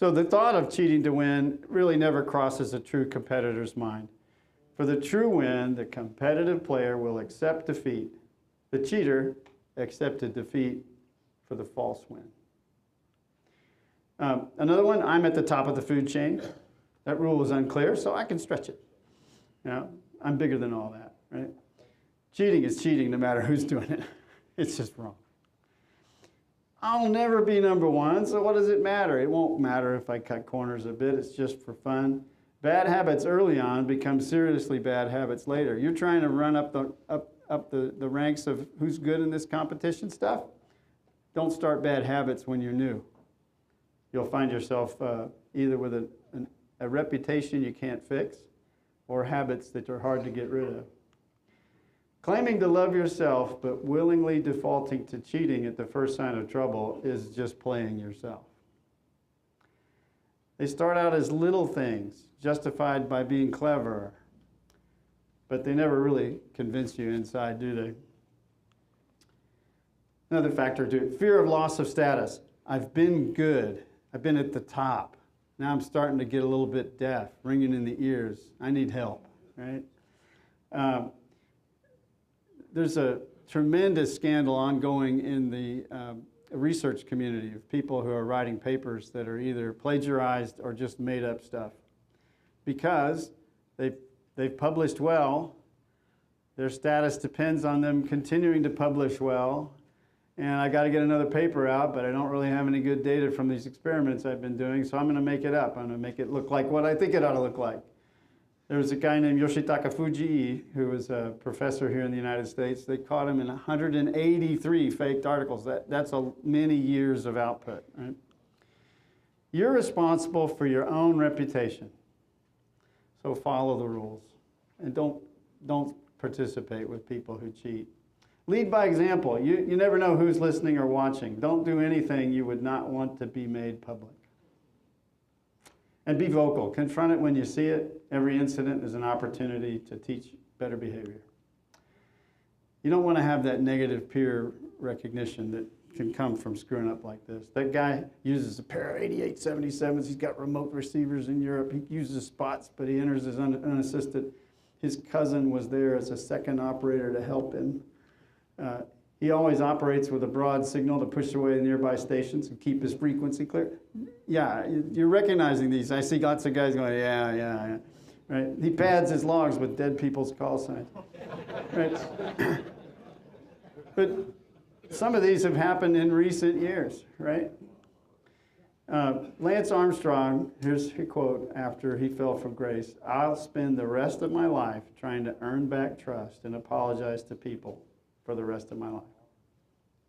So the thought of cheating to win really never crosses a true competitor's mind. For the true win, the competitive player will accept defeat. The cheater accepted defeat for the false win. Another one, I'm at the top of the food chain. That rule is unclear, so I can stretch it. You know, I'm bigger than all that, right? Cheating is cheating no matter who's doing it. It's just wrong. I'll never be number one, so what does it matter? It won't matter if I cut corners a bit. It's just for fun. Bad habits early on become seriously bad habits later. You're trying to run up the ranks of who's good in this competition stuff. Don't start bad habits when you're new. You'll find yourself either with a reputation you can't fix or habits that are hard to get rid of. Claiming to love yourself but willingly defaulting to cheating at the first sign of trouble is just playing yourself. They start out as little things, justified by being clever, but they never really convince you inside, do they? Another factor too, fear of loss of status. I've been good. I've been at the top. Now I'm starting to get a little bit deaf, ringing in the ears. I need help, right? There's a tremendous scandal ongoing in the research community of people who are writing papers that are either plagiarized or just made up stuff. Because they've published well, their status depends on them continuing to publish well, and I got to get another paper out, but I don't really have any good data from these experiments I've been doing, so I'm going to make it up. I'm going to make it look like what I think it ought to look like. There was a guy named Yoshitaka Fujii who was a professor here in the United States. They caught him in 183 faked articles. That's many years of output, right? You're responsible for your own reputation. So follow the rules. And don't participate with people who cheat. Lead by example. You never know who's listening or watching. Don't do anything you would not want to be made public. And be vocal. Confront it when you see it. Every incident is an opportunity to teach better behavior. You don't want to have that negative peer recognition that can come from screwing up like this. That guy uses a pair of 8877s. He's got remote receivers in Europe. He uses spots, but he enters as unassisted. His cousin was there as a second operator to help him. He always operates with a broad signal to push away the nearby stations and keep his frequency clear. Yeah, you're recognizing these. I see lots of guys going, yeah. Right? He pads his logs with dead people's call signs. Right? But some of these have happened in recent years, right? Lance Armstrong, here's a quote after he fell from grace. I'll spend the rest of my life trying to earn back trust and apologize to people for the rest of my life,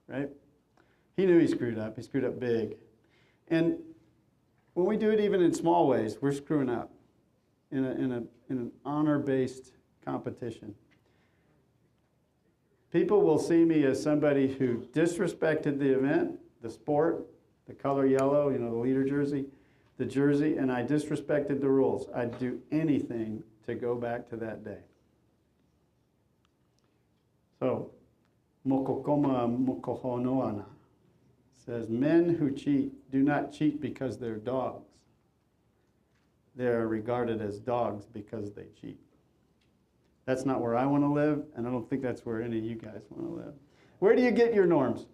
right? He knew he screwed up. He screwed up big. And when we do it even in small ways, we're screwing up in an honor-based competition. People will see me as somebody who disrespected the event, the sport, the color yellow, you know, the leader jersey, the jersey, and I disrespected the rules. I'd do anything to go back to that day. So, Mokokoma Mokohonoana says, men who cheat do not cheat because they're dogs. They are regarded as dogs because they cheat. That's not where I want to live, and I don't think that's where any of you guys want to live. Where do you get your norms?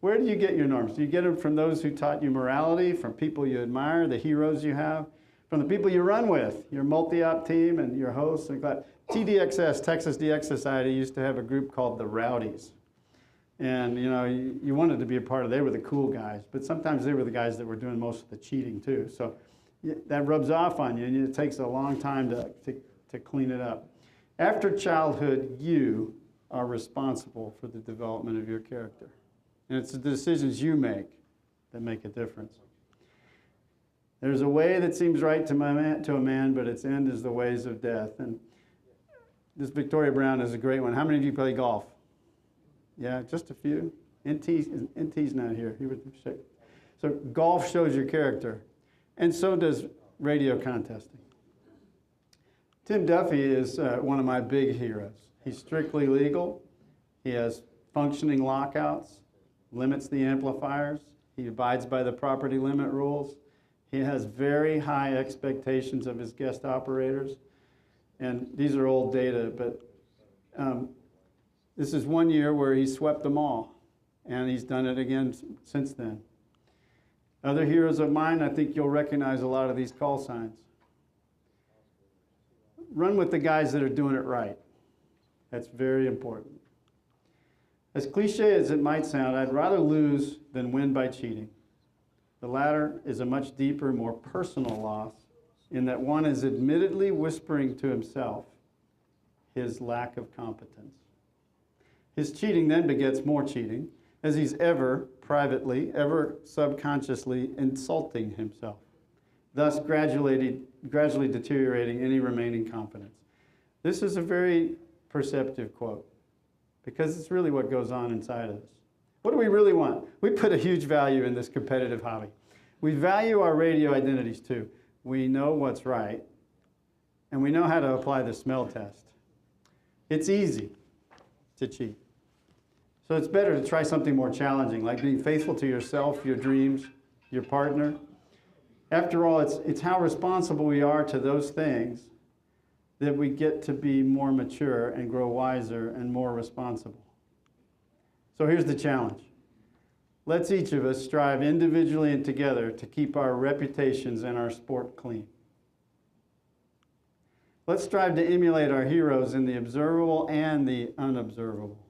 Where do you get your norms? Do you get them from those who taught you morality, from people you admire, the heroes you have, from the people you run with, your multi-op team and your hosts? And TDXS, Texas DX Society, used to have a group called the Rowdies. And you know, you wanted to be a part of it. They were the cool guys, but sometimes they were the guys that were doing most of the cheating too. So that rubs off on you, and it takes a long time to clean it up. After childhood, you are responsible for the development of your character. And it's the decisions you make that make a difference. There's a way that seems right to a man, but its end is the ways of death. And this Victoria Brown is a great one. How many of you play golf? Yeah, just a few. NT's not here. He would shake. So golf shows your character, and so does radio contesting. Tim Duffy is one of my big heroes. He's strictly legal. He has functioning lockouts, limits the amplifiers. He abides by the property limit rules. He has very high expectations of his guest operators. And these are old data, but this is 1 year where he swept them all. And he's done it again since then. Other heroes of mine, I think you'll recognize a lot of these call signs. Run with the guys that are doing it right. That's very important. As cliche as it might sound, I'd rather lose than win by cheating. The latter is a much deeper, more personal loss in that one is admittedly whispering to himself his lack of competence. His cheating then begets more cheating, as he's ever privately, ever subconsciously insulting himself, thus gradually deteriorating any remaining confidence. This is a very perceptive quote, because it's really what goes on inside of us. What do we really want? We put a huge value in this competitive hobby. We value our radio identities too. We know what's right, and we know how to apply the smell test. It's easy to cheat. So it's better to try something more challenging, like being faithful to yourself, your dreams, your partner. After all, it's how responsible we are to those things that we get to be more mature and grow wiser and more responsible. So here's the challenge. Let's each of us strive individually and together to keep our reputations and our sport clean. Let's strive to emulate our heroes in the observable and the unobservable.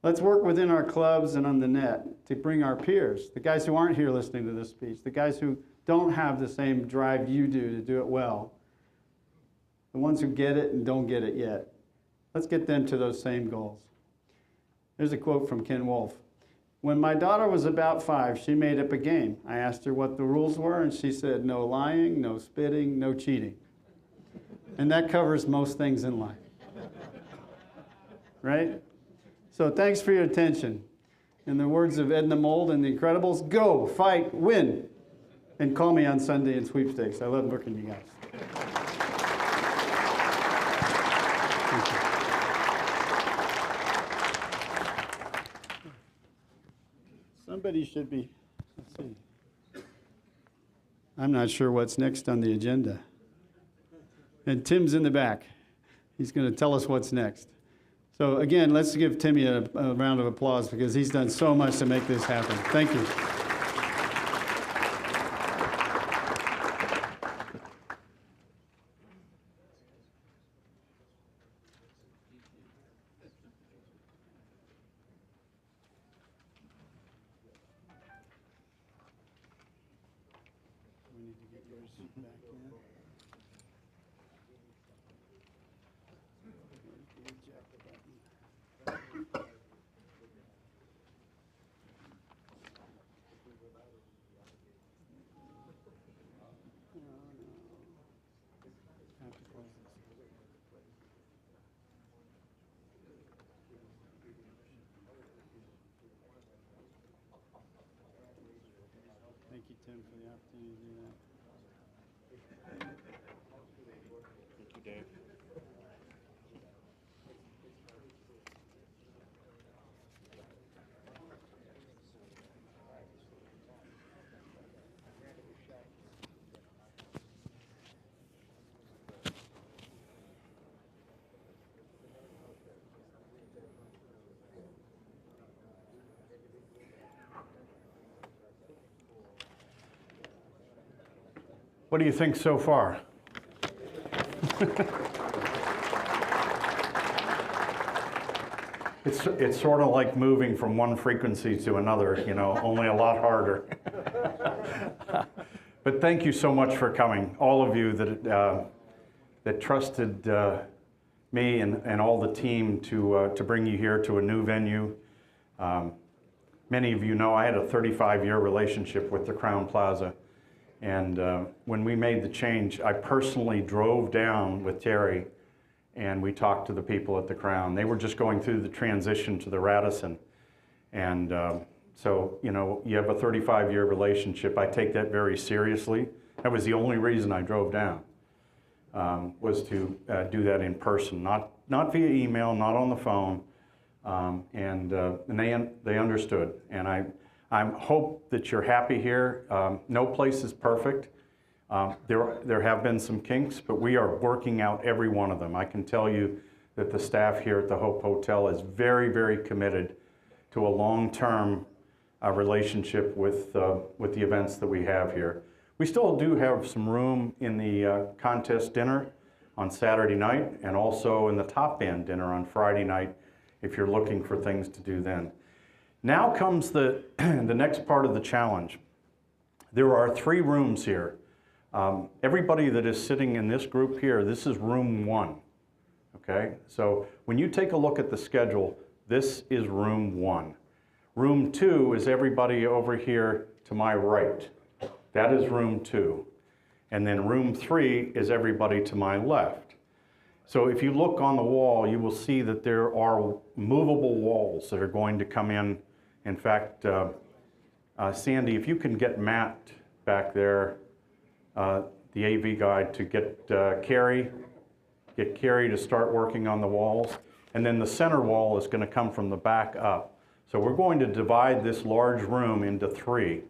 Let's work within our clubs and on the net to bring our peers, the guys who aren't here listening to this speech, the guys who don't have the same drive you do to do it well, the ones who get it and don't get it yet. Let's get them to those same goals. There's a quote from Ken Wolfe. When my daughter was about 5, she made up a game. I asked her what the rules were, and she said, no lying, no spitting, no cheating. And that covers most things in life. Right? So thanks for your attention. In the words of Edna Mold and The Incredibles, go, fight, win. And call me on Sunday in sweepstakes. I love working with you guys. Thank you. Somebody should be, let's see. I'm not sure what's next on the agenda. And Tim's in the back. He's going to tell us what's next. So again, let's give Timmy a round of applause because he's done so much to make this happen. Thank you. We need to get yours back in. Thank you, Tim, for the opportunity to do that. Thank you, Dave. What do you think so far? It's sort of like moving from one frequency to another, you know, only a lot harder. But thank you so much for coming, all of you that trusted me and all the team to bring you here to a new venue. Many of you know I had a 35-year relationship with the Crowne Plaza. And when we made the change, I personally drove down with Terry and we talked to the people at the Crowne. They were just going through the transition to the Radisson. And so, you know, you have a 35-year relationship. I take that very seriously. That was the only reason I drove down, was to do that in person, not via email, not on the phone. And they understood. And I hope that you're happy here. No place is perfect. There have been some kinks, but we are working out every one of them. I can tell you that the staff here at the Hope Hotel is very, very committed to a long-term relationship with the events that we have here. We still do have some room in the contest dinner on Saturday night and also in the top band dinner on Friday night if you're looking for things to do then. Now comes the next part of the challenge. There are 3 rooms here. Everybody that is sitting in this group here, this is room 1. Okay, so when you take a look at the schedule, this is room 1. Room 2 is everybody over here to my right. That is room 2. And then room 3 is everybody to my left. So if you look on the wall, you will see that there are movable walls that are going to come in. In fact, Sandy, if you can get Matt back there, the AV guy, to get Carrie to start working on the walls. And then the center wall is going to come from the back up. So we're going to divide this large room into 3.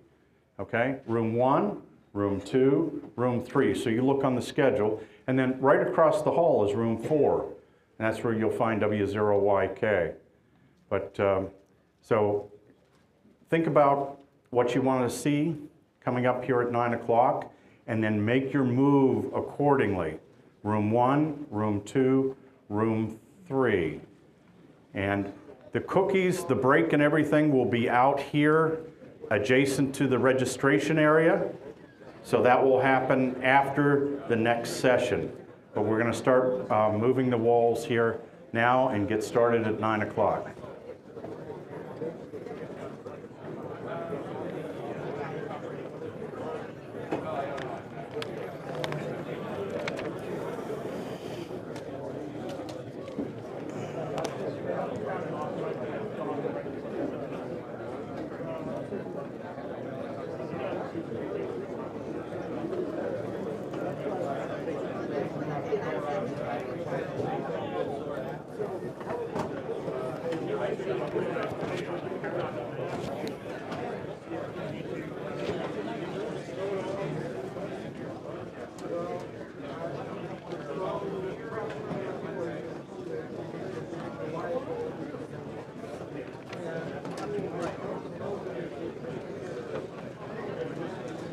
Okay? Room 1, room 2, room 3. So you look on the schedule, and then right across the hall is room 4. And that's where you'll find W0YK. But so think about what you want to see coming up here at 9 o'clock, and then make your move accordingly. Room 1, room 2, room 3. And the cookies, the break and everything will be out here adjacent to the registration area. So that will happen after the next session. But we're going to start moving the walls here now and get started at 9 o'clock.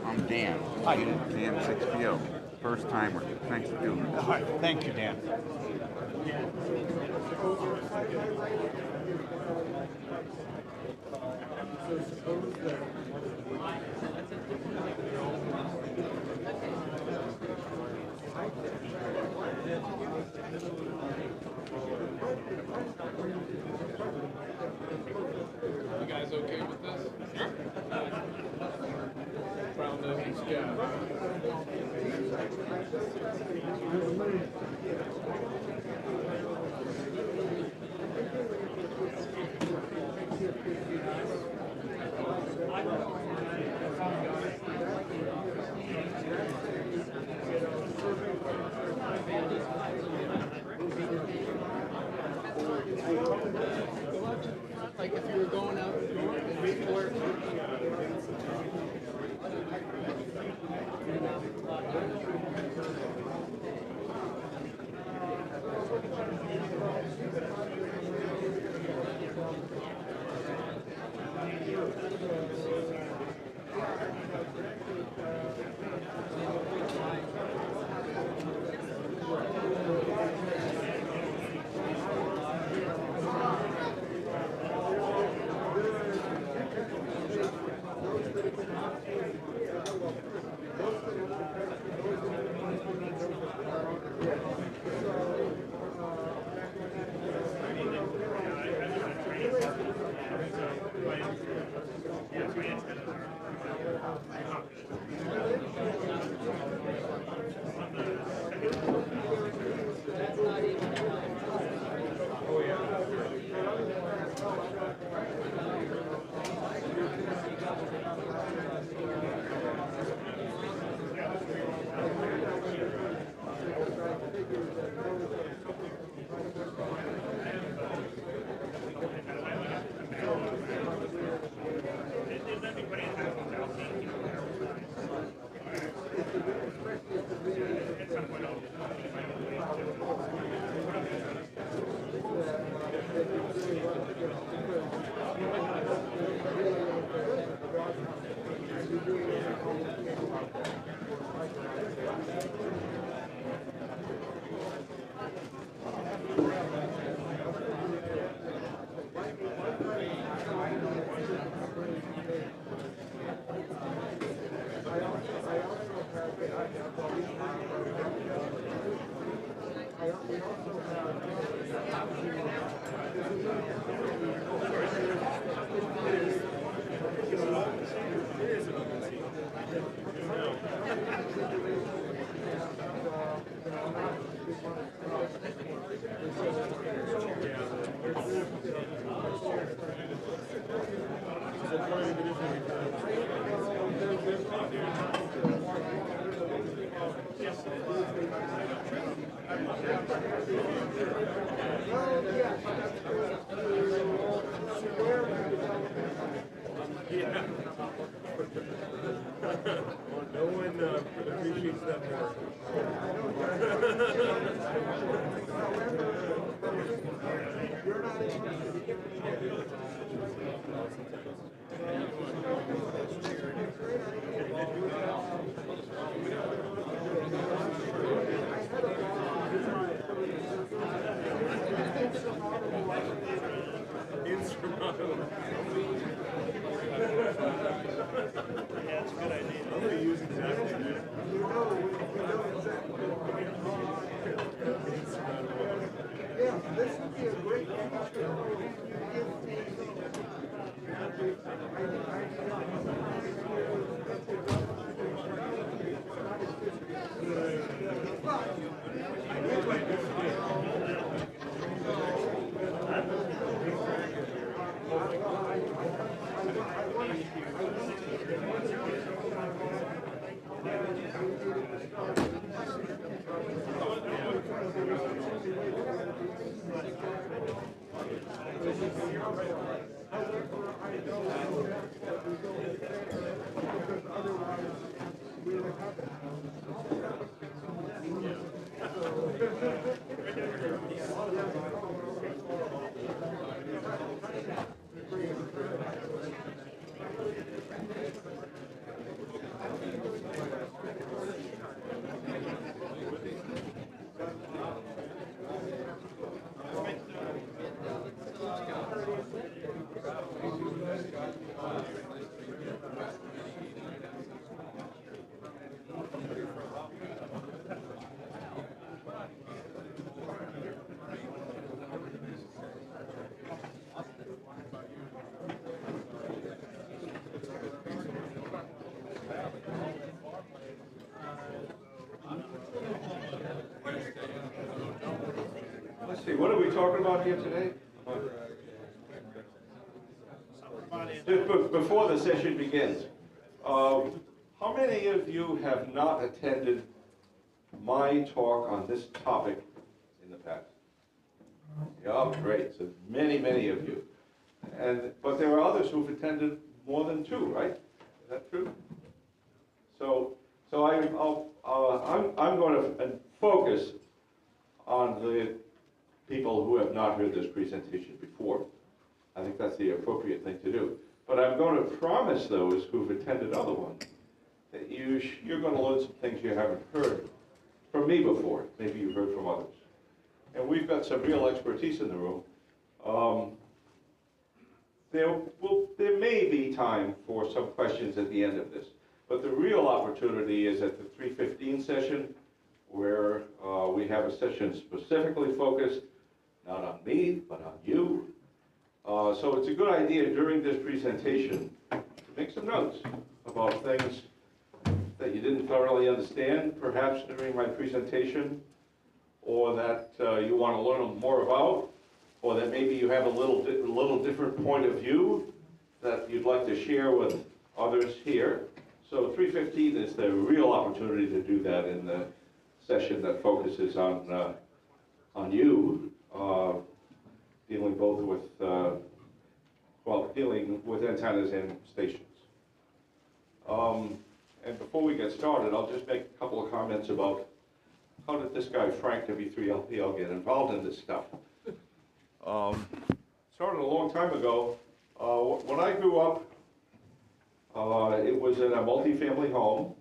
I'm Dan. Hi. Dan 6PO. First timer. Thanks for doing this. All right, thank you, Dan. You guys okay with this? Sure. Round up and scout. Like if you were going out the door and people were No one appreciates that more. Insurmountable. That's a good idea. I'm going to use exactly that. Yeah, this would be a great feature. Let's see, what are we talking about here today? Just before the session begins, how many of you have not attended my talk on this topic in the past? Yeah, great. So many, many of you. But there are others who've attended more than two, right? Is that true? So I'm going to focus on the people who have not heard this presentation before. I think that's the appropriate thing to do. But I'm going to promise those who've attended other ones that you're going to learn some things you haven't heard from me before. Maybe you've heard from others. And we've got some real expertise in the room. There may be time for some questions at the end of this. But the real opportunity is at the 3:15 session, where we have a session specifically focused, not on me, but on you. So it's a good idea during this presentation to make some notes about things that you didn't thoroughly understand, perhaps during my presentation, or that you want to learn more about, or that maybe you have a little different point of view that you'd like to share with others here. So 3:15 is the real opportunity to do that in the session that focuses on you, dealing both with, dealing with antennas and stations. And before we get started, I'll just make a couple of comments about how did this guy, Frank, W3LPL, get involved in this stuff. Started a long time ago. When I grew up, it was in a multi-family home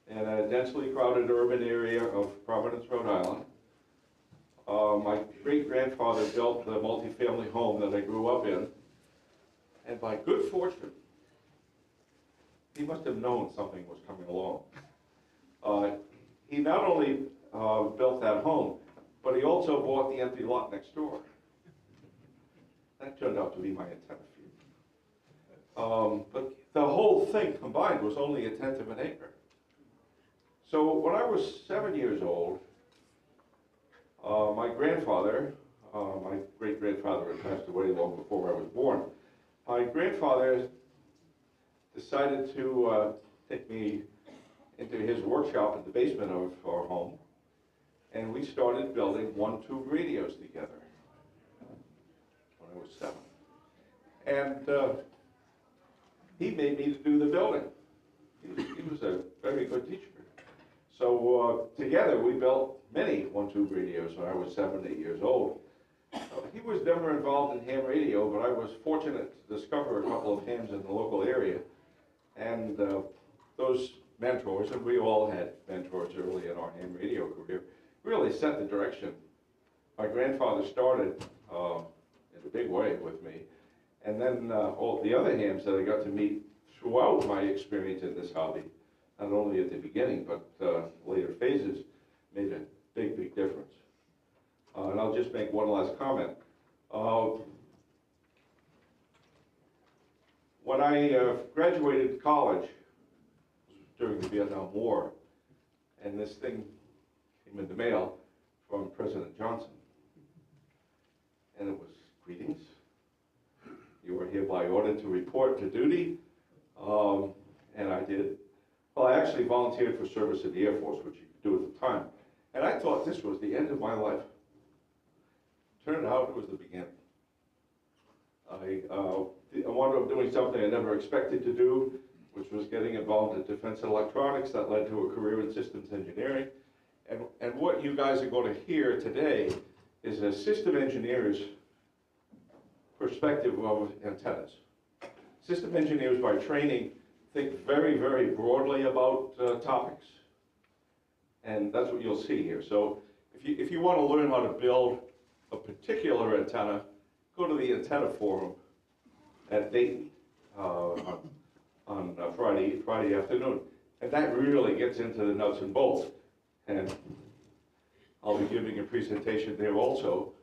in a densely crowded urban area of Providence, Rhode Island. My great-grandfather built the multi-family home that I grew up in, and by good fortune, he must have known something was coming along. He not only built that home, but he also bought the empty lot next door. That turned out to be my antenna feed. But the whole thing combined was only a tenth of an acre. So when I was 7 years old, my grandfather, my great-grandfather had passed away long before I was born. My grandfather decided to take me into his workshop in the basement of our home, and we started building one-tube radios together when I was 7. And he made me do the building. He was a very good teacher. So together we built many one-tube radios when I was 7, 8 years old. He was never involved in ham radio, but I was fortunate to discover a couple of hams in the local area. And those mentors, and we all had mentors early in our ham radio career, really set the direction. My grandfather started in a big way with me. And then all the other hams that I got to meet throughout my experience in this hobby, not only at the beginning, but later phases, made a big, big difference. And I'll just make one last comment. When I graduated college during the Vietnam War, and this thing came in the mail from President Johnson, and it was, "Greetings. You are hereby ordered to report to duty," and I did. Well, I actually volunteered for service in the Air Force, which you could do at the time, and I thought this was the end of my life. Turned out it was the beginning. I wound up doing something I never expected to do, which was getting involved in defense electronics. That led to a career in systems engineering. And what you guys are going to hear today is a system engineer's perspective of antennas. System engineers by training think very, very broadly about topics. And that's what you'll see here. So if you want to learn how to build a particular antenna, go to the antenna forum at Dayton on Friday afternoon. And that really gets into the nuts and bolts. And I'll be giving a presentation there also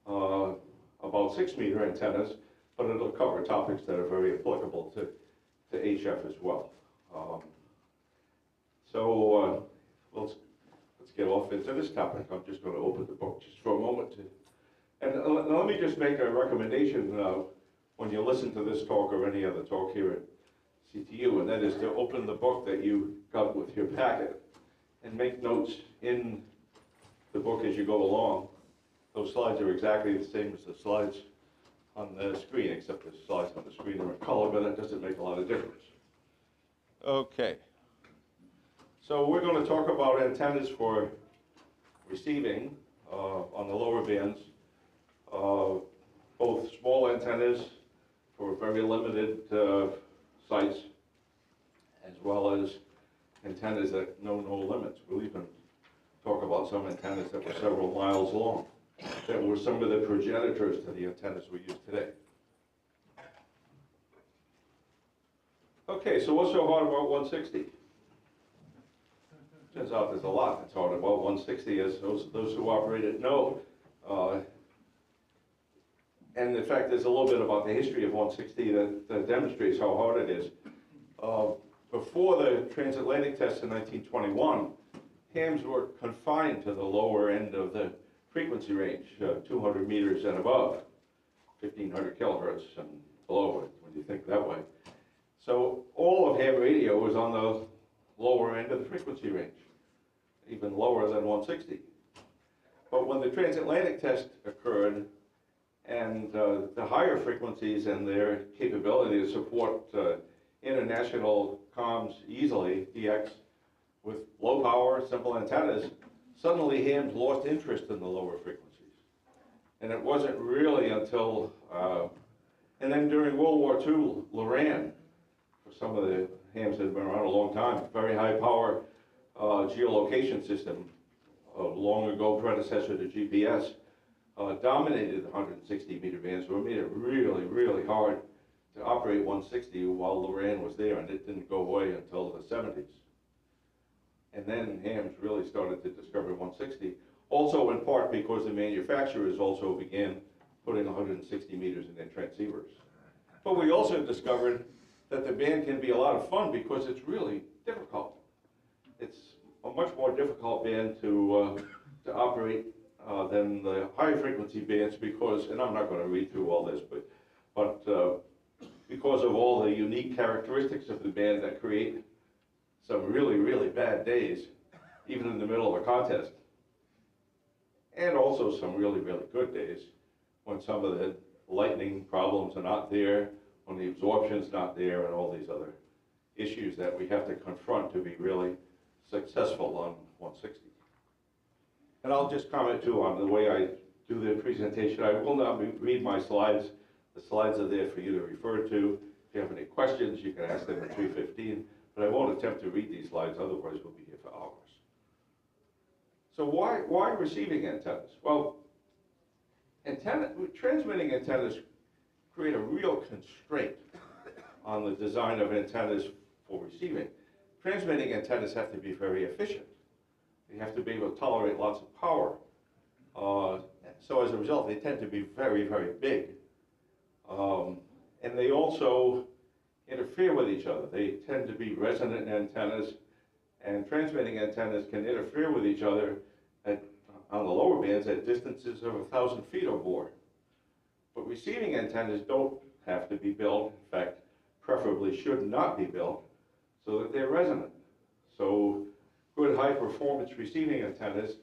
about 6-meter antennas, but it'll cover topics that are very applicable to HF as well. Let's get off into this topic. I'm just going to open the book just for a moment. And let me just make a recommendation when you listen to this talk or any other talk here at CTU, and that is to open the book that you got with your packet and make notes in the book as you go along. Those slides are exactly the same as the slides on the screen, except the slides on the screen are in color, but that doesn't make a lot of difference. Okay. So we're going to talk about antennas for receiving on the lower bands, both small antennas for very limited sites, as well as antennas that know no limits. We'll even talk about some antennas that were several miles long, that were some of the progenitors to the antennas we use today. Okay, so what's so hard about 160? Turns out there's a lot that's hard about 160, as those who operate it know. And in fact, there's a little bit about the history of 160 that demonstrates how hard it is. Before the transatlantic test in 1921, hams were confined to the lower end of the frequency range, 200 meters and above, 1500 kilohertz and below, when you think that way. So all of ham radio was on the lower end of the frequency range, even lower than 160. But when the transatlantic test occurred, and the higher frequencies and their capability to support international comms easily, DX, with low power, simple antennas, suddenly hams lost interest in the lower frequencies. And it wasn't really until, and then during World War II, LORAN, for some of the hams that have been around a long time, very high power geolocation system, a long ago predecessor to GPS, dominated the 160 meter bands, so it made it really, really hard to operate 160 while LORAN was there, and it didn't go away until the 70s. And then hams really started to discover 160, also in part because the manufacturers also began putting 160 meters in their transceivers. But we also discovered that the band can be a lot of fun because it's really difficult. It's a much more difficult band to operate than the high frequency bands because, and I'm not going to read through all this, but because of all the unique characteristics of the band that create some really, really bad days, even in the middle of a contest. And also some really, really good days when some of the lightning problems are not there, when the absorption's not there, and all these other issues that we have to confront to be really successful on 160. And I'll just comment too on the way I do the presentation. I will not read my slides. The slides are there for you to refer to. If you have any questions, you can ask them at 3:15, but I won't attempt to read these slides, otherwise we'll be here for hours. So why receiving antennas? Well, transmitting antennas create a real constraint on the design of antennas for receiving. Transmitting antennas have to be very efficient. They have to be able to tolerate lots of power. So as a result, they tend to be very, very big. And they also interfere with each other. They tend to be resonant antennas, and transmitting antennas can interfere with each other on the lower bands at distances of 1,000 feet or more. But receiving antennas don't have to be built, in fact, preferably should not be built, so that they're resonant. So good high performance receiving antennas,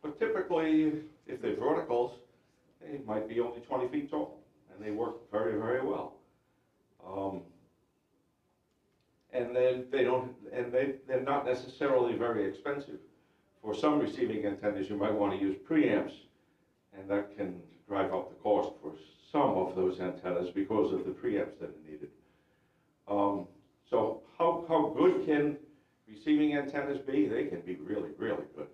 but typically, if they're verticals, they might be only 20 feet tall, and they work very, very well. And then they're not necessarily very expensive. For some receiving antennas, you might want to use preamps, and that can drive up the cost for some of those antennas because of the preamps that are needed. So how good can receiving antennas be? They can be really, really good.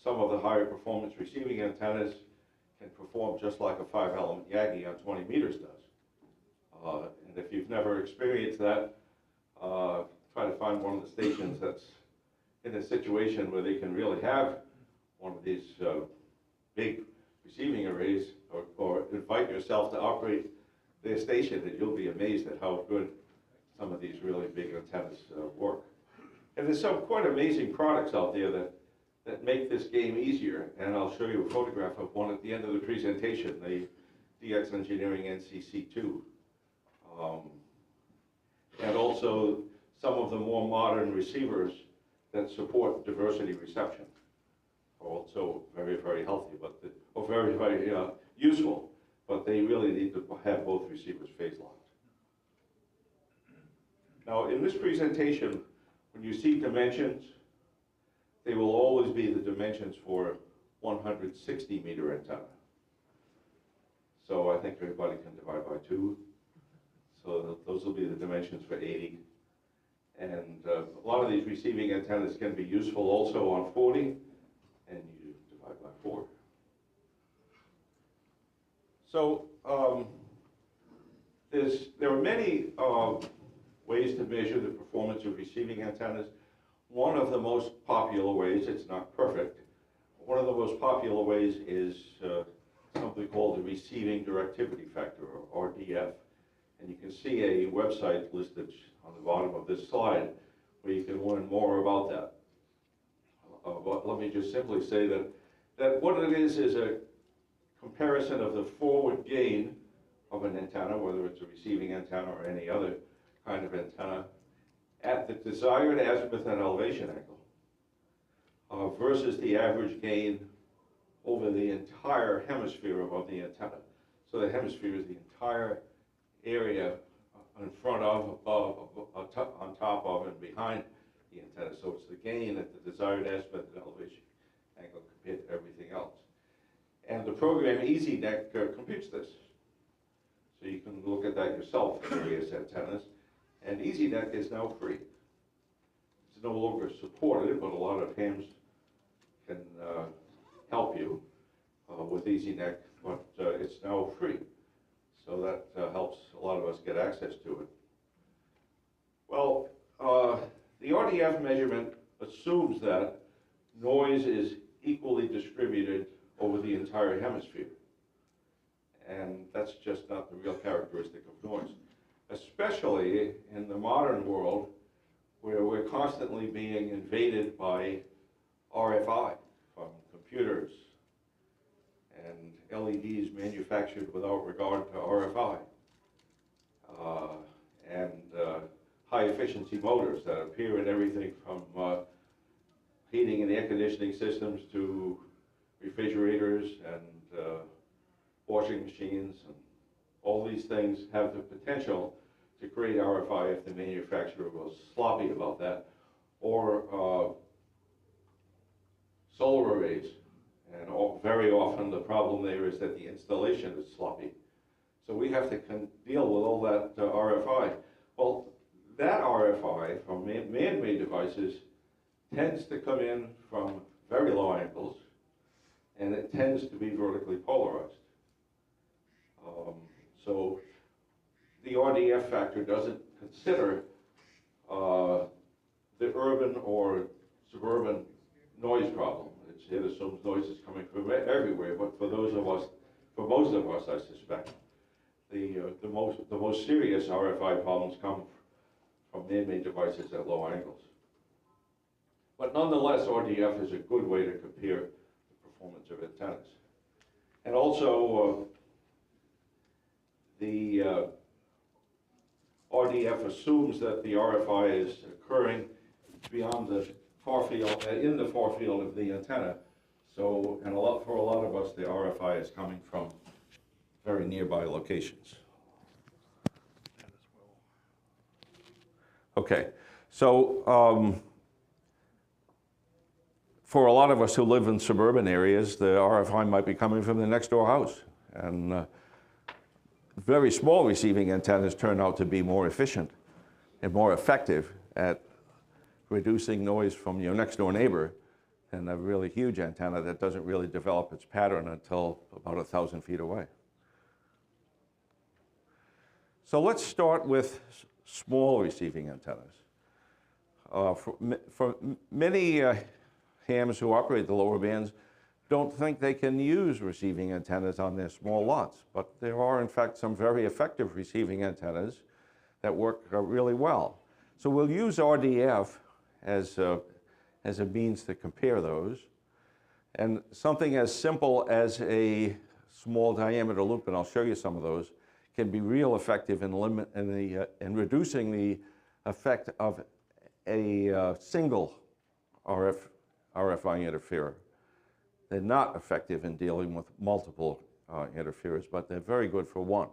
Some of the higher performance receiving antennas can perform just like a 5-element Yagi on 20 meters does. And if you've never experienced that, try to find one of the stations that's in a situation where they can really have one of these big receiving arrays, or invite yourself to operate their station, and you'll be amazed at how good some of these really big antennas work. And there's some quite amazing products out there that make this game easier, and I'll show you a photograph of one at the end of the presentation, the DX Engineering NCC2. And also some of the more modern receivers that support diversity reception are also very, very healthy, or very, very useful, but they really need to have both receivers phase locked. Now, in this presentation, when you see dimensions, they will always be the dimensions for 160 meter antenna. So I think everybody can divide by 2. So those will be the dimensions for 80. And a lot of these receiving antennas can be useful also on 40, and you divide by 4. So there are many ways to measure the performance of receiving antennas. One of the most popular ways, it's not perfect, one of the most popular ways is something called the receiving directivity factor, or RDF. And you can see a website listed on the bottom of this slide where you can learn more about that. But let me just simply say that what it is a comparison of the forward gain of an antenna, whether it's a receiving antenna or any other kind of antenna, at the desired azimuth and elevation angle versus the average gain over the entire hemisphere above the antenna. So the hemisphere is the entire area in front of, above, on top of, and behind the antenna. So it's the gain at the desired azimuth and elevation angle compared to everything else. And the program EasyNet computes this. So you can look at that yourself for various antennas. And EasyNet is now free. It's no longer supported, but a lot of hams can help you with EasyNet, but it's now free. So that helps a lot of us get access to it. Well, the RDF measurement assumes that noise is equally distributed over the entire hemisphere. And that's just not the real characteristic of noise. especially in the modern world where we're constantly being invaded by RFI from computers and LEDs manufactured without regard to RFI, and high efficiency motors that appear in everything from heating and air conditioning systems to refrigerators and washing machines, and all these things have the potential to create RFI if the manufacturer was sloppy about that, or solar arrays. And very often the problem there is that the installation is sloppy. So we have to deal with all that RFI. Well, that RFI from man-made devices tends to come in from very low angles, and it tends to be vertically polarized. So the RDF factor doesn't consider the urban or suburban noise problem. It assumes noise is coming from everywhere, but for most of us, I suspect, the most serious RFI problems come from man-made devices at low angles. But nonetheless, RDF is a good way to compare the performance of antennas. And also, the RDF assumes that the RFI is occurring beyond the far field, in the far field of the antenna. So, and for a lot of us, the RFI is coming from very nearby locations. Okay, so for a lot of us who live in suburban areas, the RFI might be coming from the next door house. And very small receiving antennas turn out to be more efficient and more effective at reducing noise from your next door neighbor than a really huge antenna that doesn't really develop its pattern until about 1,000 feet away. So let's start with small receiving antennas. For many hams who operate the lower bands don't think they can use receiving antennas on their small lots, but there are in fact some very effective receiving antennas that work really well. So we'll use RDF as a means to compare those. And something as simple as a small diameter loop, and I'll show you some of those, can be real effective in reducing the effect of a single RFI interferer. They're not effective in dealing with multiple interferers, but they're very good for one.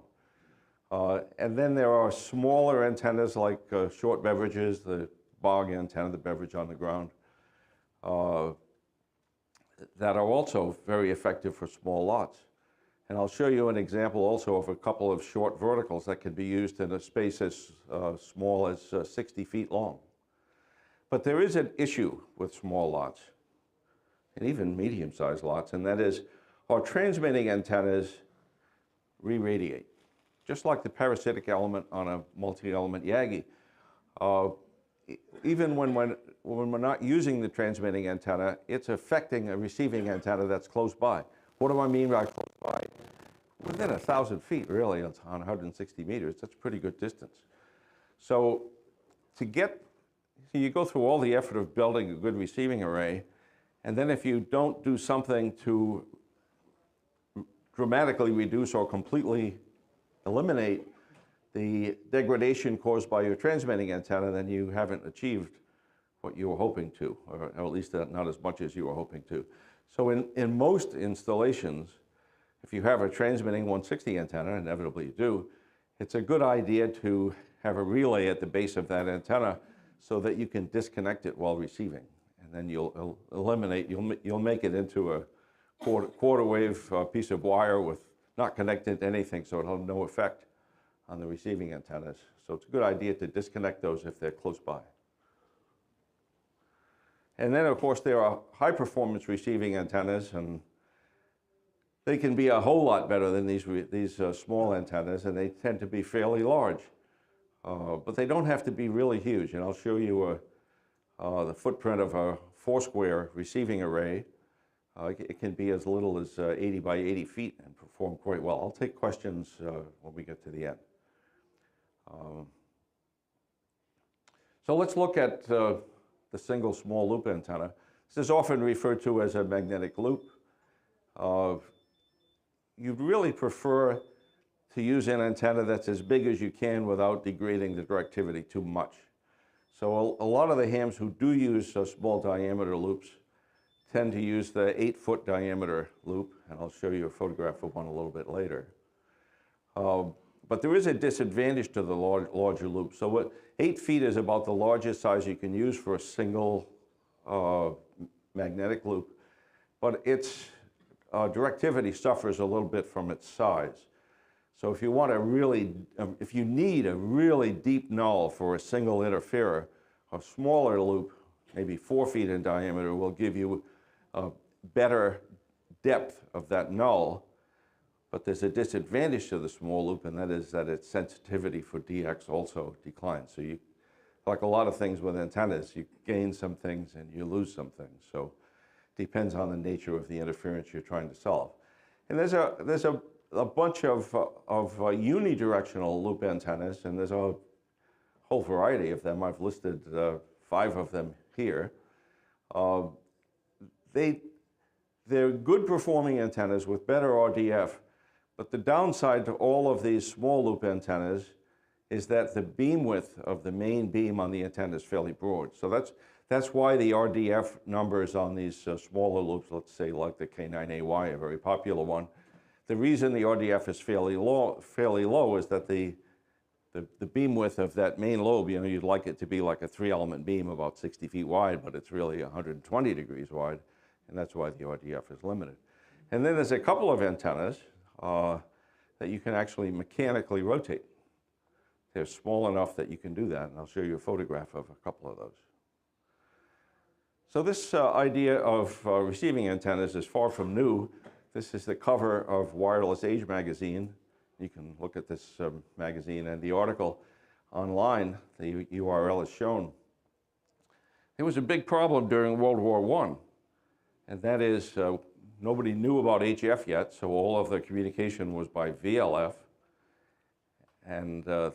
And then there are smaller antennas like short beverages, the bog antenna, the beverage on the ground, that are also very effective for small lots. And I'll show you an example also of a couple of short verticals that can be used in a space as small as 60 feet long. But there is an issue with small lots, and even medium-sized lots, and that is our transmitting antennas re-radiate. Just like the parasitic element on a multi-element Yagi, even when we're not using the transmitting antenna, it's affecting a receiving antenna that's close by. What do I mean by close by? Within 1,000 feet, really, on 160 meters. That's a pretty good distance. So you go through all the effort of building a good receiving array, and then if you don't do something to dramatically reduce or completely eliminate the degradation caused by your transmitting antenna, then you haven't achieved what you were hoping to, or at least not as much as you were hoping to. So in most installations, if you have a transmitting 160 antenna, inevitably you do, it's a good idea to have a relay at the base of that antenna so that you can disconnect it while receiving. And then you'll make it into a quarter wave piece of wire with not connected to anything, so it'll have no effect on the receiving antennas. So it's a good idea to disconnect those if they're close by. And then, of course, there are high-performance receiving antennas, and they can be a whole lot better than these small antennas, and they tend to be fairly large. But they don't have to be really huge, and I'll show you the footprint of a Foursquare receiving array. It can be as little as 80 by 80 feet and perform quite well. I'll take questions when we get to the end. So let's look at the single small loop antenna. This is often referred to as a magnetic loop. You'd really prefer to use an antenna that's as big as you can without degrading the directivity too much. So a lot of the hams who do use small diameter loops tend to use the 8-foot diameter loop, and I'll show you a photograph of one a little bit later. But there is a disadvantage to the larger loop. So 8 feet is about the largest size you can use for a single magnetic loop, but its directivity suffers a little bit from its size. So if you want a really, if you need a really deep null for a single interferer, a smaller loop, maybe 4 feet in diameter, will give you a better depth of that null. But there's a disadvantage to the small loop, and that is that its sensitivity for DX also declines. So you, like a lot of things with antennas, you gain some things and you lose some things. So it depends on the nature of the interference you're trying to solve. And there's a bunch of unidirectional loop antennas, and there's a whole variety of them. I've listed 5 of them here. They're good performing antennas with better RDF, but the downside to all of these small loop antennas is that the beam width of the main beam on the antenna is fairly broad. So that's why the RDF numbers on these smaller loops, let's say like the K9AY, a very popular one, the reason the RDF is fairly low is that the beam width of that main lobe, you know, you'd like it to be like a 3-element beam about 60 feet wide, but it's really 120 degrees wide, and that's why the RDF is limited. And then there's a couple of antennas that you can actually mechanically rotate. They're small enough that you can do that, and I'll show you a photograph of a couple of those. So this idea of receiving antennas is far from new. This is the cover of Wireless Age magazine. You can look at this magazine and the article online. The URL is shown. There was a big problem during World War I, and that is nobody knew about HF yet, so all of the communication was by VLF, and the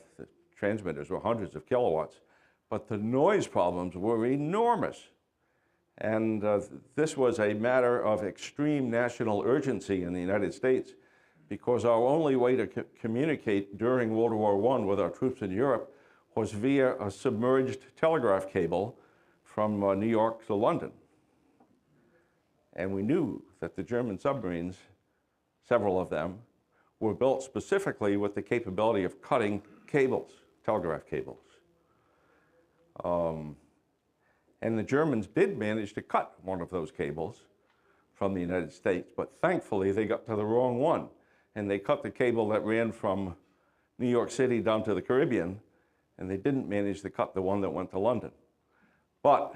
transmitters were hundreds of kilowatts. But the noise problems were enormous. And this was a matter of extreme national urgency in the United States, because our only way to communicate during World War I with our troops in Europe was via a submerged telegraph cable from New York to London. And we knew that the German submarines, several of them, were built specifically with the capability of cutting cables, telegraph cables. And the Germans did manage to cut one of those cables from the United States, but thankfully they got to the wrong one. And they cut the cable that ran from New York City down to the Caribbean, and they didn't manage to cut the one that went to London. But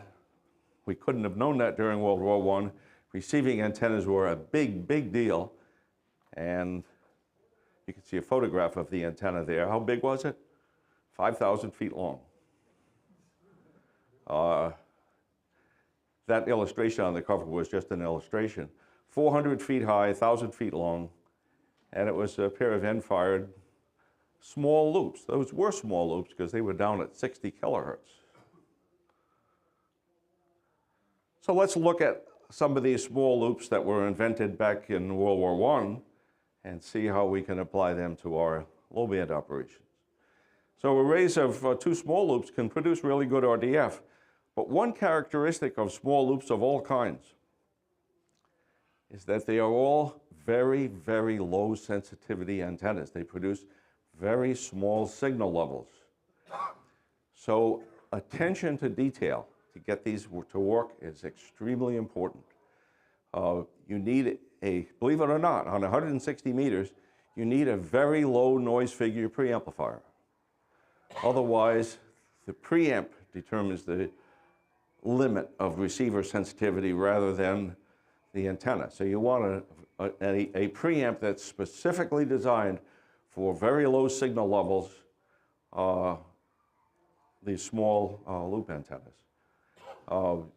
we couldn't have known that during World War I. Receiving antennas were a big, big deal, and you can see a photograph of the antenna there. How big was it? 5,000 feet long. That illustration on the cover was just an illustration. 400 feet high, 1,000 feet long, and it was a pair of end-fired small loops. Those were small loops because they were down at 60 kilohertz. So let's look at some of these small loops that were invented back in World War I and see how we can apply them to our low-band operations. So arrays of 2 small loops can produce really good RDF. But one characteristic of small loops of all kinds is that they are all very, very low sensitivity antennas. They produce very small signal levels. So attention to detail to get these to work is extremely important. You need believe it or not, on 160 meters, you need a very low noise figure preamplifier. Otherwise, the preamp determines the limit of receiver sensitivity rather than the antenna. So you want a preamp that's specifically designed for very low signal levels, these small loop antennas.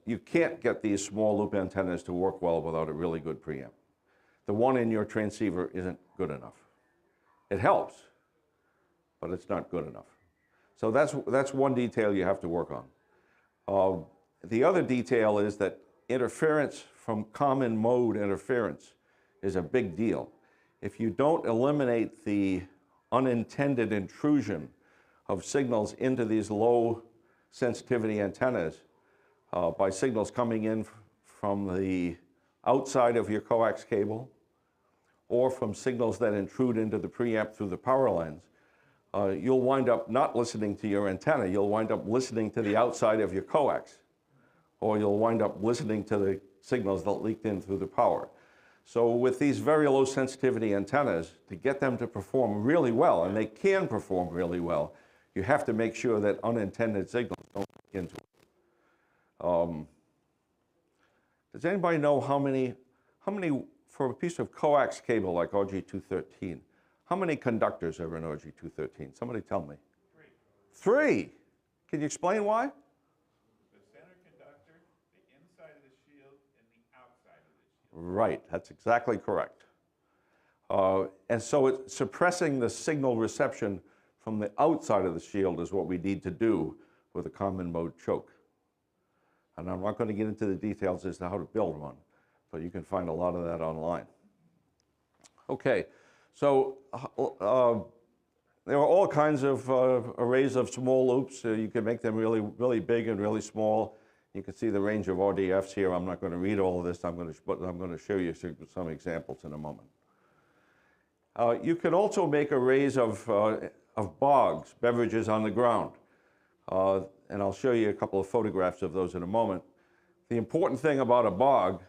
You can't get these small loop antennas to work well without a really good preamp. The one in your transceiver isn't good enough. It helps, but it's not good enough. So that's one detail you have to work on. The other detail is that interference from common mode interference is a big deal. If you don't eliminate the unintended intrusion of signals into these low sensitivity antennas by signals coming in from the outside of your coax cable or from signals that intrude into the preamp through the power lines, you'll wind up not listening to your antenna. You'll wind up listening to the outside of your coax, or you'll wind up listening to the signals that leaked in through the power. So with these very low sensitivity antennas, to get them to perform really well, and they can perform really well, you have to make sure that unintended signals don't leak into it. Does anybody know how many, for a piece of coax cable like RG213, how many conductors are in RG213? Somebody tell me. Three. Can you explain why? The center conductor, the inside of the shield, and the outside of the shield. Right, that's exactly correct. And so it's suppressing the signal reception from the outside of the shield is what we need to do with a common mode choke. And I'm not going to get into the details as to how to build one, but you can find a lot of that online. Okay, so there are all kinds of arrays of small loops. You can make them really, really big and really small. You can see the range of RDFs here. I'm not going to read all of this, but I'm going to show you some examples in a moment. You can also make arrays of bogs, beverages on the ground. And I'll show you a couple of photographs of those in a moment. The important thing about a bog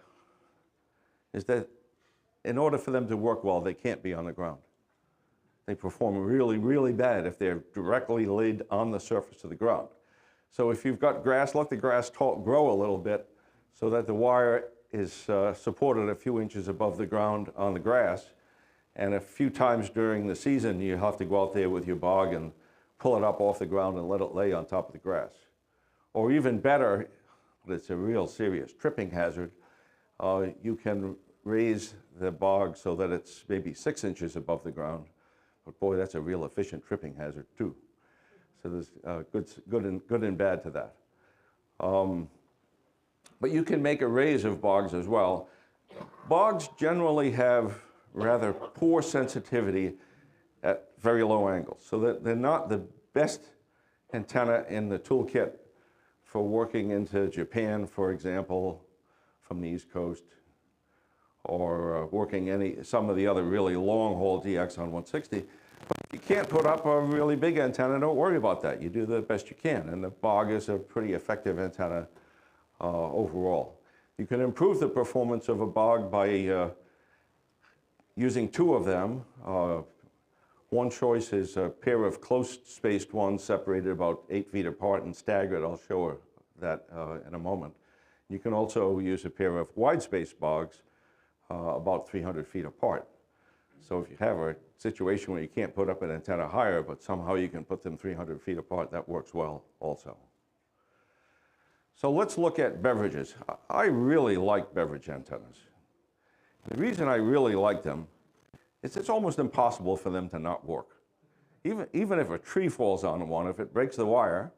is that in order for them to work well, they can't be on the ground. They perform really, really bad if they're directly laid on the surface of the ground. So if you've got grass, let the grass grow a little bit so that the wire is supported a few inches above the ground on the grass. And a few times during the season, you have to go out there with your bog and pull it up off the ground and let it lay on top of the grass. Or even better, but it's a real serious tripping hazard, you can raise the bog so that it's maybe 6 inches above the ground. But boy, that's a real efficient tripping hazard too. So there's good and bad to that. But you can make arrays of bogs as well. Bogs generally have rather poor sensitivity at very low angles, so that they're not the best antenna in the toolkit for working into Japan, for example, from the East Coast, or working some of the other really long-haul DX on 160. But if you can't put up a really big antenna, don't worry about that. You do the best you can, and the bog is a pretty effective antenna overall. You can improve the performance of a bog by using two of them. One choice is a pair of close-spaced ones separated about 8 feet apart and staggered. I'll show that in a moment. You can also use a pair of wide-spaced bogs about 300 feet apart. So if you have a situation where you can't put up an antenna higher, but somehow you can put them 300 feet apart, that works well also. So let's look at beverages. I really like beverage antennas. The reason I really like them is it's almost impossible for them to not work. Even if a tree falls on one, if it breaks the wire,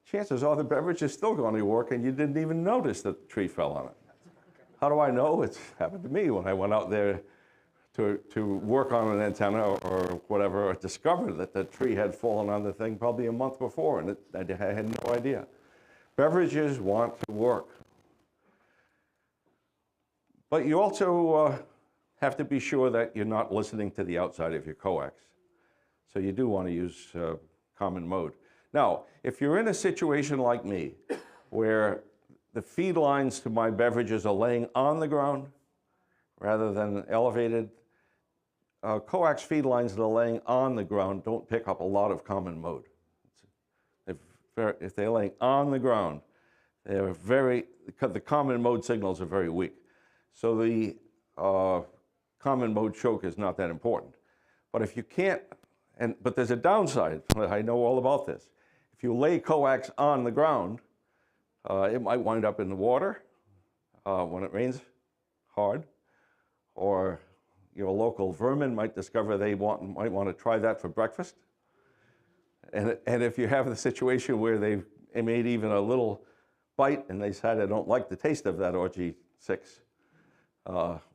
chances are the beverage is still going to work and you didn't even notice that the tree fell on it. How do I know? It's happened to me when I went out there to work on an antenna or whatever. I discovered that the tree had fallen on the thing probably a month before, and I had no idea. Beverages want to work. But you also have to be sure that you're not listening to the outside of your coax. So you do want to use common mode. Now, if you're in a situation like me, where the feed lines to my beverages are laying on the ground rather than elevated, coax feed lines that are laying on the ground don't pick up a lot of common mode. If they're laying on the ground, the common mode signals are very weak. So the common mode choke is not that important. But if you can't, but there's a downside. I know all about this. If you lay coax on the ground, it might wind up in the water when it rains hard, or your local vermin might discover they might want to try that for breakfast. And if you have the situation where they made even a little bite and they decide I don't like the taste of that RG6,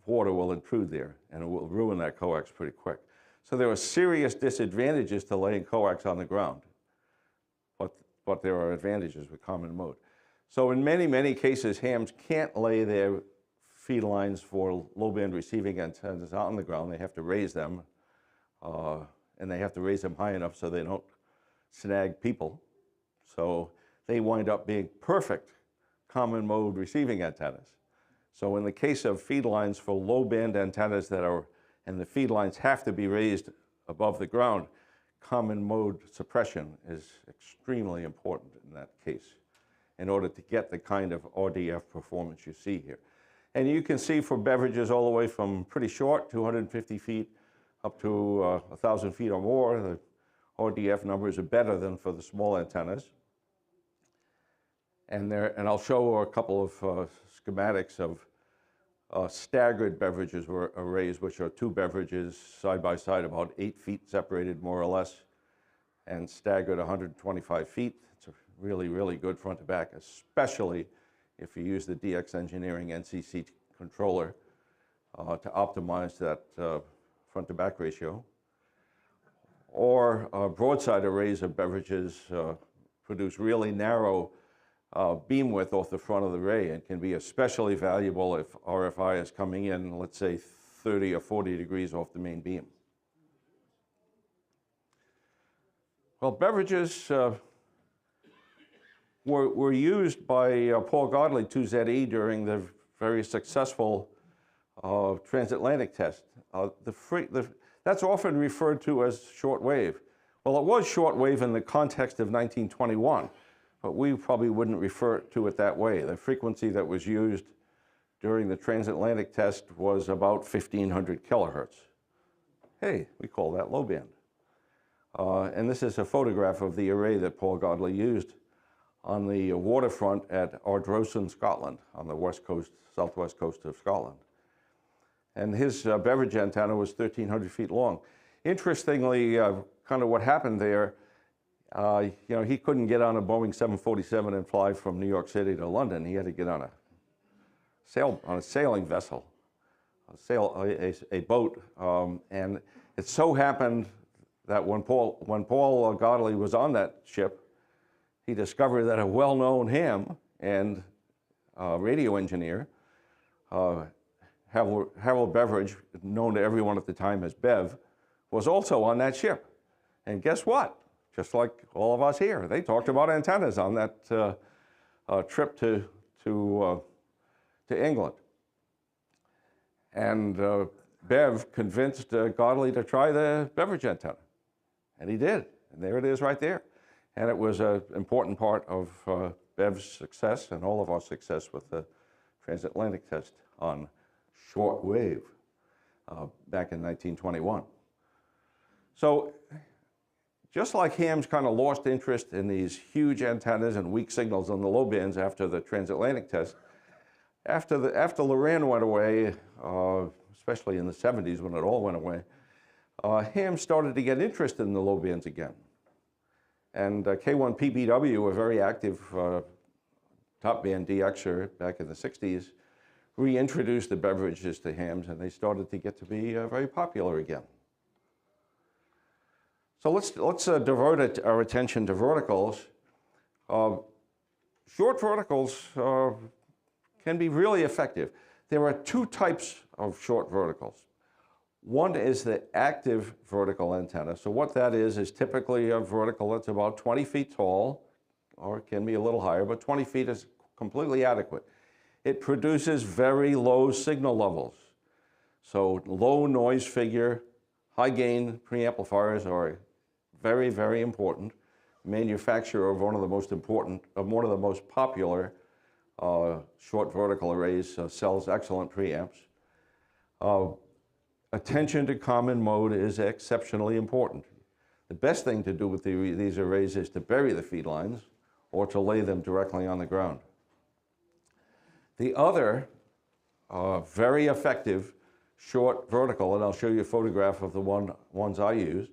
water will intrude there and it will ruin that coax pretty quick. So there are serious disadvantages to laying coax on the ground, but there are advantages with common mode. So in many, many cases, hams can't lay their feed lines for low band receiving antennas on the ground. They have to raise them, and they have to raise them high enough so they don't snag people. So they wind up being perfect common mode receiving antennas. So in the case of feed lines for low band antennas and the feed lines have to be raised above the ground, common mode suppression is extremely important in that case in order to get the kind of RDF performance you see here. And you can see for beverages all the way from pretty short, 250 feet, up to 1,000 feet or more, the RDF numbers are better than for the small antennas. And I'll show a couple of schematics of staggered beverages arrays, which are two beverages side by side, about 8 feet separated more or less, and staggered 125 feet. It's a really, really good front to back, especially if you use the DX Engineering NCC controller to optimize that front to back ratio. Or broadside arrays of beverages produce really narrow beam width off the front of the array and can be especially valuable if RFI is coming in, let's say 30 or 40 degrees off the main beam. Well, beverages were used by Paul Godley 2ZE during the very successful transatlantic test. That's often referred to as shortwave. Well, it was shortwave in the context of 1921, but we probably wouldn't refer to it that way. The frequency that was used during the transatlantic test was about 1,500 kilohertz. Hey, we call that low band. And this is a photograph of the array that Paul Godley used on the waterfront at Ardrossan, Scotland, on the west coast, southwest coast of Scotland. And his beverage antenna was 1,300 feet long. Interestingly, kind of what happened there, you know, he couldn't get on a Boeing 747 and fly from New York City to London. He had to get on a sailing vessel, a boat. And it so happened that when Paul Godley was on that ship, he discovered that a well-known ham and radio engineer, Harold Beverage, known to everyone at the time as Bev, was also on that ship. And guess what? Just like all of us here, they talked about antennas on that trip to England. And Bev convinced Godley to try the Beverage antenna. And he did. And there it is right there. And it was an important part of Bev's success and all of our success with the transatlantic test on short wave back in 1921. So just like hams kind of lost interest in these huge antennas and weak signals on the low bands after the transatlantic test, after RERUN went away, especially in the 70s when it all went away, hams started to get interested in the low bands again. And K1PBW, a very active top band DXer back in the 60s, reintroduced the beverages to hams, and they started to get to be very popular again. So let's divert our attention to verticals. Short verticals can be really effective. There are two types of short verticals. One is the active vertical antenna. So what that is typically a vertical that's about 20 feet tall, or it can be a little higher, but 20 feet is completely adequate. It produces very low signal levels. So low noise figure, high gain preamplifiers are very, very important. Manufacturer of one of the most popular short vertical arrays sells excellent preamps. Attention to common mode is exceptionally important. The best thing to do with these arrays is to bury the feed lines or to lay them directly on the ground. The other very effective short vertical, and I'll show you a photograph of the ones I use,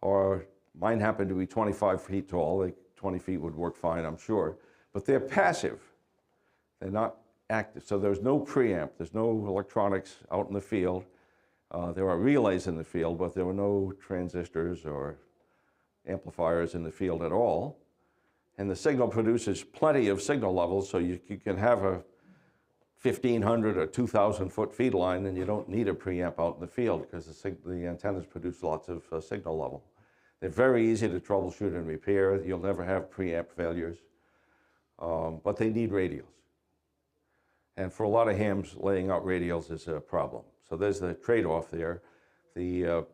are Mine happen to be 25 feet tall. 20 feet would work fine, I'm sure. But they're passive. They're not active. So there's no preamp. There's no electronics out in the field. There are relays in the field, but there were no transistors or amplifiers in the field at all. And the signal produces plenty of signal levels, so you can have a 1,500 or 2,000 foot feed line, and you don't need a preamp out in the field because the antennas produce lots of signal level. They're very easy to troubleshoot and repair. You'll never have preamp failures, but they need radials. And for a lot of hams, laying out radials is a problem. So there's the trade-off there. The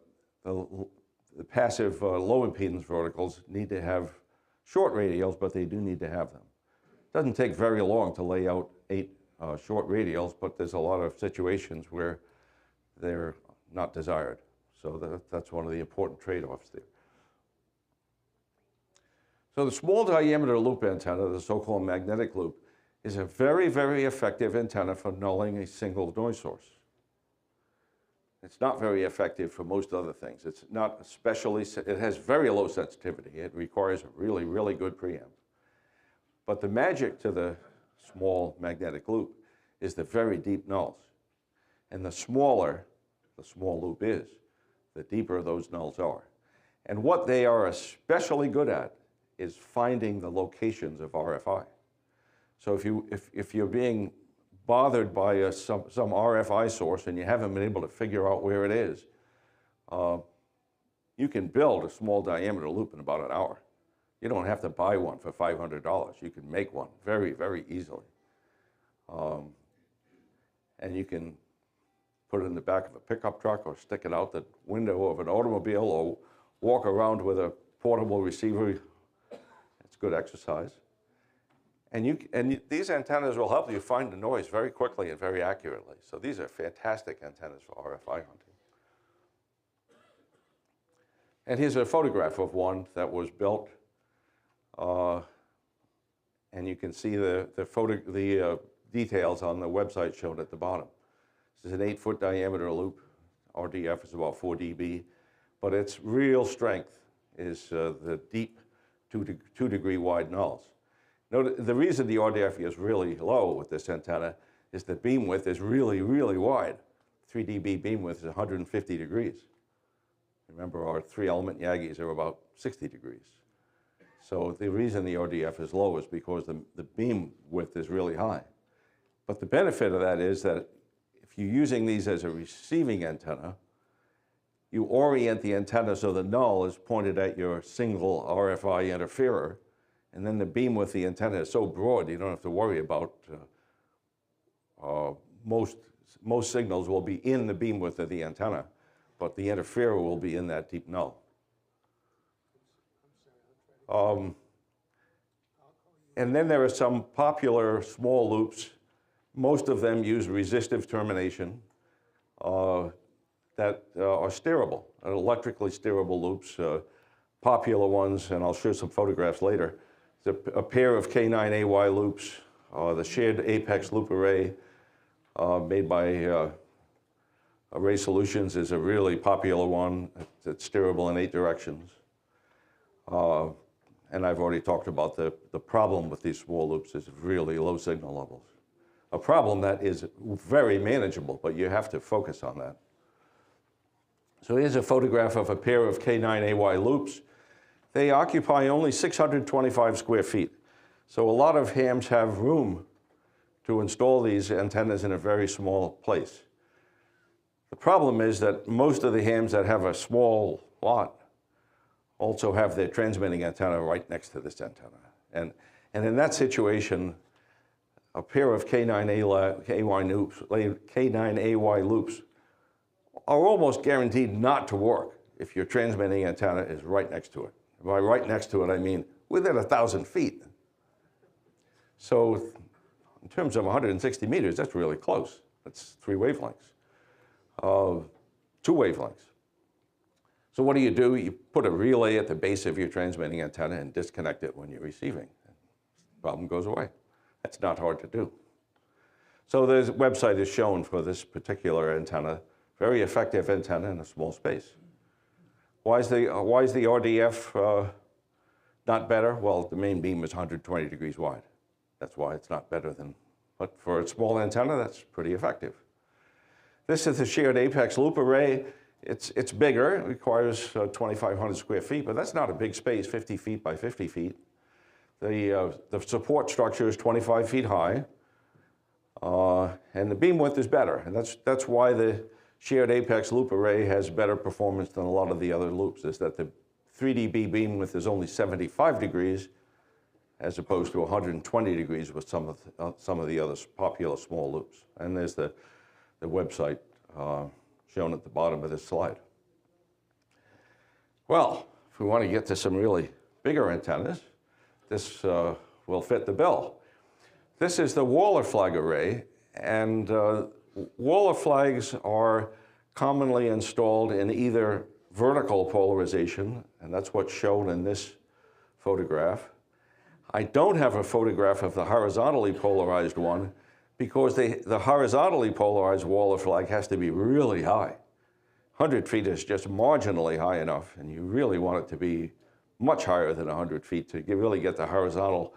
passive low impedance verticals need to have short radials, but they do need to have them. It doesn't take very long to lay out 8 short radials, but there's a lot of situations where they're not desired. So that's one of the important trade-offs there. So the small diameter loop antenna, the so-called magnetic loop, is a very, very effective antenna for nulling a single noise source. It's not very effective for most other things. It's not especially, it has very low sensitivity. It requires a really, really good preamp. But the magic to the small magnetic loop is the very deep nulls. And the smaller the small loop is, the deeper those nulls are. And what they are especially good at is finding the locations of RFI. So if you're being bothered by some RFI source and you haven't been able to figure out where it is, you can build a small diameter loop in about an hour. You don't have to buy one for $500. You can make one very, very easily. And you can put it in the back of a pickup truck or stick it out the window of an automobile or walk around with a portable receiver. It's good exercise. And these antennas will help you find the noise very quickly and very accurately. So these are fantastic antennas for RFI hunting. And here's a photograph of one that was built. And you can see the details on the website shown at the bottom. This is an 8-foot diameter loop. RDF is about 4 dB. But its real strength is the deep 2 degree wide nulls. Notice, the reason the RDF is really low with this antenna is the beam width is really, really wide. 3 dB beam width is 150 degrees. Remember, our 3-element Yagis are about 60 degrees. So the reason the RDF is low is because the beam width is really high. But the benefit of that is that if you're using these as a receiving antenna, you orient the antenna so the null is pointed at your single RFI interferer, and then the beam width of the antenna is so broad you don't have to worry about most signals will be in the beam width of the antenna, but the interferer will be in that deep null. And then there are some popular small loops. Most of them use resistive termination that are steerable, electrically steerable loops. Popular ones, and I'll show some photographs later. A pair of K9AY loops, the shared apex loop array made by Array Solutions is a really popular one. It's steerable in 8 directions. And I've already talked about the problem with these small loops is really low signal levels. A problem that is very manageable, but you have to focus on that. So here's a photograph of a pair of K9AY loops. They occupy only 625 square feet. So a lot of hams have room to install these antennas in a very small place. The problem is that most of the hams that have a small lot also have their transmitting antenna right next to this antenna. And in that situation, a pair of K9AY loops are almost guaranteed not to work if your transmitting antenna is right next to it. By right next to it, I mean within 1,000 feet. So in terms of 160 meters, that's really close. That's 3 wavelengths, 2 wavelengths. So what do? You put a relay at the base of your transmitting antenna and disconnect it when you're receiving. The problem goes away. That's not hard to do. So the website is shown for this particular antenna, very effective antenna in a small space. Why is the RDF not better? Well, the main beam is 120 degrees wide. That's why it's not better than, but for a small antenna, that's pretty effective. This is the shared apex loop array. It's bigger, it requires 2,500 square feet, but that's not a big space, 50 feet by 50 feet. The support structure is 25 feet high, and the beam width is better. And that's why the shared apex loop array has better performance than a lot of the other loops, is that the 3dB beam width is only 75 degrees, as opposed to 120 degrees with some of the other popular small loops. And there's the website shown at the bottom of this slide. Well, if we want to get to some really bigger antennas, this will fit the bill. This is the Waller flag array, and Waller flags are commonly installed in either vertical polarization, and that's what's shown in this photograph. I don't have a photograph of the horizontally polarized one because the horizontally polarized Waller flag has to be really high. 100 feet is just marginally high enough, and you really want it to be much higher than 100 feet to really get the horizontal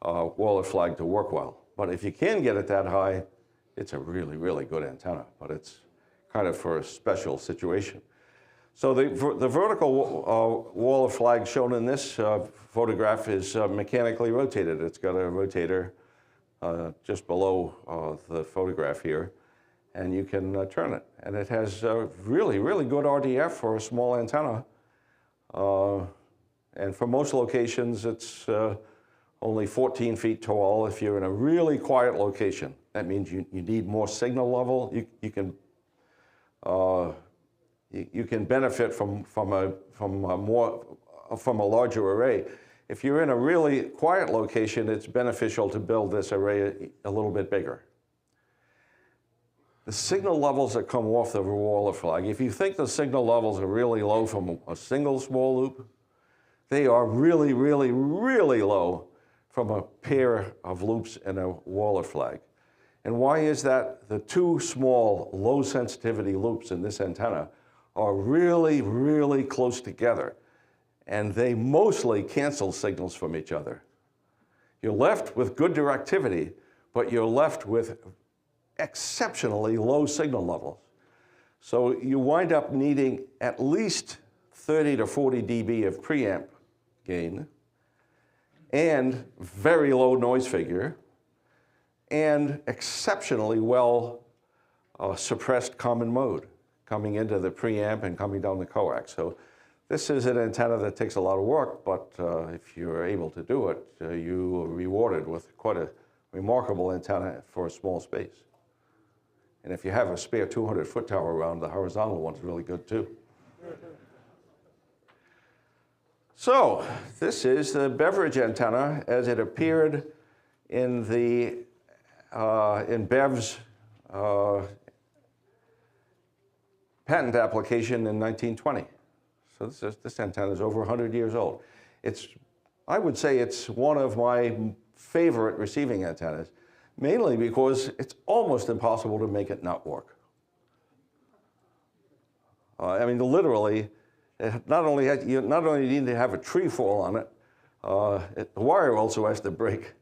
Waller flag to work well. But if you can get it that high, it's a really, really good antenna, but it's kind of for a special situation. So the vertical Waller flag shown in this photograph is mechanically rotated. It's got a rotator just below the photograph here, and you can turn it. And it has really, really good RDF for a small antenna. And for most locations, it's only 14 feet tall. If you're in a really quiet location, that means you need more signal level. You can benefit from a larger array. If you're in a really quiet location, it's beneficial to build this array a little bit bigger. The signal levels that come off the Waller flag, if you think the signal levels are really low from a single small loop, they are really, really, really low from a pair of loops in a Waller flag. And why is that? The two small low sensitivity loops in this antenna are really, really close together, and they mostly cancel signals from each other. You're left with good directivity, but you're left with exceptionally low signal levels. So you wind up needing at least 30 to 40 dB of preamp gain, and very low noise figure, and exceptionally well suppressed common mode coming into the preamp and coming down the coax. So this is an antenna that takes a lot of work, but if you're able to do it, you are rewarded with quite a remarkable antenna for a small space. And if you have a spare 200-foot tower around, the horizontal one's really good too. So this is the Beverage antenna as it appeared in the in Bev's patent application in 1920. So this antenna is over 100 years old. I would say it's one of my favorite receiving antennas, mainly because it's almost impossible to make it not work. I mean, literally, not only do you need to have a tree fall on it, the wire also has to break.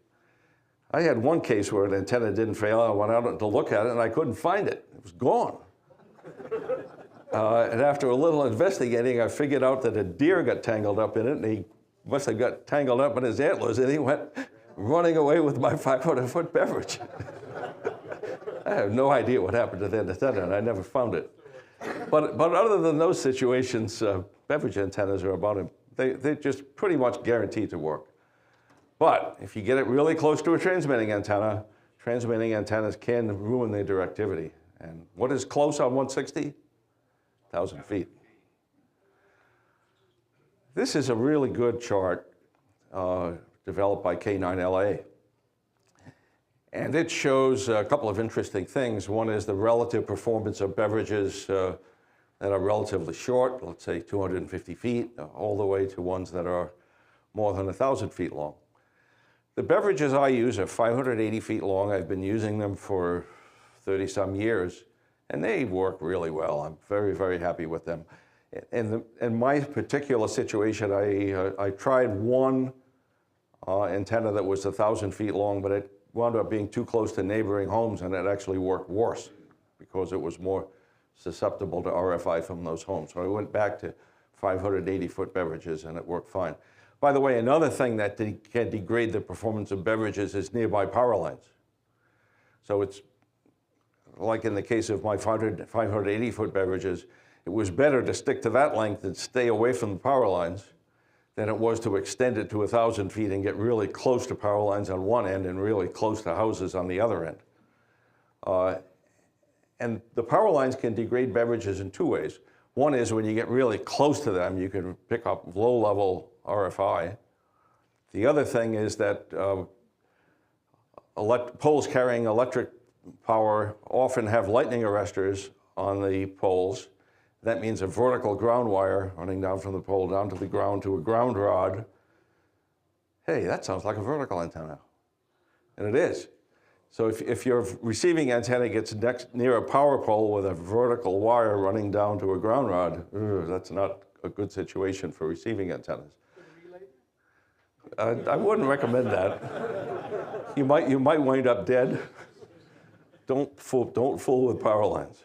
I had one case where an antenna didn't fail. I went out to look at it, and I couldn't find it. It was gone. And after a little investigating, I figured out that a deer got tangled up in it, and he must have got tangled up in his antlers, and he went running away with my 500-foot Beverage. I have no idea what happened to that antenna, and I never found it. But other than those situations, Beverage antennas are they're just pretty much guaranteed to work. But if you get it really close to a transmitting antennas can ruin their directivity. And what is close on 160? 1,000 feet. This is a really good chart developed by K9LA. And it shows a couple of interesting things. One is the relative performance of beverages that are relatively short, let's say 250 feet, all the way to ones that are more than 1,000 feet long. The beverages I use are 580 feet long. I've been using them for 30-some years, and they work really well. I'm very, very happy with them. In my particular situation, I tried one antenna that was 1,000 feet long, but it wound up being too close to neighboring homes, and it actually worked worse because it was more susceptible to RFI from those homes. So I went back to 580-foot beverages, and it worked fine. By the way, another thing that can degrade the performance of beverages is nearby power lines. So it's like in the case of my 580-foot beverages, it was better to stick to that length and stay away from the power lines than it was to extend it to 1,000 feet and get really close to power lines on one end and really close to houses on the other end. And the power lines can degrade beverages in two ways. One is when you get really close to them, you can pick up low-level RFI. The other thing is that poles carrying electric power often have lightning arresters on the poles. That means a vertical ground wire running down from the pole down to the ground to a ground rod. Hey, that sounds like a vertical antenna. And it is. So if your receiving antenna gets near a power pole with a vertical wire running down to a ground rod, that's not a good situation for receiving antennas. I wouldn't recommend that. You might wind up dead. Don't fool with power lines.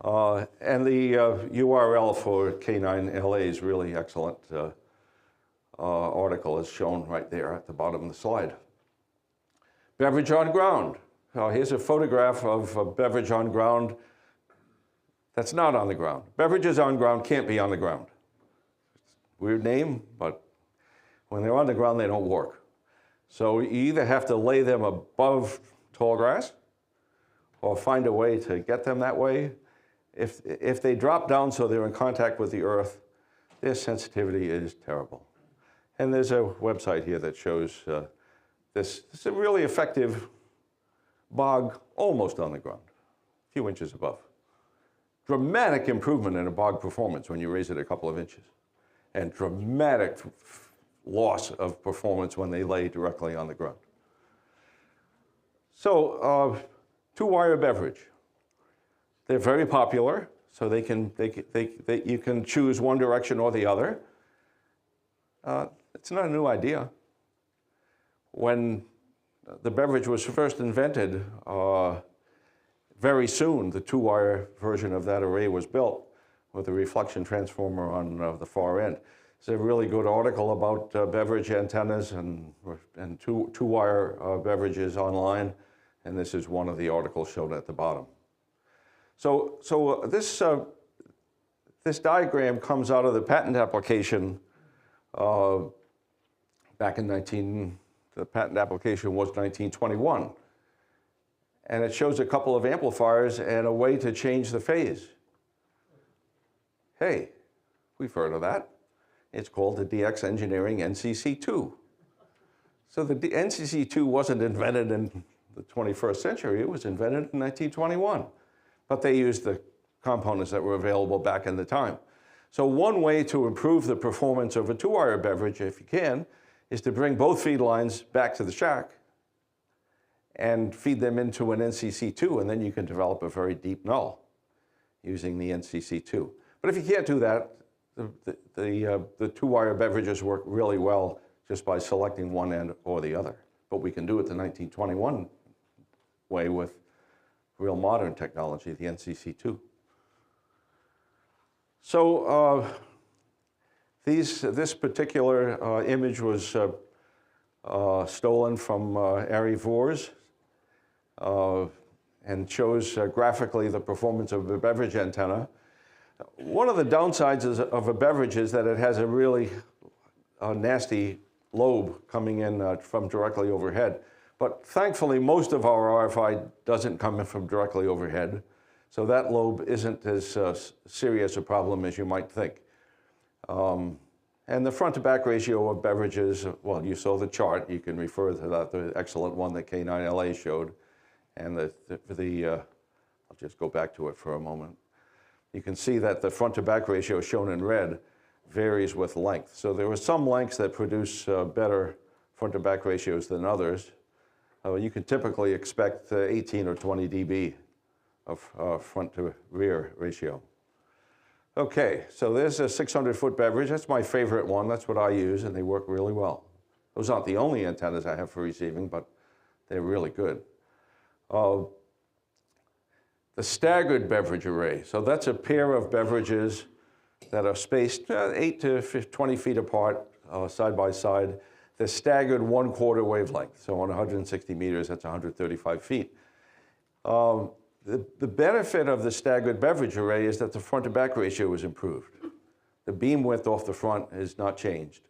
And the URL for K9LA is really excellent. Article is shown right there at the bottom of the slide. Beverage on ground. Here's a photograph of a beverage on ground that's not on the ground. Beverages on ground can't be on the ground. Weird name, but when they're on the ground, they don't work. So you either have to lay them above tall grass or find a way to get them that way. If they drop down so they're in contact with the earth, their sensitivity is terrible. And there's a website here that shows this is a really effective bog almost on the ground, a few inches above. Dramatic improvement in a bog performance when you raise it a couple of inches, and dramatic loss of performance when they lay directly on the ground. So two-wire beverage. They're very popular, so you can choose one direction or the other. It's not a new idea. When the beverage was first invented, very soon the two-wire version of that array was built with a reflection transformer on the far end. It's a really good article about beverage antennas and two-wire beverages online, and this is one of the articles shown at the bottom. So this diagram comes out of the patent application back in the patent application was 1921. And it shows a couple of amplifiers and a way to change the phase. Hey, we've heard of that. It's called the DX Engineering NCC2. So the NCC2 wasn't invented in the 21st century, it was invented in 1921. But they used the components that were available back in the time. So one way to improve the performance of a two-wire beverage, if you can, is to bring both feed lines back to the shack and feed them into an NCC2, and then you can develop a very deep null using the NCC2. But if you can't do that, the two-wire beverages work really well just by selecting one end or the other. But we can do it the 1921 way with real modern technology, the NCC2. So this particular image was stolen from RERUN and shows graphically the performance of a beverage antenna. One of the downsides of a beverage is that it has a really nasty lobe coming in from directly overhead. But thankfully, most of our RFI doesn't come in from directly overhead. So that lobe isn't as serious a problem as you might think. And the front to back ratio of beverages, well, you saw the chart. You can refer to that, the excellent one that K9LA showed. And I'll just go back to it for a moment. You can see that the front to back ratio shown in red varies with length. So there are some lengths that produce better front to back ratios than others. You can typically expect 18 or 20 dB of front to rear ratio. Okay, so there's a 600-foot Beverage. That's my favorite one. That's what I use, and they work really well. Those aren't the only antennas I have for receiving, but they're really good. The staggered Beverage array. So that's a pair of beverages that are spaced 8 to 20 feet apart, side by side. They're staggered 1/4 wavelength. So on 160 meters, that's 135 feet. The benefit of the staggered Beverage array is that the front to back ratio is improved. The beam width off the front is not changed,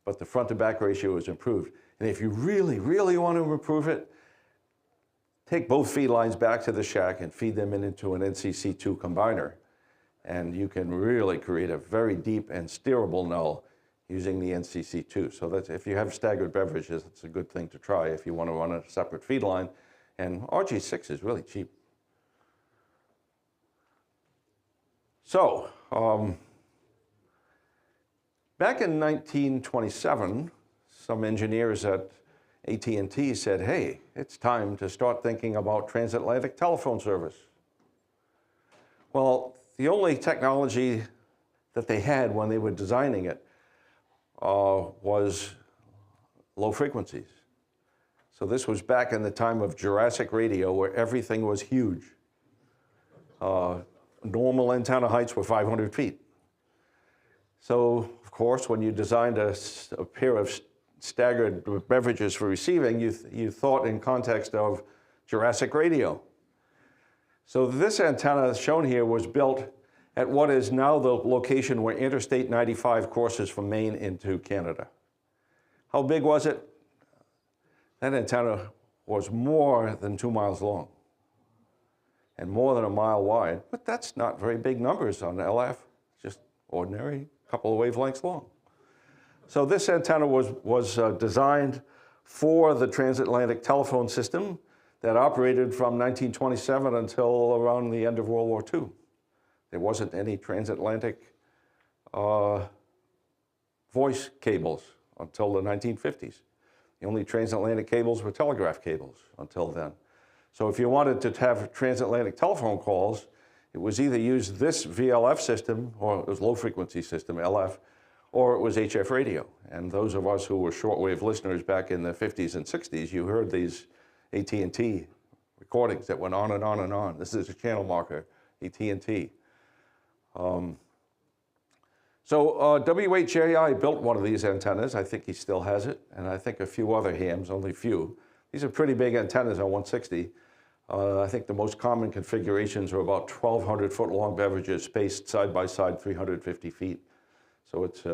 but the front to back ratio is improved. And if you really, really want to improve it, take both feed lines back to the shack and feed them into an NCC2 combiner. And you can really create a very deep and steerable null using the NCC2. So that's, if you have staggered beverages, it's a good thing to try if you want to run a separate feed line. And RG6 is really cheap. So, back in 1927, some engineers at AT&T said, hey, it's time to start thinking about transatlantic telephone service. Well, the only technology that they had when they were designing it was low frequencies. So this was back in the time of Jurassic radio, where everything was huge. Normal antenna heights were 500 feet. So, of course, when you designed a pair of staggered beverages for receiving, you thought in context of Jurassic radio. So this antenna shown here was built at what is now the location where Interstate 95 crosses from Maine into Canada. How big was it? That antenna was more than 2 miles long and more than 1 mile wide, but that's not very big numbers on LF, just ordinary, couple of wavelengths long. So this antenna was designed for the transatlantic telephone system that operated from 1927 until around the end of World War II. There wasn't any transatlantic voice cables until the 1950s. The only transatlantic cables were telegraph cables until then. So if you wanted to have transatlantic telephone calls, it was either use this VLF system, or it was low frequency system, LF, or it was HF radio. And those of us who were shortwave listeners back in the 50s and 60s, you heard these AT&T recordings that went on and on and on. This is a channel marker, AT&T. WHAI built one of these antennas. I think he still has it, and I think a few other hams, only a few. These are pretty big antennas on 160. I think the most common configurations are about 1,200 foot long beverages spaced side by side 350 feet. So it's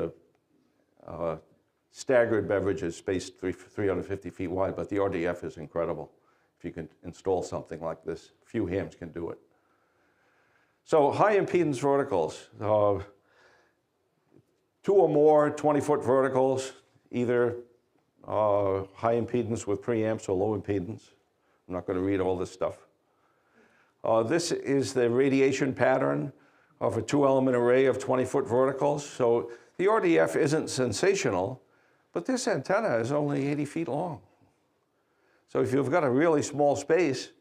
staggered beverages spaced 350 feet wide, but the RDF is incredible. If you can install something like this, few hams can do it. So high impedance verticals, 2 or more 20-foot verticals, either high impedance with preamps or low impedance. I'm not going to read all this stuff. This is the radiation pattern of a 2-element array of 20-foot verticals. So the RDF isn't sensational, but this antenna is only 80 feet long. So if you've got a really small space,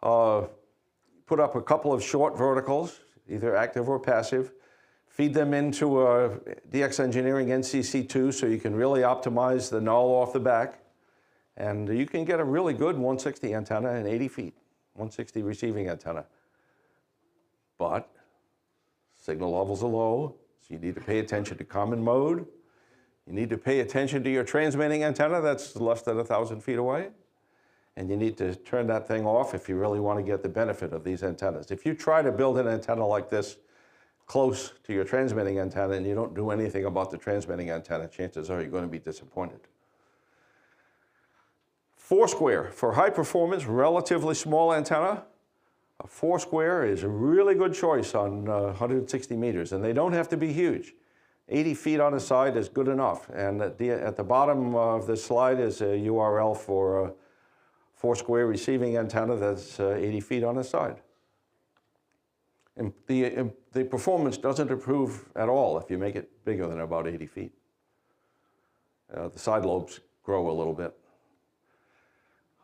put up a couple of short verticals, either active or passive, feed them into a DX Engineering NCC2 so you can really optimize the null off the back. And you can get a really good 160 antenna in 80 feet, 160 receiving antenna. But signal levels are low, so you need to pay attention to common mode. You need to pay attention to your transmitting antenna that's less than 1,000 feet away. And you need to turn that thing off if you really want to get the benefit of these antennas. If you try to build an antenna like this close to your transmitting antenna and you don't do anything about the transmitting antenna, chances are you're going to be disappointed. Foursquare, for high performance, relatively small antenna, a Foursquare is a really good choice on 160 meters, and they don't have to be huge. 80 feet on the side is good enough, and at the bottom of the slide is a URL for a Foursquare receiving antenna that's 80 feet on the side. And the performance doesn't improve at all if you make it bigger than about 80 feet. The side lobes grow a little bit.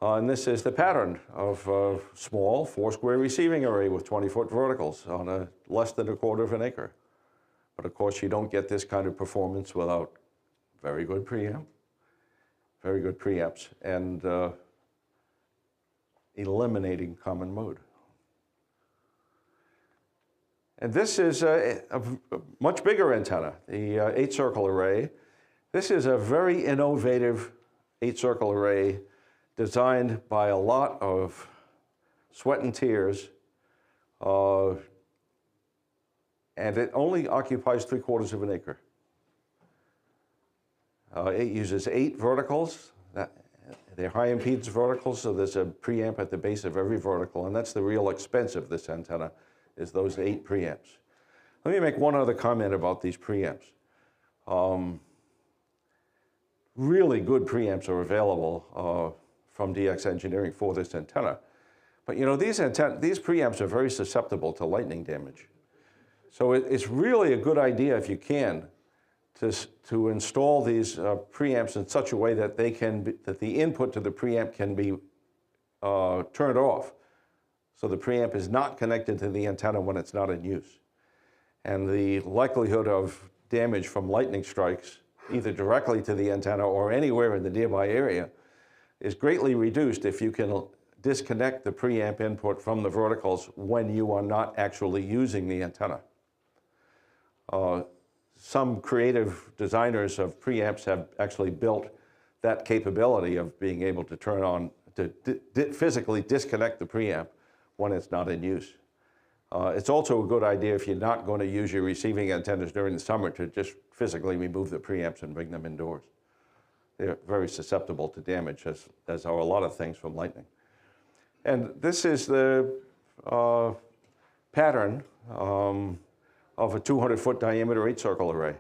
And this is the pattern of a small Foursquare receiving array with 20-foot verticals on a less than 1/4 of an acre. But of course, you don't get this kind of performance without very good preamps, and eliminating common mode. And this is a much bigger antenna, the 8-circle array. This is a very innovative 8-circle array designed by a lot of sweat and tears, and it only occupies 3/4 of an acre. It uses 8 verticals. They're high impedance verticals, so there's a preamp at the base of every vertical, and that's the real expense of this antenna, is those 8 preamps. Let me make one other comment about these preamps. Really good preamps are available from DX Engineering for this antenna. But you know, these preamps are very susceptible to lightning damage. So it's really a good idea, if you can, to install these preamps in such a way that that the input to the preamp can be turned off. So the preamp is not connected to the antenna when it's not in use. And the likelihood of damage from lightning strikes, either directly to the antenna or anywhere in the nearby area, is greatly reduced if you can disconnect the preamp input from the verticals when you are not actually using the antenna. Some creative designers of preamps have actually built that capability of being able to turn on, to physically disconnect the preamp when it's not in use. It's also a good idea, if you're not going to use your receiving antennas during the summer, to just physically remove the preamps and bring them indoors. They're very susceptible to damage, as are a lot of things from lightning. And this is the pattern of a 200-foot diameter 8-circle array.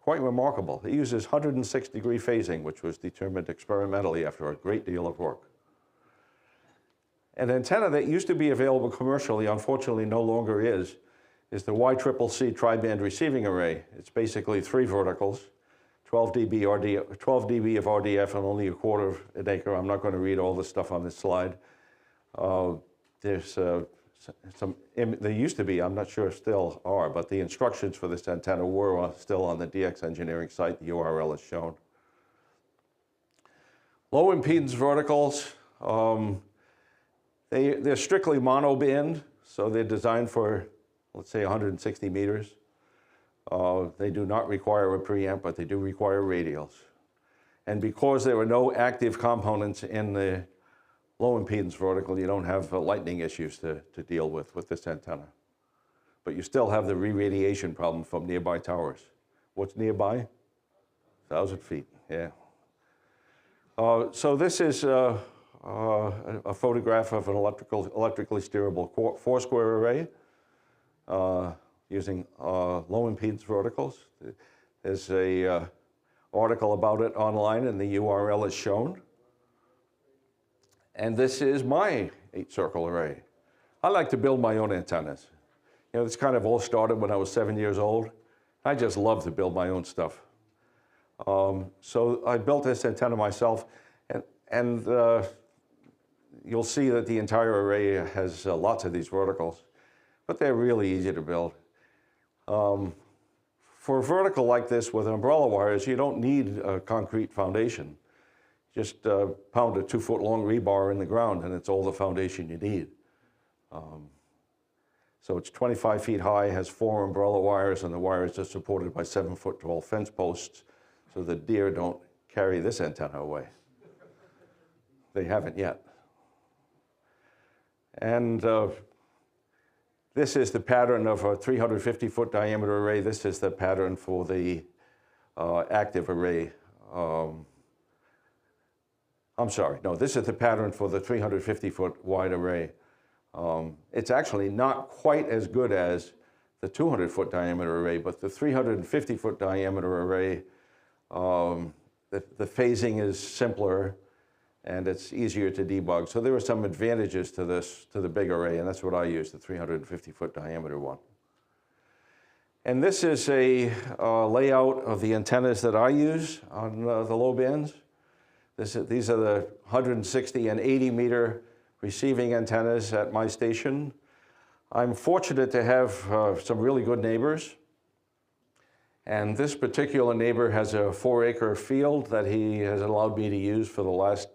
Quite remarkable. It uses 106-degree phasing, which was determined experimentally after a great deal of work. An antenna that used to be available commercially, unfortunately no longer is the YCCC tri-band receiving array. It's basically 3 verticals, 12 dB of RDF and only 1/4 of an acre. I'm not going to read all the stuff on this slide. There's there used to be, I'm not sure still are, but the instructions for this antenna were still on the DX Engineering site. The URL is shown. Low impedance verticals, they're strictly monoband, so they're designed for, let's say, 160 meters. They do not require a preamp, but they do require radials. And because there are no active components in the low impedance vertical, you don't have lightning issues to deal with this antenna. But you still have the re-radiation problem from nearby towers. What's nearby? 1,000 feet, yeah. So this is a photograph of an electrically steerable Foursquare array using low impedance verticals. There's a article about it online, and the URL is shown. And this is my 8-circle array. I like to build my own antennas. You know, this kind of all started when I was 7 years old. I just love to build my own stuff. So I built this antenna myself, and you'll see that the entire array has lots of these verticals, but they're really easy to build. For a vertical like this with umbrella wires, you don't need a concrete foundation. Just pound a 2-foot-long rebar in the ground, and it's all the foundation you need. So it's 25 feet high, has 4 umbrella wires, and the wires are supported by 7-foot-tall fence posts, so the deer don't carry this antenna away. They haven't yet. And this is the pattern of a 350-foot diameter array. This is the pattern for the active array. I'm sorry, no, this is the pattern for the 350-foot wide array. It's actually not quite as good as the 200-foot diameter array, but the 350-foot diameter array, the phasing is simpler and it's easier to debug. So there are some advantages to this, to the big array, and that's what I use, the 350-foot diameter one. And this is a layout of the antennas that I use on the low bands. These are the 160 and 80 meter receiving antennas at my station. I'm fortunate to have some really good neighbors. And this particular neighbor has a 4-acre field that he has allowed me to use for the last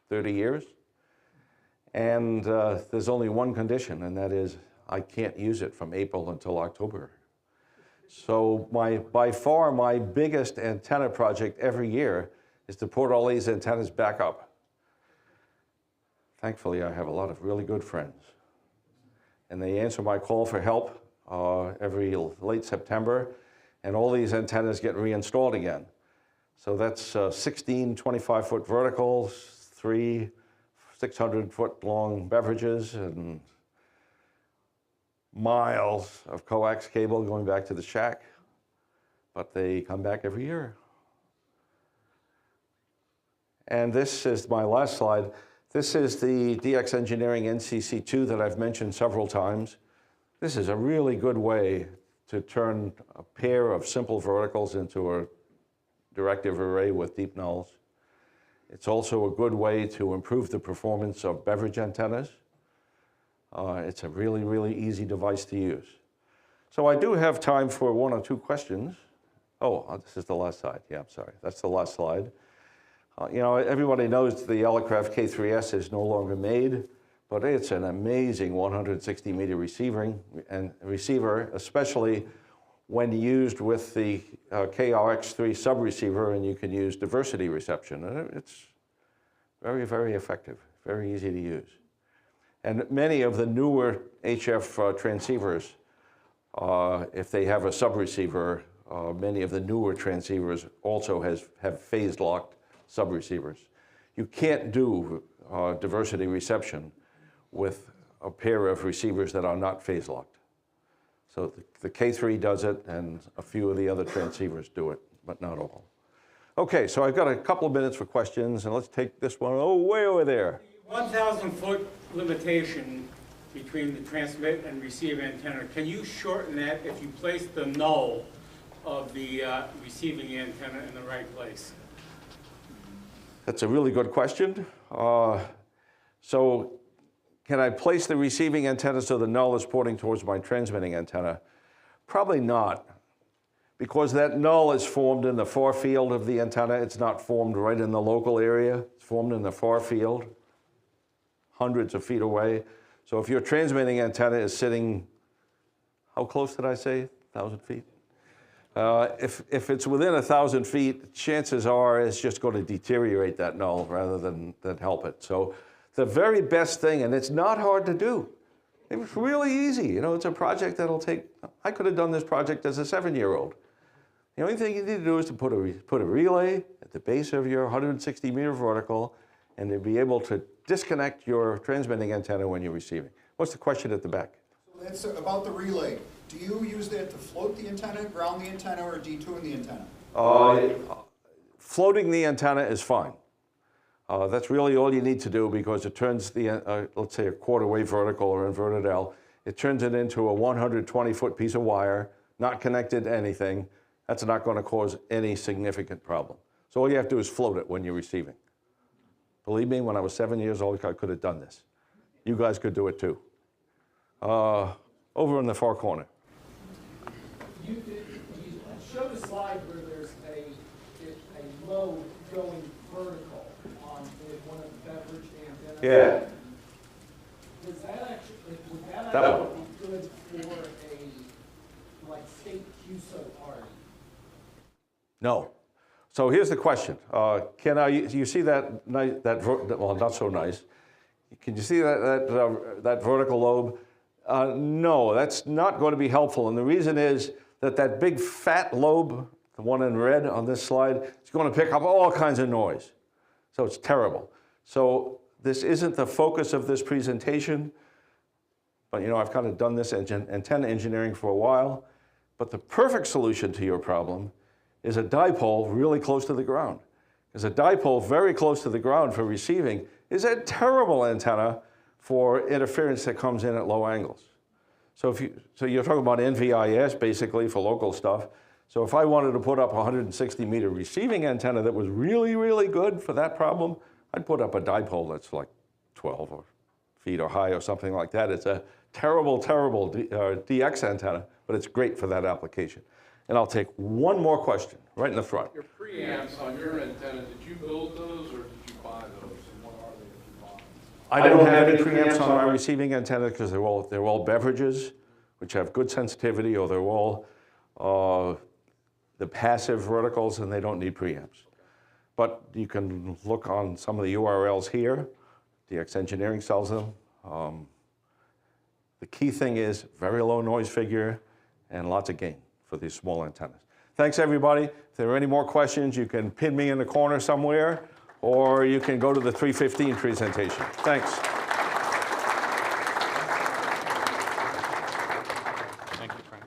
30 years. And there's only one condition, and that is I can't use it from April until October. So by far my biggest antenna project every year is to put all these antennas back up. Thankfully, I have a lot of really good friends. And they answer my call for help every late September, and all these antennas get reinstalled again. So that's 16 25-foot verticals, 3 600-foot long beverages, and miles of coax cable going back to the shack. But they come back every year. And this is my last slide. This is the DX Engineering NCC2 that I've mentioned several times. This is a really good way to turn a pair of simple verticals into a directive array with deep nulls. It's also a good way to improve the performance of beverage antennas. It's a really, really easy device to use. So I do have time for 1 or 2 questions. Oh, this is the last slide. Yeah, I'm sorry. That's the last slide. You know, everybody knows the Elecraft K3S is no longer made, but it's an amazing 160-meter receiver, especially when used with the KRX3 subreceiver, and you can use diversity reception. And it's very, very effective, very easy to use. And many of the newer HF transceivers, if they have a subreceiver, many of the newer transceivers also have phase-locked subreceivers. You can't do diversity reception with a pair of receivers that are not phase-locked. So the K3 does it, and a few of the other transceivers do it, but not all. Okay, so I've got a couple of minutes for questions, and let's take this one way over there. 1,000-foot limitation between the transmit and receive antenna. Can you shorten that if you place the null of the receiving antenna in the right place? That's a really good question. So can I place the receiving antenna so the null is pointing towards my transmitting antenna? Probably not, because that null is formed in the far field of the antenna. It's not formed right in the local area. It's formed in the far field, hundreds of feet away. So if your transmitting antenna is sitting, how close did I say? 1,000 feet? If it's within 1,000 feet, chances are it's just going to deteriorate that null rather than help it. So the very best thing, and it's not hard to do. It's really easy. You know, it's a project that'll take, I could have done this project as a 7-year-old. The only thing you need to do is to put a relay at the base of your 160-meter vertical, and to be able to disconnect your transmitting antenna when you're receiving. What's the question at the back? So that's about the relay. Do you use that to float the antenna, ground the antenna, or detune the antenna? Floating the antenna is fine. That's really all you need to do, because it turns the, let's say a quarter-wave vertical or inverted L, it turns it into a 120-foot piece of wire, not connected to anything. That's not going to cause any significant problem. So all you have to do is float it when you're receiving. Believe me, when I was 7 years old, I could have done this. You guys could do it too. Over in the far corner. You showed a slide where there's a load going vertical on one of the beverage antennas. Yeah. Does that actually, would that That actually be good for a, like, state QSO party? No. So here's the question. You see that well, not so nice. Can you see that vertical lobe? No, that's not going to be helpful. And the reason is that big fat lobe, the one in red on this slide, is going to pick up all kinds of noise. So it's terrible. So this isn't the focus of this presentation. But you know, I've kind of done this antenna engineering for a while. But the perfect solution to your problem is a dipole really close to the ground. Because a dipole very close to the ground for receiving is a terrible antenna for interference that comes in at low angles. So you're talking about NVIS basically for local stuff. So if I wanted to put up a 160-meter receiving antenna that was really, really good for that problem, I'd put up a dipole that's like 12 feet or high or something like that. It's a terrible, terrible DX antenna, but it's great for that application. And I'll take one more question, right in the front. Your preamps on your antenna, did you build those or did you buy those? And what are they that you bought? I don't have any preamps on my receiving antenna because they're all beverages, which have good sensitivity, or they're all the passive verticals, and they don't need preamps. But you can look on some of the URLs here. DX Engineering sells them. The key thing is very low noise figure and lots of gain for these small antennas. Thanks, everybody. If there are any more questions, you can pin me in the corner somewhere, or you can go to the 315 presentation. Thanks. Thank you, Frank.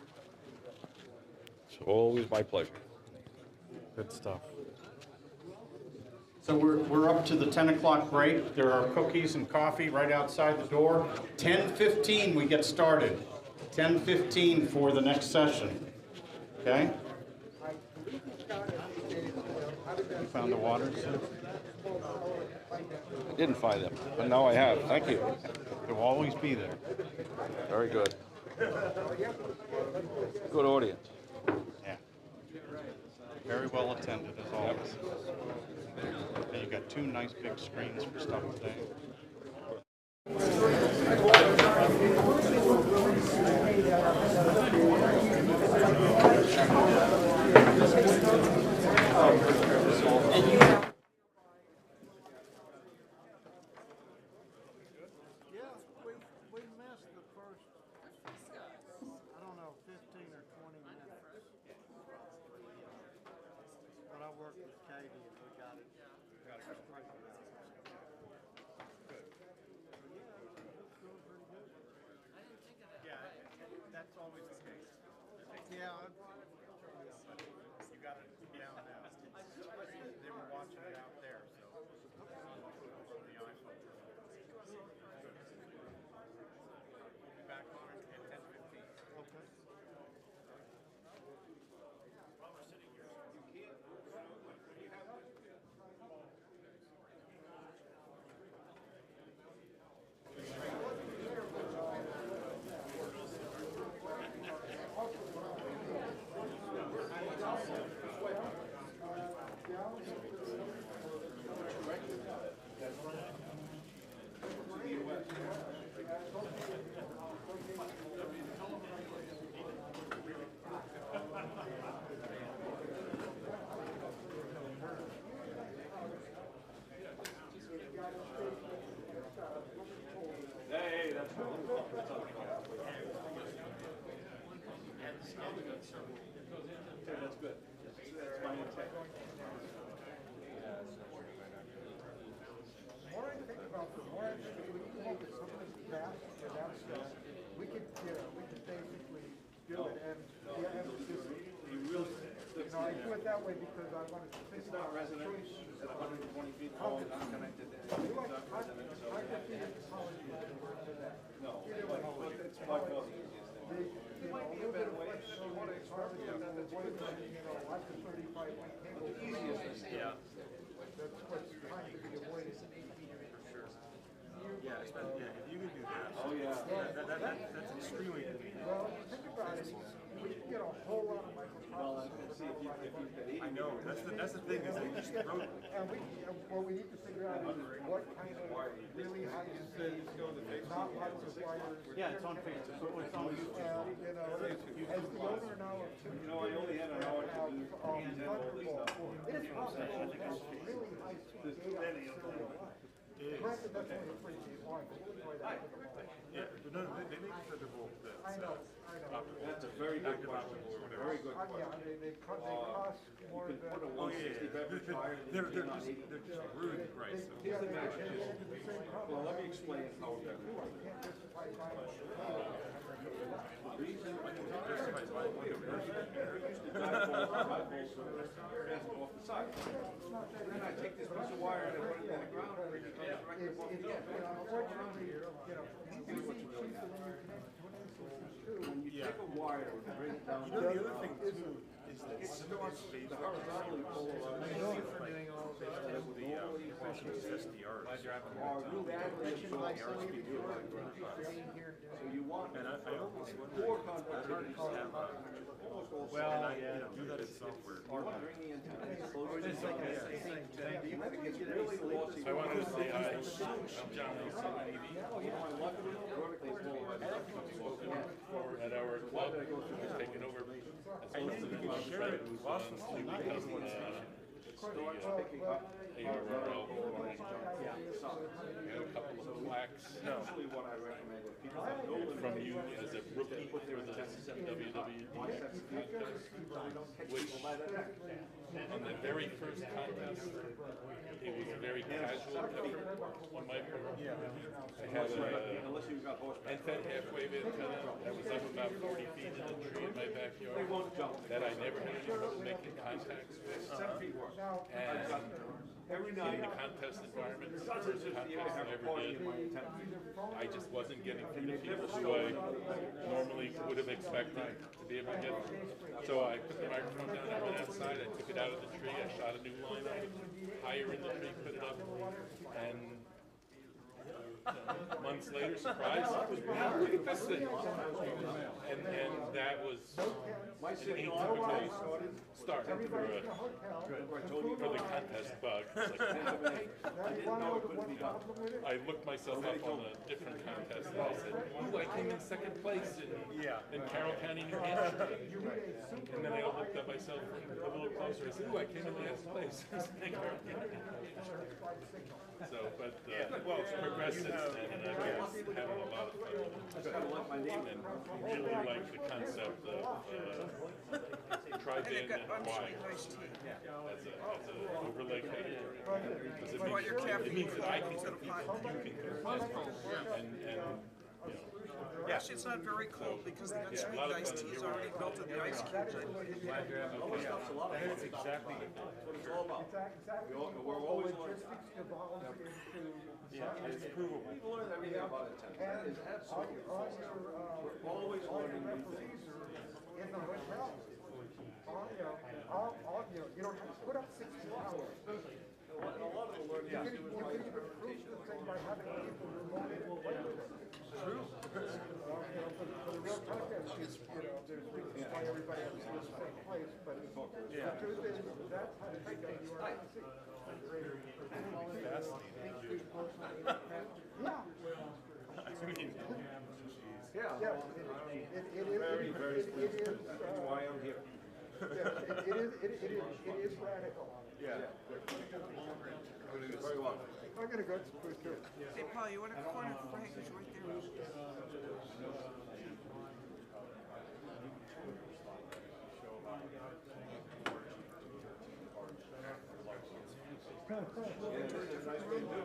It's always my pleasure. Good stuff. So we're up to the 10 o'clock break. There are cookies and coffee right outside the door. 10:15 we get started. 10:15 for the next session. Okay? You found the waters? I didn't find them, but now I have. Thank you. They'll always be there. Very good. Good audience. Yeah. Very well attended as always. And you got two nice big screens for stuff today. We missed the first, I don't know, 15 or 20 minutes. But I worked with Katie and we got it straightened out. Yeah, that's always the case. Yeah. You got it down now. They were watching it out there, so on the iPhone. We'll be back on it at 10:15. Okay. I do it that way because I wanted to think about resident. Is it 120 feet tall and unconnected? No, it's by far the easiest thing. There might be a better way. You want to explore it, that's a good thing. Like the 35 cable. The easiest thing. Yeah. That's what's trying to be avoided. Yeah, if you could do that. Oh, yeah. That's extremely convenient. Well, think about it. We can get a whole lot of microprocessors. I know, that's the thing, is they just throw it. And what we need to figure out is what kind of really high speed, not lots of wires. Yeah, it's on Facebook. So it's on YouTube. And, as the owner now of two. I only had an hour to do Thunderbolt, it is possible to have really high speed data. Granted, that's only a 3 feet long, but we'll try that for the moment. Yeah, no, they make Thunderbolt I know. That's a very good question. Very good Yeah, they cost more than. Oh, yeah. They're just rude price. Yeah, they're the same problem. Well, let me explain how that works. Can't justify buying. The reason I can justify buying one of yours, used to drive off the side. And then I take this piece of wire and I put it in the ground, and bring it directly above the Unfortunately, you see cheap so when you connect to an instance When you take a wire and bring it down. the other thing too is that It starts the horizontally polarized. So you want more conductivity. Well, yeah, do that in software. You want to bring the antenna closer to the you want to get really lossy. I wanted to say hi. I'm John Nelson, at our club, who's taken over as well as the club site, who's to become ARRL. And a couple of plaques Usually what I recommend is people that know the from you as a rookie for the WWD contest, which on the very first contest, it was a very casual effort on my part. I had unless you've got horseback. antenna, half-wave antenna that was up about 40 feet in the tree in my backyard that I never had any trouble making contacts with. 7 feet worse. And Every in night. the contest environment, the first contest I ever did, I just wasn't getting through the people who I normally would have expected to be able to get through. So I put the microphone down, I went outside, I took it out of the tree, I shot a new line on it, higher in the tree, put it up, and months later, surprise, wow, look at this thing. And that was an atypical start for the contest bug. It's like, I looked myself up on a different contest and I said, ooh, I came in second place in Carroll County, New Hampshire. And then I looked at myself a little closer, I said, ooh, I came in last place in Carroll County, New Hampshire. So, but it's progressed since then, and I've been having a lot of fun and really like the concept of tri-band and wire as an overlay category. Because it means that I can compete, you can compete, and Actually, it's not very cold because the unsweetened iced tea is already melted in the ice cubes. That's exactly what it's all about. We're always learning. it's provable. We've learned everything about antennas. That is absolutely false. We're always learning new things. in the hotel. You don't have to put up 64 hours. A lot of the learning You is can even prove the thing by having people remote play with it. True. For the real contest, there's reasons why everybody has to go to the same place, but the truth is, that's how technical you are to see. Yeah. It is. very, very specific. That's why I'm here. It is radical. Yeah. Very well. I'm gonna go to too. Hey, Paul, you want a corner of Frank? It's right there.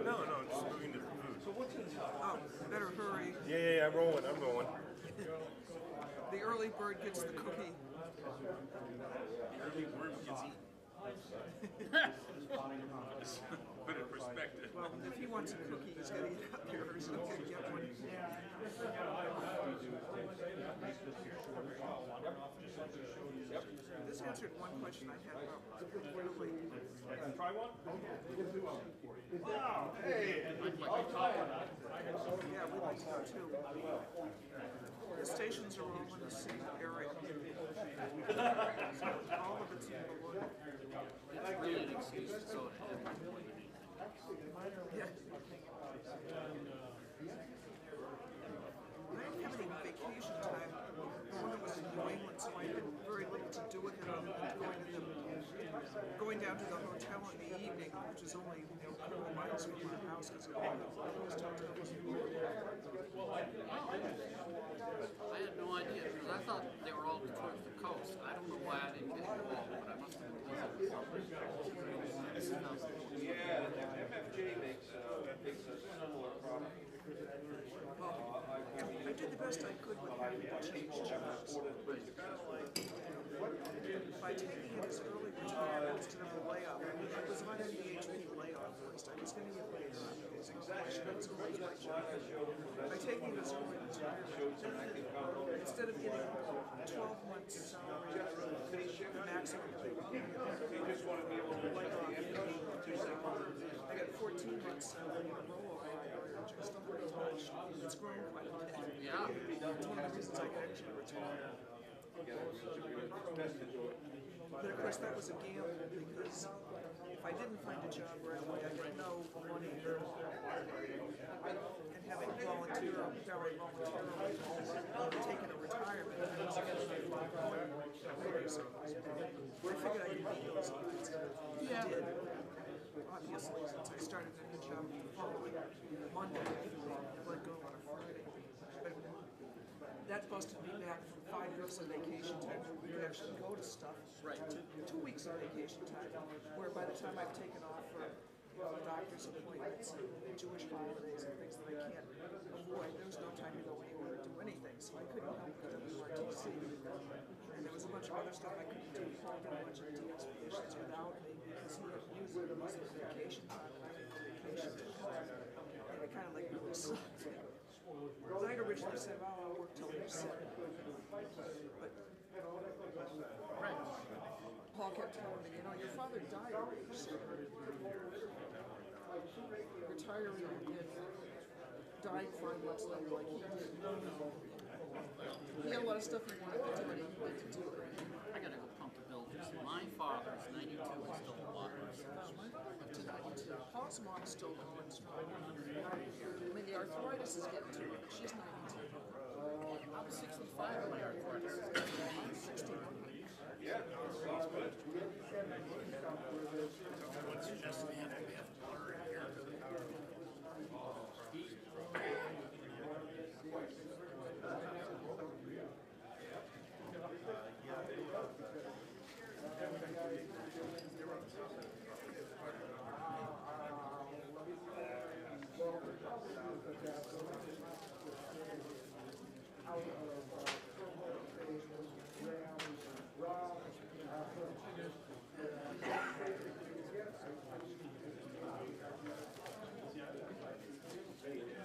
No, just moving to food. So what's inside? Oh, better hurry. Yeah, I'm rolling. The early bird gets the cookie. The early bird gets eaten. Put it in perspective. Well, if he wants a cookie, he's got to get out there or he's not going to get one. This answered one question I had about Try one? Wow, hey! Yeah, we'd like to go too. The stations are all in the same area. All of it's in the wood. It's really an excuse to go ahead. Yeah. I didn't have any vacation time. One was in New England, so I had very little to do with it other than going down to the hotel in the evening, which is only a couple of miles from my house because I had no idea because I thought they were all towards the coast. I don't know why I didn't get involved, but I must have been something. Yeah, MFJ makes a similar product. Well, I did the best I could with having to change jobs. By taking it as early retirement instead of a layoff, I was on an HP layoff list. I was going to get laid off. It was a question. It was always my job. By taking it as early retirement Instead of getting 12 months salary, maximum. You just want to be able to like I got 14 months salary in a rollover, which I still haven't touched. It's grown quite a bit. Yeah. It's one of the reasons I could actually retire. But of course, that was a gamble because if I didn't find a job right away, I got no money and having voluntarily taken a retirement, I was going to make my point. So I figured I could meet those odds. I did. Obviously, since I started a new job the following Monday, I let go on a Friday. But that busted me back from 5 weeks of vacation time where we could actually go to stuff to 2 weeks of vacation time, where by the time I've taken off for doctor's appointments and Jewish holidays and things that I can't avoid, there was no time to go anywhere or do anything, so I couldn't help with WRTC. And there was a bunch of other stuff I couldn't do, a bunch of DXing without me because he had used it as vacation time and I had no vacation. And it kind of like really sucked. Because I originally said, well, I'll work till you're 7. But Paul kept telling me, you know, your father died at age 7. Retiring and died 5 months later like he did. He had a lot of stuff he wanted to do and he didn't get to do it. I gotta go pump the bilges. My father's 92 and still alive. My mother lived to 92. Paul's mom's still going strong. I mean, the arthritis is getting to her. She's 92. I'm 65 and my arthritis. I'm 61. Yeah, sounds good. Someone suggested we have to have water in here.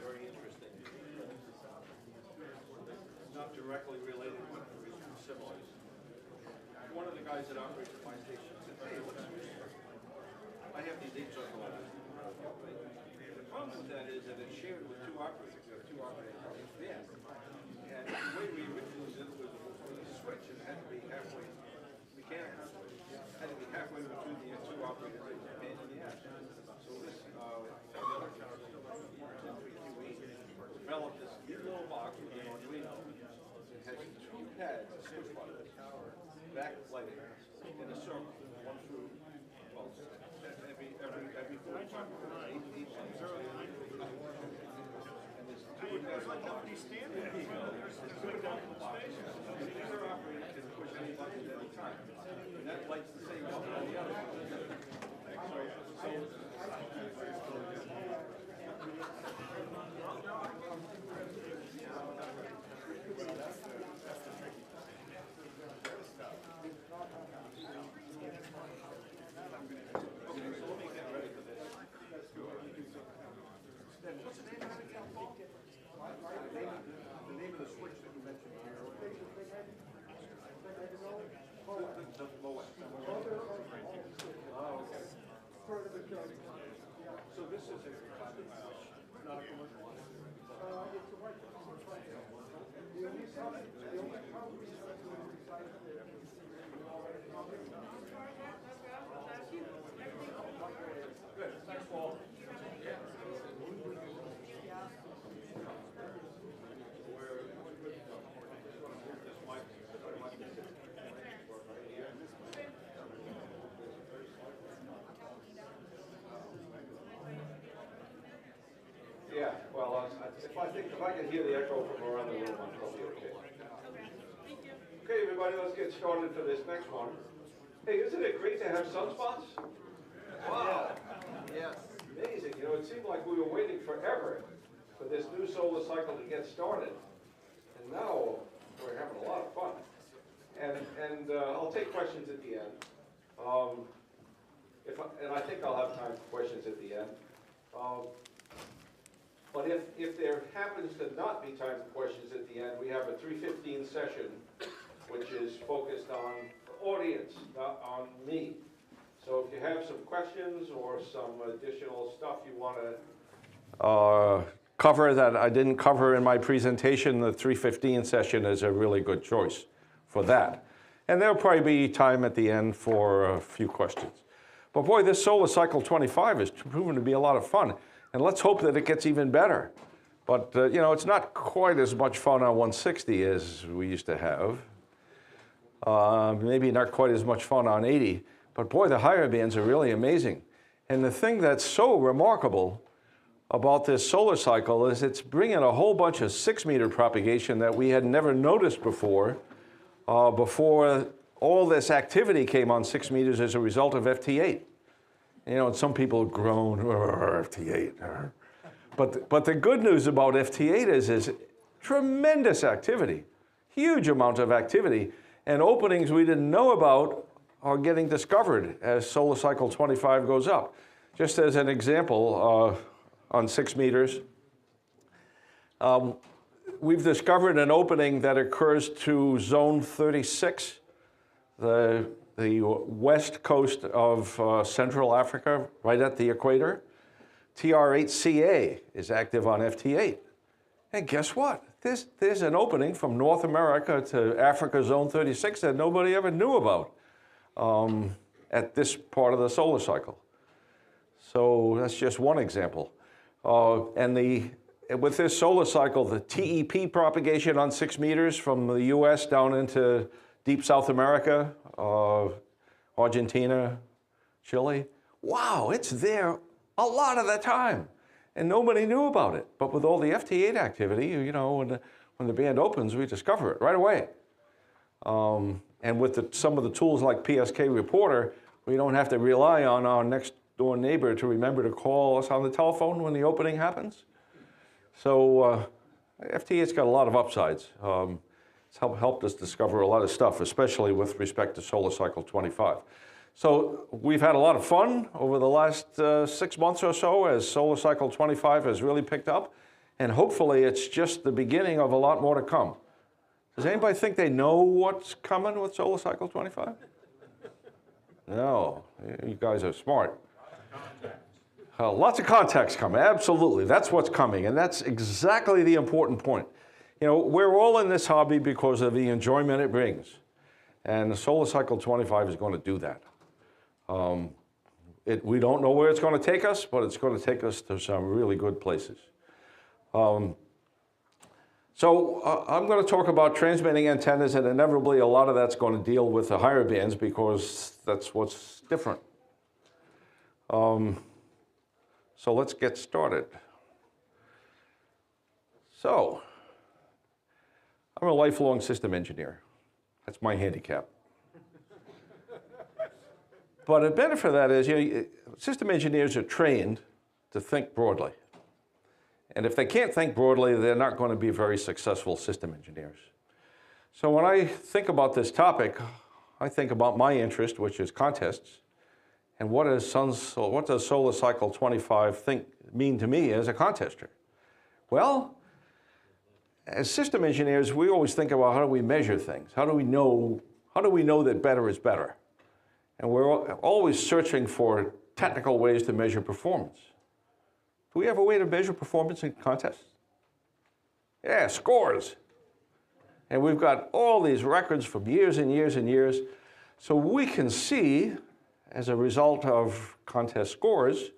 Very interesting. Not directly related, but similar. One of the guys that operates at my station said, hey, I have these 8 circles. The problem with that is that it's shared with 2 operators. You have 2 operators on each van. And the way we originally did it was with a switch, and it had to be halfway mechanical. It had to be halfway between the 2 operators and the pain in the ass. So this, developed this little box with an Arduino. It has 2 pads, switch buttons, backlighted in a circle, one through, well, every 45 minutes, 8 buttons. And there's 2 pads like company standard. There you go. There's 2 down in the station. The other operator can push any button at any time. And that lights the same up on the other. Okay, so let me get ready for this. What's the name of it again, Paul? The name of the switch that you mentioned here. The low end. Oh, okay. So this is a private house, not a commercial one. Good, thanks, Paul. Yeah, well, if I can hear the echo from around the room, I'm probably okay. Okay, everybody, let's get started for this next one. Hey, isn't it great to have sunspots? Wow. Yes. Amazing. You know, it seemed like we were waiting forever for this new solar cycle to get started. And now we're having a lot of fun. And I'll take questions at the end. And I think I'll have time for questions at the end. But But if there happens to not be time for questions at the end, we have a 3:15 session, which is focused on the audience, not on me. So if you have some questions or some additional stuff you want to cover that I didn't cover in my presentation, the 3:15 session is a really good choice for that. And there'll probably be time at the end for a few questions. But boy, this Solar Cycle 25 is proven to be a lot of fun. And let's hope that it gets even better. But, you know, it's not quite as much fun on 160 as we used to have. Maybe not quite as much fun on 80. But boy, the higher bands are really amazing. And the thing that's so remarkable about this solar cycle is it's bringing a whole bunch of 6-meter propagation that we had never noticed before, before all this activity came on 6 meters as a result of FT8. You know, and some people groan, FT8. But the good news about FT8 is tremendous activity, huge amount of activity, and openings we didn't know about are getting discovered as solar cycle 25 goes up. Just as an example, on 6 meters, we've discovered an opening that occurs to zone 36, the west coast of Central Africa, right at the equator. TR8CA is active on FT8. And guess what? There's an opening from North America to Africa zone 36 that nobody ever knew about at this part of the solar cycle. So that's just one example. And with this solar cycle, the TEP propagation on 6 meters from the US down into deep South America, Argentina, Chile, wow, it's there a lot of the time. And nobody knew about it. But with all the FT8 activity, you know, when the band opens, we discover it right away. And with some of the tools like PSK Reporter, we don't have to rely on our next door neighbor to remember to call us on the telephone when the opening happens. So FT8's got a lot of upsides. It's helped us discover a lot of stuff, especially with respect to Solar Cycle 25. So we've had a lot of fun over the last 6 months or so as Solar Cycle 25 has really picked up. And hopefully it's just the beginning of a lot more to come. Does anybody think they know what's coming with Solar Cycle 25? No, you guys are smart. Lots of contacts coming, absolutely. That's what's coming, and that's exactly the important point. You know, we're all in this hobby because of the enjoyment it brings. And the Solar Cycle 25 is going to do that. We don't know where it's going to take us, but it's going to take us to some really good places. So I'm going to talk about transmitting antennas, and inevitably a lot of that's going to deal with the higher bands because that's what's different. So let's get started. So I'm a lifelong system engineer. That's my handicap. But a benefit of that is, you know, system engineers are trained to think broadly. And if they can't think broadly, they're not going to be very successful system engineers. So when I think about this topic, I think about my interest, which is contests, and what does Solar Cycle 25 mean to me as a contester? Well, as system engineers, we always think about how do we measure things? How do we know that better is better? And we're always searching for technical ways to measure performance. Do we have a way to measure performance in contests? Yeah, scores. And we've got all these records from years and years and years. So we can see, as a result of contest scores,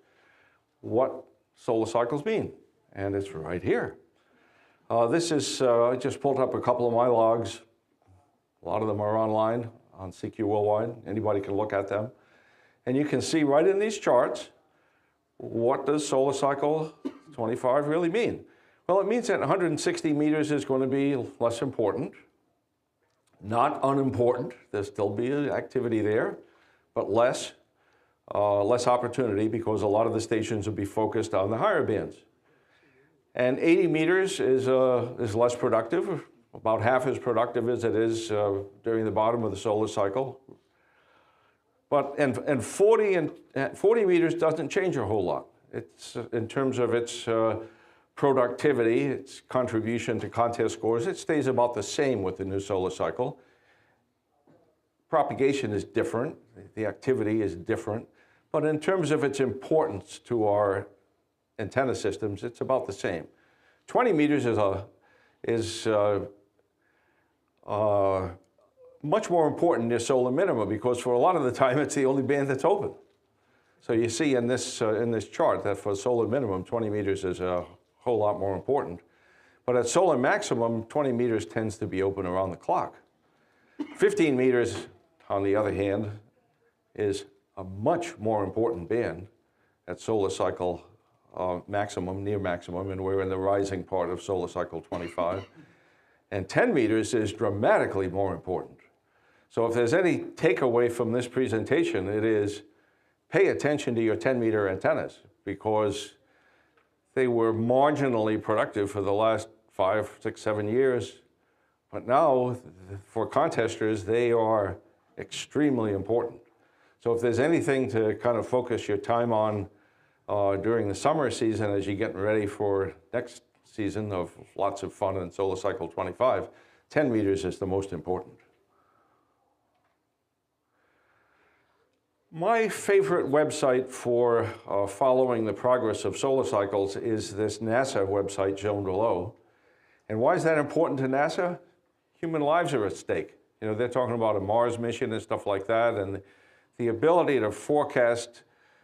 what solar cycles mean. And it's right here. This is, I just pulled up a couple of my logs. A lot of them are online on CQ Worldwide. Anybody can look at them. And you can see right in these charts, what does Solar Cycle 25 really mean? Well, it means that 160 meters is going to be less important. Not unimportant. There'll still be activity there, but less opportunity because a lot of the stations will be focused on the higher bands. And 80 meters is less productive, about half as productive as it is during the bottom of the solar cycle. But and 40 meters doesn't change a whole lot. It's in terms of its productivity, its contribution to contest scores, it stays about the same with the new solar cycle. Propagation is different, the activity is different, but in terms of its importance to our antenna systems, it's about the same. 20 meters is much more important near solar minima because for a lot of the time it's the only band that's open. So you see in this chart that for solar minimum, 20 meters is a whole lot more important. But at solar maximum, 20 meters tends to be open around the clock. 15 meters, on the other hand, is a much more important band at solar cycle maximum, near maximum, and we're in the rising part of solar cycle 25. And 10 meters is dramatically more important. So if there's any takeaway from this presentation, it is pay attention to your 10-meter antennas because they were marginally productive for the last 5, 6, 7 years. But now, for contesters, they are extremely important. So if there's anything to kind of focus your time on during the summer season as you're getting ready for next season of lots of fun in solar cycle 25, 10 meters is the most important. My favorite website for following the progress of solar cycles is this NASA website shown below. And why is that important to NASA? Human lives are at stake. You know, they're talking about a Mars mission and stuff like that, and the ability to forecast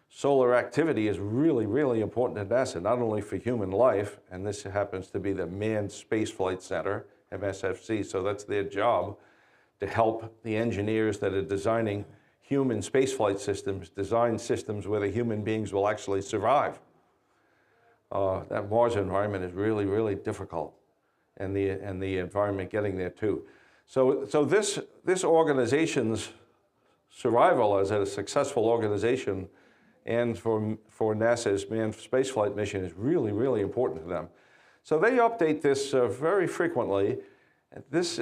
solar activity is really, really important to NASA, not only for human life, and this happens to be the Manned Space Flight Center, MSFC, so that's their job, to help the engineers that are designing human spaceflight systems, design systems where the human beings will actually survive. That Mars environment is really, really difficult, and the environment getting there too. So this organization's survival as a successful organization and for NASA's manned spaceflight mission is really, really important to them. So they update this very frequently. This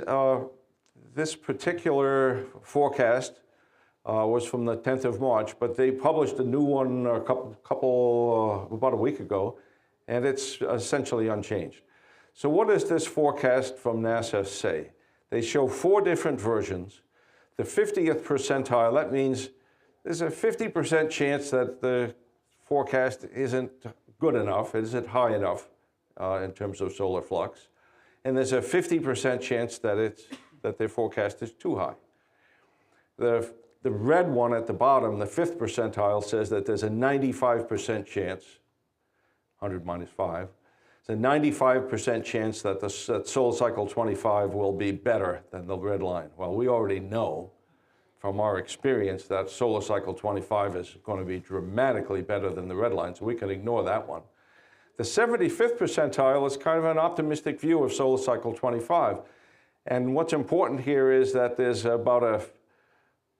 particular forecast was from the 10th of March, but they published a new one about a week ago, and it's essentially unchanged. So what does this forecast from NASA say? They show 4 different versions. The 50th percentile, that means there's a 50% chance that the forecast isn't good enough, it isn't high enough in terms of solar flux. And there's a 50% chance that their forecast is too high. The red one at the bottom, the 5th percentile, says that there's a 95% chance, 100 minus 5, it's a 95% chance that that solar cycle 25 will be better than the red line. Well, we already know from our experience that solar cycle 25 is going to be dramatically better than the red line, so we can ignore that one. The 75th percentile is kind of an optimistic view of solar cycle 25. And what's important here is that there's about a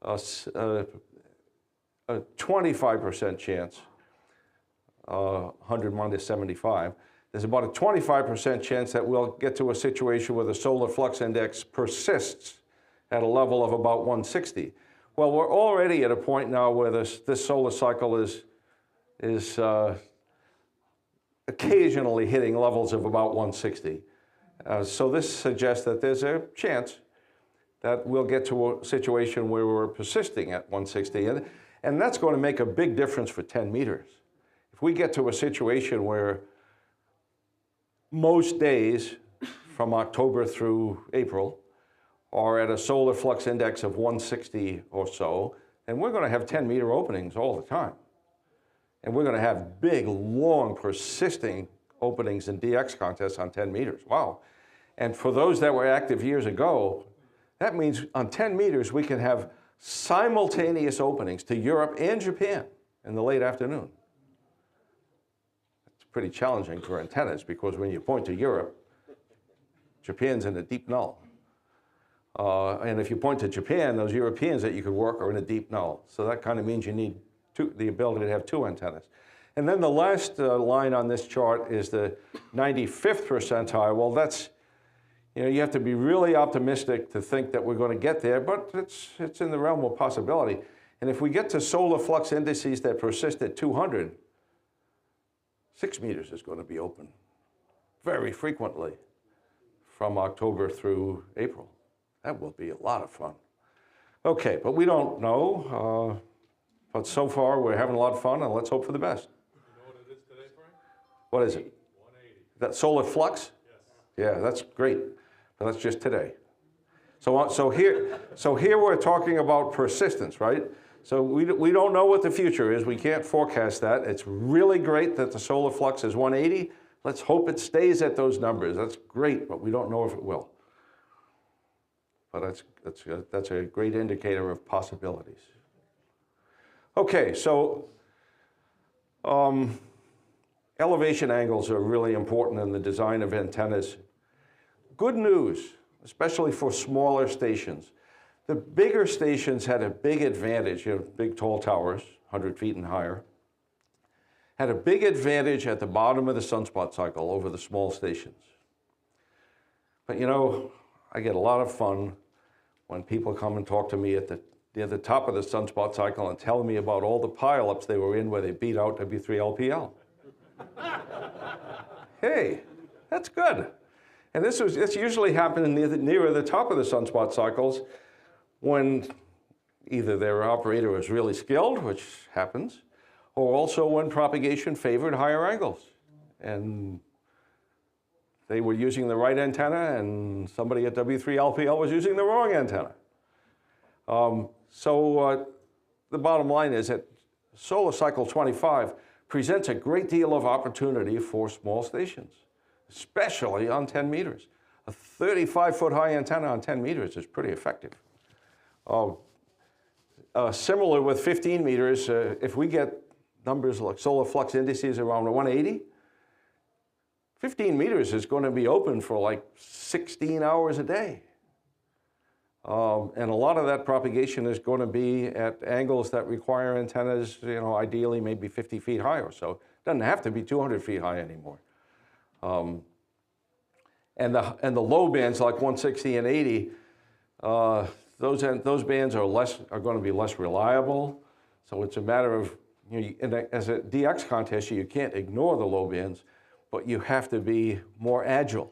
25% chance, 100 minus 75, there's about a 25% chance that we'll get to a situation where the solar flux index persists at a level of about 160. Well, we're already at a point now where this solar cycle is occasionally hitting levels of about 160. So this suggests that there's a chance that we'll get to a situation where we're persisting at 160. And that's going to make a big difference for 10 meters. If we get to a situation where most days from October through April are at a solar flux index of 160 or so, and we're going to have 10-meter openings all the time. And we're going to have big, long, persisting openings in DX contests on 10 meters. Wow. And for those that were active years ago, that means on 10 meters we can have simultaneous openings to Europe and Japan in the late afternoon. It's pretty challenging for antennas because when you point to Europe, Japan's in a deep null. And if you point to Japan, those Europeans that you could work are in a deep null. So that kind of means you need the ability to have 2 antennas. And then the last line on this chart is the 95th percentile. Well, that's, you know, you have to be really optimistic to think that we're going to get there, but it's in the realm of possibility. And if we get to solar flux indices that persist at 200, 6 meters is going to be open. very frequently from October through April. That will be a lot of fun. Okay, but we don't know. But so far, we're having a lot of fun, and let's hope for the best. You know what it is today, Frank? What is it? 180. That solar flux? Yes. Yeah, that's great. But that's just today. So here we're talking about persistence, right? So we don't know what the future is. We can't forecast that. It's really great that the solar flux is 180. Let's hope it stays at those numbers. That's great, but we don't know if it will. But that's a great indicator of possibilities. Okay, so elevation angles are really important in the design of antennas. Good news, especially for smaller stations. The bigger stations had a big advantage, big tall towers, 100 feet and higher, had a big advantage at the bottom of the sunspot cycle over the small stations. But I get a lot of fun when people come and talk to me near the top of the sunspot cycle and tell me about all the pileups they were in where they beat out W3LPL. Hey, that's good. And this usually happened nearer the top of the sunspot cycles when either their operator was really skilled, which happens, or also when propagation favored higher angles. And they were using the right antenna and somebody at W3LPL was using the wrong antenna. So the bottom line is that solar cycle 25 presents a great deal of opportunity for small stations, especially on 10 meters. A 35-foot high antenna on 10 meters is pretty effective. Similar with 15 meters, if we get numbers like solar flux indices around 180, 15 meters is going to be open for like 16 hours a day. And a lot of that propagation is going to be at angles that require antennas, ideally maybe 50 feet high or so. It doesn't have to be 200 feet high anymore. And the low bands like 160 and 80, those bands are going to be less reliable. So it's a matter of, as a DX contest, you can't ignore the low bands, but you have to be more agile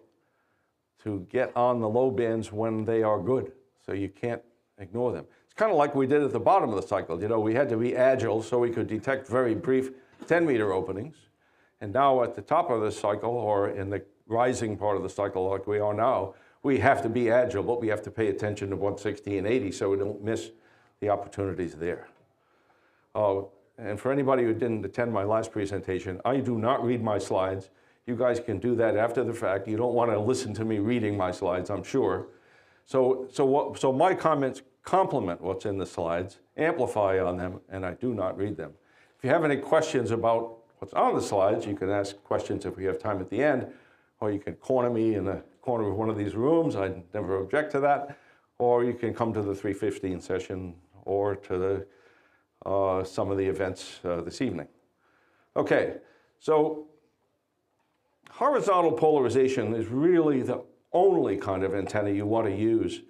to get on the low bands when they are good. So you can't ignore them. It's kind of like we did at the bottom of the cycle. We had to be agile so we could detect very brief 10-meter openings. And now at the top of the cycle, or in the rising part of the cycle like we are now, we have to be agile, but we have to pay attention to 160 and 80 so we don't miss the opportunities there. And for anybody who didn't attend my last presentation, I do not read my slides. You guys can do that after the fact. You don't want to listen to me reading my slides, I'm sure. So my comments complement what's in the slides, amplify on them, and I do not read them. If you have any questions about what's on the slides, you can ask questions if we have time at the end, or you can corner me in the corner of one of these rooms. I never object to that. Or you can come to the 3:15 session or to some of the events this evening. Okay, so horizontal polarization is really the only kind of antenna you want to use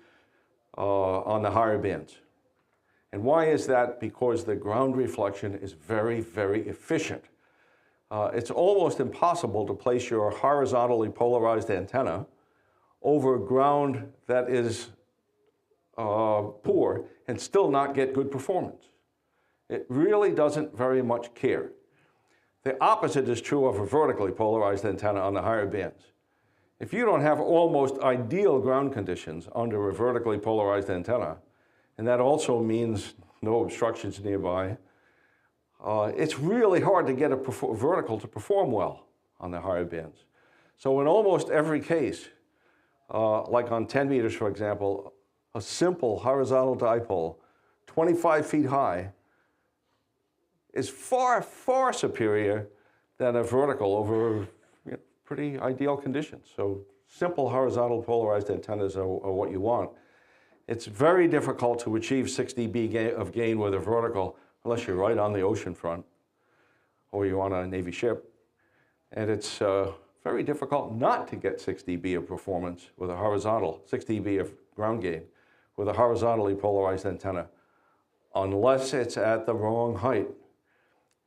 on the higher bands. And why is that? Because the ground reflection is very, very efficient. It's almost impossible to place your horizontally polarized antenna over ground that is poor and still not get good performance. It really doesn't very much care. The opposite is true of a vertically polarized antenna on the higher bands. If you don't have almost ideal ground conditions under a vertically polarized antenna, and that also means no obstructions nearby, it's really hard to get a vertical to perform well on the higher bands. So in almost every case, like on 10 meters, for example, a simple horizontal dipole, 25 feet high, is far, far superior than a vertical over pretty ideal conditions. So simple horizontal polarized antennas are what you want. It's very difficult to achieve 6 dB of gain with a vertical unless you're right on the ocean front or you're on a Navy ship. And it's very difficult not to get 6 dB of performance with a horizontal, 6 dB of ground gain with a horizontally polarized antenna unless it's at the wrong height.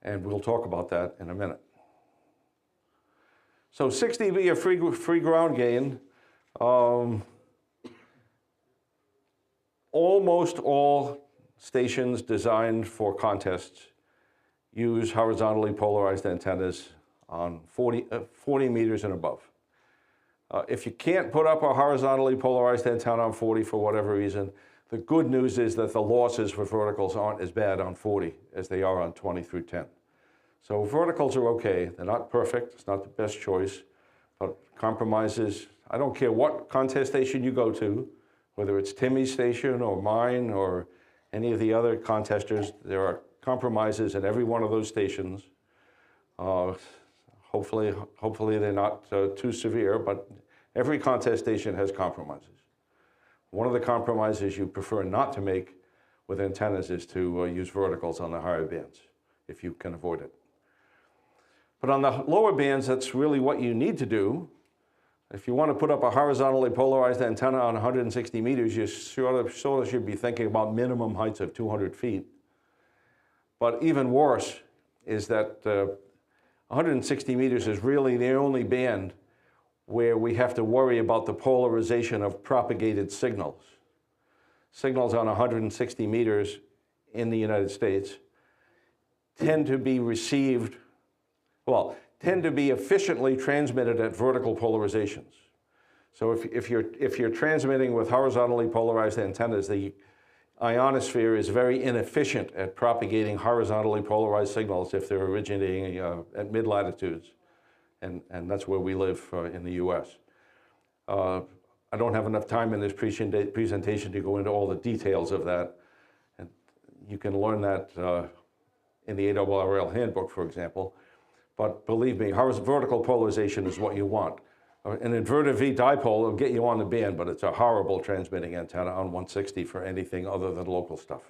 And we'll talk about that in a minute. So 60 dB of free ground gain. Almost all stations designed for contests use horizontally polarized antennas on 40 meters and above. If you can't put up a horizontally polarized antenna on 40 for whatever reason, the good news is that the losses for verticals aren't as bad on 40 as they are on 20 through 10. So verticals are okay. They're not perfect. It's not the best choice, but compromises. I don't care what contest station you go to, whether it's Timmy's station or mine or any of the other contesters, there are compromises in every one of those stations. Hopefully they're not too severe, but every contest station has compromises. One of the compromises you prefer not to make with antennas is to use verticals on the higher bands, if you can avoid it. But on the lower bands, that's really what you need to do. If you want to put up a horizontally polarized antenna on 160 meters, you sort of should be thinking about minimum heights of 200 feet. But even worse is that 160 meters is really the only band where we have to worry about the polarization of propagated signals. Signals on 160 meters in the United States tend to be received, well, tend to be efficiently transmitted at vertical polarizations. So if you're transmitting with horizontally polarized antennas, the ionosphere is very inefficient at propagating horizontally polarized signals if they're originating at mid-latitudes. And that's where we live in the US. I don't have enough time in this presentation to go into all the details of that. And you can learn that in the ARRL handbook, for example. But believe me, vertical polarization is what you want. An inverted V dipole will get you on the band, but it's a horrible transmitting antenna on 160 for anything other than local stuff.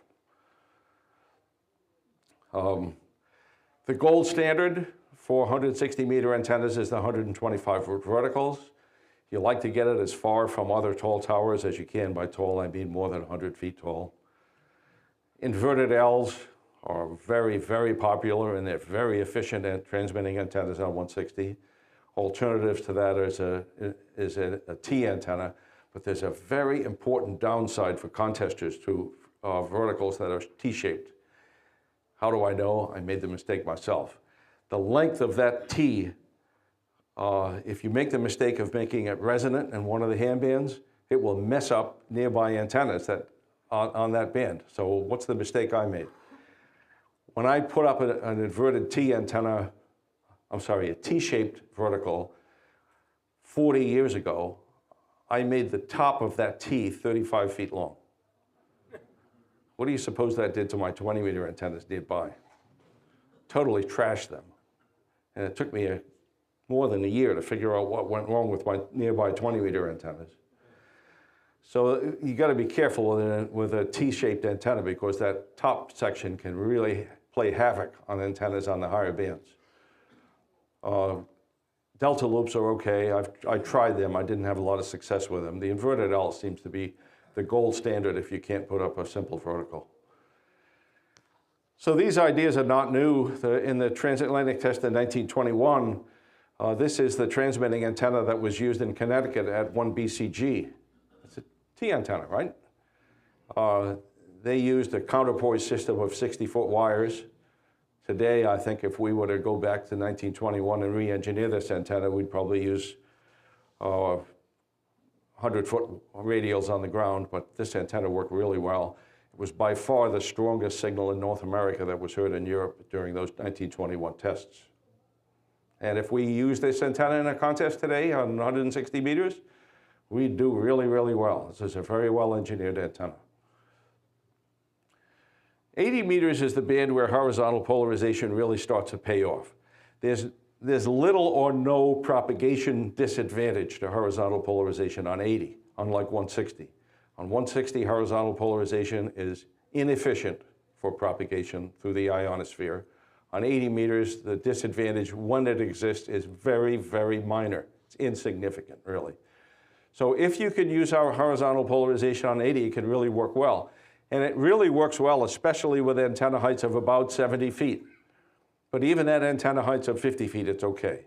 The gold standard for 160 meter antennas is the 125 verticals. You like to get it as far from other tall towers as you can. By tall, I mean more than 100 feet tall. Inverted Ls are very, very popular, and they're very efficient at transmitting antennas on 160. Alternatives to that is a T antenna, but there's a very important downside for contesters to verticals that are T-shaped. How do I know? I made the mistake myself. The length of that T, if you make the mistake of making it resonant in one of the hand bands, it will mess up nearby antennas on that band. So what's the mistake I made? When I put up an inverted T antenna, a T-shaped vertical 40 years ago, I made the top of that T 35 feet long. What do you suppose that did to my 20 meter antennas nearby? Totally trashed them. And it took me more than a year to figure out what went wrong with my nearby 20 meter antennas. So you got to be careful with a T-shaped antenna, because that top section can really play havoc on antennas on the higher bands. Delta loops are okay. I tried them. I didn't have a lot of success with them. The inverted L seems to be the gold standard if you can't put up a simple vertical. So these ideas are not new. In the transatlantic test in 1921, this is the transmitting antenna that was used in Connecticut at 1 BCG. It's a T antenna, right? They used a counterpoise system of 60-foot wires. Today, I think if we were to go back to 1921 and re-engineer this antenna, we'd probably use 100-foot radials on the ground, but this antenna worked really well. It was by far the strongest signal in North America that was heard in Europe during those 1921 tests. And if we use this antenna in a contest today on 160 meters, we'd do really, really well. This is a very well-engineered antenna. 80 meters is the band where horizontal polarization really starts to pay off. There's little or no propagation disadvantage to horizontal polarization on 80, unlike 160. On 160, horizontal polarization is inefficient for propagation through the ionosphere. On 80 meters, the disadvantage, when it exists, is very, very minor. It's insignificant, really. So if you can use our horizontal polarization on 80, it can really work well. And it really works well, especially with antenna heights of about 70 feet. But even at antenna heights of 50 feet, it's okay.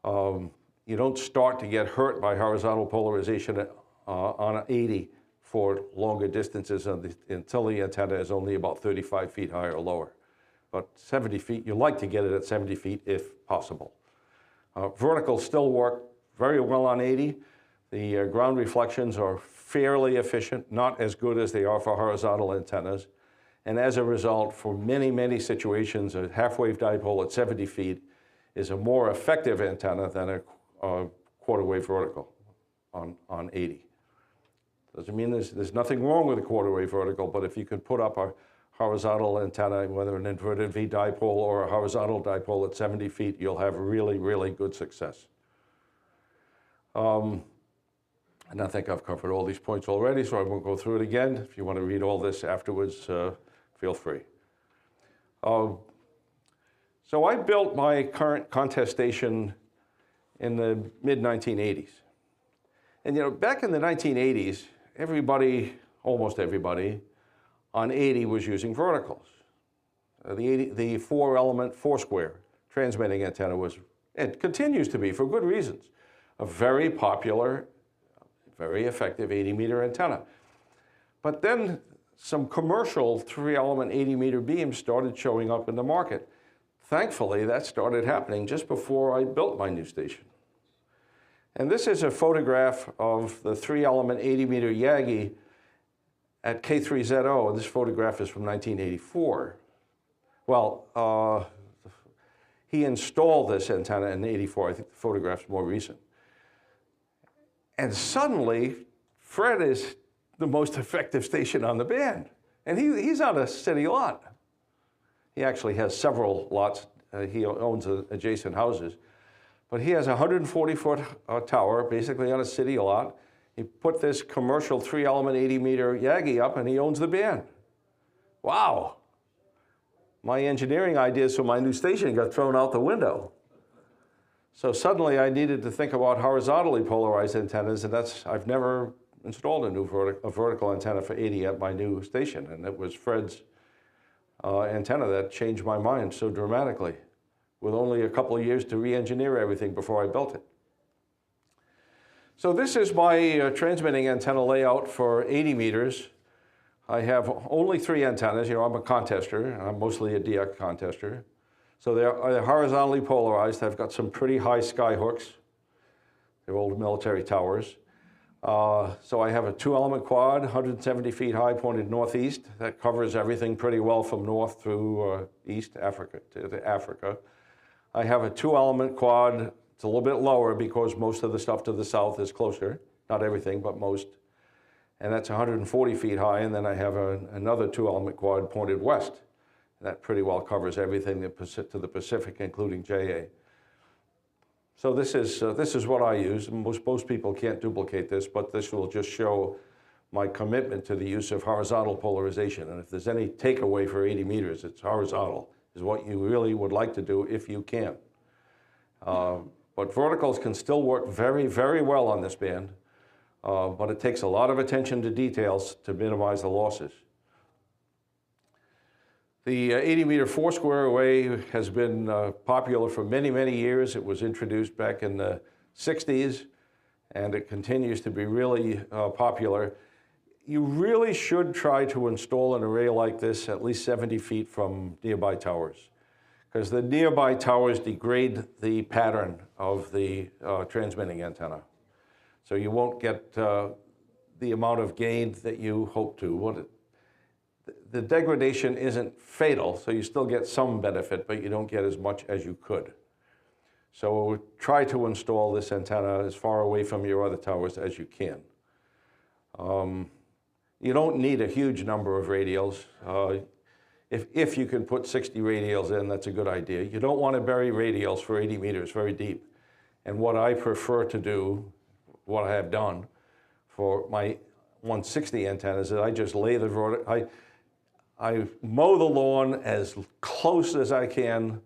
You don't start to get hurt by horizontal polarization on 80 for longer distances until the antenna is only about 35 feet high or lower. But 70 feet, you like to get it at 70 feet if possible. Verticals still work very well on 80. The ground reflections are fairly efficient, not as good as they are for horizontal antennas. And as a result, for many, many situations, a half-wave dipole at 70 feet is a more effective antenna than a quarter-wave vertical on 80. Doesn't mean there's nothing wrong with a quarter-wave vertical, but if you can put up a horizontal antenna, whether an inverted V dipole or a horizontal dipole at 70 feet, you'll have really, really good success. And I think I've covered all these points already, so I won't go through it again. If you want to read all this afterwards, feel free. So I built my current contest station in the mid-1980s. And you know, back in the 1980s, everybody, almost everybody, on 80 was using verticals. The four-element Foursquare transmitting antenna was, and continues to be for good reasons, a very popular, very effective 80-meter antenna. But then some commercial 3-element 80-meter beams started showing up in the market. Thankfully, that started happening just before I built my new station. And this is a photograph of the 3-element 80-meter Yagi at K3ZO. This photograph is from 1984. Well, he installed this antenna in '84. I think the photograph's more recent. And suddenly, Fred is the most effective station on the band. And he's on a city lot. He actually has several lots. He owns adjacent houses. But he has a 140-foot tower, basically on a city lot. He put this commercial 3-element 80-meter Yagi up, and he owns the band. Wow. My engineering ideas for my new station got thrown out the window. So suddenly I needed to think about horizontally polarized antennas, and I've never installed a new vertical antenna for 80 at my new station, and it was Fred's antenna that changed my mind so dramatically, with only a couple of years to re-engineer everything before I built it. So this is my transmitting antenna layout for 80 meters. I have only 3 antennas. You know, I'm a contester. I'm mostly a DX contester. So they're horizontally polarized. I've got some pretty high sky hooks. They're old military towers. So I have a 2-element quad, 170 feet high, pointed northeast. That covers everything pretty well from north through east Africa to Africa. I have a 2-element quad. It's a little bit lower because most of the stuff to the south is closer. Not everything, but most. And that's 140 feet high. And then I have another 2-element quad pointed west. That pretty well covers everything to the Pacific, including JA. So this is what I use. Most people can't duplicate this, but this will just show my commitment to the use of horizontal polarization. And if there's any takeaway for 80 meters, it's horizontal, is what you really would like to do if you can. But verticals can still work very, very well on this band, but it takes a lot of attention to details to minimize the losses. The 80-meter Foursquare array has been popular for many, many years. It was introduced back in the 60s, and it continues to be really popular. You really should try to install an array like this at least 70 feet from nearby towers, because the nearby towers degrade the pattern of the transmitting antenna. So you won't get the amount of gain that you hope to. The degradation isn't fatal, so you still get some benefit, but you don't get as much as you could. So try to install this antenna as far away from your other towers as you can. You don't need a huge number of radials. If you can put 60 radials in, that's a good idea. You don't want to bury radials for 80 meters very deep. And what I prefer to do, what I have done for my 160 antennas, is I just lay the I mow the lawn as close as I can.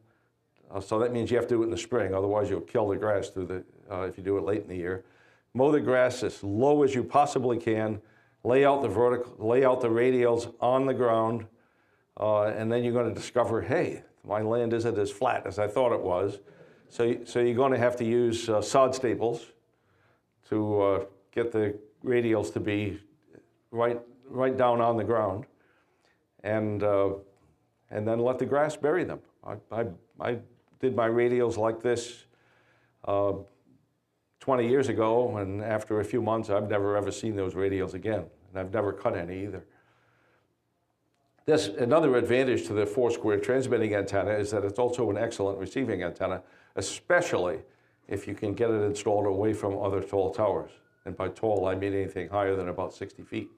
So that means you have to do it in the spring, otherwise you'll kill the grass if you do it late in the year. Mow the grass as low as you possibly can. Lay out the radials on the ground. And then you're going to discover, hey, my land isn't as flat as I thought it was. So you're going to have to use sod staples to get the radials to be right down on the ground, and then let the grass bury them. I did my radials like this 20 years ago, and after a few months, I've never ever seen those radials again, and I've never cut any either. Another advantage to the Foursquare transmitting antenna is that it's also an excellent receiving antenna, especially if you can get it installed away from other tall towers. And by tall, I mean anything higher than about 60 feet.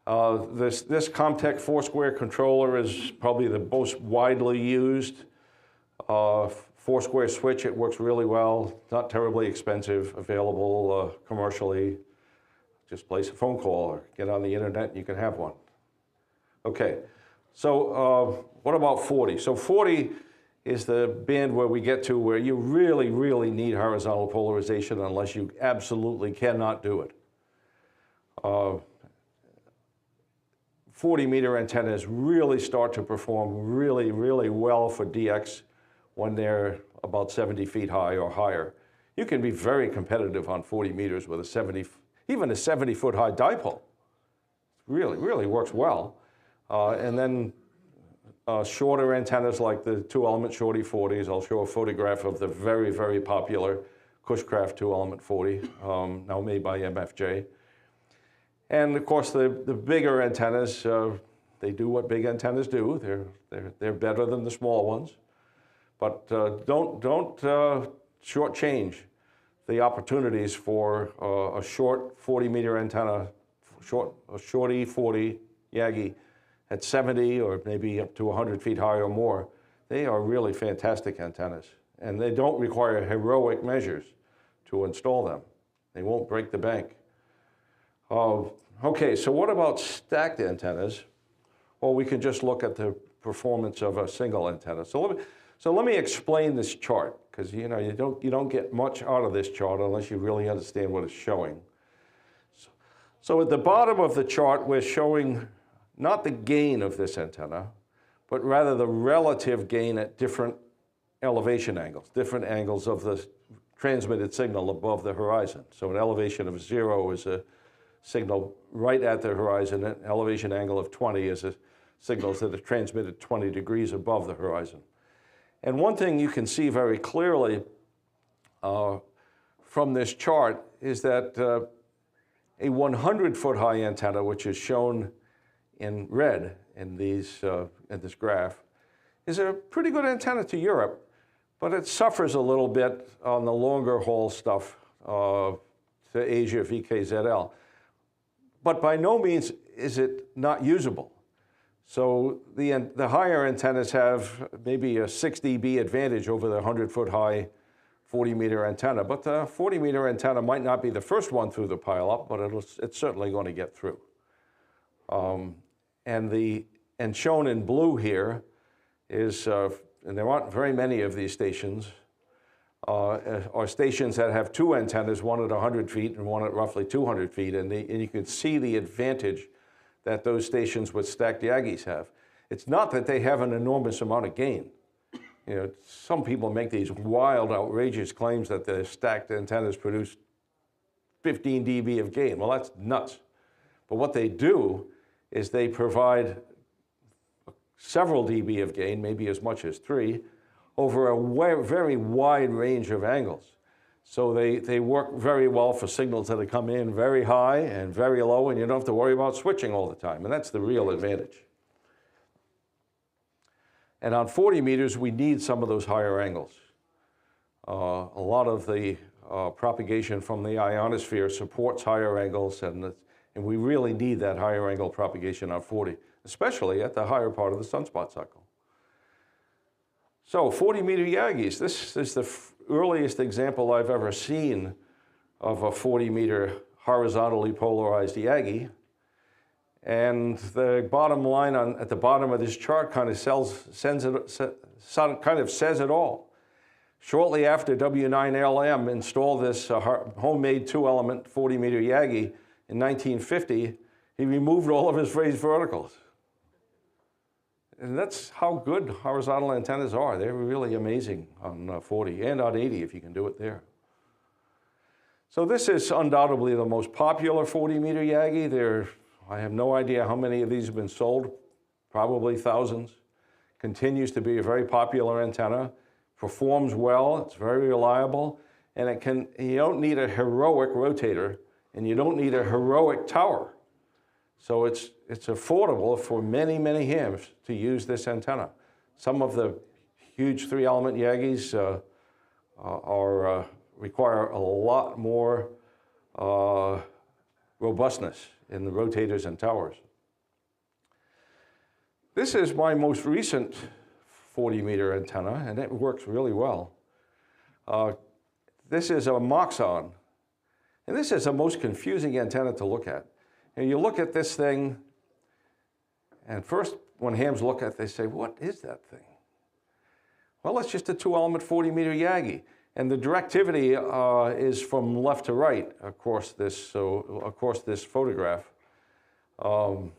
This Comtech Foursquare controller is probably the most widely used Foursquare switch. It works really well, not terribly expensive, available commercially. Just place a phone call or get on the internet and you can have one. Okay, so what about 40? So 40 is the band where we get to where you really, really need horizontal polarization unless you absolutely cannot do it. 40-meter antennas really start to perform really, really well for DX when they're about 70 feet high or higher. You can be very competitive on 40 meters with even a 70-foot high dipole. Really, really works well. And then shorter antennas like the 2-element Shorty 40s. I'll show a photograph of the very, very popular Cushcraft 2-element 40, now made by MFJ. And of course, the bigger antennas, they do what big antennas do. They're better than the small ones. But don't shortchange the opportunities for a short 40-meter antenna, a Shorty 40 Yagi at 70 or maybe up to 100 feet high or more. They are really fantastic antennas. And they don't require heroic measures to install them. They won't break the bank. Okay, so what about stacked antennas? Well, we can just look at the performance of a single antenna. So let me explain this chart, because you don't get much out of this chart unless you really understand what it's showing. So at the bottom of the chart, we're showing not the gain of this antenna, but rather the relative gain at different elevation angles, different angles of the transmitted signal above the horizon. So an elevation of 0 is a signal right at the horizon. An elevation angle of 20 is a signals that are transmitted 20 degrees above the horizon. And one thing you can see very clearly from this chart is that a 100-foot high antenna, which is shown in red in this graph, is a pretty good antenna to Europe, but it suffers a little bit on the longer haul stuff to Asia VKZL. But by no means is it not usable. So the higher antennas have maybe a 6 dB advantage over the 100-foot high 40-meter antenna, but the 40-meter antenna might not be the first one through the pileup, but it's certainly going to get through. And shown in blue here is, and there aren't very many of these stations, are stations that have two antennas, one at 100 feet and one at roughly 200 feet, and you can see the advantage that those stations with stacked Yagis have. It's not that they have an enormous amount of gain. You know, some people make these wild, outrageous claims that the stacked antennas produce 15 dB of gain. Well, that's nuts. But what they do is they provide several dB of gain, maybe as much as 3, over a very wide range of angles. So they work very well for signals that come in very high and very low, and you don't have to worry about switching all the time, and that's the real advantage. And on 40 meters, we need some of those higher angles. A lot of the propagation from the ionosphere supports higher angles, and we really need that higher angle propagation on 40, especially at the higher part of the sunspot cycle. So 40-meter Yagis, this is the earliest example I've ever seen of a 40-meter horizontally polarized Yagi. And the bottom line at the bottom of this chart kind of says it all. Shortly after W9LM installed this homemade 2-element 40-meter Yagi in 1950, he removed all of his phased verticals. And that's how good horizontal antennas are. They're really amazing on 40 and on 80 if you can do it there. So this is undoubtedly the most popular 40-meter Yagi. I have no idea how many of these have been sold, probably thousands. Continues to be a very popular antenna, performs well, it's very reliable, and you don't need a heroic rotator, and you don't need a heroic tower. So it's affordable for many, many hams to use this antenna. Some of the huge 3-element Yagis require a lot more robustness in the rotators and towers. This is my most recent 40-meter antenna, and it works really well. This is a Moxon, and this is the most confusing antenna to look at. And you look at this thing, and first, when hams look at it, they say, what is that thing? Well, it's just a 2-element 40-meter Yagi. And the directivity is from left to right across this photograph. And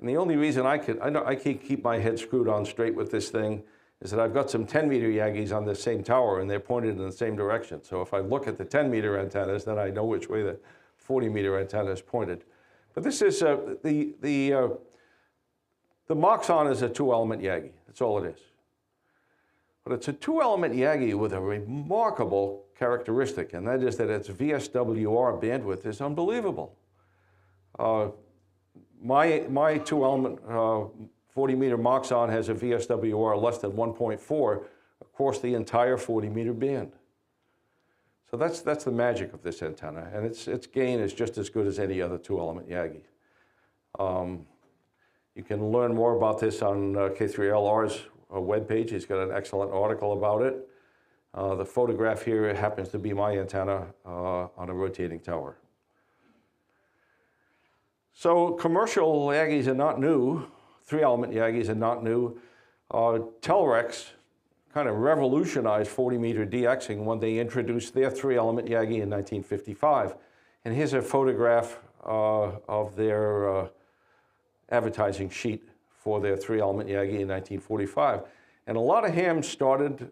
the only reason I can keep my head screwed on straight with this thing is that I've got some 10-meter Yagis on the same tower, and they're pointed in the same direction. So if I look at the 10-meter antennas, then I know which way the 40-meter antenna is pointed. But this is the Moxon is a 2-element Yagi. That's all it is. But it's a 2-element Yagi with a remarkable characteristic, and that is that its VSWR bandwidth is unbelievable. My 2-element 40-meter Moxon has a VSWR less than 1.4 across the entire 40-meter band. So that's the magic of this antenna, and its gain is just as good as any other 2-element Yagi. You can learn more about this on K3LR's webpage. He's got an excellent article about it. The photograph here happens to be my antenna on a rotating tower. So commercial Yagis are not new. 3-element Yagis are not new. Telrex kind of revolutionized 40-meter DXing when they introduced their 3-element Yagi in 1955. And here's a photograph of their advertising sheet for their 3-element Yagi in 1945. And a lot of hams started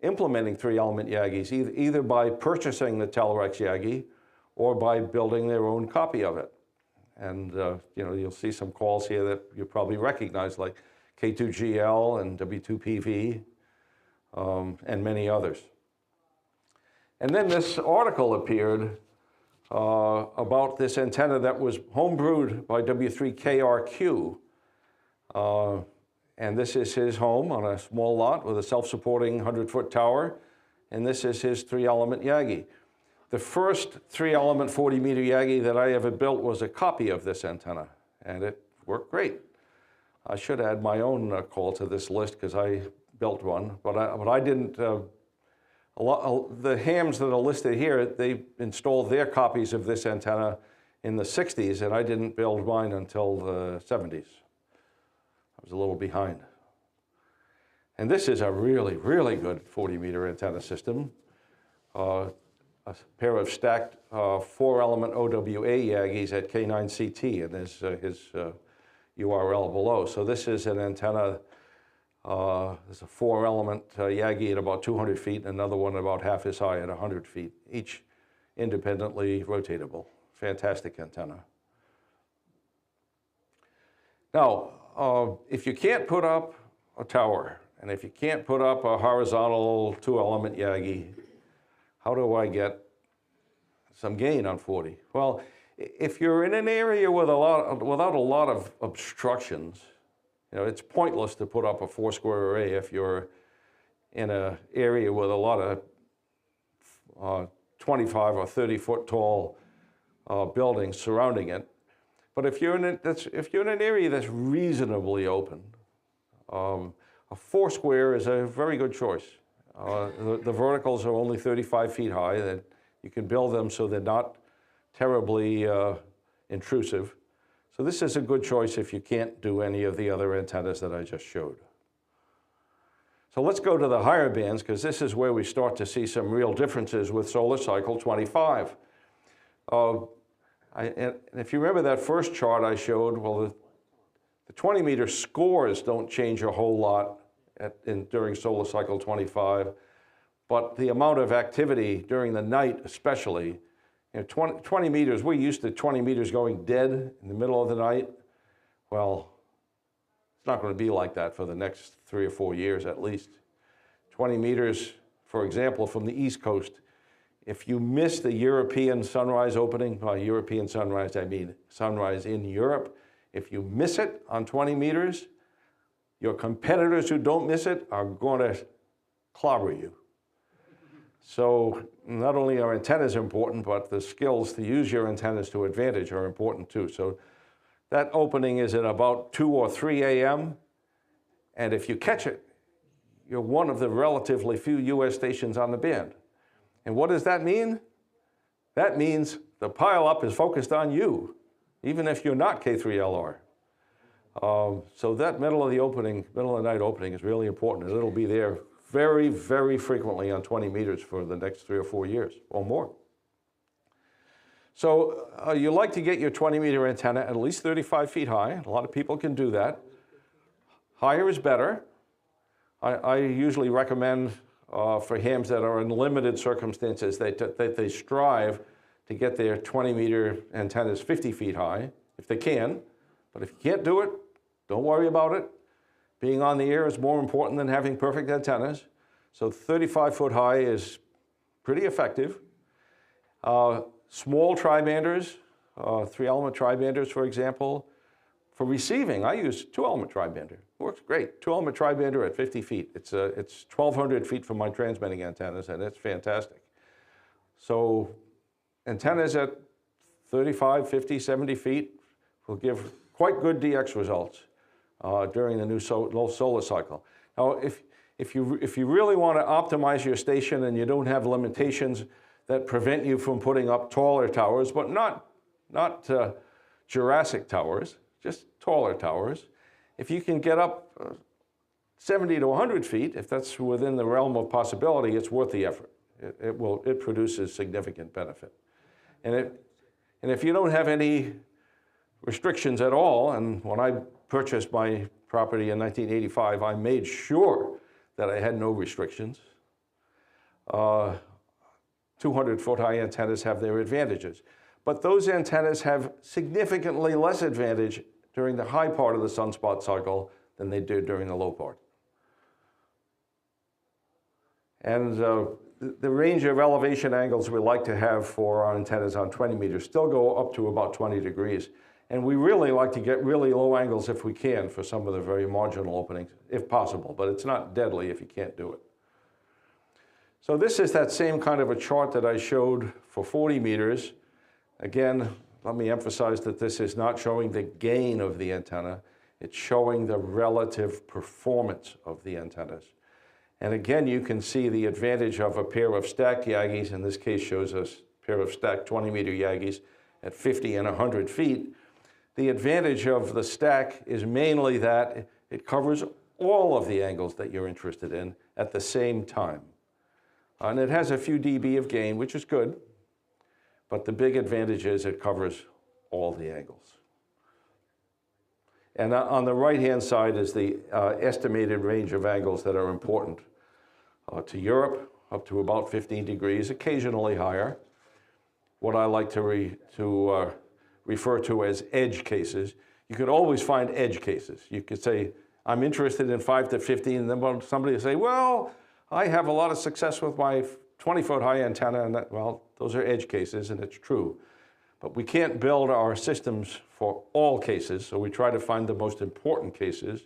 implementing 3-element Yagis, either by purchasing the Telrex Yagi or by building their own copy of it. And you'll see some calls here that you probably recognize, like K2GL and W2PV and many others. And then this article appeared about this antenna that was homebrewed by W3KRQ. And this is his home on a small lot with a self-supporting 100-foot tower. And this is his 3-element Yagi. The first 3-element 40-meter Yagi that I ever built was a copy of this antenna, and it worked great. I should add my own call to this list because I built one, but I didn't. The hams that are listed here, they installed their copies of this antenna in the 60s, and I didn't build mine until the 70s. I was a little behind. And this is a really, really good 40-meter antenna system. A pair of stacked 4-element OWA Yagis at K9CT, and there's his URL below. So this is an antenna, there's a 4-element Yagi at about 200 feet, and another one about half as high at 100 feet, each independently rotatable. Fantastic antenna. Now, if you can't put up a tower, and if you can't put up a horizontal 2-element Yagi, how do I get some gain on 40? Well, if you're in an area with without a lot of obstructions, it's pointless to put up a Foursquare array if you're in an area with a lot of 25 or 30-foot tall buildings surrounding it. But if you're in an area that's reasonably open, a Foursquare is a very good choice. The verticals are only 35 feet high. That you can build them so they're not terribly intrusive. So this is a good choice if you can't do any of the other antennas that I just showed. So let's go to the higher bands, because this is where we start to see some real differences with solar cycle 25. And if you remember that first chart I showed, well, the 20-meter scores don't change a whole lot during solar cycle 25, but the amount of activity during the night especially, 20 meters, we're used to 20 meters going dead in the middle of the night. Well, it's not going to be like that for the next 3 or 4 years at least. 20 meters, for example, from the East Coast, if you miss the European sunrise opening, by European sunrise I mean sunrise in Europe, if you miss it on 20 meters, your competitors who don't miss it are going to clobber you. So not only are antennas important, but the skills to use your antennas to advantage are important too. So that opening is at about 2 or 3 a.m. And if you catch it, you're one of the relatively few US stations on the band. And what does that mean? That means the pile-up is focused on you, even if you're not K3LR. So that middle of the night opening is really important, and it'll be there very, very frequently on 20 meters for the next 3 or 4 years or more. So you like to get your 20-meter antenna at least 35 feet high. A lot of people can do that. Higher is better. I usually recommend for hams that are in limited circumstances that they strive to get their 20-meter antennas 50 feet high, if they can. But if you can't do it, don't worry about it. Being on the air is more important than having perfect antennas. So 35 foot high is pretty effective. Small tri-banders, 3-element tri-banders, for example. For receiving, I use 2-element tri-bander. Works great. 2-element tri-bander at 50 feet. It's 1,200 feet from my transmitting antennas, and it's fantastic. So antennas at 35, 50, 70 feet will give quite good DX results during the new solar cycle. Now, if you really want to optimize your station and you don't have limitations that prevent you from putting up taller towers, but not Jurassic towers, just taller towers. If you can get up 70 to 100 feet, if that's within the realm of possibility, it's worth the effort. It produces significant benefit. And if you don't have any restrictions at all, and when I purchased my property in 1985, I made sure that I had no restrictions. 200-foot high antennas have their advantages. But those antennas have significantly less advantage during the high part of the sunspot cycle than they do during the low part. And the range of elevation angles we like to have for our antennas on 20 meters still go up to about 20 degrees. And we really like to get really low angles if we can for some of the very marginal openings, if possible, but it's not deadly if you can't do it. So this is that same kind of a chart that I showed for 40 meters. Again, let me emphasize that this is not showing the gain of the antenna. It's showing the relative performance of the antennas. And again, you can see the advantage of a pair of stacked Yagis. In this case, shows us a pair of stacked 20-meter Yagis at 50 and 100 feet. The advantage of the stack is mainly that it covers all of the angles that you're interested in at the same time. And it has a few dB of gain, which is good. But the big advantage is it covers all the angles. And on the right-hand side is the estimated range of angles that are important to Europe, up to about 15 degrees, occasionally higher. What I like to refer to as edge cases. You could always find edge cases. You could say, I'm interested in 5 to 15, and then somebody will say, well, I have a lot of success with my 20-foot high antenna, and well, those are edge cases, and it's true. But we can't build our systems for all cases, so we try to find the most important cases,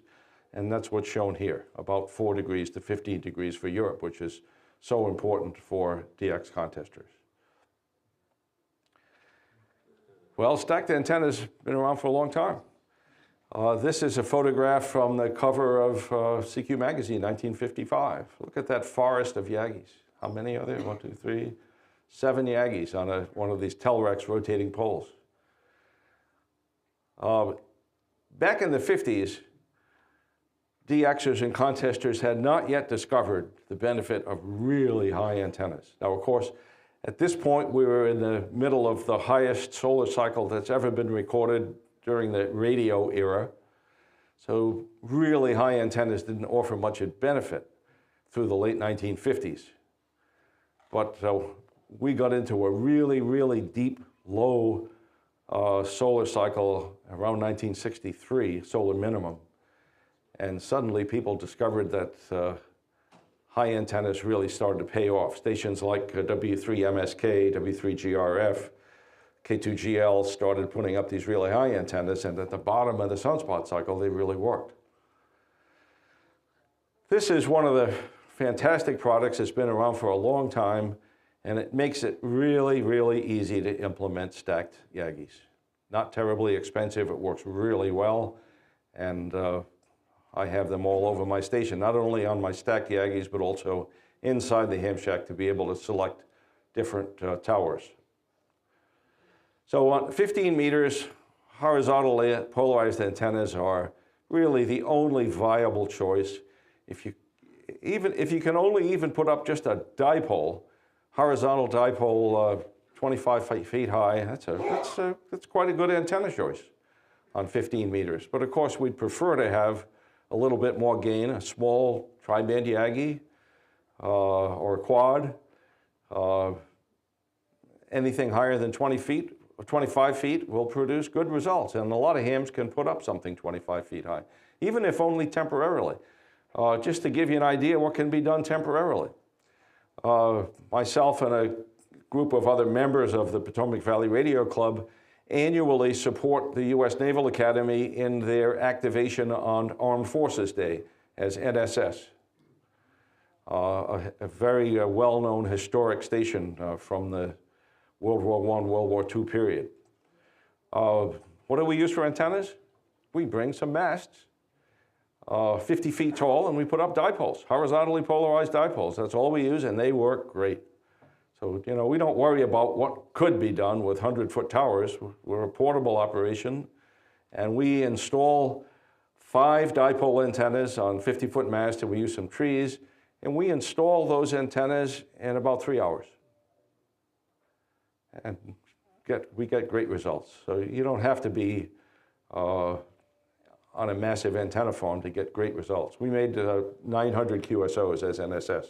and that's what's shown here, about 4 degrees to 15 degrees for Europe, which is so important for DX contesters. Well, stacked antennas have been around for a long time. This is a photograph from the cover of CQ magazine, 1955. Look at that forest of Yagis. How many are there? 1, 2, 3, 7 Yagis on one of these Telrex rotating poles. Back in the 50s, DXers and contesters had not yet discovered the benefit of really high antennas. Now, of course, at this point, we were in the middle of the highest solar cycle that's ever been recorded during the radio era. So really high antennas didn't offer much benefit through the late 1950s. But we got into a really, really deep, low solar cycle around 1963, solar minimum. And suddenly people discovered that high antennas really started to pay off. Stations like W3MSK, W3GRF, K2GL started putting up these really high antennas, and at the bottom of the sunspot cycle, they really worked. This is one of the fantastic products that's been around for a long time, and it makes it really, really easy to implement stacked Yagis. Not terribly expensive, it works really well, and I have them all over my station, not only on my stacked Yagis, but also inside the ham shack to be able to select different towers. So on 15 meters, horizontally polarized antennas are really the only viable choice. If you can only even put up just a dipole, horizontal dipole 25 feet high, that's quite a good antenna choice on 15 meters. But of course, we'd prefer to have a little bit more gain, a small tri-band Yagi or a quad. Anything higher than 20 feet, 25 feet will produce good results. And a lot of hams can put up something 25 feet high, even if only temporarily. Just to give you an idea what can be done temporarily. Myself and a group of other members of the Potomac Valley Radio Club annually support the U.S. Naval Academy in their activation on Armed Forces Day as NSS. A very well-known historic station from the World War I, World War II period. What do we use for antennas? We bring some masts, 50 feet tall, and we put up dipoles, horizontally polarized dipoles. That's all we use, and they work great. So, you know, we don't worry about what could be done with 100-foot towers. We're a portable operation, and we install 5 dipole antennas on 50-foot mast, and we use some trees, and we install those antennas in about 3 hours. And we get great results. So you don't have to be on a massive antenna farm to get great results. We made 900 QSOs as NSS.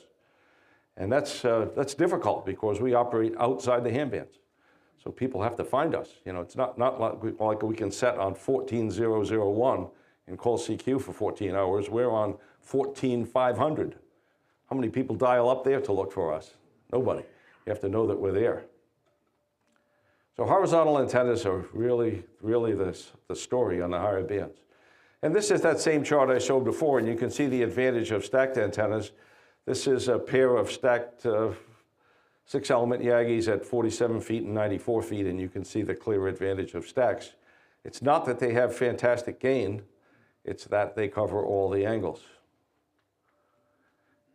And that's difficult because we operate outside the ham bands. So people have to find us. You know, it's not like we can set on 14001 and call CQ for 14 hours. We're on 14500. How many people dial up there to look for us? Nobody. You have to know that we're there. So horizontal antennas are really, really the story on the higher bands. And this is that same chart I showed before, and you can see the advantage of stacked antennas. This is a pair of stacked 6-element Yagis at 47 feet and 94 feet, and you can see the clear advantage of stacks. It's not that they have fantastic gain, it's that they cover all the angles.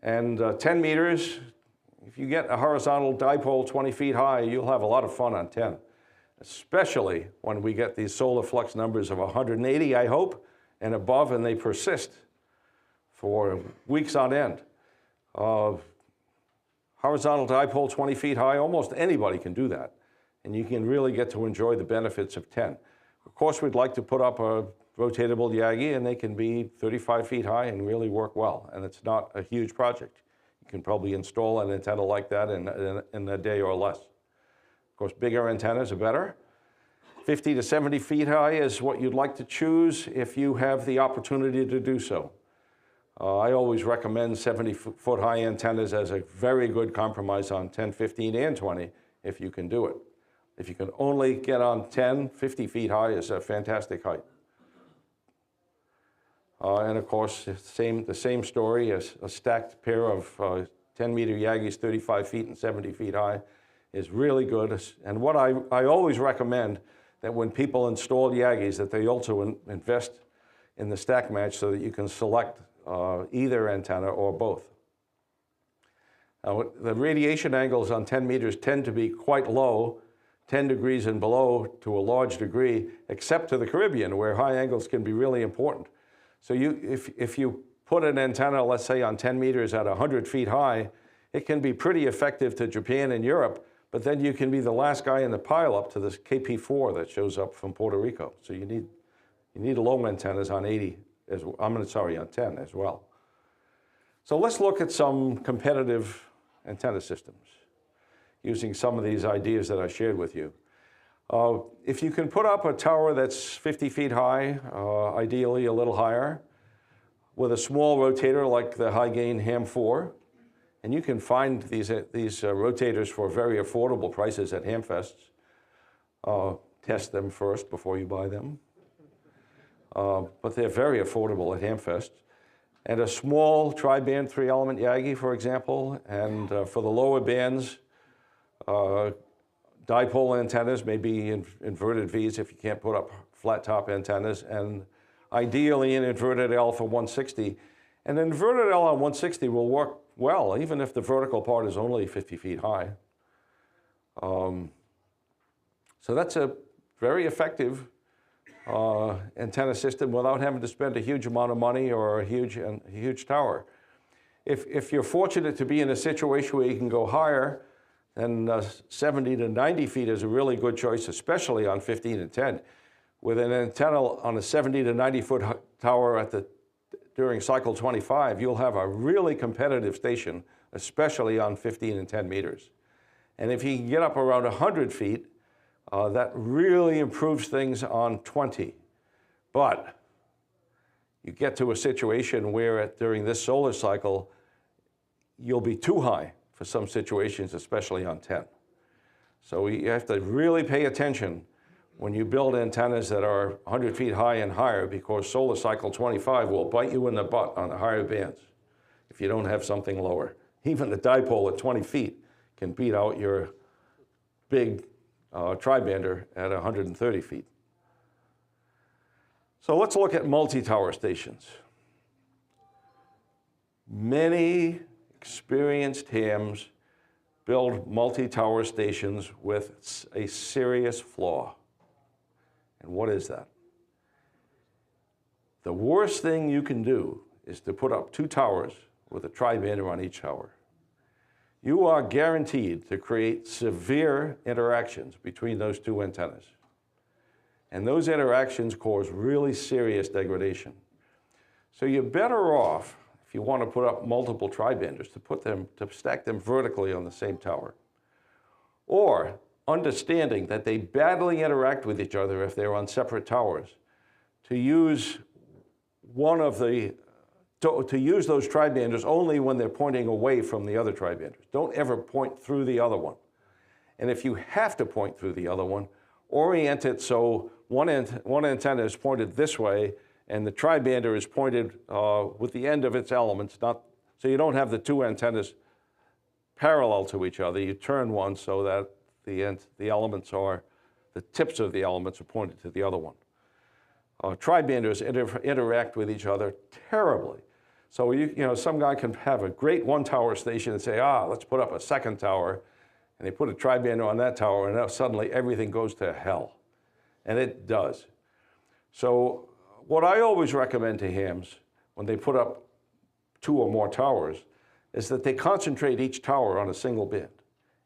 And 10 meters, if you get a horizontal dipole 20 feet high, you'll have a lot of fun on 10. Especially when we get these solar flux numbers of 180, I hope, and above, and they persist for weeks on end. Horizontal dipole 20 feet high, almost anybody can do that. And you can really get to enjoy the benefits of 10. Of course, we'd like to put up a rotatable Yagi, and they can be 35 feet high and really work well. And it's not a huge project. You can probably install an antenna like that in a day or less. Of course, bigger antennas are better. 50 to 70 feet high is what you'd like to choose if you have the opportunity to do so. I always recommend 70-foot high antennas as a very good compromise on 10, 15, and 20 if you can do it. If you can only get on 10, 50 feet high is a fantastic height. And of course, the same story as a stacked pair of 10-meter Yagis, 35 feet and 70 feet high is really good. And what I always recommend that when people install Yagis, that they also invest in the stack match so that you can select either antenna or both. Now, the radiation angles on 10 meters tend to be quite low, 10 degrees and below to a large degree, except to the Caribbean, where high angles can be really important. So if you put an antenna, let's say, on 10 meters at 100 feet high, it can be pretty effective to Japan and Europe, but then you can be the last guy in the pile up to this KP4 that shows up from Puerto Rico. So you need low antennas on 80 on 10 as well. So let's look at some competitive antenna systems using some of these ideas that I shared with you. If you can put up a tower that's 50 feet high, ideally a little higher, with a small rotator like the high-gain Ham 4, and you can find these rotators for very affordable prices at Hamfests. Test them first before you buy them. But they're very affordable at Hamfest. And a small tri-band 3-element Yagi, for example, and for the lower bands, dipole antennas, maybe inverted Vs if you can't put up flat top antennas, and ideally an inverted L for 160. An inverted L on 160 will work well, even if the vertical part is only 50 feet high. So that's a very effective antenna system without having to spend a huge amount of money or a huge tower. If you're fortunate to be in a situation where you can go higher, then 70 to 90 feet is a really good choice, especially on 15 and 10. With an antenna on a 70 to 90 foot tower during cycle 25, you'll have a really competitive station, especially on 15 and 10 meters. And if you can get up around 100 feet, that really improves things on 20. But you get to a situation where during this solar cycle, you'll be too high for some situations, especially on 10. So you have to really pay attention when you build antennas that are 100 feet high and higher, because solar cycle 25 will bite you in the butt on the higher bands if you don't have something lower. Even the dipole at 20 feet can beat out your big tri-bander at 130 feet. So let's look at multi-tower stations. Many experienced hams build multi-tower stations with a serious flaw. And what is that? The worst thing you can do is to put up 2 towers with a tri-bander on each tower. You are guaranteed to create severe interactions between those 2 antennas. And those interactions cause really serious degradation. So you're better off, if you want to put up multiple tri-banders, to stack them vertically on the same tower. Or understanding that they badly interact with each other if they're on separate towers, to use those tri-banders only when they're pointing away from the other tri-banders. Don't ever point through the other one. And if you have to point through the other one, orient it so one antenna is pointed this way and the tri-bander is pointed with the end of its elements, so you don't have the 2 antennas parallel to each other. You turn one so that the tips of the elements are pointed to the other one. Tri-banders interact with each other terribly. So some guy can have a great 1-tower station and say, let's put up a 2nd tower, and they put a tri-bander on that tower, and now suddenly everything goes to hell. And it does. So what I always recommend to hams when they put up 2 or more towers is that they concentrate each tower on a single band.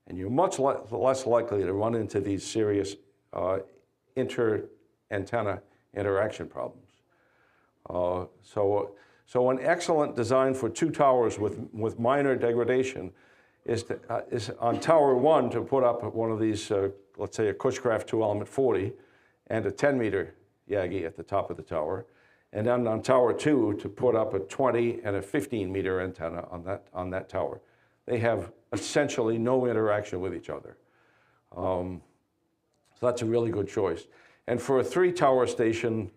And you're much less likely to run into these serious inter-antenna interaction problems. So an excellent design for 2 towers with minor degradation is on tower 1 to put up one of these, let's say a Cushcraft 2-element 40 and a 10-meter Yagi at the top of the tower. And then on tower 2 to put up a 20 and a 15-meter antenna on that tower. They have essentially no interaction with each other. So that's a really good choice. And for a 3-tower station,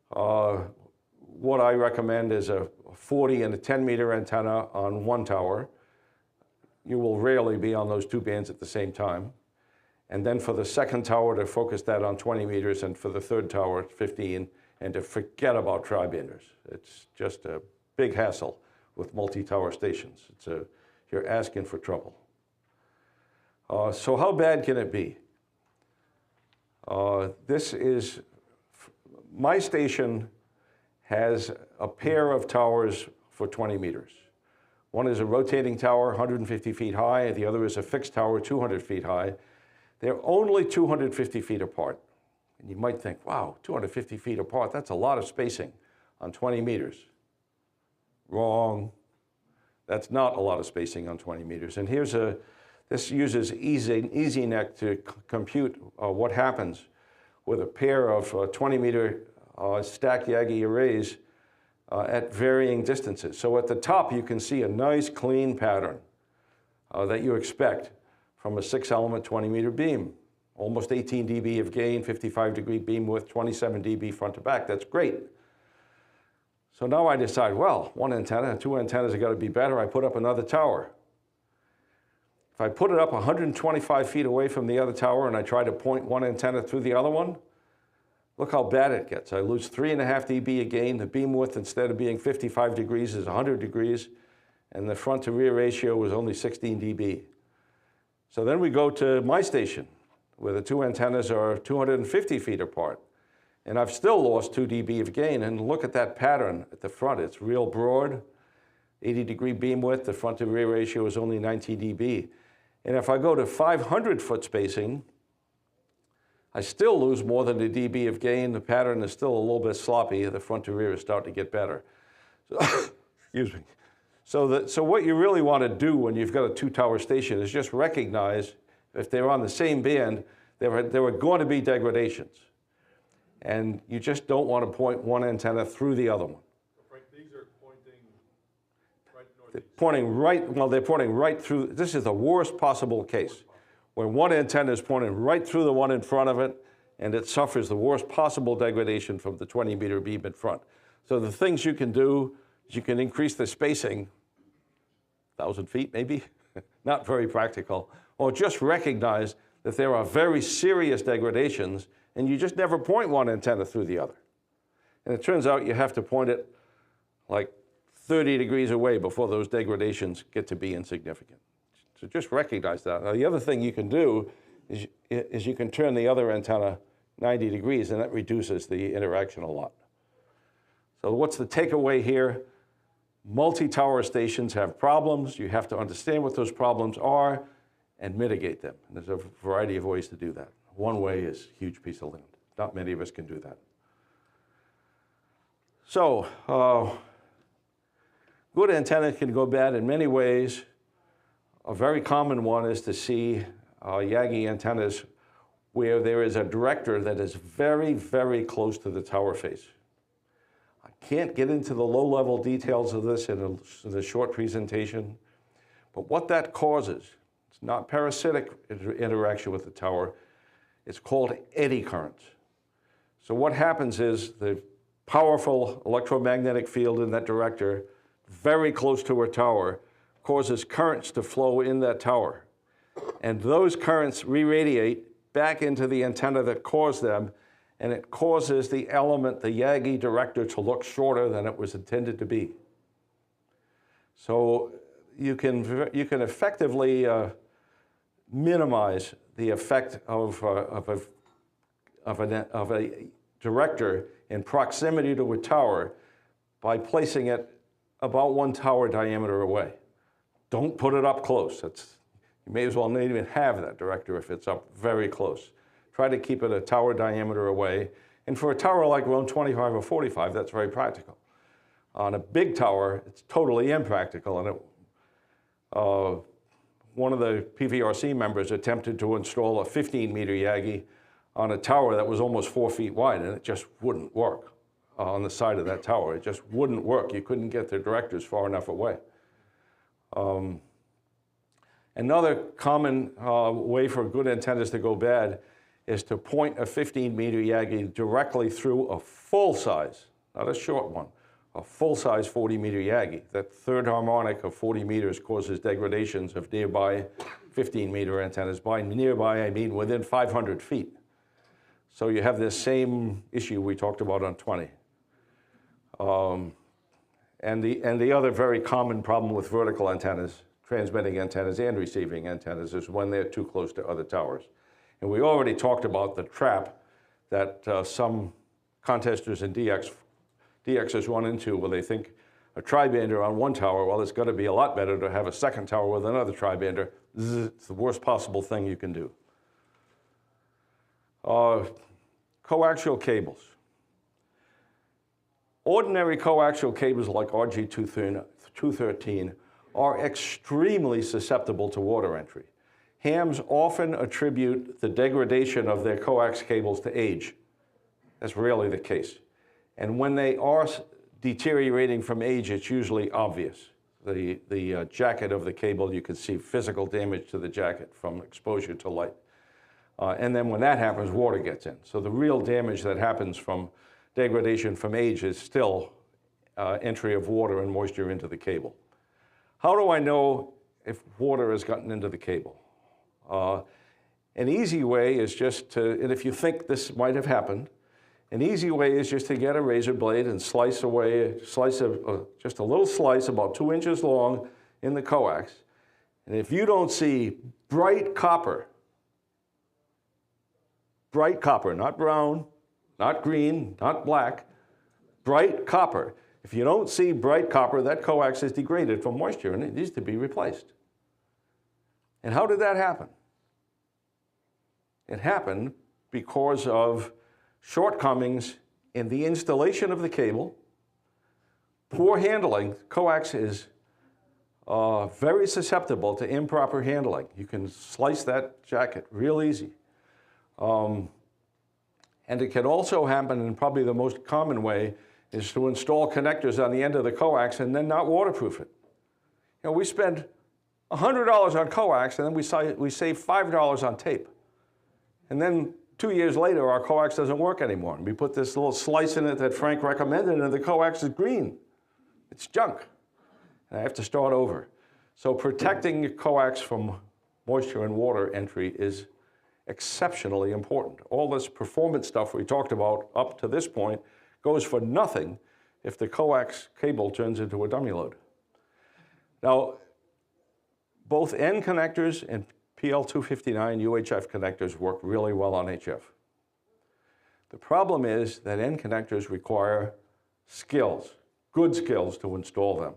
what I recommend is a 40 and a 10-meter antenna on 1 tower. You will rarely be on those 2 bands at the same time. And then for the 2nd tower to focus that on 20 meters, and for the 3rd tower at 15, and to forget about tri-banders. It's just a big hassle with multi-tower stations. You're asking for trouble. So how bad can it be? My station has a pair of towers for 20 meters. One is a rotating tower, 150 feet high. The other is a fixed tower, 200 feet high. They're only 250 feet apart. And you might think, wow, 250 feet apart, that's a lot of spacing on 20 meters. Wrong. That's not a lot of spacing on 20 meters. And this uses EasyNet to compute what happens with a pair of 20-meter stacked Yagi arrays at varying distances. So at the top, you can see a nice, clean pattern that you expect from a 6-element 20-meter beam. Almost 18 dB of gain, 55-degree beam width, 27 dB front to back. That's great. So now I decide, well, one antenna and two antennas have got to be better. I put up another tower. If I put it up 125 feet away from the other tower and I try to point one antenna through the other one, look how bad it gets. I lose 3.5 dB of gain. The beam width, instead of being 55 degrees, is 100 degrees. And the front to rear ratio is only 16 dB. So then we go to my station, where the two antennas are 250 feet apart. And I've still lost 2 dB of gain. And look at that pattern at the front. It's real broad, 80-degree beam width. The front to rear ratio is only 19 dB. And if I go to 500-foot spacing, I still lose more than a dB of gain. The pattern is still a little bit sloppy. The front to rear is starting to get better. So, excuse me. So what you really want to do when you've got a two-tower station is just recognize if they're on the same band, there are going to be degradations. And you just don't want to point one antenna through the other one. Frank, these are pointing right northeast. They're pointing right through. This is the worst possible case, where one antenna is pointing right through the one in front of it, and it suffers the worst possible degradation from the 20-meter beam in front. So the things you can do is you can increase the spacing, 1,000 feet maybe, not very practical, or just recognize that there are very serious degradations, and you just never point one antenna through the other. And it turns out you have to point it like 30 degrees away before those degradations get to be insignificant. So just recognize that. Now, the other thing you can do is you can turn the other antenna 90 degrees, and that reduces the interaction a lot. So what's the takeaway here? Multi-tower stations have problems. You have to understand what those problems are and mitigate them. And there's a variety of ways to do that. One way is a huge piece of land. Not many of us can do that. So good antenna can go bad in many ways. A very common one is to see Yagi antennas where there is a director that is very, very close to the tower face. I can't get into the low-level details of this in a short presentation, but what that causes, it's not parasitic interaction with the tower, it's called eddy currents. So what happens is the powerful electromagnetic field in that director, very close to a tower, causes currents to flow in that tower. And those currents re-radiate back into the antenna that caused them, and it causes the element, the Yagi director, to look shorter than it was intended to be. So you can effectively minimize the effect of a director in proximity to a tower by placing it about 1 tower diameter away. Don't put it up close. You may as well not even have that director if it's up very close. Try to keep it a tower diameter away. And for a tower like around 25 or 45, that's very practical. On a big tower, it's totally impractical. And one of the PVRC members attempted to install a 15-meter Yagi on a tower that was almost 4 feet wide, and it just wouldn't work on the side of that tower. It just wouldn't work. You couldn't get the directors far enough away. Another common way for good antennas to go bad is to point a 15-meter Yagi directly through a full-size, not a short one, a full-size 40-meter Yagi. That third harmonic of 40 meters causes degradations of nearby 15-meter antennas. By nearby, I mean within 500 feet. So you have this same issue we talked about on 20. And the other very common problem with vertical antennas, transmitting antennas and receiving antennas, is when they're too close to other towers. And we already talked about the trap that some contesters in DXers run into where they think a tri-bander on one tower, well, it's got to be a lot better to have a second tower with another tri-bander. It's the worst possible thing you can do. Coaxial cables. Ordinary coaxial cables like RG213 are extremely susceptible to water entry. Hams often attribute the degradation of their coax cables to age. That's rarely the case. And when they are deteriorating from age, it's usually obvious. The jacket of the cable, you can see physical damage to the jacket from exposure to light. And then when that happens, water gets in. So the real damage that happens from degradation from age is still entry of water and moisture into the cable. How do I know if water has gotten into the cable? An easy way is just to, and if you think this might have happened, an easy way is just to get a razor blade and slice away, just a little slice about 2 inches long in the coax. And if you don't see bright copper, not brown, not green, not black, bright copper. If you don't see bright copper, that coax is degraded from moisture and it needs to be replaced. And how did that happen? It happened because of shortcomings in the installation of the cable, poor handling. Coax is very susceptible to improper handling. You can slice that jacket real easy. And it can also happen, and probably the most common way, is to install connectors on the end of the coax and then not waterproof it. You know, we spend $100 on coax and then we save $5 on tape. And then 2 years later, our coax doesn't work anymore. And we put this little slice in it that Frank recommended, and the coax is green. It's junk. And I have to start over. So protecting your coax from moisture and water entry is exceptionally important. All this performance stuff we talked about up to this point goes for nothing if the coax cable turns into a dummy load. Now, both N connectors and PL259 UHF connectors work really well on HF. The problem is that N connectors require skills, good skills to install them.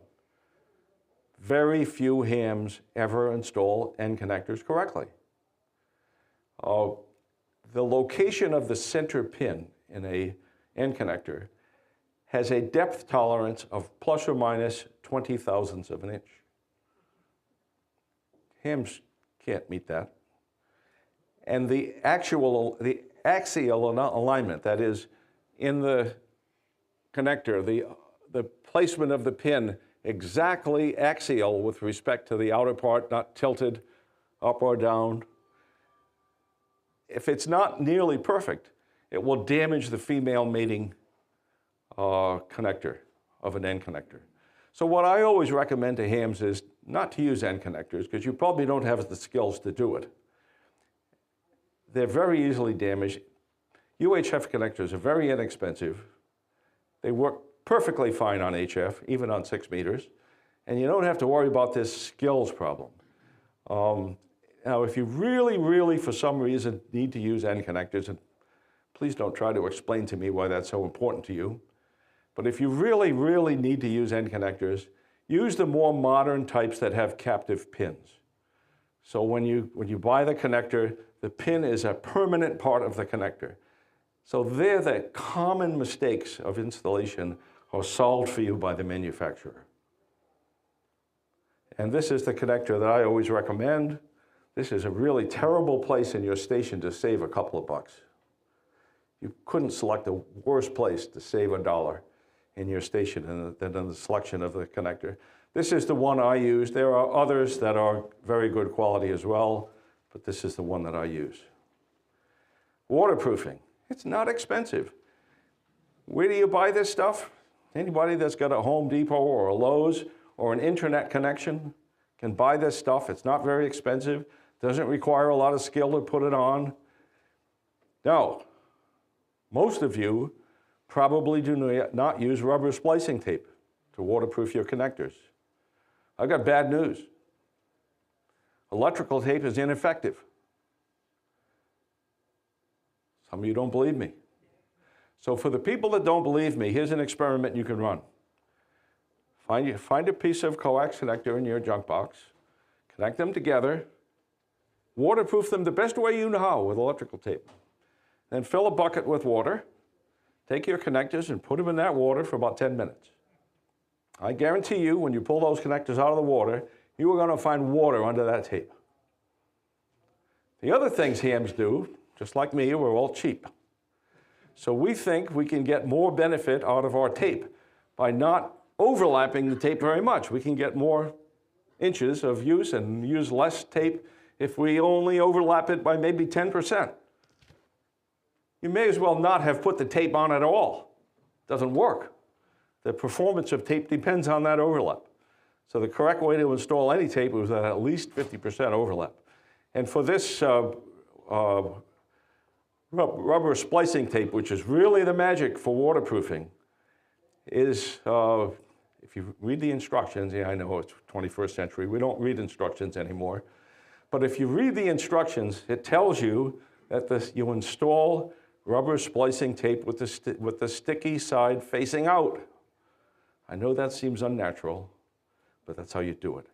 Very few hams ever install N connectors correctly. The location of the center pin in a N connector has a depth tolerance of plus or minus 20 thousandths of an inch. Hams can't meet that. And the axial alignment, that is, in the connector, the placement of the pin exactly axial with respect to the outer part, not tilted up or down. If it's not nearly perfect, it will damage the female mating connector of an N connector. So what I always recommend to hams is not to use N connectors because you probably don't have the skills to do it. They're very easily damaged. UHF connectors are very inexpensive. They work perfectly fine on HF, even on 6 meters. And you don't have to worry about this skills problem. Now, if you really, for some reason, need to use N connectors, and please don't try to explain to me why that's so important to you, but if you really need to use N connectors, use the more modern types that have captive pins. So when you buy the connector, the pin is a permanent part of the connector. So there, the common mistakes of installation are solved for you by the manufacturer. And this is the connector that I always recommend. This is a really terrible place in your station to save a couple of bucks. You couldn't select a worse place to save $1 in your station than in the selection of the connector. This is the one I use. There are others that are very good quality as well, but this is the one that I use. Waterproofing. It's not expensive. Where do you buy this stuff? Anybody that's got a Home Depot or a Lowe's or an internet connection can buy this stuff. It's not very expensive. Doesn't require a lot of skill to put it on. Now, most of you probably do not use rubber splicing tape to waterproof your connectors. I've got bad news. Electrical tape is ineffective. Some of you don't believe me. So for the people that don't believe me, here's an experiment you can run. Find a piece of coax connector in your junk box, connect them together, waterproof them the best way you know how with electrical tape. Then fill a bucket with water, take your connectors and put them in that water for about 10 minutes. I guarantee you, when you pull those connectors out of the water, you are going to find water under that tape. The other things hams do, just like me, we're all cheap. So we think we can get more benefit out of our tape by not overlapping the tape very much. We can get more inches of use and use less tape if we only overlap it by maybe 10%. You may as well not have put the tape on at all. It doesn't work. The performance of tape depends on that overlap. So the correct way to install any tape was at least 50% overlap. And for this rubber splicing tape, which is really the magic for waterproofing, is, if you read the instructions, yeah, I know it's 21st century, we don't read instructions anymore, but if you read the instructions, it tells you that you install rubber splicing tape with the sticky side facing out. I know that seems unnatural, but that's how you do it.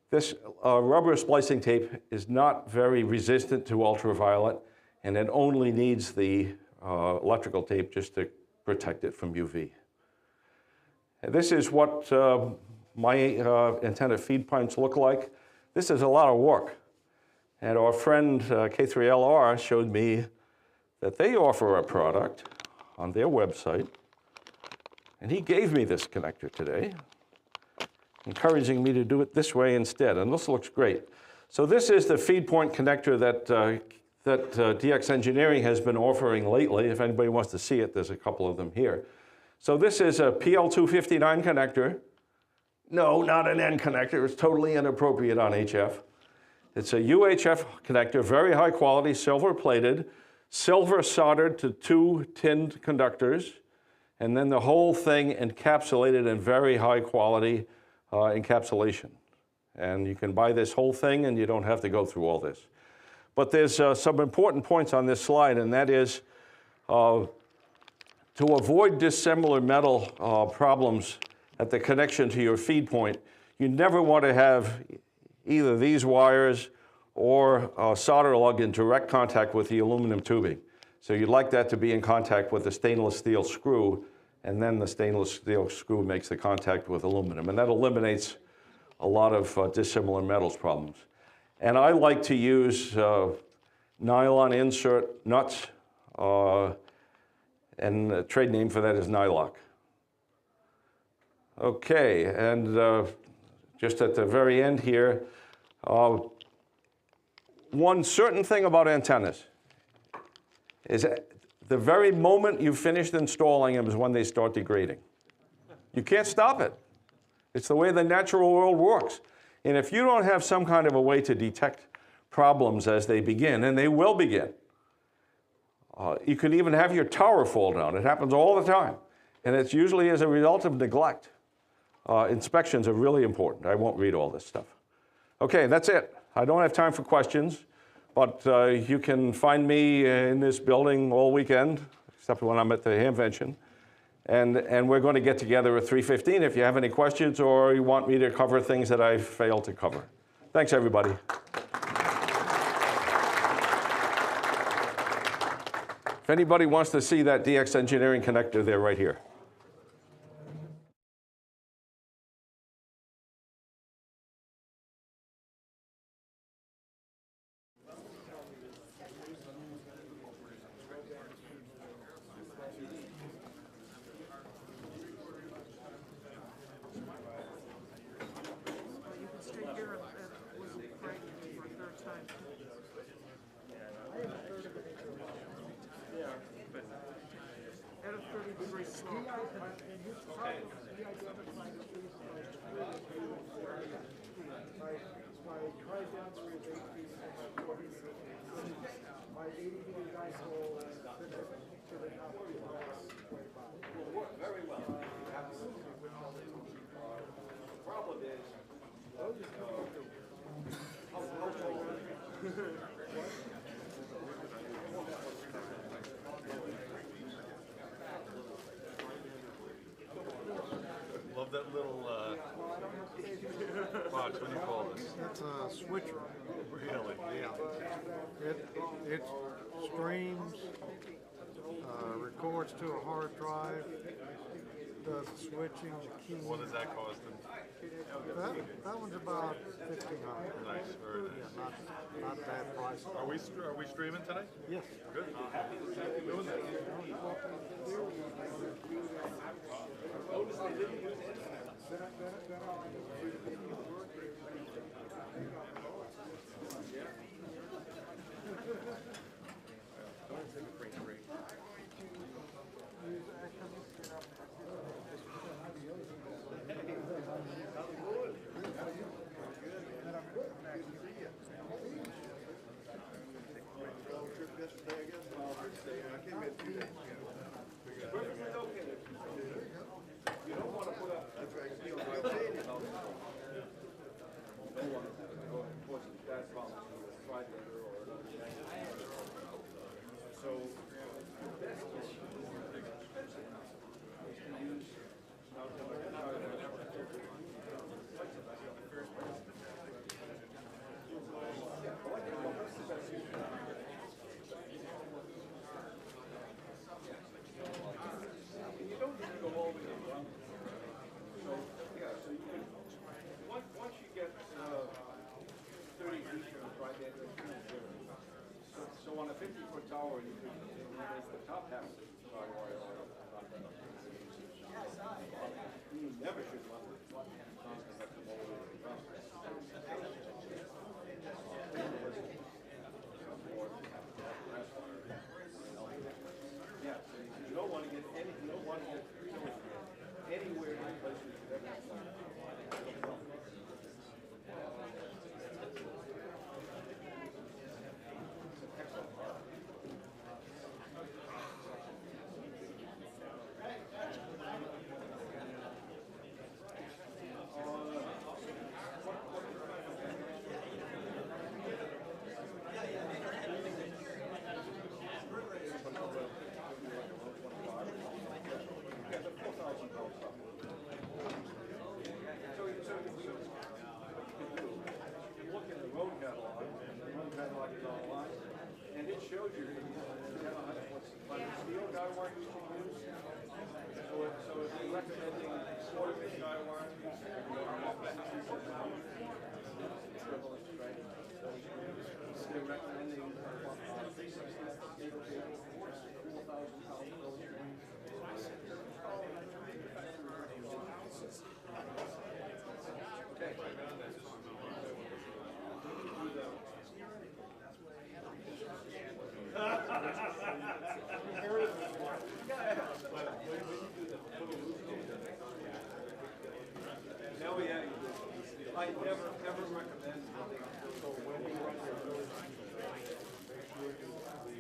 This rubber splicing tape is not very resistant to ultraviolet, and it only needs the electrical tape just to protect it from UV. And this is what my antenna feed points look like. This is a lot of work. And our friend K3LR showed me that they offer a product on their website. And he gave me this connector today, encouraging me to do it this way instead. And this looks great. So this is the feed point connector that DX Engineering has been offering lately. If anybody wants to see it, there's a couple of them here. So this is a PL259 connector. No, not an N connector. It's totally inappropriate on HF. It's a UHF connector, very high quality, silver plated, silver soldered to 2 tinned conductors, and then the whole thing encapsulated in very high quality encapsulation. And you can buy this whole thing and you don't have to go through all this. But there's some important points on this slide, and that is to avoid dissimilar metal problems at the connection to your feed point, you never want to have either these wires or a solder lug in direct contact with the aluminum tubing. So you'd like that to be in contact with the stainless steel screw, and then the stainless steel screw makes the contact with aluminum. And that eliminates a lot of dissimilar metals problems. And I like to use nylon insert nuts, and the trade name for that is Nylock. Okay, and just at the very end here, one certain thing about antennas is that the very moment you've finished installing them is when they start degrading. You can't stop it. It's the way the natural world works. And if you don't have some kind of a way to detect problems as they begin, and they will begin, you can even have your tower fall down. It happens all the time. And it's usually as a result of neglect. Inspections are really important. I won't read all this stuff. Okay, that's it. I don't have time for questions, but you can find me in this building all weekend, except when I'm at the Hamvention. And we're going to get together at 3:15 if you have any questions or you want me to cover things that I failed to cover. Thanks, everybody. If anybody wants to see that DX Engineering connector, they're right here. You can stay here and listen to Craig for a third time. At a 30-degree slope. Very well. The problem is, Love that little box. What do you call this? It's a switcher. Really? Yeah. It streams records to a hard drive, does the switching, the keying. What does that cost them? That one's about $1,500. Nice, very nice. Yeah, not bad price. Are we streaming tonight? Yes. Good. Happy doing that. You don't want to put up, that's right, you know, don't want to cause that problem to a private or another. So, the best is to use you don't need to go all the way around. So, yeah, so you can, once you get 30 feet, you can try that. So on a 50-foot tower, you could eliminate the top half of the tower. You never should run the yeah, so you don't want to get any, you don't want to get anywhere in place you could ever and it shows you what steel guy wire you should use. So it's recommending quarter-inch guy wire. They're recommending 4,000 No, yeah, I never recommend. So when we run your doors, make sure you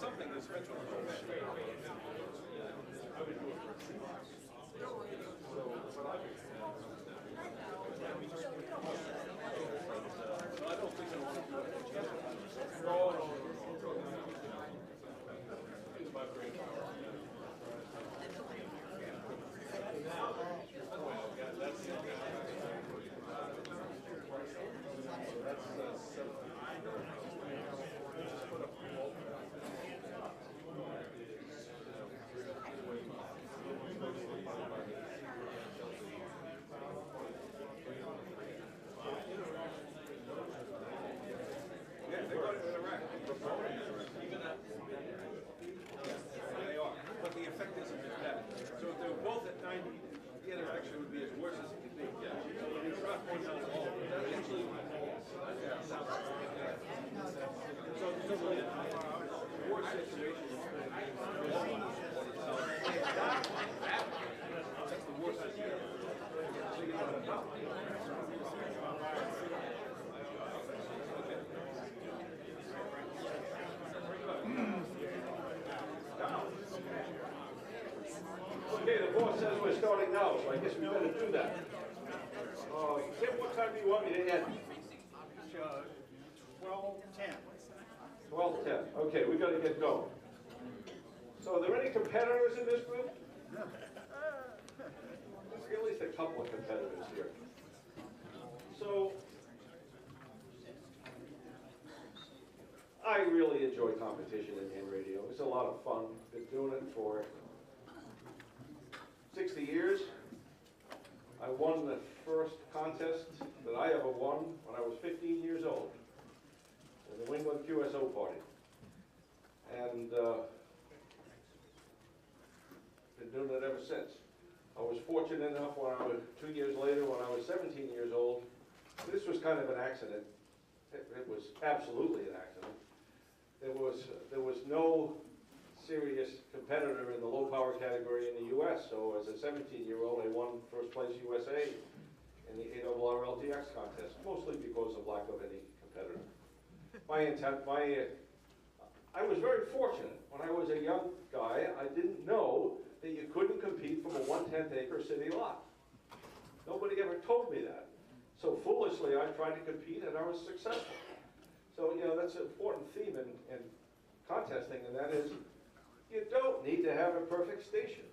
something is special. I don't think They are, but the effect isn't as bad. So if they're both at 90, the interaction would be as worse as it could be. So when you drop one down, that actually Okay, the boss says we're starting now, so I guess we better do that. Tim, what time do you want me to end? 12:10. 12:10. Okay, we gotta get going. So are there any competitors in this group? At least a couple of competitors here. So I really enjoy competition in radio. It's a lot of fun. Been doing it for 60 years. I won the first contest that I ever won when I was 15 years old, the New England QSO party. And been doing it ever since. I was fortunate enough when I was 2 years later, when I was 17 years old, this was kind of an accident. It was absolutely an accident. There was no serious competitor in the low power category in the U.S. So as a 17-year-old, I won first place USA in the ARRL DX contest, mostly because of lack of any competitor. I was very fortunate. When I was a young guy, I didn't know that you couldn't compete from a 1/10 acre city lot. Nobody ever told me that. So foolishly, I tried to compete and I was successful. So, you know, that's an important theme in contesting, and that is, you don't need to have a perfect station.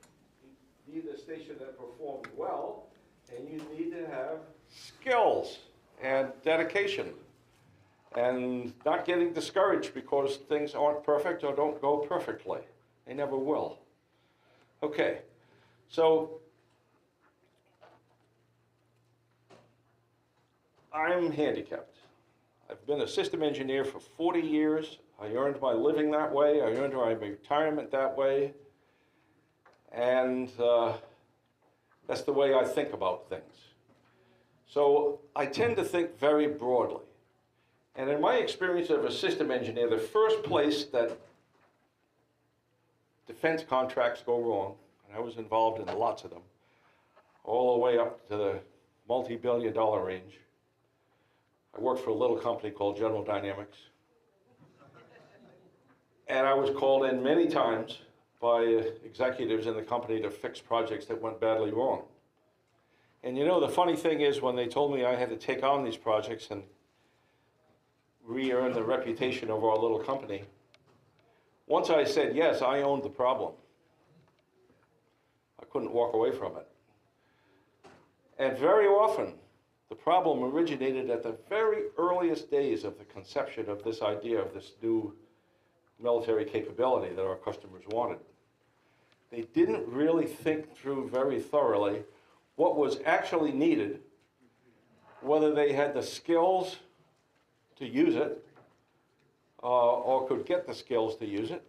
You need a station that performs well, and you need to have skills and dedication, and not getting discouraged because things aren't perfect or don't go perfectly. They never will. Okay, so I'm handicapped. I've been a system engineer for 40 years. I earned my living that way. I earned my retirement that way. And that's the way I think about things. So I tend to think very broadly. And in my experience of a system engineer, the first place that defense contracts go wrong, and I was involved in lots of them, all the way up to the multi-billion-dollar range. I worked for a little company called General Dynamics. And I was called in many times by executives in the company to fix projects that went badly wrong. And you know, the funny thing is, when they told me I had to take on these projects and re-earn the reputation of our little company, once I said yes, I owned the problem. I couldn't walk away from it. And very often, the problem originated at the very earliest days of the conception of this idea of this new military capability that our customers wanted. They didn't really think through very thoroughly what was actually needed, whether they had the skills to use it, or could get the skills to use it,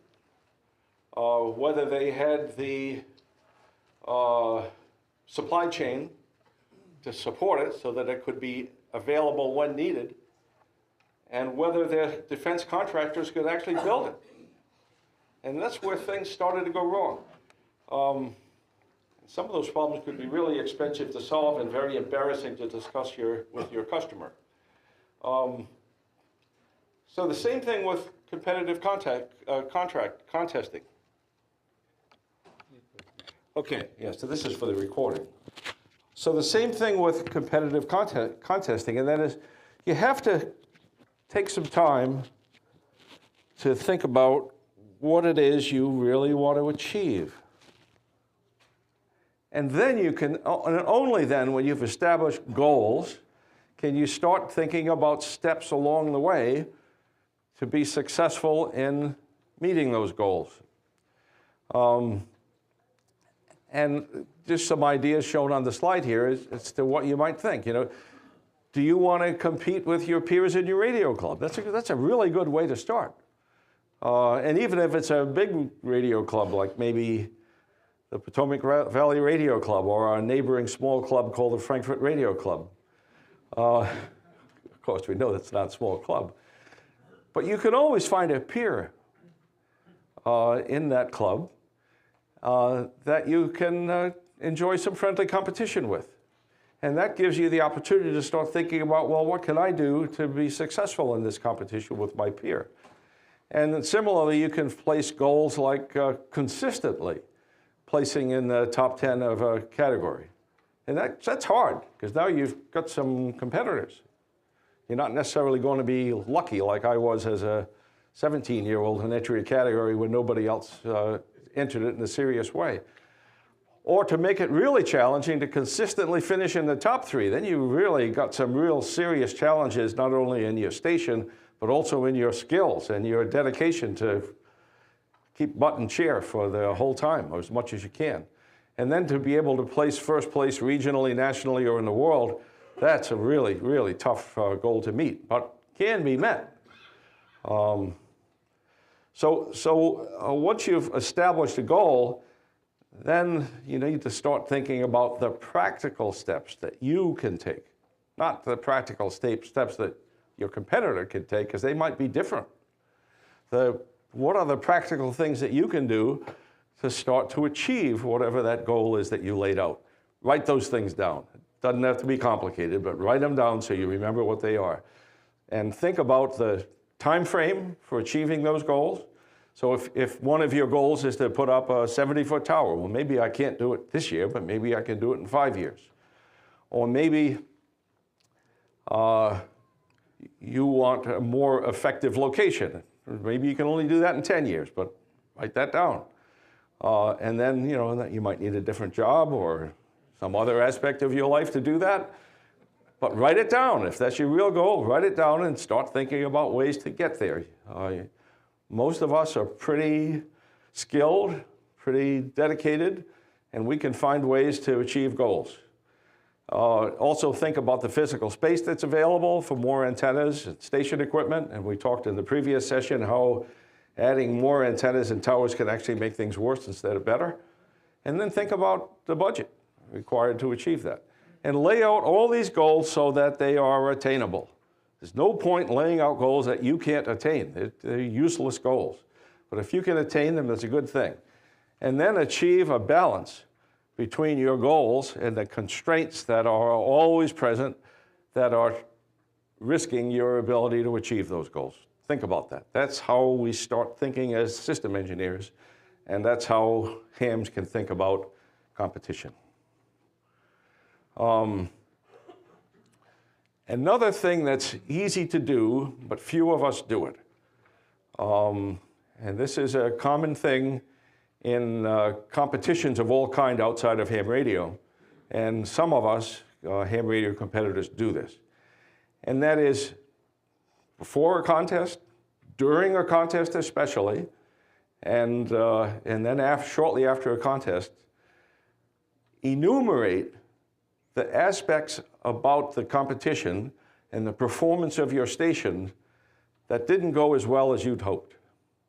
whether they had the supply chain to support it so that it could be available when needed, and whether their defense contractors could actually build it. And that's where things started to go wrong. Some of those problems could be really expensive to solve and very embarrassing to discuss with your customer. So the same thing with competitive contesting. Okay, yeah, so this is for the recording. So the same thing with competitive contesting, and that is, you have to take some time to think about what it is you really want to achieve. And then you can, and only then when you've established goals, can you start thinking about steps along the way to be successful in meeting those goals. And just some ideas shown on the slide here as to what you might think. You know, do you want to compete with your peers in your radio club? That's a really good way to start. And even if it's a big radio club, like maybe the Potomac Valley Radio Club or a neighboring small club called the Frankfurt Radio Club. Of course, we know that's not a small club. But you can always find a peer in that club that you can enjoy some friendly competition with. And that gives you the opportunity to start thinking about, well, what can I do to be successful in this competition with my peer? And then similarly, you can place goals like consistently placing in the top 10 of a category. And that's hard, because now you've got some competitors. You're not necessarily going to be lucky like I was as a 17-year-old and enter a category where nobody else entered it in a serious way. Or to make it really challenging to consistently finish in the top 3, then you really got some real serious challenges, not only in your station, but also in your skills and your dedication to keep butt in chair for the whole time, or as much as you can. And then to be able to place first place regionally, nationally, or in the world, that's a really, really tough goal to meet, but can be met. Once you've established a goal, then you need to start thinking about the practical steps that you can take, not the practical steps that your competitor can take, because they might be different. What are the practical things that you can do to start to achieve whatever that goal is that you laid out? Write those things down. It doesn't have to be complicated, but write them down so you remember what they are. And think about the time frame for achieving those goals. So if one of your goals is to put up a 70-foot tower, well, maybe I can't do it this year, but maybe I can do it in 5 years. Or maybe you want a more effective location. Maybe you can only do that in 10 years, but write that down. And then, you might need a different job or some other aspect of your life to do that. But write it down. If that's your real goal, write it down and start thinking about ways to get there. Most of us are pretty skilled, pretty dedicated, and we can find ways to achieve goals. Also think about the physical space that's available for more antennas and station equipment. And we talked in the previous session how adding more antennas and towers can actually make things worse instead of better. And then think about the budget required to achieve that. And lay out all these goals so that they are attainable. There's no point laying out goals that you can't attain. They're useless goals. But if you can attain them, that's a good thing. And then achieve a balance between your goals and the constraints that are always present that are risking your ability to achieve those goals. Think about that. That's how we start thinking as system engineers, and that's how hams can think about competition. Another thing that's easy to do, but few of us do it, and this is a common thing in competitions of all kind outside of ham radio, and some of us, ham radio competitors, do this. And that is, before a contest, during a contest especially, and then shortly after a contest, enumerate the aspects about the competition and the performance of your station that didn't go as well as you'd hoped.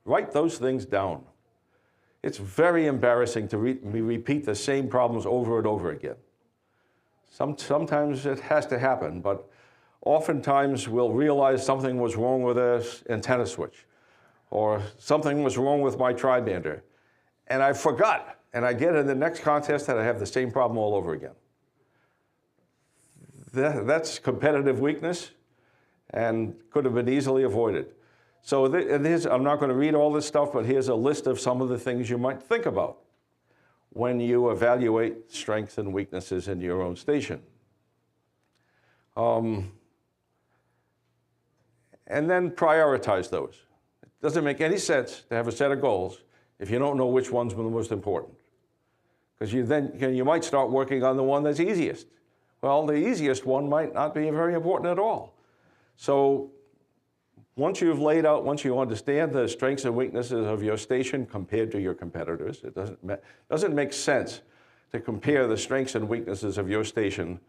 Write those things down. It's very embarrassing to repeat the same problems over and over again. Sometimes it has to happen, but oftentimes we'll realize something was wrong with an antenna switch, or something was wrong with my tri-bander, and I forgot, and I get in the next contest and I have the same problem all over again. That's competitive weakness and could have been easily avoided. So I'm not going to read all this stuff, but here's a list of some of the things you might think about when you evaluate strengths and weaknesses in your own station. And then prioritize those. It doesn't make any sense to have a set of goals if you don't know which one's the most important. Because you might start working on the one that's easiest. Well, the easiest one might not be very important at all. So once you've laid out, once you understand the strengths and weaknesses of your station compared to your competitors, it doesn't make sense to compare the strengths and weaknesses of your station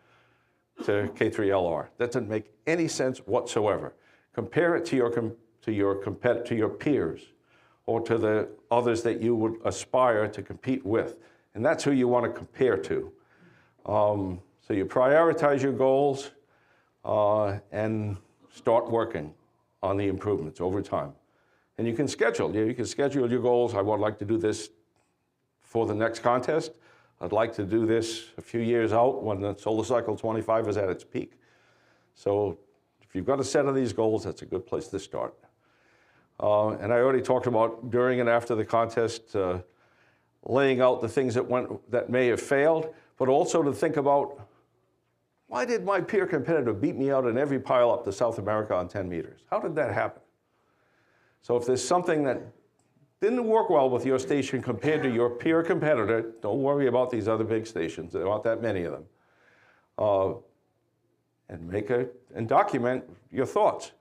to K3LR. That doesn't make any sense whatsoever. Compare it to your peers or to the others that you would aspire to compete with. And that's who you want to compare to. So you prioritize your goals and start working on the improvements over time. And you can schedule. You can schedule your goals. I would like to do this for the next contest. I'd like to do this a few years out when the solar cycle 25 is at its peak. So if you've got a set of these goals, that's a good place to start. And I already talked about during and after the contest, laying out the things that may have failed, but also to think about, why did my peer competitor beat me out in every pile up to South America on 10 meters? How did that happen? So if there's something that didn't work well with your station compared to your peer competitor, don't worry about these other big stations. There aren't that many of them. And document your thoughts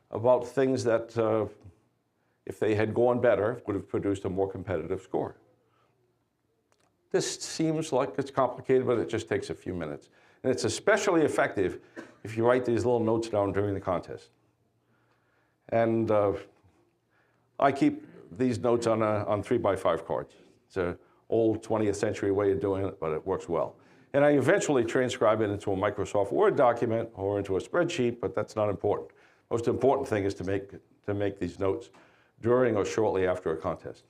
about things that, if they had gone better, would have produced a more competitive score. This seems like it's complicated, but it just takes a few minutes. And it's especially effective if you write these little notes down during the contest. And I keep these notes on 3x5 cards. It's an old 20th century way of doing it, but it works well. And I eventually transcribe it into a Microsoft Word document or into a spreadsheet, but that's not important. Most important thing is to make these notes during or shortly after a contest.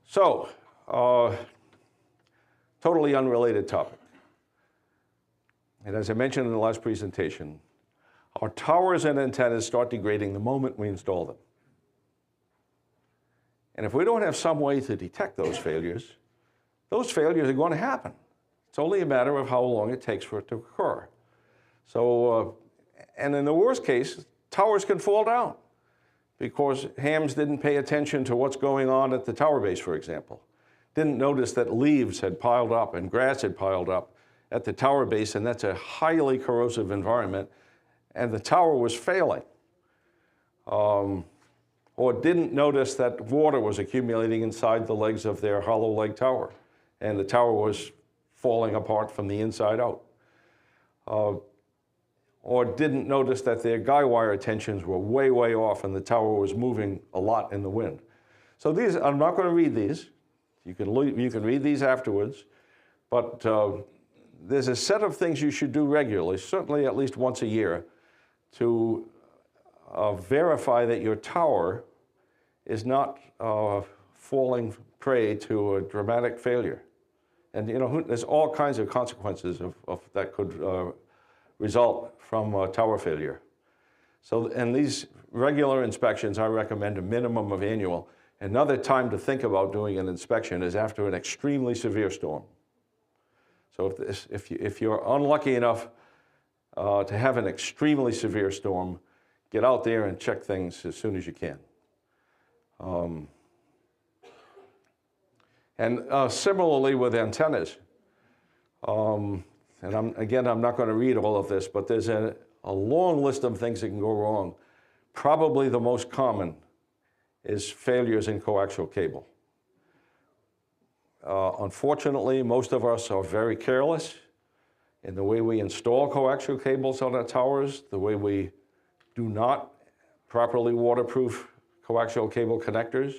So, totally unrelated topic. And as I mentioned in the last presentation, our towers and antennas start degrading the moment we install them. And if we don't have some way to detect those failures are going to happen. It's only a matter of how long it takes for it to occur. So, and in the worst case, towers can fall down because hams didn't pay attention to what's going on at the tower base, for example. Didn't notice that leaves had piled up and grass had piled up at the tower base, and that's a highly corrosive environment, and the tower was failing. Or didn't notice that water was accumulating inside the legs of their hollow leg tower, and the tower was falling apart from the inside out. Or didn't notice that their guy wire tensions were way, way off and the tower was moving a lot in the wind. So these, I'm not going to read these. You can read these afterwards, but there's a set of things you should do regularly, certainly at least once a year, to verify that your tower is not falling prey to a dramatic failure. And you know, there's all kinds of consequences of that could result from tower failure. So, and these regular inspections, I recommend a minimum of annual. Another time to think about doing an inspection is after an extremely severe storm. So if you're unlucky enough to have an extremely severe storm, get out there and check things as soon as you can. Similarly with antennas, and I'm not going to read all of this, but there's a long list of things that can go wrong. Probably the most common is failures in coaxial cable. Unfortunately, most of us are very careless in the way we install coaxial cables on our towers, the way we do not properly waterproof coaxial cable connectors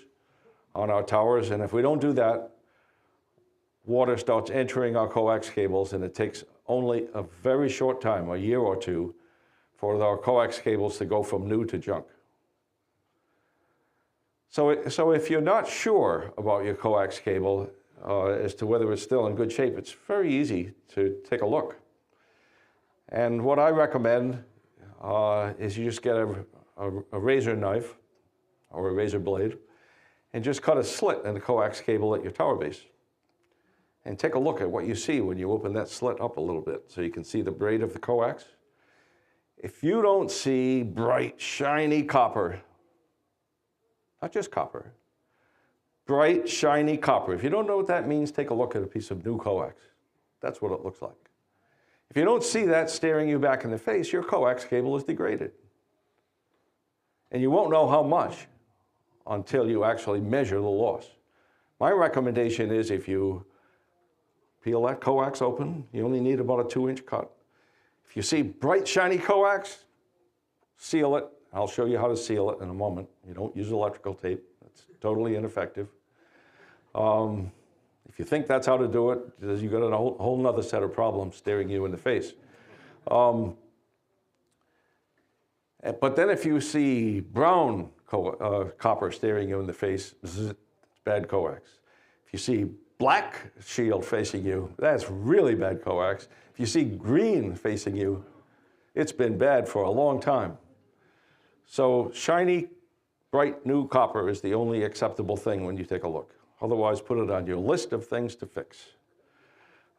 on our towers. And if we don't do that, water starts entering our coax cables, and it takes only a very short time, a year or two, for our coax cables to go from new to junk. So if you're not sure about your coax cable as to whether it's still in good shape, it's very easy to take a look. And what I recommend is you just get a razor knife or a razor blade and just cut a slit in the coax cable at your tower base. And take a look at what you see when you open that slit up a little bit so you can see the braid of the coax. If you don't see bright, shiny copper, not just copper, bright, shiny copper. If you don't know what that means, take a look at a piece of new coax. That's what it looks like. If you don't see that staring you back in the face, your coax cable is degraded. And you won't know how much until you actually measure the loss. My recommendation is if you peel that coax open, you only need about a 2-inch cut. If you see bright, shiny coax, seal it. I'll show you how to seal it in a moment. You don't use electrical tape. That's totally ineffective. If you think that's how to do it, you've got a whole nother set of problems staring you in the face. But then if you see brown copper staring you in the face, it's bad coax. If you see black shield facing you, that's really bad coax. If you see green facing you, it's been bad for a long time. So shiny, bright new copper is the only acceptable thing when you take a look. Otherwise, put it on your list of things to fix.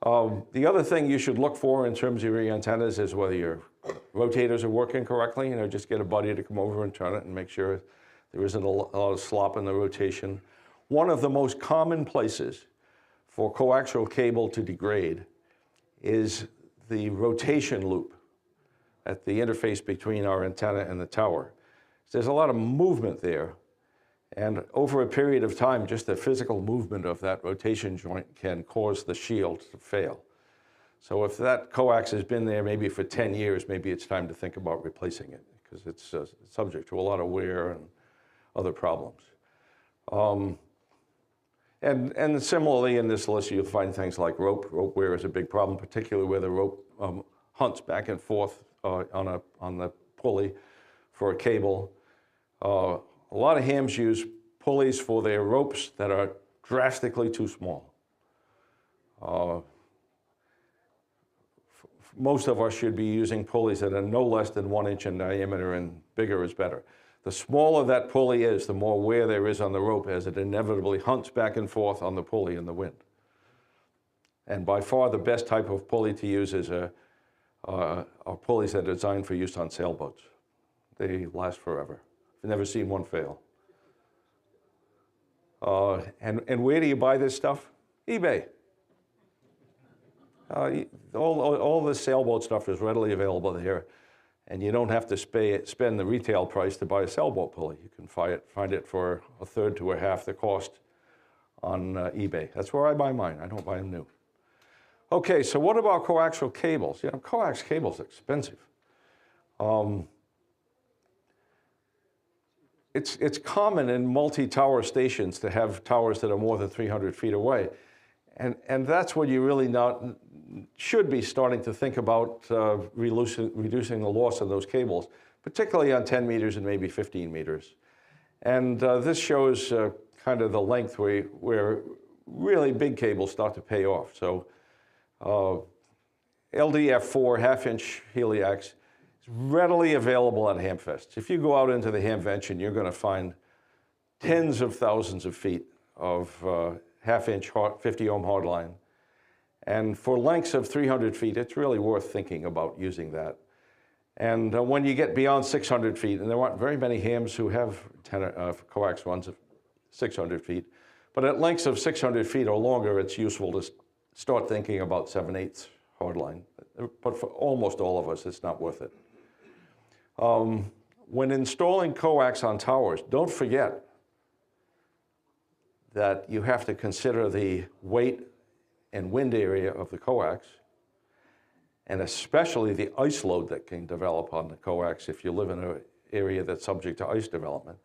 The other thing you should look for in terms of your antennas is whether your rotators are working correctly. You know, just get a buddy to come over and turn it and make sure there isn't a lot of slop in the rotation. One of the most common places for coaxial cable to degrade is the rotation loop at the interface between our antenna and the tower. There's a lot of movement there. And over a period of time, just the physical movement of that rotation joint can cause the shield to fail. So if that coax has been there maybe for 10 years, maybe it's time to think about replacing it because it's subject to a lot of wear and other problems. And similarly in this list, you'll find things like rope. Rope wear is a big problem, particularly where the rope hunts back and forth on the pulley for a cable. A lot of hams use pulleys for their ropes that are drastically too small. Most of us should be using pulleys that are no less than 1 inch in diameter, and bigger is better. The smaller that pulley is, the more wear there is on the rope as it inevitably hunts back and forth on the pulley in the wind. And by far the best type of pulley to use is are pulleys that are designed for use on sailboats. They last forever. I've never seen one fail. And where do you buy this stuff? eBay. All the sailboat stuff is readily available there, and you don't have to spend the retail price to buy a sailboat pulley. You can find it for a third to a half the cost on eBay. That's where I buy mine. I don't buy them new. Okay, so what about coaxial cables? You know, coax cable's expensive. It's common in multi-tower stations to have towers that are more than 300 feet away. And that's what you really should be starting to think about reducing the loss of those cables, particularly on 10 meters and maybe 15 meters. And this shows kind of the length where really big cables start to pay off. So LDF4 half-inch heliax is readily available at hamfests. If you go out into the hamvention, you're going to find tens of thousands of feet of half-inch 50-ohm hardline. And for lengths of 300 feet, it's really worth thinking about using that. And when you get beyond 600 feet, and there aren't very many hams who have coax ones of 600 feet, but at lengths of 600 feet or longer, it's useful to start thinking about 7/8 hardline. But for almost all of us, it's not worth it. When installing coax on towers, don't forget that you have to consider the weight and wind area of the coax, and especially the ice load that can develop on the coax if you live in an area that's subject to ice development.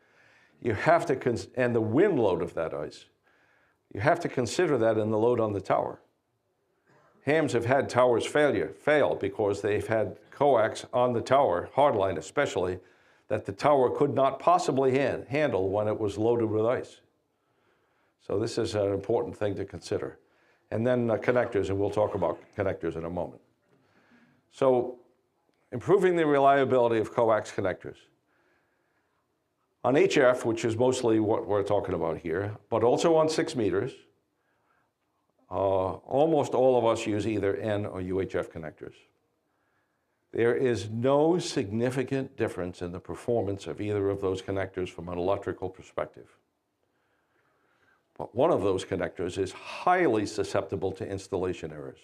You have to, and the wind load of that ice. You have to consider that in the load on the tower. Hams have had towers fail because they've had coax on the tower, hardline especially, that the tower could not possibly handle when it was loaded with ice. So this is an important thing to consider. And then connectors, and we'll talk about connectors in a moment. So improving the reliability of coax connectors. On HF, which is mostly what we're talking about here, but also on 6 meters, almost all of us use either N or UHF connectors. There is no significant difference in the performance of either of those connectors from an electrical perspective. But one of those connectors is highly susceptible to installation errors.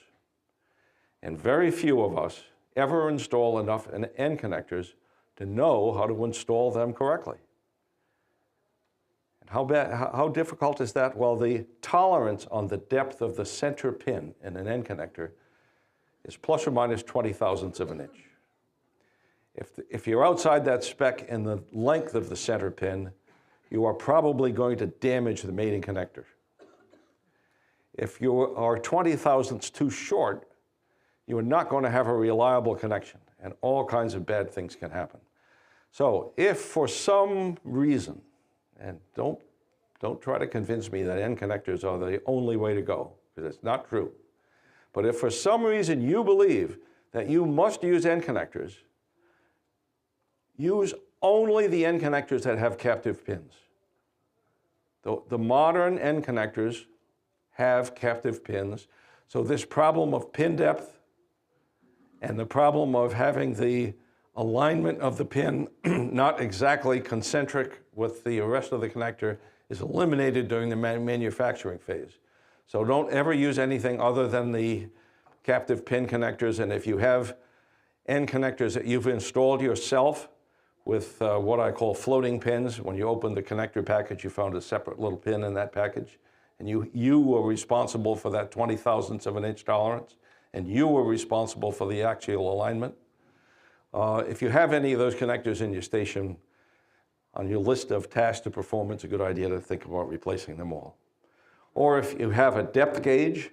And very few of us ever install enough N connectors to know how to install them correctly. And how difficult is that? Well, the tolerance on the depth of the center pin in an N connector is plus or minus 20 thousandths of an inch. If you're outside that spec in the length of the center pin, you are probably going to damage the mating connector. If you are 20 thousandths too short, you are not going to have a reliable connection, and all kinds of bad things can happen. So if for some reason, and don't Don't try to convince me that end connectors are the only way to go, because it's not true. But if for some reason you believe that you must use end connectors, use only the end connectors that have captive pins. The modern end connectors have captive pins, so this problem of pin depth and the problem of having the alignment of the pin not exactly concentric with the rest of the connector is eliminated during the manufacturing phase. So don't ever use anything other than the captive pin connectors, and if you have end connectors that you've installed yourself with what I call floating pins, when you open the connector package, you found a separate little pin in that package, and you were responsible for that 20,000ths of an inch tolerance, and you were responsible for the axial alignment. If you have any of those connectors in your station, on your list of tasks to perform, it's a good idea to think about replacing them all. Or if you have a depth gauge,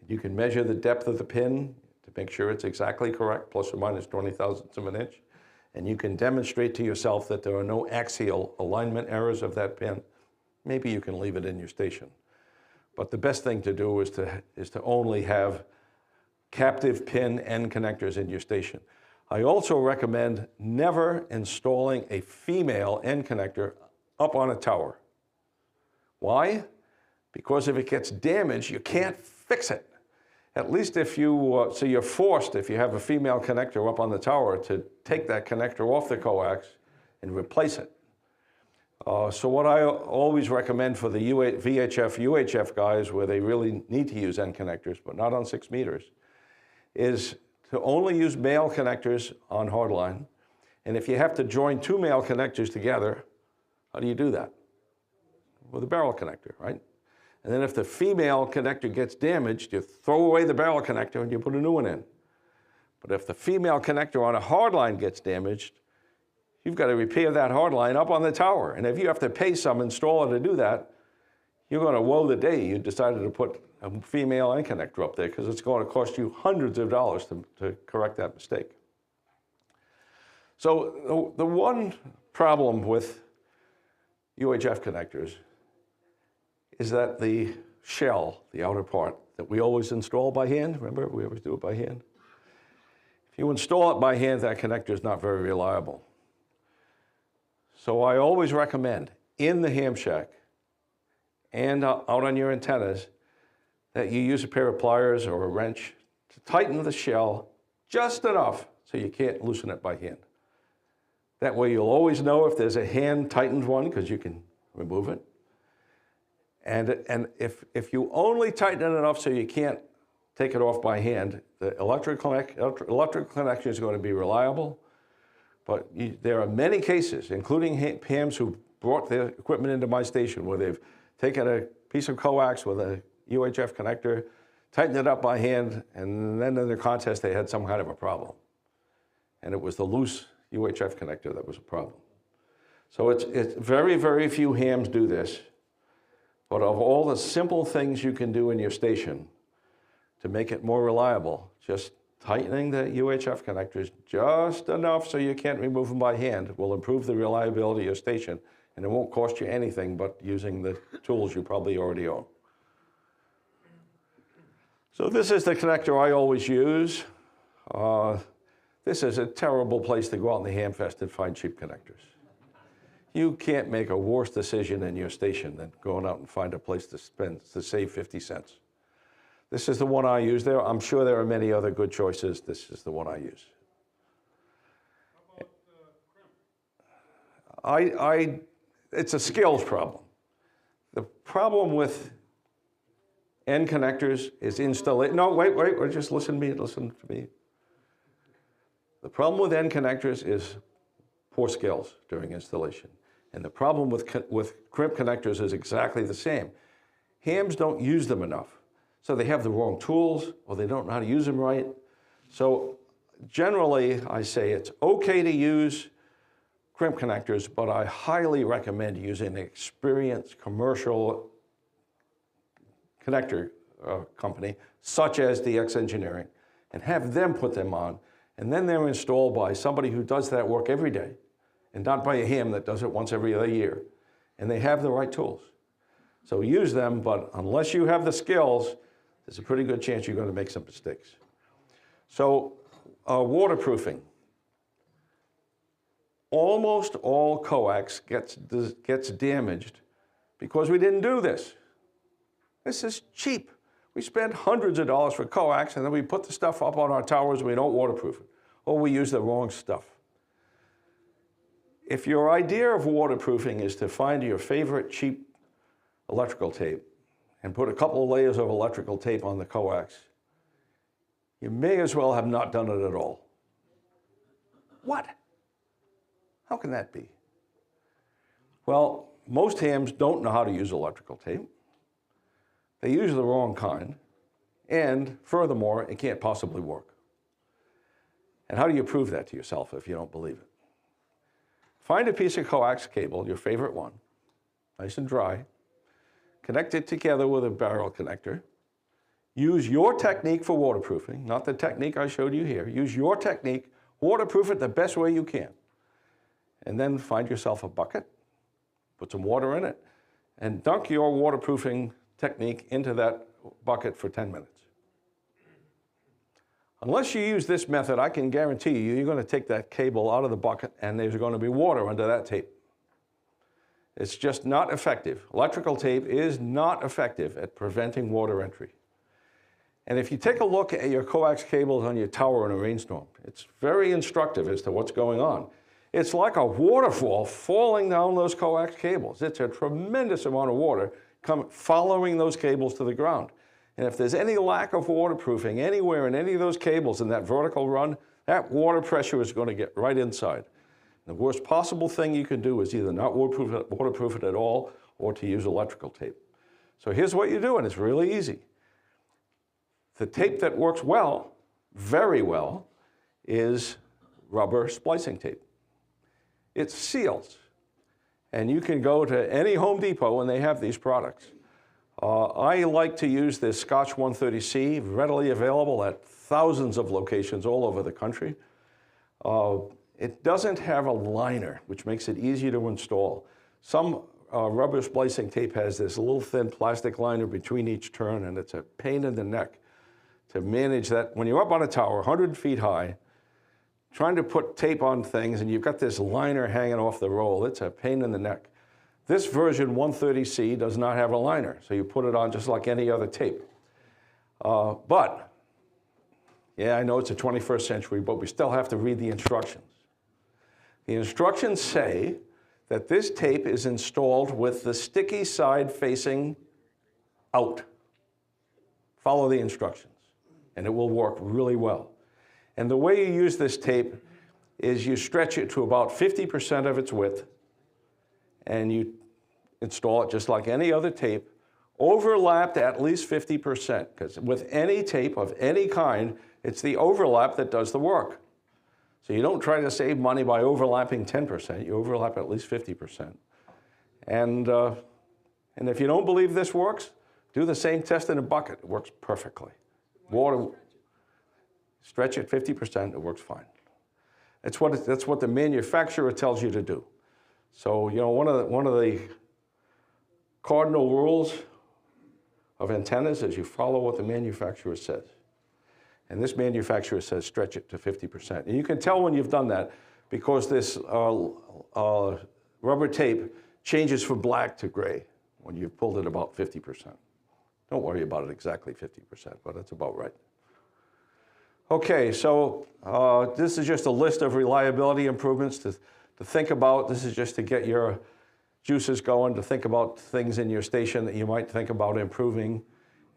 you can measure the depth of the pin to make sure it's exactly correct, plus or minus 20,000ths of an inch. And you can demonstrate to yourself that there are no axial alignment errors of that pin. Maybe you can leave it in your station. But the best thing to do is to only have captive pin end connectors in your station. I also recommend never installing a female end connector up on a tower. Why? Because if it gets damaged, you can't fix it. At least if you, so you're forced, if you have a female connector up on the tower, to take that connector off the coax and replace it. So what I always recommend for the VHF, UHF guys, where they really need to use end connectors, but not on 6 meters, is to only use male connectors on hardline. And if you have to join 2 male connectors together, how do you do that? With a barrel connector, right? And then if the female connector gets damaged, you throw away the barrel connector and you put a new one in. But if the female connector on a hardline gets damaged, you've got to repair that hardline up on the tower. And if you have to pay some installer to do that, you're going to woe the day you decided to put a female end connector up there, because it's going to cost you hundreds of dollars to correct that mistake. So the one problem with UHF connectors is that the shell, the outer part, that we always install by hand, remember, we always do it by hand. If you install it by hand, that connector is not very reliable. So I always recommend, in the ham shack and out on your antennas, that you use a pair of pliers or a wrench to tighten the shell just enough so you can't loosen it by hand. That way you'll always know if there's a hand-tightened one, because you can remove it. And if you only tighten it enough so you can't take it off by hand, the electrical connection is going to be reliable. But there are many cases, including hams who brought their equipment into my station, where they've taken a piece of coax with a UHF connector, tightened it up by hand, and then in the contest they had some kind of a problem. And it was the loose UHF connector that was a problem. So it's very, very few hams do this. But of all the simple things you can do in your station to make it more reliable, just tightening the UHF connectors just enough so you can't remove them by hand will improve the reliability of your station, and it won't cost you anything but using the tools you probably already own. So this is the connector I always use. This is a terrible place to go out in the ham fest and find cheap connectors. You can't make a worse decision in your station than going out and find a place to save 50 cents. This is the one I use there. I'm sure there are many other good choices. This is the one I use. How about crimp? It's a skills problem. The problem with end connectors is installation. No, wait, just listen to me. The problem with end connectors is poor skills during installation. And the problem with crimp connectors is exactly the same. Hams don't use them enough. So they have the wrong tools, or they don't know how to use them right. So generally, I say it's okay to use crimp connectors, but I highly recommend using an experienced commercial connector company, such as DXing, and have them put them on. And then they're installed by somebody who does that work every day, and not by a ham that does it once every other year. And they have the right tools. So use them, but unless you have the skills, there's a pretty good chance you're going to make some mistakes. So waterproofing. Almost all coax gets damaged because we didn't do this. This is cheap. We spend hundreds of dollars for coax, and then we put the stuff up on our towers and we don't waterproof it. Or we use the wrong stuff. If your idea of waterproofing is to find your favorite cheap electrical tape and put a couple of layers of electrical tape on the coax, you may as well have not done it at all. What? How can that be? Well, most hams don't know how to use electrical tape. They use the wrong kind, and furthermore, it can't possibly work. And how do you prove that to yourself if you don't believe it? Find a piece of coax cable, your favorite one, nice and dry, connect it together with a barrel connector, use your technique for waterproofing, not the technique I showed you here. Use your technique, waterproof it the best way you can. And then find yourself a bucket, put some water in it, and dunk your waterproofing technique into that bucket for 10 minutes. Unless you use this method, I can guarantee you, you're going to take that cable out of the bucket and there's going to be water under that tape. It's just not effective. Electrical tape is not effective at preventing water entry. And if you take a look at your coax cables on your tower in a rainstorm, it's very instructive as to what's going on. It's like a waterfall falling down those coax cables. It's a tremendous amount of water following those cables to the ground. And if there's any lack of waterproofing anywhere in any of those cables in that vertical run, that water pressure is going to get right inside. The worst possible thing you can do is either not waterproof it at all or to use electrical tape. So here's what you do, and it's really easy. The tape that works well, very well, is rubber splicing tape. It seals. And you can go to any Home Depot and they have these products. I like to use this Scotch 130C, readily available at thousands of locations all over the country. It doesn't have a liner, which makes it easy to install. Some rubber splicing tape has this little thin plastic liner between each turn, and it's a pain in the neck to manage that. When you're up on a tower, 100 feet high, trying to put tape on things, and you've got this liner hanging off the roll, it's a pain in the neck. This version 130C does not have a liner, so you put it on just like any other tape. But, yeah, I know it's the 21st century, but we still have to read the instructions. The instructions say that this tape is installed with the sticky side facing out. Follow the instructions, and it will work really well. And the way you use this tape is you stretch it to about 50% of its width, and you install it just like any other tape, overlapped at least 50%, because with any tape of any kind, it's the overlap that does the work. So you don't try to save money by overlapping 10%, you overlap at least 50%. And if you don't believe this works, do the same test in a bucket. It works perfectly. Water, stretch it 50%, it works fine. That's what the manufacturer tells you to do. So, you know, one of the cardinal rules of antennas is you follow what the manufacturer says. And this manufacturer says stretch it to 50%. And you can tell when you've done that because this rubber tape changes from black to gray when you've pulled it about 50%. Don't worry about it exactly 50%, but it's about right. Okay, so this is just a list of reliability improvements to think about. This is just to get your juices going, to think about things in your station that you might think about improving.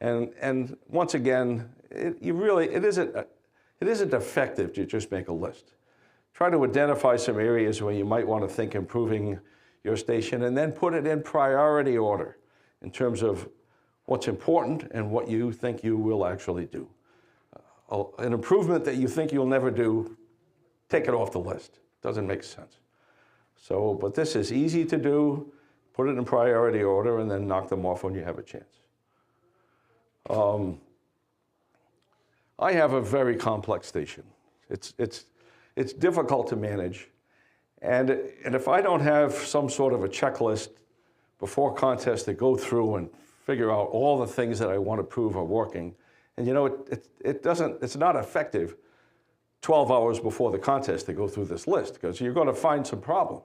And once again, it isn't effective to just make a list. Try to identify some areas where you might want to think improving your station and then put it in priority order in terms of what's important and what you think you will actually do. An improvement that you think you'll never do, take it off the list. Doesn't make sense. So, but this is easy to do. Put it in priority order and then knock them off when you have a chance. I have a very complex station. It's difficult to manage. And if I don't have some sort of a checklist before contest to go through and figure out all the things that I want to prove are working. And you know, it's not effective 12 hours before the contest to go through this list, because you're going to find some problems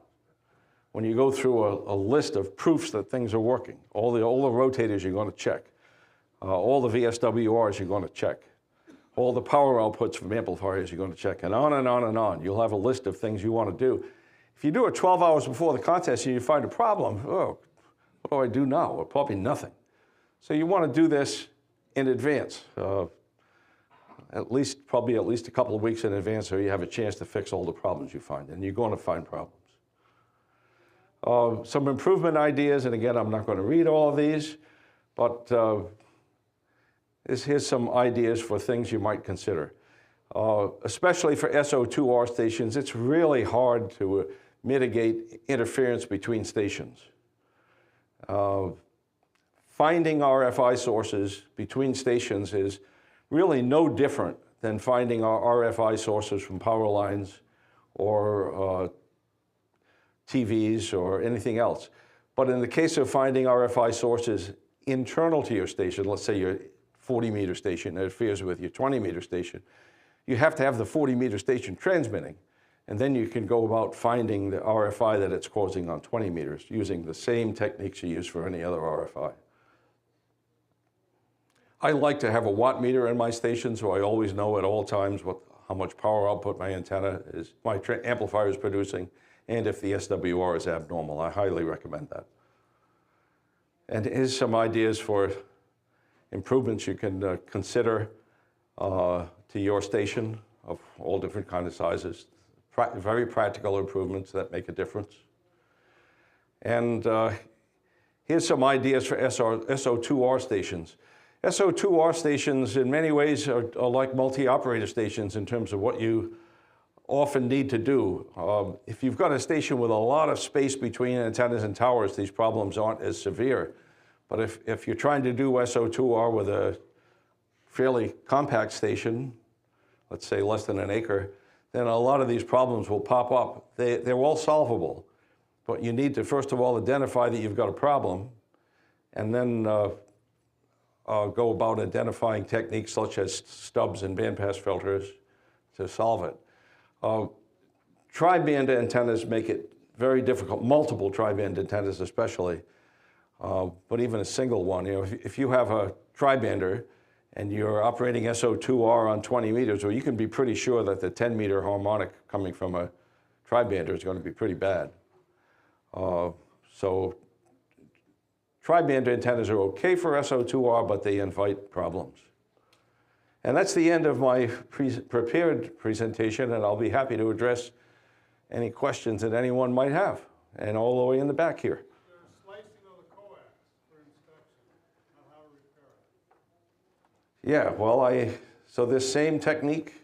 when you go through a list of proofs that things are working. All the rotators you're going to check. All the VSWRs you're going to check. All the power outputs from amplifiers you're going to check, and on and on and on. You'll have a list of things you want to do. If you do it 12 hours before the contest and you find a problem, oh, what do I do now? Well, probably nothing. So you want to do this in advance, probably at least a couple of weeks in advance, so you have a chance to fix all the problems you find, and you're going to find problems. Some improvement ideas, and again, I'm not going to read all of these, but here's some ideas for things you might consider. Especially for SO2R stations, it's really hard to mitigate interference between stations. Finding RFI sources between stations is really no different than finding our RFI sources from power lines or TVs or anything else. But in the case of finding RFI sources internal to your station, let's say your 40-meter station interferes with your 20-meter station, you have to have the 40-meter station transmitting, and then you can go about finding the RFI that it's causing on 20 meters using the same techniques you use for any other RFI. I like to have a watt meter in my station, so I always know at all times how much power output my amplifier is producing, and if the SWR is abnormal. I highly recommend that. And here's some ideas for improvements you can consider to your station of all different kinds of sizes. Very practical improvements that make a difference. And here's some ideas for SO2R stations. SO2R stations in many ways are like multi-operator stations in terms of what you often need to do. If you've got a station with a lot of space between antennas and towers, these problems aren't as severe. But if you're trying to do SO2R with a fairly compact station, let's say less than an acre, then a lot of these problems will pop up. They're all solvable, but you need to first of all identify that you've got a problem, and then go about identifying techniques such as stubs and bandpass filters to solve it. Tri-band antennas make it very difficult, multiple tri-band antennas especially, but even a single one. You know, if you have a tri-bander and you're operating SO2R on 20 meters, well, you can be pretty sure that the 10-meter harmonic coming from a tri-bander is going to be pretty bad. So tri-band antennas are okay for SO2R, but they invite problems. And that's the end of my prepared presentation, and I'll be happy to address any questions that anyone might have. And all the way in the back here. Slicing of the coax for inspection on how to repair it. Yeah, well, so this same technique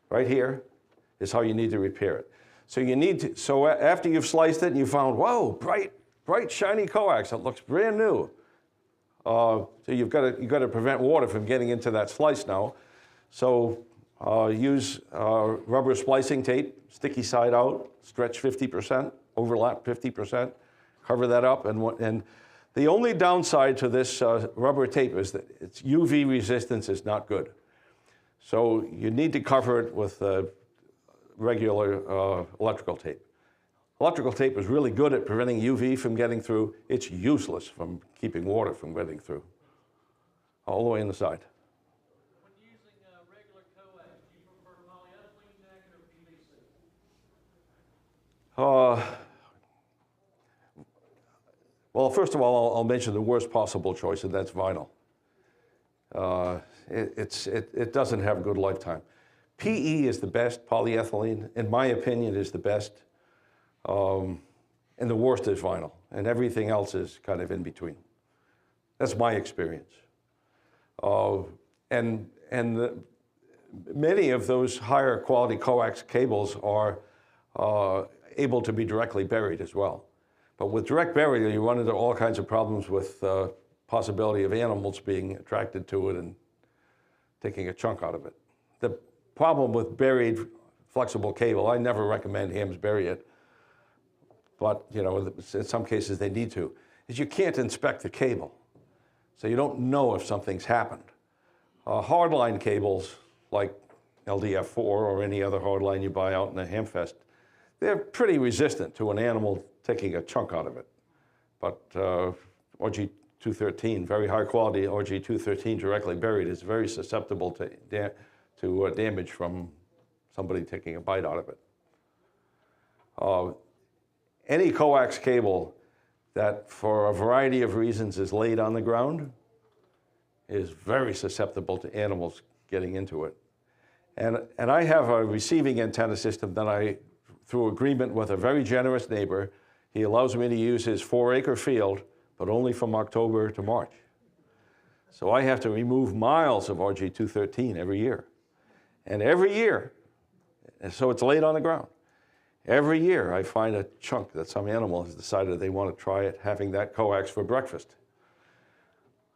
right here is how you need to repair it. So you need to, so after you've sliced it and you found, whoa, bright shiny coax, it looks brand new. So you've got to prevent water from getting into that slice now. So use rubber splicing tape, sticky side out, stretch 50%, overlap 50%, cover that up. And the only downside to this rubber tape is that its UV resistance is not good. So you need to cover it with regular electrical tape. Electrical tape is really good at preventing UV from getting through. It's useless from keeping water from getting through. All the way in the side. When using regular coax, do you prefer polyethylene neck or PVC? Well, first of all, I'll mention the worst possible choice, and that's vinyl. It doesn't have a good lifetime. PE is the best. Polyethylene, in my opinion, is the best. And the worst is vinyl, and everything else is kind of in between. That's my experience. Many of those higher quality coax cables are able to be directly buried as well. But with direct burial, you run into all kinds of problems with possibility of animals being attracted to it and taking a chunk out of it. The problem with buried flexible cable, I never recommend hams bury it. But, you know, in some cases they need to. is you can't inspect the cable. So you don't know if something's happened. Hardline cables, like LDF4 or any other hardline you buy out in a Hamfest, they're pretty resistant to an animal taking a chunk out of it. But RG213, very high quality RG213 directly buried, is very susceptible to damage from somebody taking a bite out of it. Any coax cable that for a variety of reasons is laid on the ground is very susceptible to animals getting into it. And I have a receiving antenna system that through agreement with a very generous neighbor, he allows me to use his 4-acre field, but only from October to March. So I have to remove miles of RG213 every year. And every year, and so it's laid on the ground. Every year I find a chunk that some animal has decided they want to try it, having that coax for breakfast.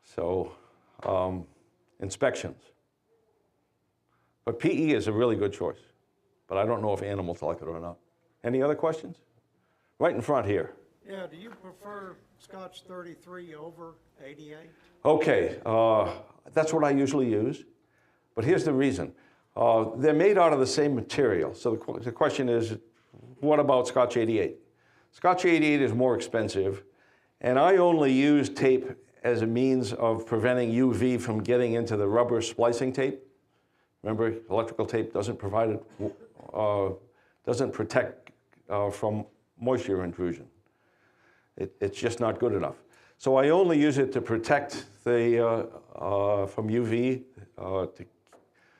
So inspections. But PE is a really good choice. But I don't know if animals like it or not. Any other questions? Right in front here. Yeah, do you prefer Scotch 33 over 88? Okay, that's what I usually use. But here's the reason. They're made out of the same material. So the question is, what about Scotch 88? Scotch 88 is more expensive, and I only use tape as a means of preventing UV from getting into the rubber splicing tape. Remember, electrical tape doesn't protect from moisture intrusion. It's just not good enough. So I only use it to protect the from UV,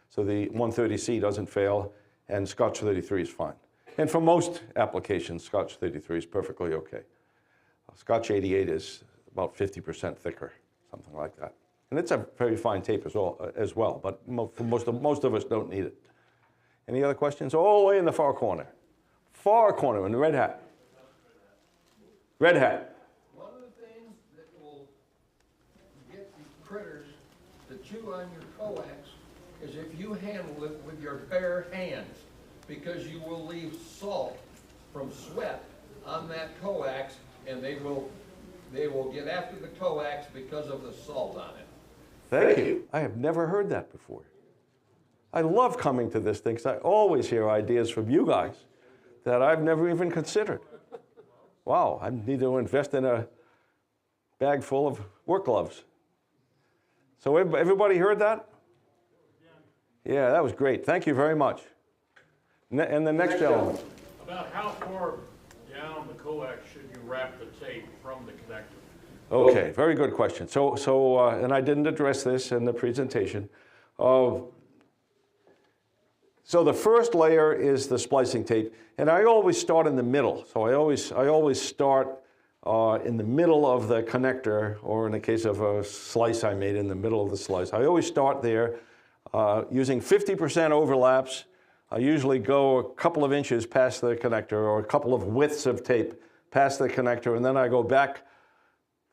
so the 130C doesn't fail, and Scotch 33 is fine. And for most applications, Scotch 33 is perfectly okay. Scotch 88 is about 50% thicker, something like that. And it's a very fine tape as well, but most of us don't need it. Any other questions? All the way in the far corner. Far corner in the red hat. Red hat. One of the things that will get the critters to chew on your coax is if you handle it with your bare hands, because you will leave salt from sweat on that coax, and they will get after the coax because of the salt on it. Thank you. I have never heard that before. I love coming to this thing because I always hear ideas from you guys that I've never even considered. Wow, I need to invest in a bag full of work gloves. So everybody heard that? Yeah, that was great. Thank you very much. And the next gentleman. About how far down the coax should you wrap the tape from the connector? Okay, very good question. So and I didn't address this in the presentation. So the first layer is the splicing tape, and I always start in the middle. So I always start in the middle of the connector, or in the case of a slice I made, in the middle of the slice. I always start there using 50% overlaps. I usually go a couple of inches past the connector, or a couple of widths of tape past the connector, and then I go back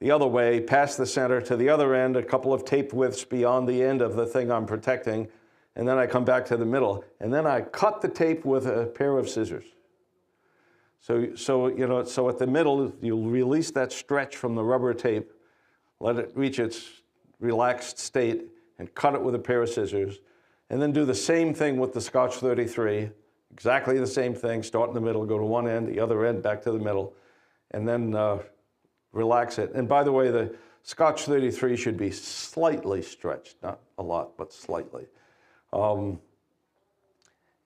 the other way, past the center to the other end, a couple of tape widths beyond the end of the thing I'm protecting, and then I come back to the middle, and then I cut the tape with a pair of scissors. So at the middle, you'll release that stretch from the rubber tape, let it reach its relaxed state, and cut it with a pair of scissors, and then do the same thing with the Scotch 33, exactly the same thing, start in the middle, go to one end, the other end, back to the middle, and then relax it. And by the way, the Scotch 33 should be slightly stretched, not a lot, but slightly. And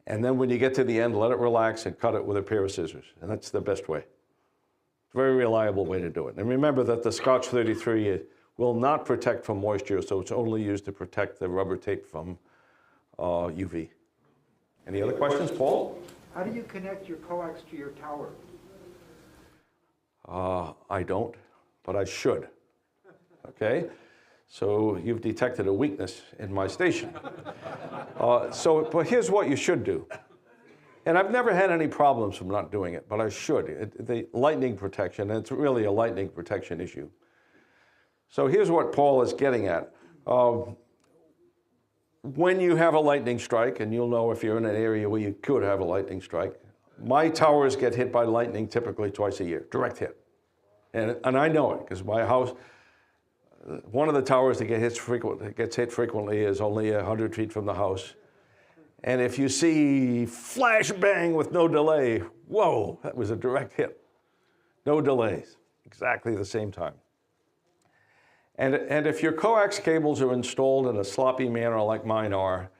then when you get to the end, let it relax and cut it with a pair of scissors. And that's the best way. Very reliable way to do it. And remember that the Scotch 33 will not protect from moisture, so it's only used to protect the rubber tape from UV. Any other questions, Paul? How do you connect your coax to your tower? I don't, but I should. Okay? So you've detected a weakness in my station. But here's what you should do. And I've never had any problems from not doing it, but I should. The lightning protection, and it's really a lightning protection issue. So here's what Paul is getting at. When you have a lightning strike, and you'll know if you're in an area where you could have a lightning strike, my towers get hit by lightning typically twice a year, direct hit. And I know it, because my house, one of the towers that gets hit frequently is only 100 feet from the house. And if you see flash bang with no delay, whoa, that was a direct hit. No delays, exactly the same time. And if your coax cables are installed in a sloppy manner like mine are,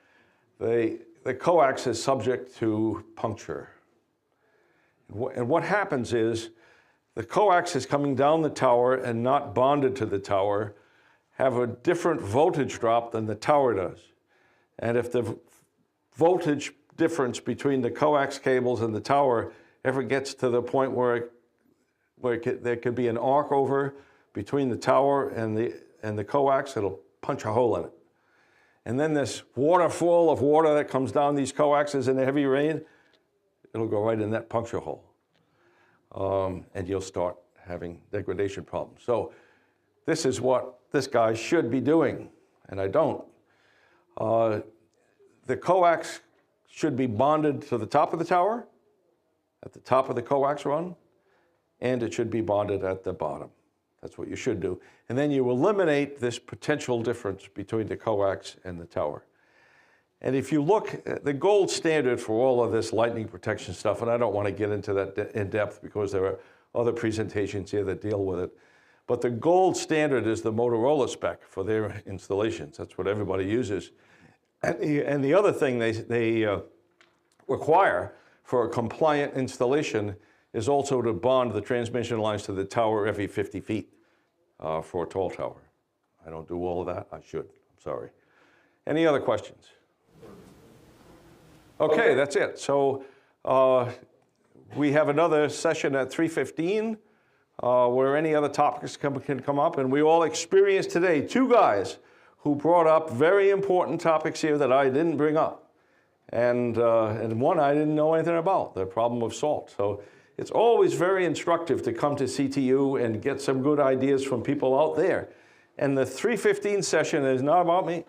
the coax is subject to puncture. And what happens is the coax is coming down the tower and not bonded to the tower, have a different voltage drop than the tower does. And if the voltage difference between the coax cables and the tower ever gets to the point where there could be an arc over between the tower and the coax, it'll punch a hole in it. And then this waterfall of water that comes down these coaxes in the heavy rain, it'll go right in that puncture hole. And you'll start having degradation problems. So this is what this guy should be doing, and I don't. The coax should be bonded to the top of the tower, at the top of the coax run, and it should be bonded at the bottom. That's what you should do. And then you eliminate this potential difference between the coax and the tower. And if you look at the gold standard for all of this lightning protection stuff, and I don't want to get into that in depth because there are other presentations here that deal with it, but the gold standard is the Motorola spec for their installations. That's what everybody uses. And the other thing they require for a compliant installation is also to bond the transmission lines to the tower every 50 feet for a tall tower. I don't do all of that. I should. I'm sorry. Any other questions? Okay, that's it. So we have another session at 3:15 where any other topics can come up. And we all experienced today 2 guys who brought up very important topics here that I didn't bring up. And one I didn't know anything about, the problem of salt. So it's always very instructive to come to CTU and get some good ideas from people out there. And the 3:15 session is not about me.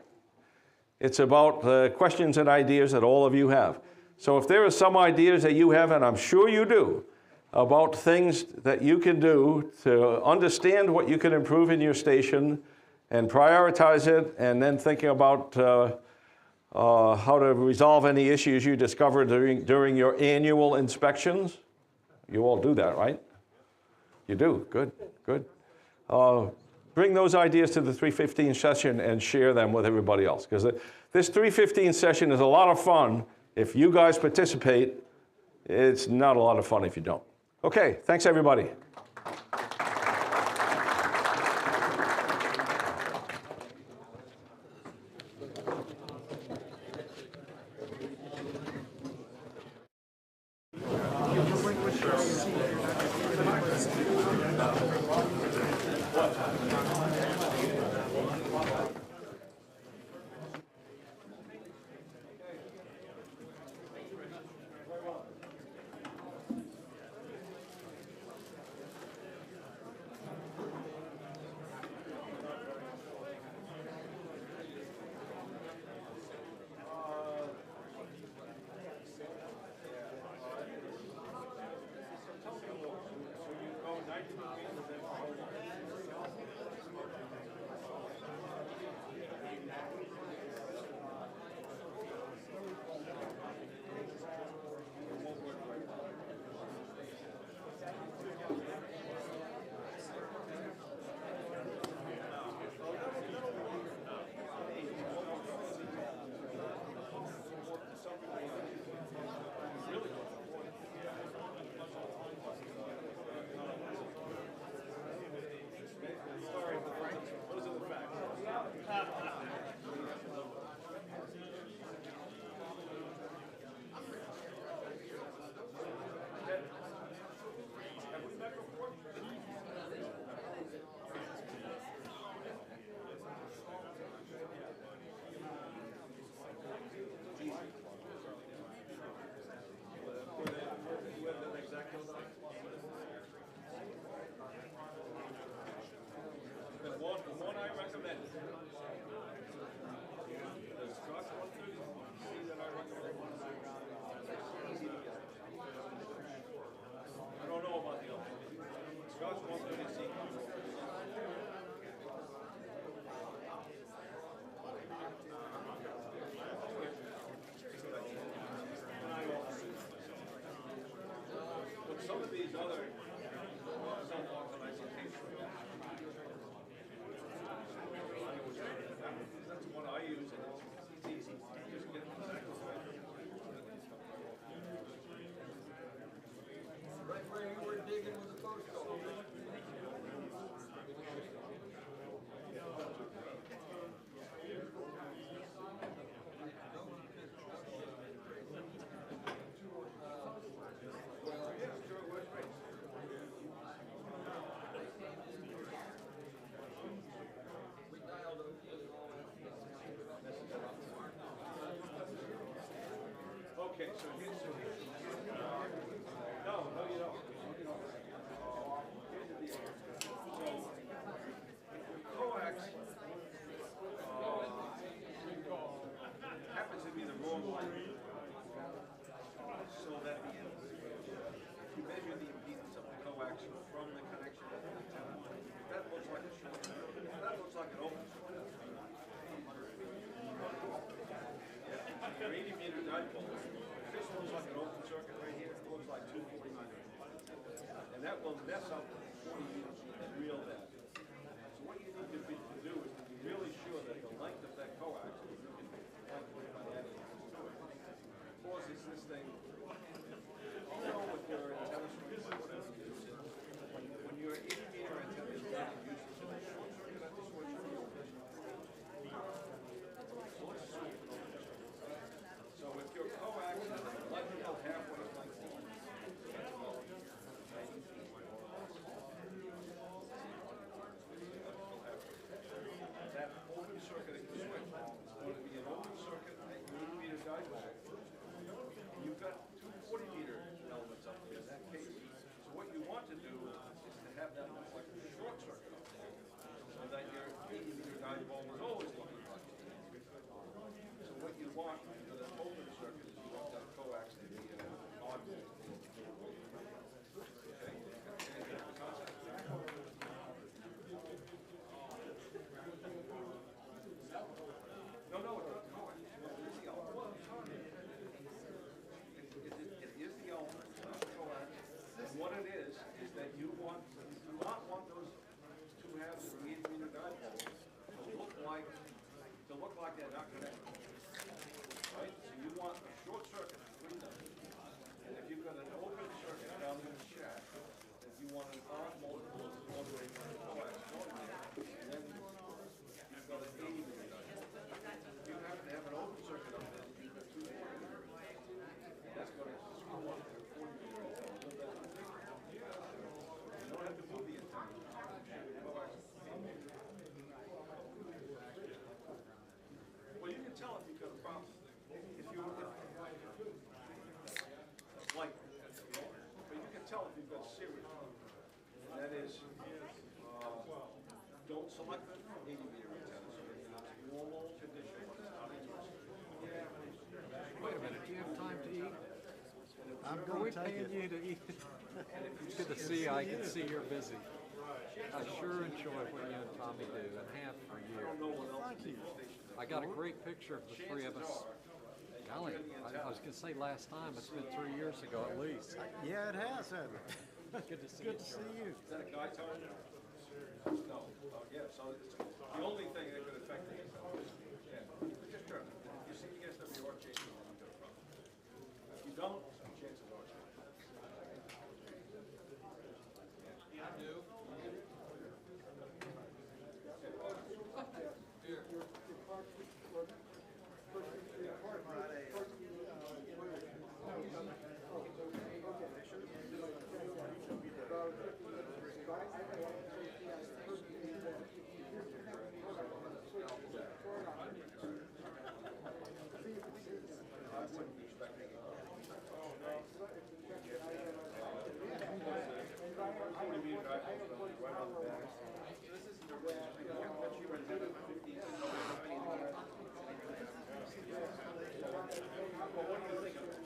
It's about the questions and ideas that all of you have. So if there are some ideas that you have, and I'm sure you do, about things that you can do to understand what you can improve in your station and prioritize it, and then thinking about how to resolve any issues you discover during your annual inspections. You all do that, right? You do, good, good. Bring those ideas to the 3:15 session and share them with everybody else, because this 3:15 session is a lot of fun if you guys participate. It's not a lot of fun if you don't. Okay, thanks everybody. your 80-meter dipole, this looks like an open circuit right here, it looks like 249. And that will mess up 40 meters real bad. So what you need to do is to be really sure that the length of that coax is causes this thing, you know, with your antenna strings or whatever you use it, when your 80-meter antenna is not in use, it's a short circuit at the switch. So if your coax is electrical halfway length, that open circuit at your switch is going to be an open circuit at your 80-meter dipole. You've got two 40-meter elements up there in that case. So what you want to do is to have that look like a short circuit up there, so that your 80-meter dipole is always looking like it. So what you want for that open circuit is you want that coax to be on. Okay? No, it's not coax. It is the element. It is the element, it's not coax. And what it is that you do not want those two halves of the 80-meter dipole to look like they're not connected. Right? So you want a short circuit between them. And if you've got an open circuit down in the shaft, if you want an odd multiple all the way from the coax going there, and then you've got an 80-meter dipole. You have to have an open circuit up there. You've got two 40-meter. That's going to screw up your 40-meter antenna. You don't have to move the antenna. Well, you can tell if you've got a problem. Like, but you can tell if you've got serious problem. And that is, don't select the 80-meter antenna. So it's normal condition when it's not in use. Wait a minute, do you have time to eat? Are we paying you to eat? Good to see you. I can see you're busy. I sure enjoy what you and Tommy do, and have for years. I got a great picture of the three of us. Golly, I was going to say last time, it's been 3 years ago at least. Yeah, it has, hasn't it? Good to see you. Good to see you. Is that a guy tone? No. Yeah, so it's the only thing that could affect the antenna. Yeah. Just turn it. If you see the SWR change, you've got a problem. If you don't, chances are it's not. I do. Here. I wouldn't be expecting it. Oh, no. 40-meter dipole right on the back. This isn't a range. What you were doing 50. Well, what do you think of it?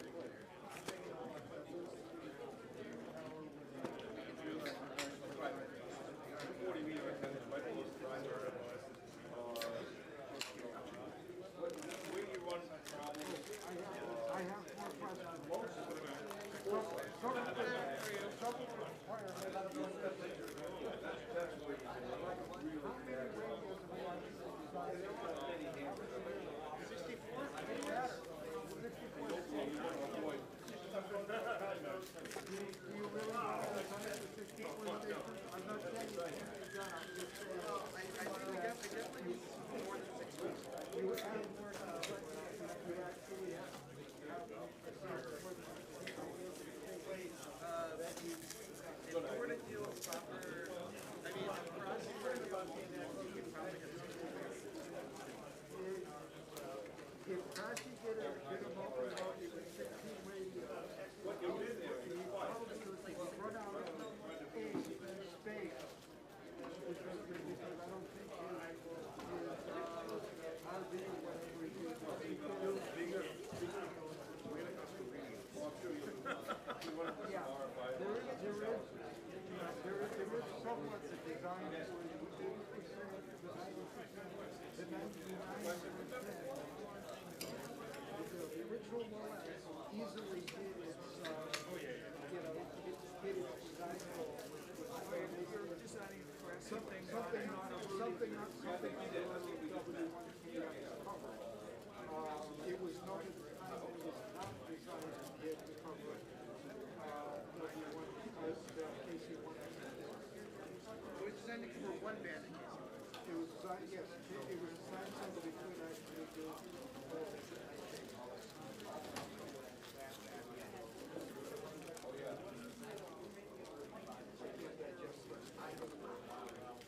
Right. 40-meter antenna right below the driver. Where you run problems? I have more questions. That's where you can really bad. 64? Do you really want to come at the 64 station? I'm not saying it can't be done, I'm just saying. I definitely need more than 6 weeks. You add more to it, you actually have If you were to do a proper, I mean, for us, if we're about being that, you could probably get 6 weeks. If Kashi get a multi-multi with 16 radio, What you did there is you probably would run out of space. Because I don't think his RV, whatever it is, bigger. Yeah, there is somewhat the design for 80%, the 99%. the original low-end easily did its, did its design goal, which was You're designing for something something on W1KX cover. It was noted at the time that it was not designed to hit the cover W1 because KC1. It was designed to cover one band. It was designed, yes, it was designed so that it could actually do both.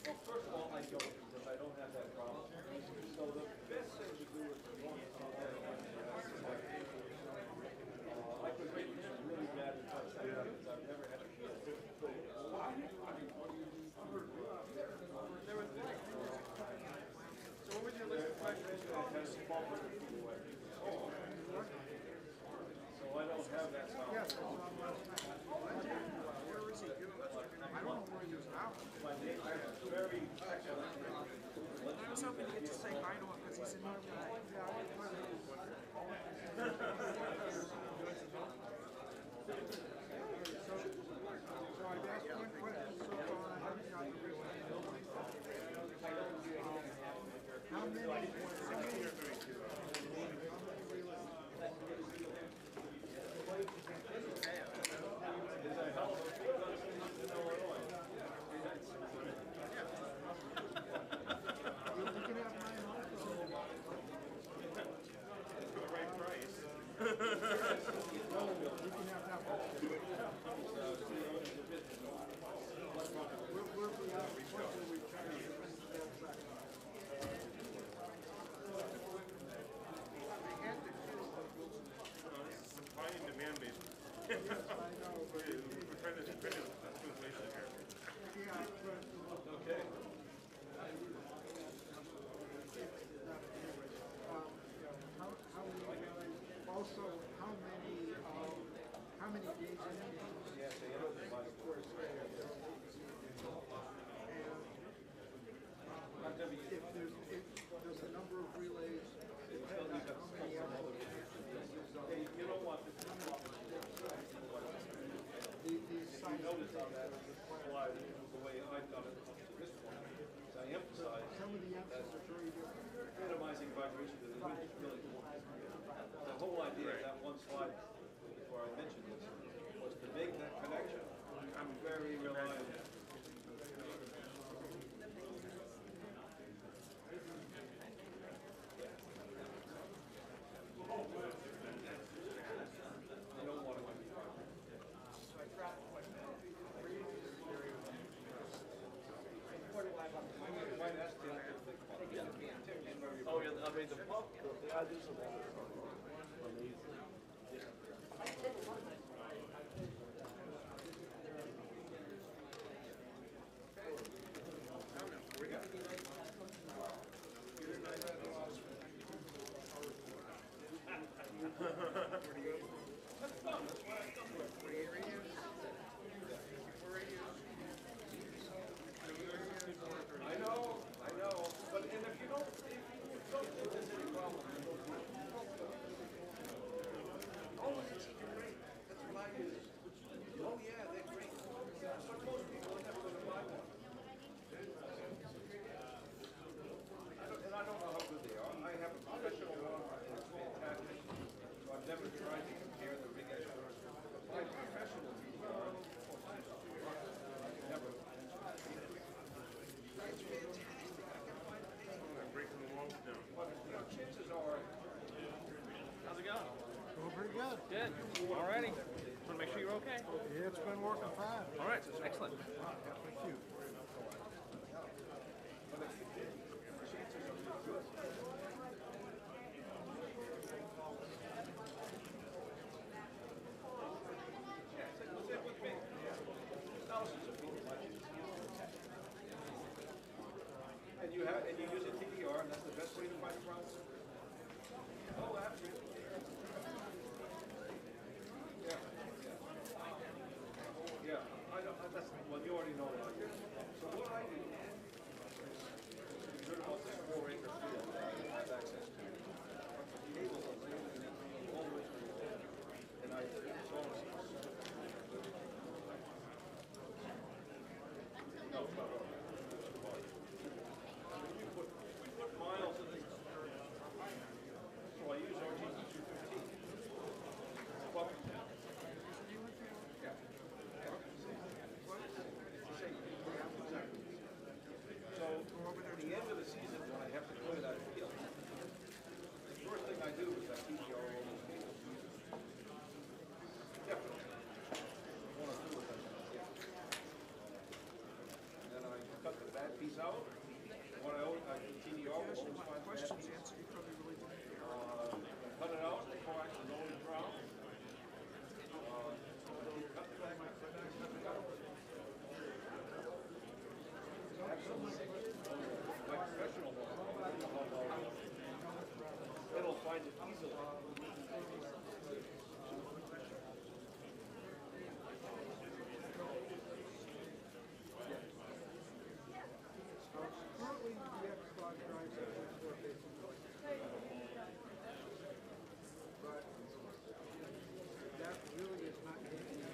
Well, first of all, I don't, because I don't have that problem. So the best thing to do is to want to I could make some really bad advice. I've never had a chance. So what was your list of questions? So I don't have that sound. Yes. Where is he? I don't know where he is now. My name is very I was hoping to get to say hi to him because he's in my life. So I've asked one question so far, I haven't gotten the real answer. How many how many days in if there's a number of relays, depend on how many you don't want this you notice on that slide, the way I've done it up to this point, is I emphasize some of the answers are very different. minimizing vibration to the wind is really important. The whole idea of that one slide, before I mentioned this, was to make that connection. I'm very reliable. You don't want to oh, yeah, I mean, the pump, the ideas of that are amazing. I know, but and if you don't think there's any problem, oh, it's great. That's what I use. Oh yeah, they're great. But most people are never going to buy one. And I don't know how good they are. I have a professional one, and it's fantastic. So I've never tried to compare the ring edge versus my professional VR. Never. It's fantastic. I can find it. I'm breaking the walls down. But you know, chances are. How's it going? Going pretty good. Good. Alrighty. Want to make sure you're okay? Yeah, it's been working fine. All right. Excellent. Thank you. And you use a TDR, and that's the best way to find a problem? Oh, absolutely. Yeah. Yeah. If he's out, want to continue out, Questions answered, you probably really didn't. cut it out, the coax is on the ground. It'll find it easily. Currently, the Xbox drives at 4 basic. But that really is not making it.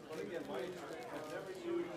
But again, I've never used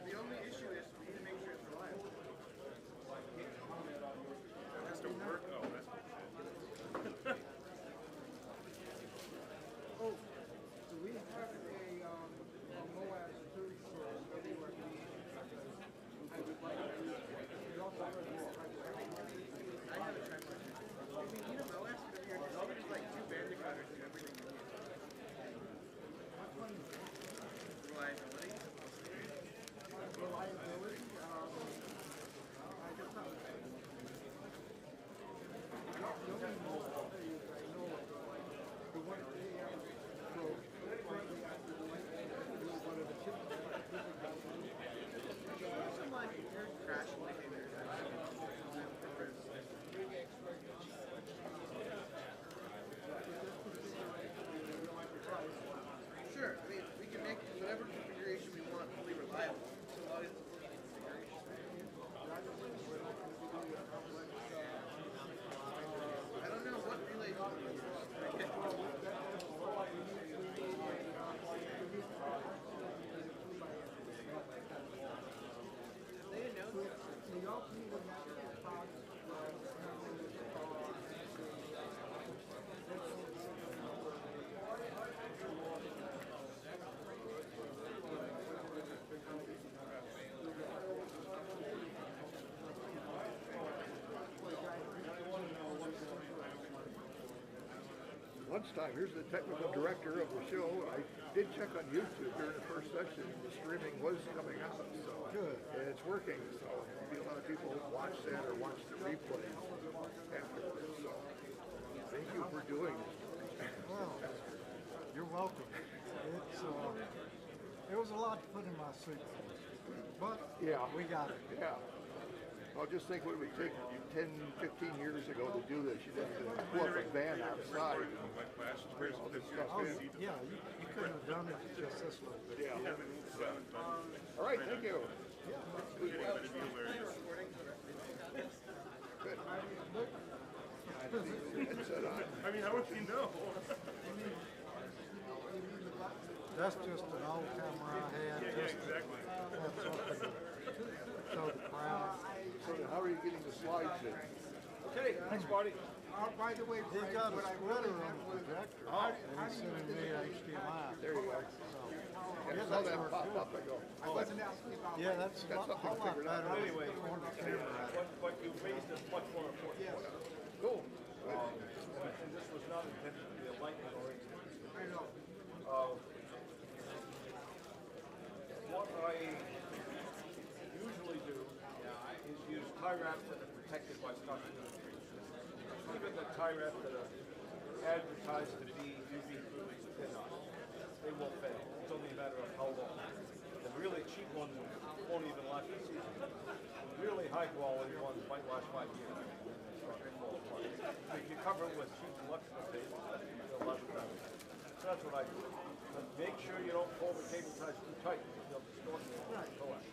The only issue is we need to make sure it's reliable. It has to work. Oh, that's Oh, do we have a MOAS too for everywhere? I would like to, we also have I have a track record. If you need a MOAS, there's like 2 bandit cutters and everything you need. Reliability. reliability, I guess not. The only mobile is I know the one that they have broke, currently after the light, one of the chips. Some like your crash indicators. Sure, I mean, we can make whatever configuration we want fully reliable, so long as it's a working configuration. I don't know what relay they didn't know. They also need a master box. Lunchtime, here's the technical director of the show. I did check on YouTube during the first session. The streaming was coming out, so and it's working. So a lot of people watch that or watch the replay afterwards. So thank you for doing this. Well, you're welcome. It was a lot to put in my suit, but yeah, we got it. Yeah. Well, just think what it would take you 10, 15 years ago to do this. You'd have to pull up a van outside and bring all this stuff in. Yeah, you couldn't have done it just this little bit. Yeah. All right, thank you. Recording? you know. That's just an old camera I had. Yeah, exactly. Show the crowd. So then how are you getting the slides in? Okay, thanks, Marty. By the way, he got a splitter on the projector, and he's sending me HDMI. There you go. Yeah, I saw that's that worked pop good. up, I go, I wasn't asking about. Yeah, that's a something whole to lot figure out. better. Anyway, what you raised is much more important. Yes. Cool. And this was not intended to be a lightning oriented. I know. What I usually do is use tie wraps that are protected by structure of the tree. Even the tie wraps that are advertised to be UV proof, they're not. They will fail. It's only a matter of how long. The really cheap ones won't even last a season. The really high quality ones might last 5 years. If you cover it with cheap electrical tape, they'll last forever. So that's what I do. But make sure you don't pull the cable ties too tight because they'll distort the coax.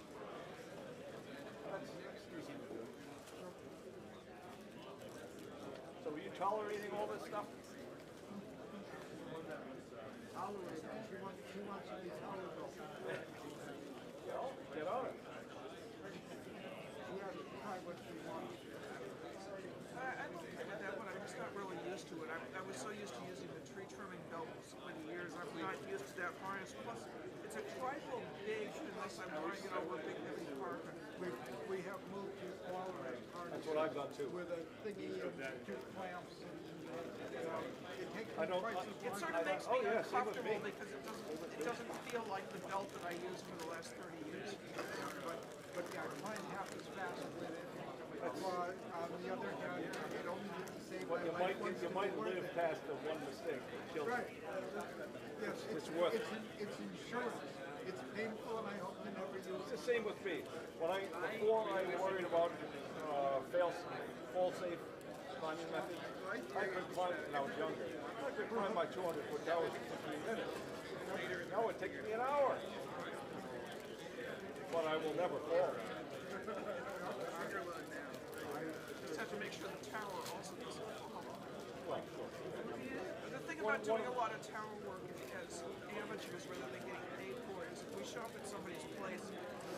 That's easy to do. So are you tolerating all this stuff? Tolerate. She wants to be tolerable. Well, get on it. She has to try what she wants. I'm okay with that, but I'm just not really used to it. I was so used to using the tree trimming belt for so many years. I'm not used to that harness. Plus, it's a trifle big unless I'm trying it over a big heavy carpet. We have moved to smaller harnesses. That's what I've done too. With a thingy and 2 clamps and it takes I don't. twice as It long. sort of makes me yeah, same with uncomfortable me. because it doesn't feel like the belt that I used for the last 30 years. But yeah, mine half as fast with it. But on the other hand, it only needs to save But my you life might once you in might the live work. past the one mistake that kills Right. you. Yes, It's worth it. it's insurance. It's painful and I hope to never use It's it. the same with me. Before I worried about fall safe climbing methods, I could climb when I was younger. I could climb my 200-foot towers in 15 minutes. Now it takes me an hour. But I will never fall. Just have to make sure the tower also doesn't fall. Well, sure. The thing about doing a lot of tower work as amateurs rather than getting paid for it is if we show up at somebody's place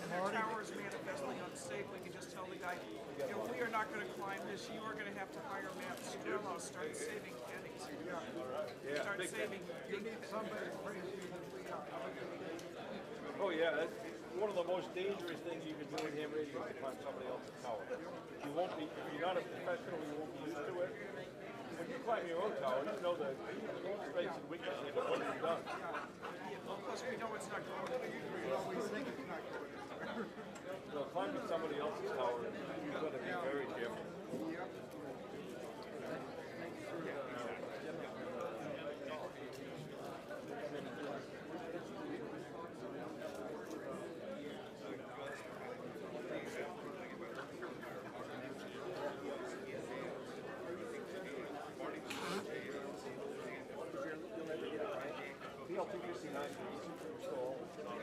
and their tower is manifestly unsafe, we can just tell the guy, you know, we are not going to climb this, you are going to have to hire Matt Steerable, start saving pennies. Start saving big pennies. Somebody crazier than we are. Oh yeah, that's one of the most dangerous things you can do in ham radio is to climb somebody else's tower. You won't be, if you're not a professional, you won't be used to it. When you climb your own tower, you know the strengths and weaknesses of what you've done. Plus we know it's not going to be. We think it's not good. So climbing somebody else's tower, you've got to be very careful.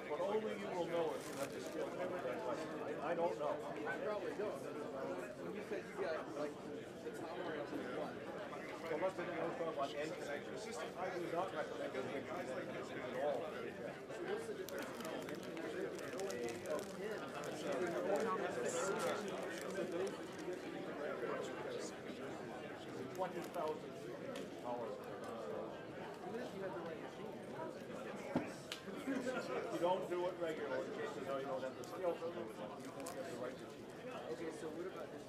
But only you will know if you have the skill to do that. I don't know. I probably don't. When you said you got like the tolerance of what? So let's say you don't talk about end connections. I do not recommend it at all. What's the difference between You don't do it regularly, just you know you don't have the skill to do it. You don't have the right machine. Okay, so what about this?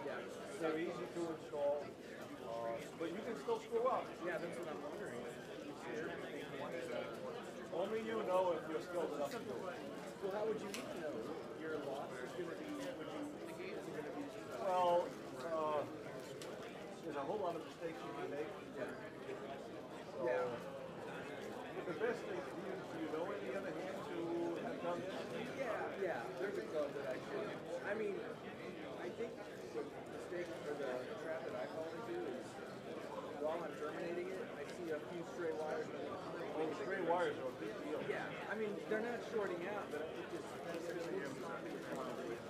Yeah, they're easy to install, but you can still screw up. Yeah, that's what I'm wondering. Only you know if you're skilled enough to do it. Well, how would you even know your loss is going to be, the gate is going to be? Well, there's a whole lot of mistakes you can make. So, the best thing to do, do you know any other hands who have done this? Yeah, there's a club that I should. I mean, I think the mistake or the trap that I fall into is while I'm terminating it, I see a few stray wires. Well, stray wires are a big deal. Yeah, I mean, they're not shorting out, but it just probably is.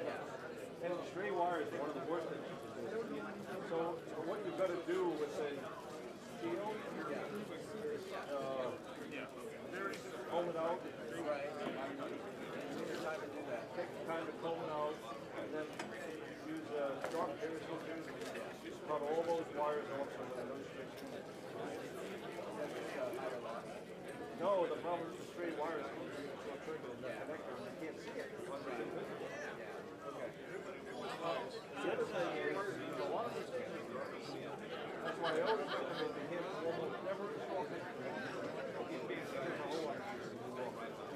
Yeah. And stray wires are one of the worst things you can do. So what you've got to do with a steel, comb it out. Take the time to comb it out, and then use sharp shears to cut all those wires off so that those strips. No, the problem is the stray wires come to a trigger in the connector, and you can't see it. Okay. The other thing is, a lot of this, that's why I always recommend to him almost never install it.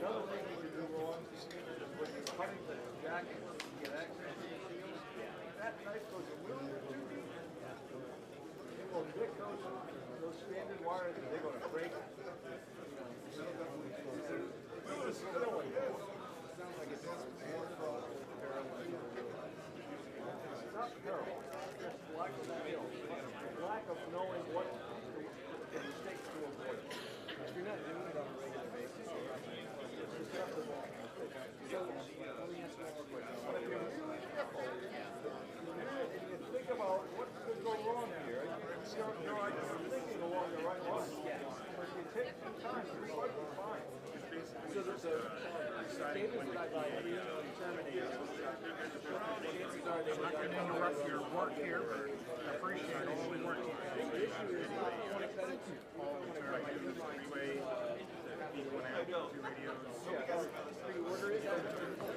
The other thing you can do wrong is when you're cutting the jacket, you get access to the seals. That knife goes a little too deep. It will nick those standard wires, and they're going to break. Sounds like it's more trouble. It's not terrible. It's just lack of skill. Lack of knowing what the mistakes to avoid. If you're not doing it on a regular basis, it's susceptible. So, let me ask you one more question. But if you're really careful, and you think about what could go wrong here, you're thinking along the right line. But if you take some time, you're likely fine. So there's a cables that I buy every Terminator. Chances are they not going to interrupt your work here, but I appreciate all the work. The issue is I want to cut it pre-order it.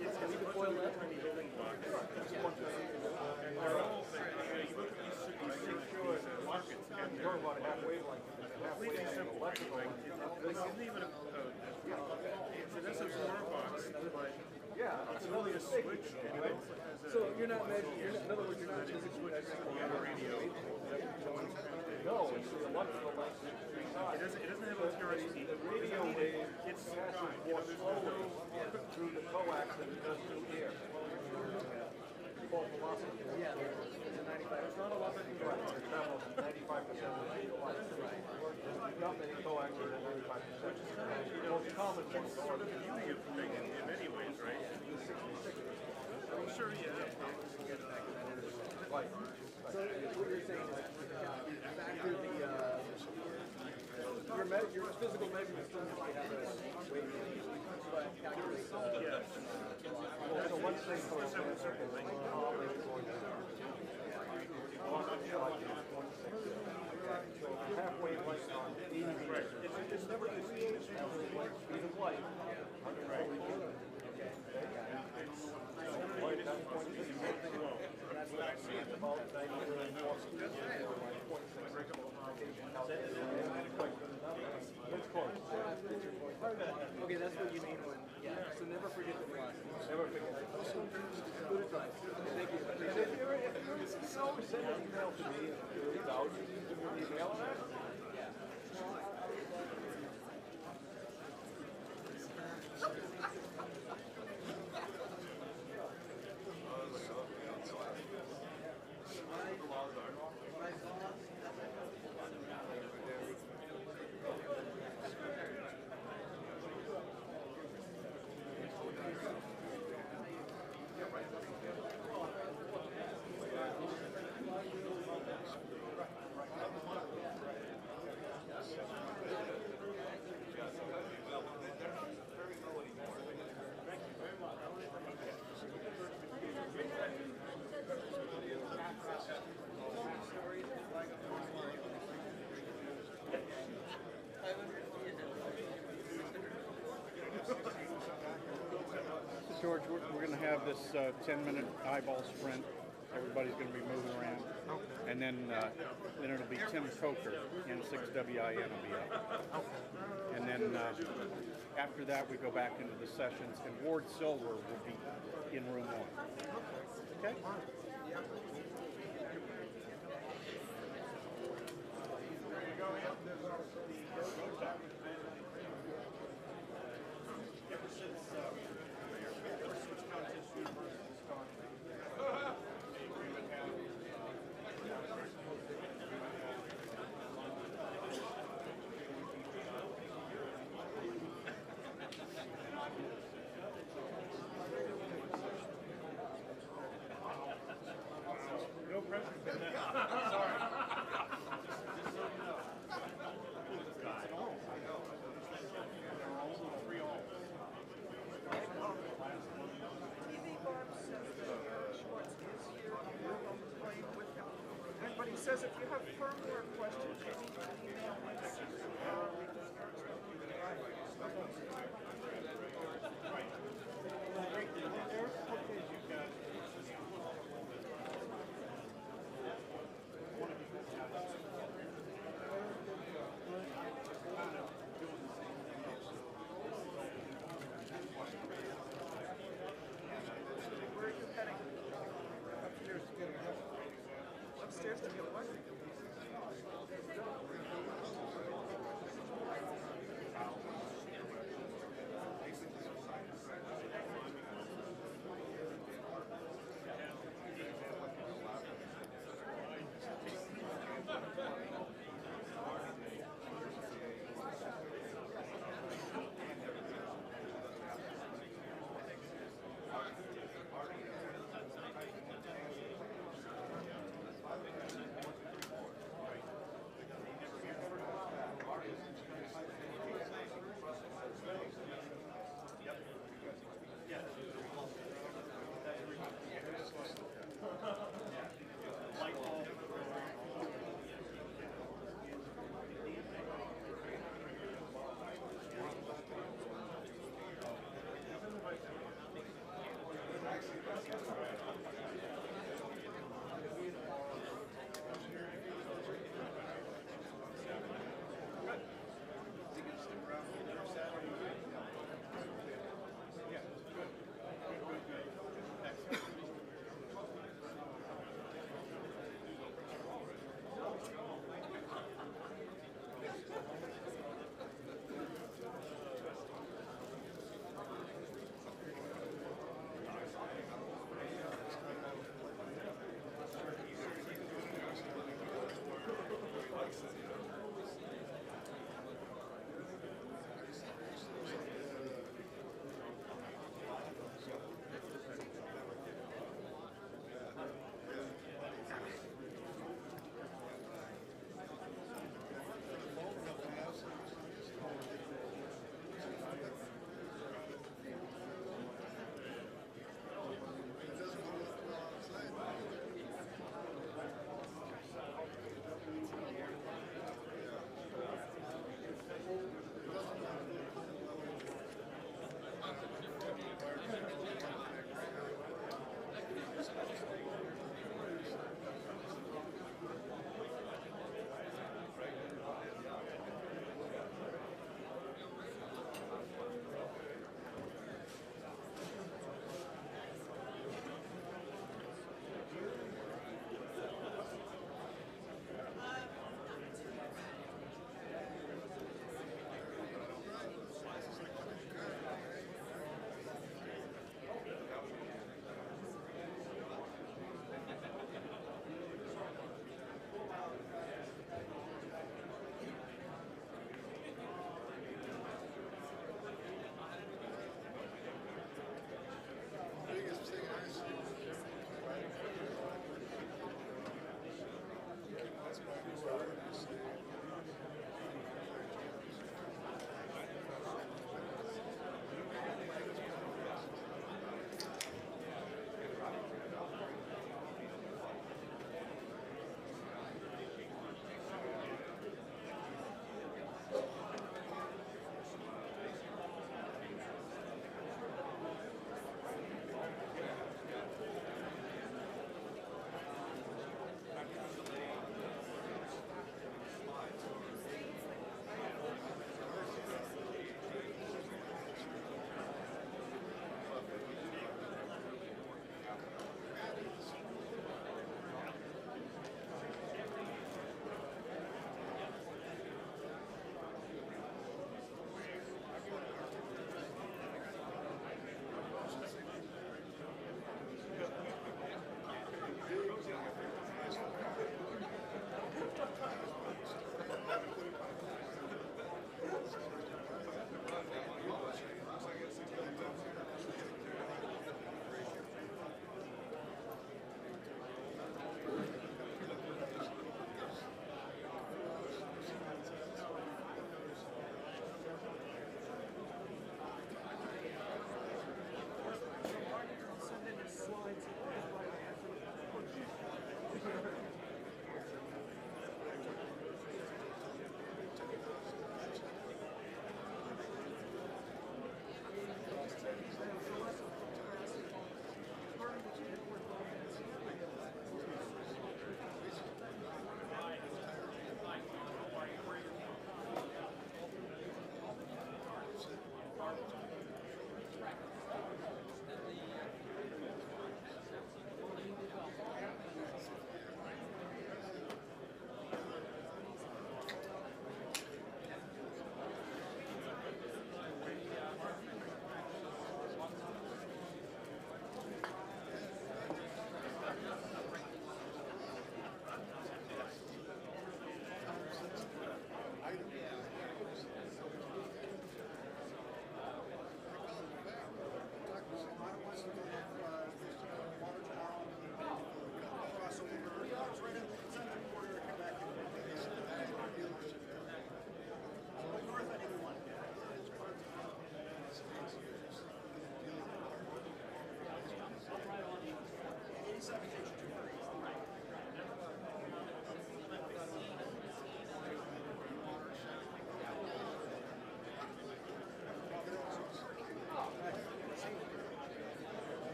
It's going to be foil left. You're about a half wavelength. It's an SO4 box, but yeah, it's really a switch. So you're not measuring, in other words, you're not physically measuring the radio. No, it's the electrical length. It doesn't have a TRST. The radio wave passes more slowly through the coax than it does through air. Full velocity. Yeah, it's a 95. It's not a lot of it travels 95% of the light. There's not many coax that are 95%. The most common one is sort of the beauty of the thing in many ways, right? Oh, sure, yeah. Right. So what you're saying is factor your physical measurements still need to have a weight, but calculate So let's say for halfway light on 80 meters. It's never the speed of light. That's what I see. It's about 90 It's close. Okay, that's what you mean when, so never forget the velocity. Never forget. Good advice. Thank you. If you're so send an email to me, give me an email. George, we're going to have this 10-minute eyeball sprint. Everybody's going to be moving around. And then it'll be Tim Coker, N6WIN will be up. And then after that, we go back into the sessions, and Ward Silver will be in room 1. Okay? says if you have firmware questions, you need to email us. Where are you heading? Upstairs to get what?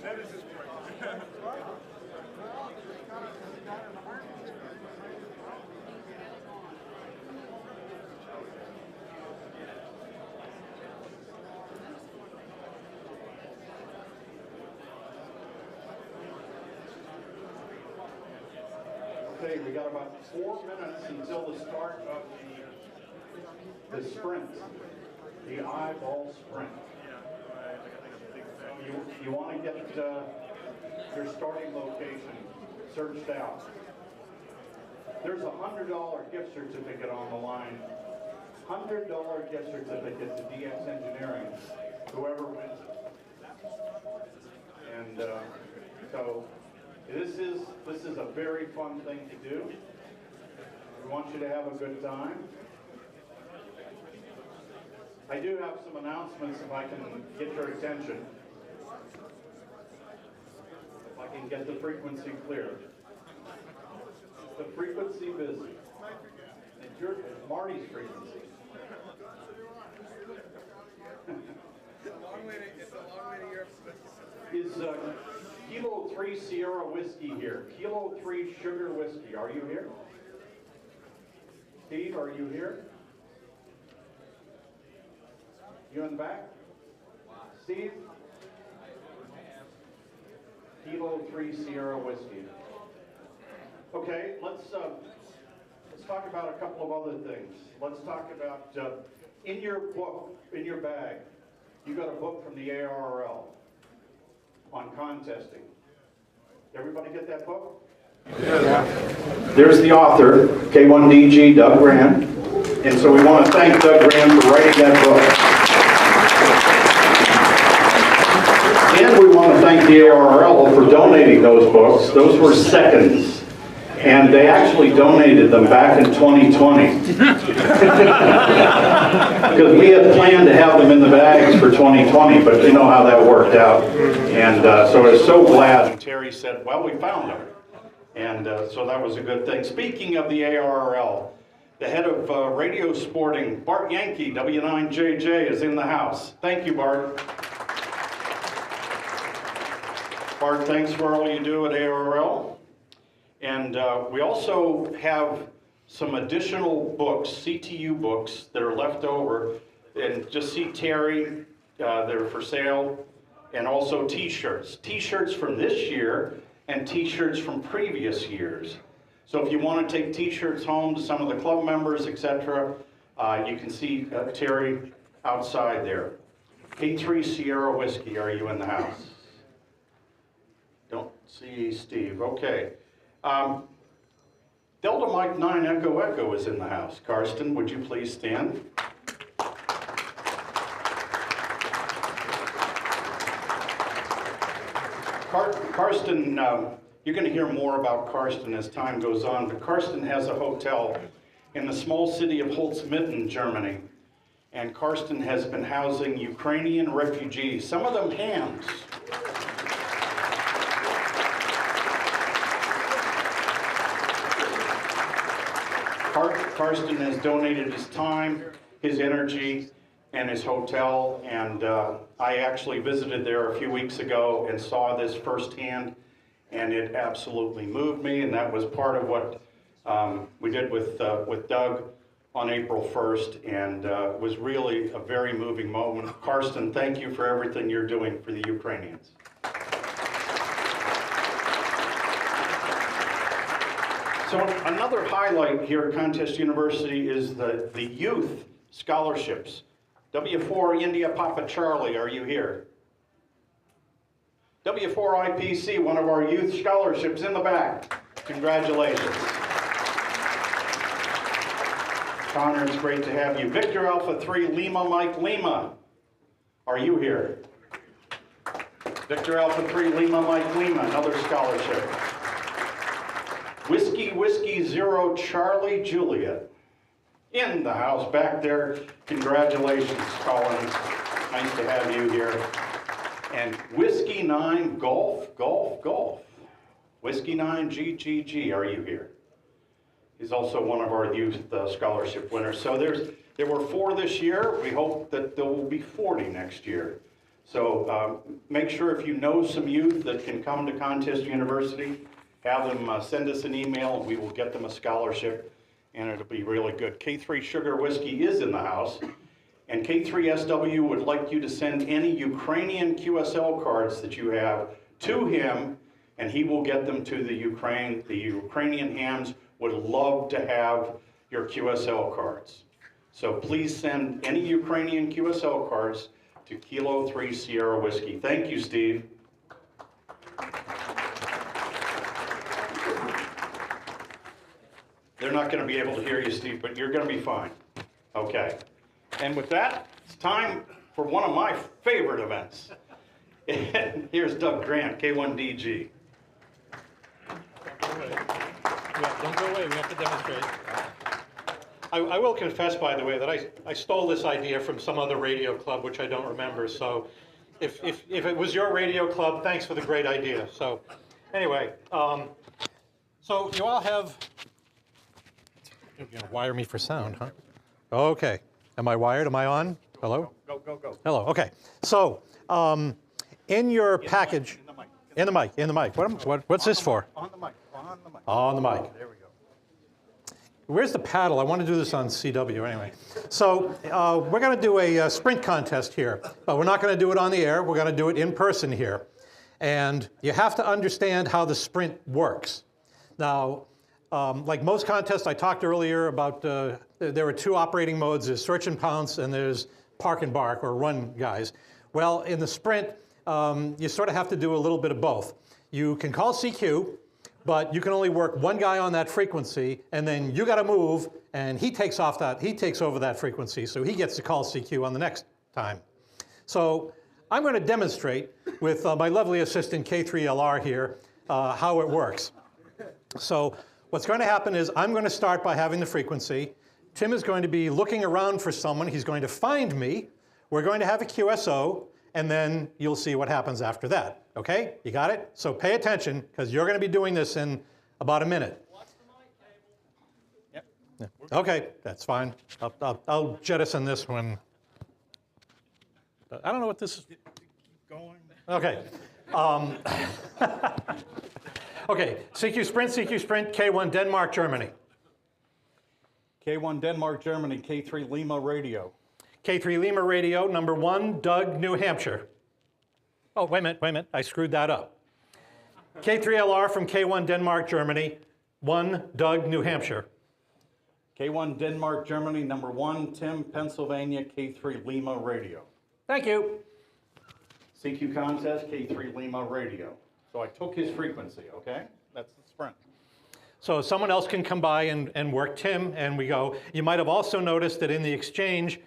That is his point. Okay, we got about 4 minutes until the start of the sprint, the eyeball sprint. You want to get your starting location searched out. There's a $100 gift certificate on the line. $100 gift certificate to DX Engineering, whoever wins it. And so this is a very fun thing to do. We want you to have a good time. I do have some announcements if I can get your attention. If I can get the frequency clear. The frequency busy. It's Marty's frequency. It's a long way to Europe. Is Kilo 3 Sierra Whiskey here? Kilo 3 Sugar Whiskey. Are you here? Steve, are you here? You in the back? Steve? Kilo 3 Sierra Whiskey. Okay, let's talk about a couple of other things. Let's talk about, in your book, in your bag, you got a book from the ARRL on contesting. Everybody get that book? Yeah. There's the author, K1DG, Doug Grant. And so we want to thank Doug Grant for writing that book. And we want to thank the ARRL for donating those books. Those were seconds. And they actually donated them back in 2020. Because we had planned to have them in the bags for 2020, but you know how that worked out. And so I was so glad. And Terry said, well, we found them. And so that was a good thing. Speaking of the ARRL, the head of radio sporting, Bart Yankee, W9JJ, is in the house. Thank you, Bart. Bart, thanks for all you do at ARRL. And we also have some additional books, CTU books, that are left over. And just see Terry, they're for sale. And also t-shirts. T-shirts from this year and t-shirts from previous years. So if you want to take t-shirts home to some of the club members, etc., you can see Terry outside there. K3 Sierra Whiskey, are you in the house? Don't see Steve. Okay. Delta Mike 9 Echo Echo is in the house. Karsten, would you please stand? Karsten, you're going to hear more about Karsten as time goes on, but Karsten has a hotel in the small city of Holzminden, Germany, and Karsten has been housing Ukrainian refugees, some of them hams. Karsten has donated his time, his energy, and his hotel, and I actually visited there a few weeks ago and saw this firsthand, and it absolutely moved me, and that was part of what we did with Doug on April 1st, and it was really a very moving moment. Karsten, thank you for everything you're doing for the Ukrainians. So another highlight here at Contest University is the youth scholarships. W4 India Papa Charlie, are you here? W4 IPC, one of our youth scholarships in the back. Congratulations. Connor, it's great to have you. Victor Alpha 3 Lima Mike Lima, are you here? Victor Alpha 3 Lima Mike Lima, another scholarship. Whiskey 0 Charlie Juliet. In the house back there. Congratulations, Colin. Nice to have you here. And Whiskey 9 Golf. Whiskey 9 GGG, are you here? He's also one of our youth scholarship winners. So there were 4 this year. We hope that there will be 40 next year. So make sure if you know some youth that can come to Contest University, have them send us an email, and we will get them a scholarship, and it'll be really good. K3 Sugar Whiskey is in the house, and K3SW would like you to send any Ukrainian QSL cards that you have to him, and he will get them to the Ukraine. The Ukrainian hams would love to have your QSL cards. So please send any Ukrainian QSL cards to Kilo 3 Sierra Whiskey. Thank you, Steve. They're not going to be able to hear you, Steve, but you're going to be fine. Okay. And with that, it's time for one of my favorite events. Here's Doug Grant, K1DG. Yeah, don't go away. We have to demonstrate. I will confess, by the way, that I stole this idea from some other radio club, which I don't remember. So if it was your radio club, thanks for the great idea. So anyway, so you all have, you're going to wire me for sound, huh? Okay. Am I wired? Am I on? Hello? Go. Hello. Okay. So in your package, in the mic. What's this for? On the mic. On the mic. There we go. Where's the paddle? I want to do this on CW anyway. So we're going to do a sprint contest here, but we're not going to do it on the air. We're going to do it in person here. And you have to understand how the sprint works. Now, like most contests, I talked earlier about there are two operating modes. There's search and pounce, and there's park and bark, or run guys. Well, in the sprint, you sort of have to do a little bit of both. You can call CQ, but you can only work one guy on that frequency, and then you got to move, and he takes over that frequency, so he gets to call CQ on the next time. So I'm going to demonstrate with my lovely assistant K3LR here how it works. So what's going to happen is I'm going to start by having the frequency. Tim is going to be looking around for someone. He's going to find me. We're going to have a QSO, and then you'll see what happens after that. Okay? You got it? So pay attention, because you're going to be doing this in about a minute. Yep. Yeah. Okay, that's fine. I'll jettison this one. I don't know what this is. Keep going. Okay. Okay, CQ Sprint, K1 Denmark, Germany. K1 Denmark, Germany, K3 Lima Radio. K3 Lima Radio, number 1, Doug, New Hampshire. Oh, wait a minute, I screwed that up. K3LR from K1 Denmark, Germany, 1, Doug, New Hampshire. K1 Denmark, Germany, number 1, Tim, Pennsylvania, K3 Lima Radio. Thank you. CQ contest, K3 Lima Radio. So I took his frequency, okay? That's the sprint. So someone else can come by and work Tim, and we go. You might have also noticed that in the exchange,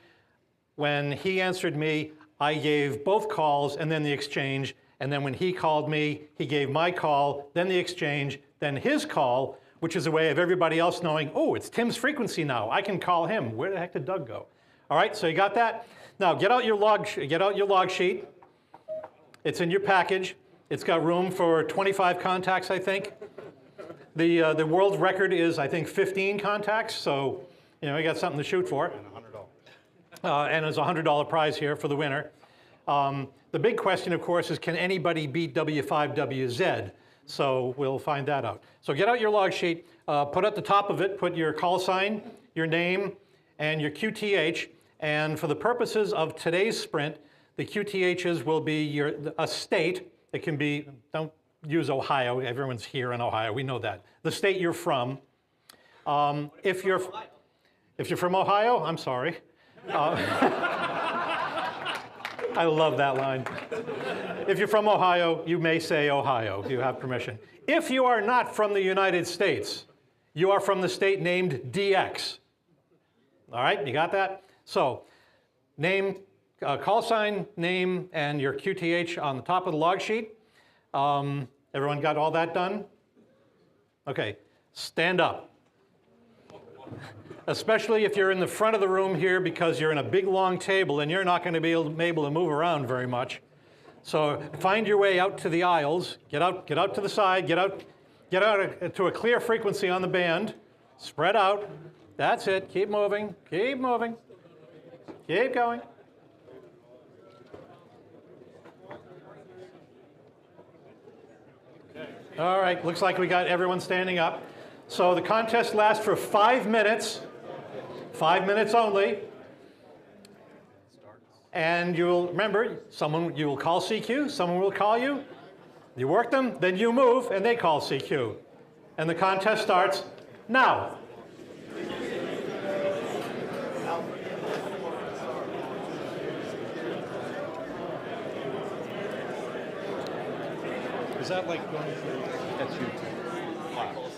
when he answered me, I gave both calls and then the exchange, and then when he called me, he gave my call, then the exchange, then his call, which is a way of everybody else knowing, oh, it's Tim's frequency now. I can call him. Where the heck did Doug go? All right, so you got that? Now get out your log sheet. It's in your package. It's got room for 25 contacts, I think. The world record is, I think, 15 contacts, so you know, you got something to shoot for. And there's a $100 prize here for the winner. The big question, of course, is can anybody beat W5WZ? So we'll find that out. So get out your log sheet, put at the top of it, put your call sign, your name, and your QTH. And for the purposes of today's sprint, the QTHs will be a state. It can be, don't use Ohio. Everyone's here in Ohio. We know that. The state you're from. If you're from Ohio, I'm sorry. I love that line. If you're from Ohio, you may say Ohio. You have permission. If you are not from the United States, you are from the state named DX. All right, you got that? So, name, call sign, name, and your QTH on the top of the log sheet. Everyone got all that done? Okay, stand up. Especially if you're in the front of the room here because you're in a big long table and you're not going to be able to move around very much. So find your way out to the aisles, get out to the side, get out to a clear frequency on the band, spread out. That's it, keep moving, keep going. All right, looks like we got everyone standing up. So the contest lasts for 5 minutes, 5 minutes only. And you'll remember, you will call CQ, someone will call you. You work them, then you move, and they call CQ. And the contest starts now. Is that like going through? That's YouTube. Wow.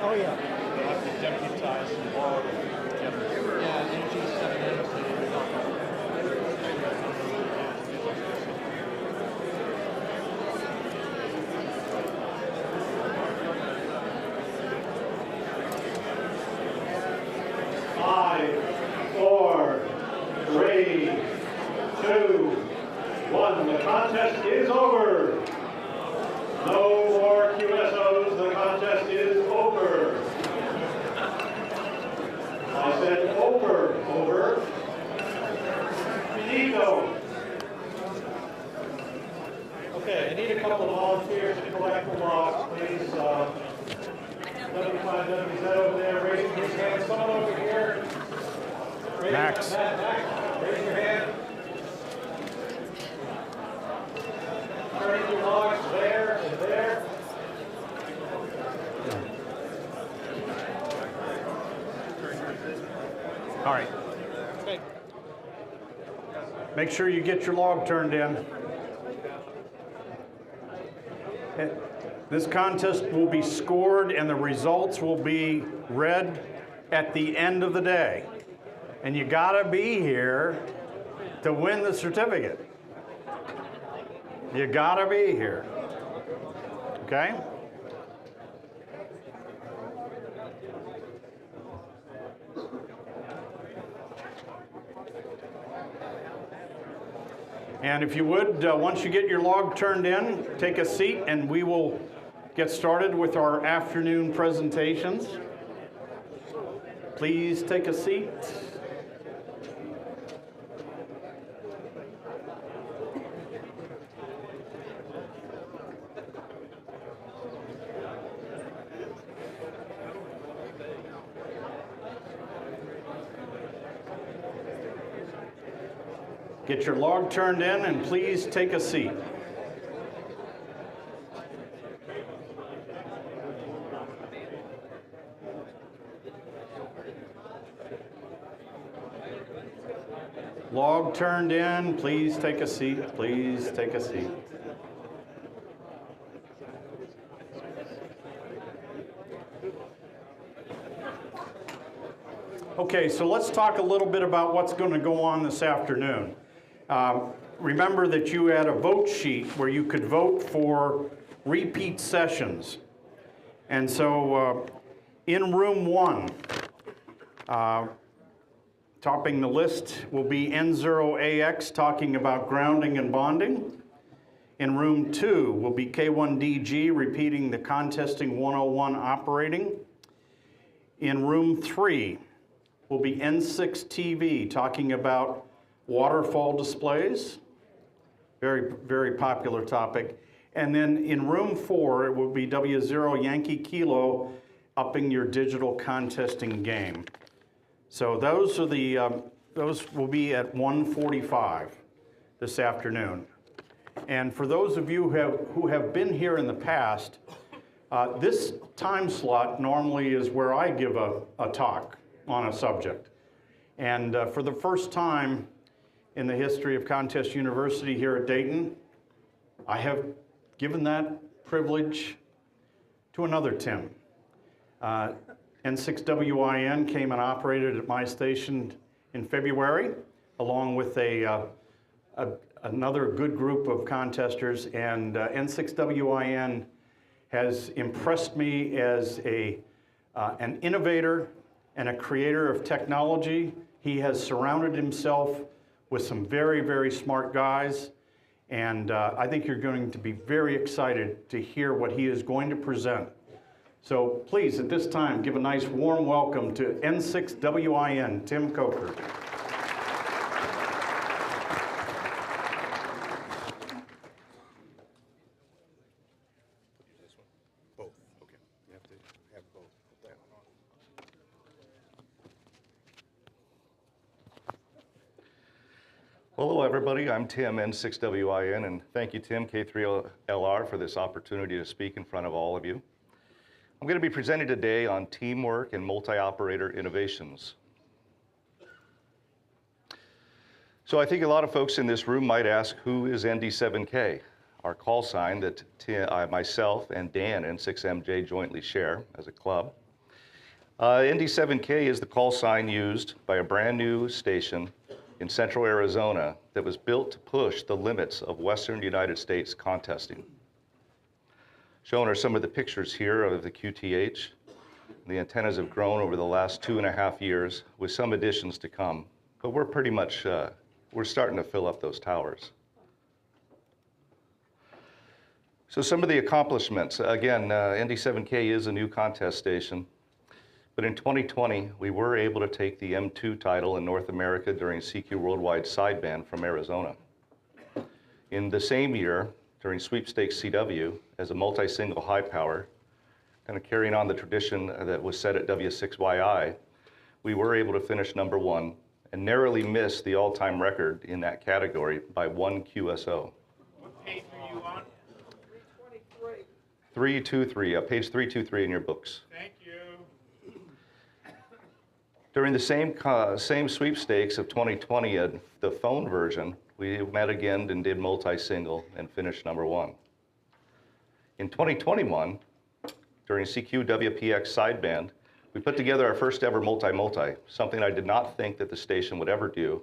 Oh, yeah. They'll have to deputize and borrow. done. The contest is over. No more QSOs. The contest is over. I said over. Over. Finito. Okay, I need a couple of volunteers to collect the logs, please. W5WZ over there, raising his hand. Someone over here. Max. Max, raise your hand. Turning your logs there and there. All right. Okay. Make sure you get your log turned in. This contest will be scored and the results will be read at the end of the day. And you gotta be here to win the certificate. You gotta be here, okay? And if you would, once you get your log turned in, take a seat and we will get started with our afternoon presentations. Please take a seat. Get your log turned in and please take a seat. Log turned in, please take a seat, please take a seat. Okay, so let's talk a little bit about what's going to go on this afternoon. Remember that you had a vote sheet where you could vote for repeat sessions. And so in room 1, topping the list will be N0AX talking about grounding and bonding. In room 2 will be K1DG repeating the contesting 101 operating. In room 3 will be N6TV talking about waterfall displays. Very, very popular topic. And then in room 4, it will be W0 Yankee Kilo upping your digital contesting game. So those are the those will be at 1:45 this afternoon. And for those of you who have been here in the past, this time slot normally is where I give a talk on a subject. And for the first time in the history of Contest University here at Dayton, I have given that privilege to another Tim. N6WIN came and operated at my station in February, along with another good group of contesters, and N6WIN has impressed me as an innovator and a creator of technology. He has surrounded himself with some very, very smart guys, and I think you're going to be very excited to hear what he is going to present. So please, at this time, give a nice warm welcome to N6WIN, Tim Coker. Both, okay. You have to have both. Put that one on. Hello, everybody. I'm Tim, N6WIN, and thank you, Tim, K3LR, for this opportunity to speak in front of all of you. I'm going to be presenting today on teamwork and multi-operator innovations. So I think a lot of folks in this room might ask, who is ND7K? Our call sign that myself and Dan, N6MJ, jointly share as a club. ND7K is the call sign used by a brand new station in central Arizona that was built to push the limits of Western United States contesting. Shown are some of the pictures here of the QTH. The antennas have grown over the last 2.5 years with some additions to come, but we're pretty much, we're starting to fill up those towers. So some of the accomplishments, again, ND7K is a new contest station, but in 2020, we were able to take the M2 title in North America during CQ Worldwide Sideband from Arizona. In the same year, during Sweepstakes CW, as a multi-single high power, kind of carrying on the tradition that was set at W6YI, we were able to finish #1 and narrowly missed the all-time record in that category by 1 QSO. What page are you on? 323, page 323 in your books. Thank you. During the same sweepstakes of 2020, the phone version, we met again and did multi-single and finished #1. In 2021, during CQ WPX sideband, we put together our first ever multi-multi, something I did not think that the station would ever do,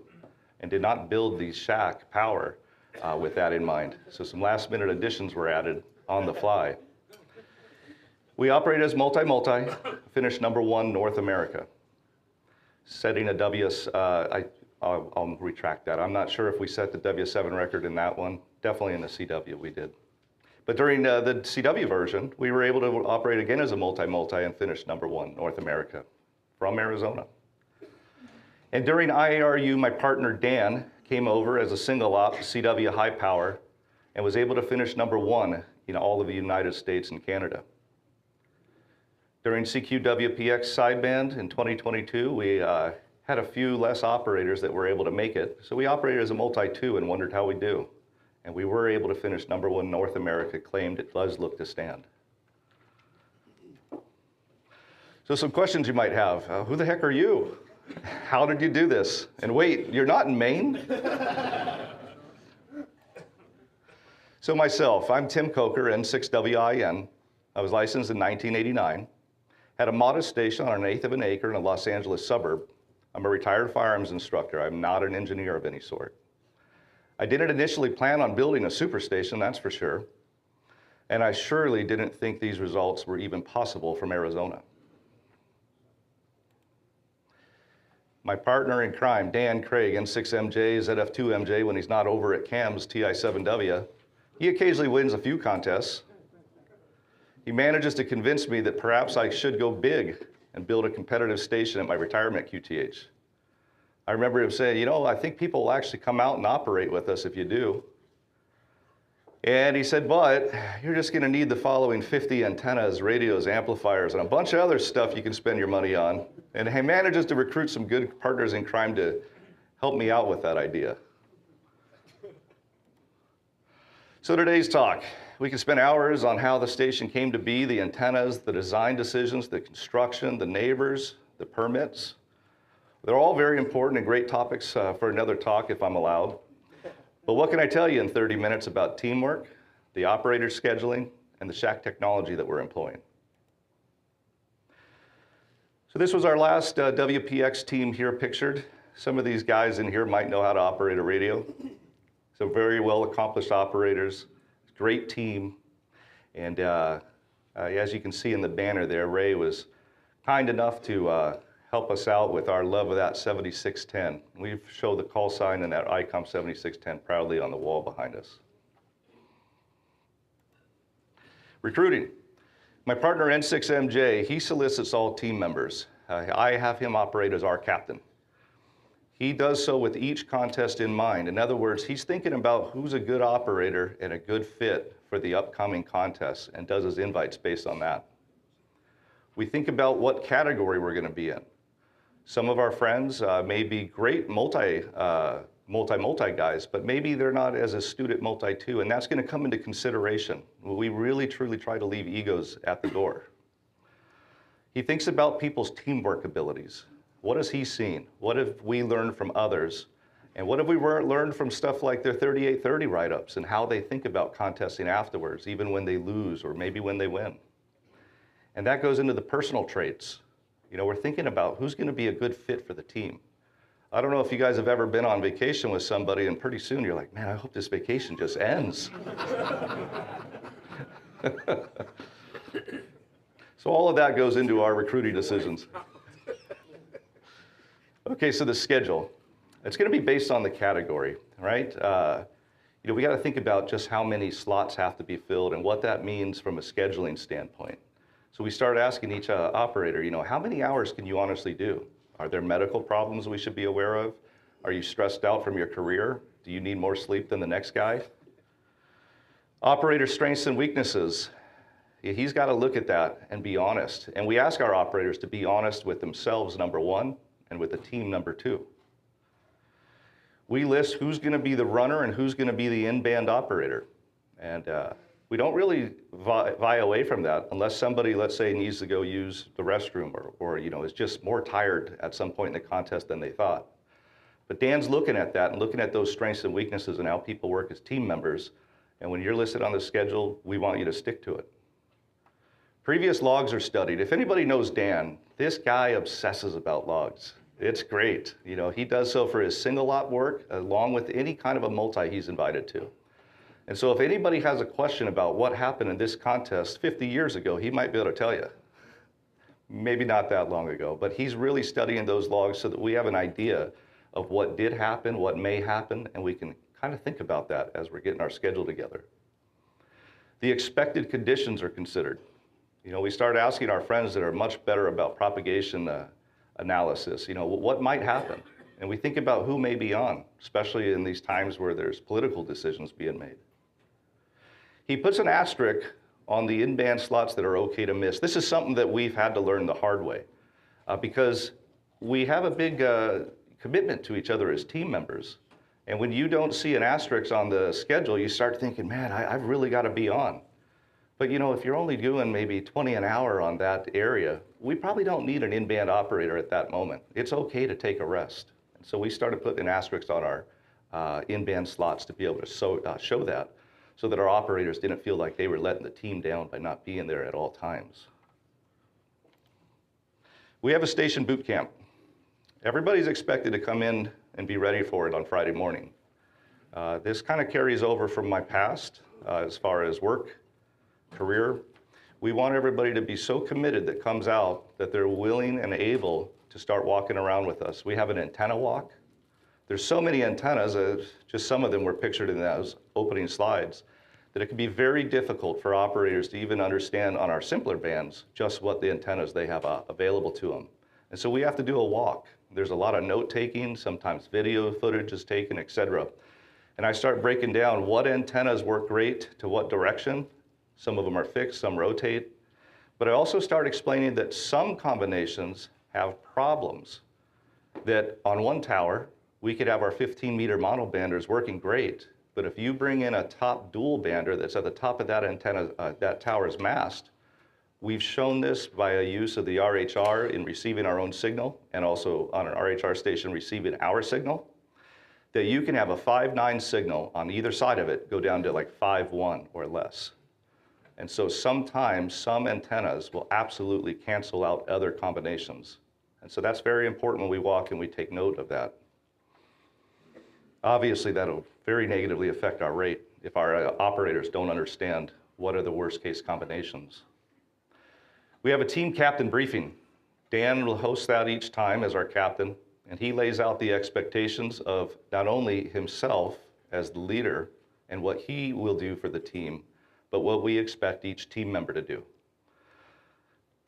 and did not build the shack power with that in mind. So some last minute additions were added on the fly. We operated as multi-multi, finished #1 North America. Setting a I'll retract that. I'm not sure if we set the W7 record in that one. Definitely in the CW we did. But during the CW version, we were able to operate again as a multi-multi and finish #1 North America from Arizona. And during IARU, my partner Dan came over as a single op CW high power and was able to finish #1 in all of the United States and Canada. During CQ WPX sideband in 2022, we had a few less operators that were able to make it, so we operated as a multi-2 and wondered how we do. And we were able to finish #1 North America, claimed it does look to stand. So some questions you might have. Who the heck are you? How did you do this? And wait, you're not in Maine? So myself, I'm Tim Coker, N6WIN. I was licensed in 1989. Had a modest station on 1/8 of an acre in a Los Angeles suburb. I'm a retired firearms instructor. I'm not an engineer of any sort. I didn't initially plan on building a superstation, that's for sure. And I surely didn't think these results were even possible from Arizona. My partner in crime, Dan Craig, N6MJ, ZF2MJ, when he's not over at CAM's TI7W, he occasionally wins a few contests. He manages to convince me that perhaps I should go big and build a competitive station at my retirement QTH. I remember him saying, you know, I think people will actually come out and operate with us if you do. And he said, but you're just gonna need the following 50 antennas, radios, amplifiers, and a bunch of other stuff you can spend your money on. And he manages to recruit some good partners in crime to help me out with that idea. So today's talk, we can spend hours on how the station came to be, the antennas, the design decisions, the construction, the neighbors, the permits. They're all very important and great topics for another talk if I'm allowed. But what can I tell you in 30 minutes about teamwork, the operator scheduling, and the shack technology that we're employing? So this was our last WPX team here pictured. Some of these guys in here might know how to operate a radio. So very well accomplished operators, great team. And as you can see in the banner there, Ray was kind enough to help us out with our love of that 7610. We show the call sign and that Icom 7610 proudly on the wall behind us. Recruiting. My partner N6MJ, he solicits all team members. I have him operate as our captain. He does so with each contest in mind. In other words, he's thinking about who's a good operator and a good fit for the upcoming contests and does his invites based on that. We think about what category we're going to be in. Some of our friends may be great multi guys, but maybe they're not as astute at multi-2, and that's going to come into consideration. We really, truly try to leave egos at the door. He thinks about people's teamwork abilities. What has he seen? What have we learned from others? And what have we learned from stuff like their 3830 write-ups and how they think about contesting afterwards, even when they lose or maybe when they win? And that goes into the personal traits. You know, we're thinking about who's going to be a good fit for the team. I don't know if you guys have ever been on vacation with somebody and pretty soon you're like, man, I hope this vacation just ends. So all of that goes into our recruiting decisions. Okay, so the schedule. It's going to be based on the category, right? you know, we got to think about just how many slots have to be filled and what that means from a scheduling standpoint. So we started asking each operator, you know, how many hours can you honestly do? Are there medical problems we should be aware of? Are you stressed out from your career? Do you need more sleep than the next guy? Operator strengths and weaknesses. He's got to look at that and be honest. And we ask our operators to be honest with themselves, number one, and with the team, number two. We list who's going to be the runner and who's going to be the in-band operator. And we don't really vie away from that unless somebody, let's say, needs to go use the restroom or you know, is just more tired at some point in the contest than they thought. But Dan's looking at that and looking at those strengths and weaknesses and how people work as team members. And when you're listed on the schedule, we want you to stick to it. Previous logs are studied. If anybody knows Dan, this guy obsesses about logs. It's great. You know, he does so for his single lot work along with any kind of a multi he's invited to. And so if anybody has a question about what happened in this contest 50 years ago, he might be able to tell you. Maybe not that long ago, but he's really studying those logs so that we have an idea of what did happen, what may happen, and we can kind of think about that as we're getting our schedule together. The expected conditions are considered. You know, we start asking our friends that are much better about propagation analysis, you know, what might happen? And we think about who may be on, especially in these times where there's political decisions being made. He puts an asterisk on the in-band slots that are okay to miss. This is something that we've had to learn the hard way because we have a big commitment to each other as team members. And when you don't see an asterisk on the schedule, you start thinking, man, I've really got to be on. But you know, if you're only doing maybe 20 an hour on that area, we probably don't need an in-band operator at that moment. It's okay to take a rest. And so we started putting asterisks on our in-band slots to be able to show that, so that our operators didn't feel like they were letting the team down by not being there at all times. We have a station boot camp. Everybody's expected to come in and be ready for it on Friday morning. This kind of carries over from my past as far as work, career. We want everybody to be so committed that comes out that they're willing and able to start walking around with us. We have an antenna walk. There's so many antennas, just some of them were pictured in those opening slides, that it can be very difficult for operators to even understand on our simpler bands just what the antennas they have available to them. And so we have to do a walk. There's a lot of note taking, sometimes video footage is taken, etc. And I start breaking down what antennas work great to what direction. Some of them are fixed, some rotate. But I also start explaining that some combinations have problems. That on one tower, we could have our 15-meter monobanders working great, but if you bring in a top dual bander that's at the top of that antenna, that tower's mast, we've shown this via use of the RHR in receiving our own signal, and also on an RHR station receiving our signal, that you can have a 5.9 signal on either side of it go down to like 5.1 or less. And so sometimes some antennas will absolutely cancel out other combinations. And so that's very important when we walk and we take note of that. Obviously, that'll very negatively affect our rate if our operators don't understand what are the worst case combinations. We have a team captain briefing. Dan will host that each time as our captain, and he lays out the expectations of not only himself as the leader and what he will do for the team, but what we expect each team member to do.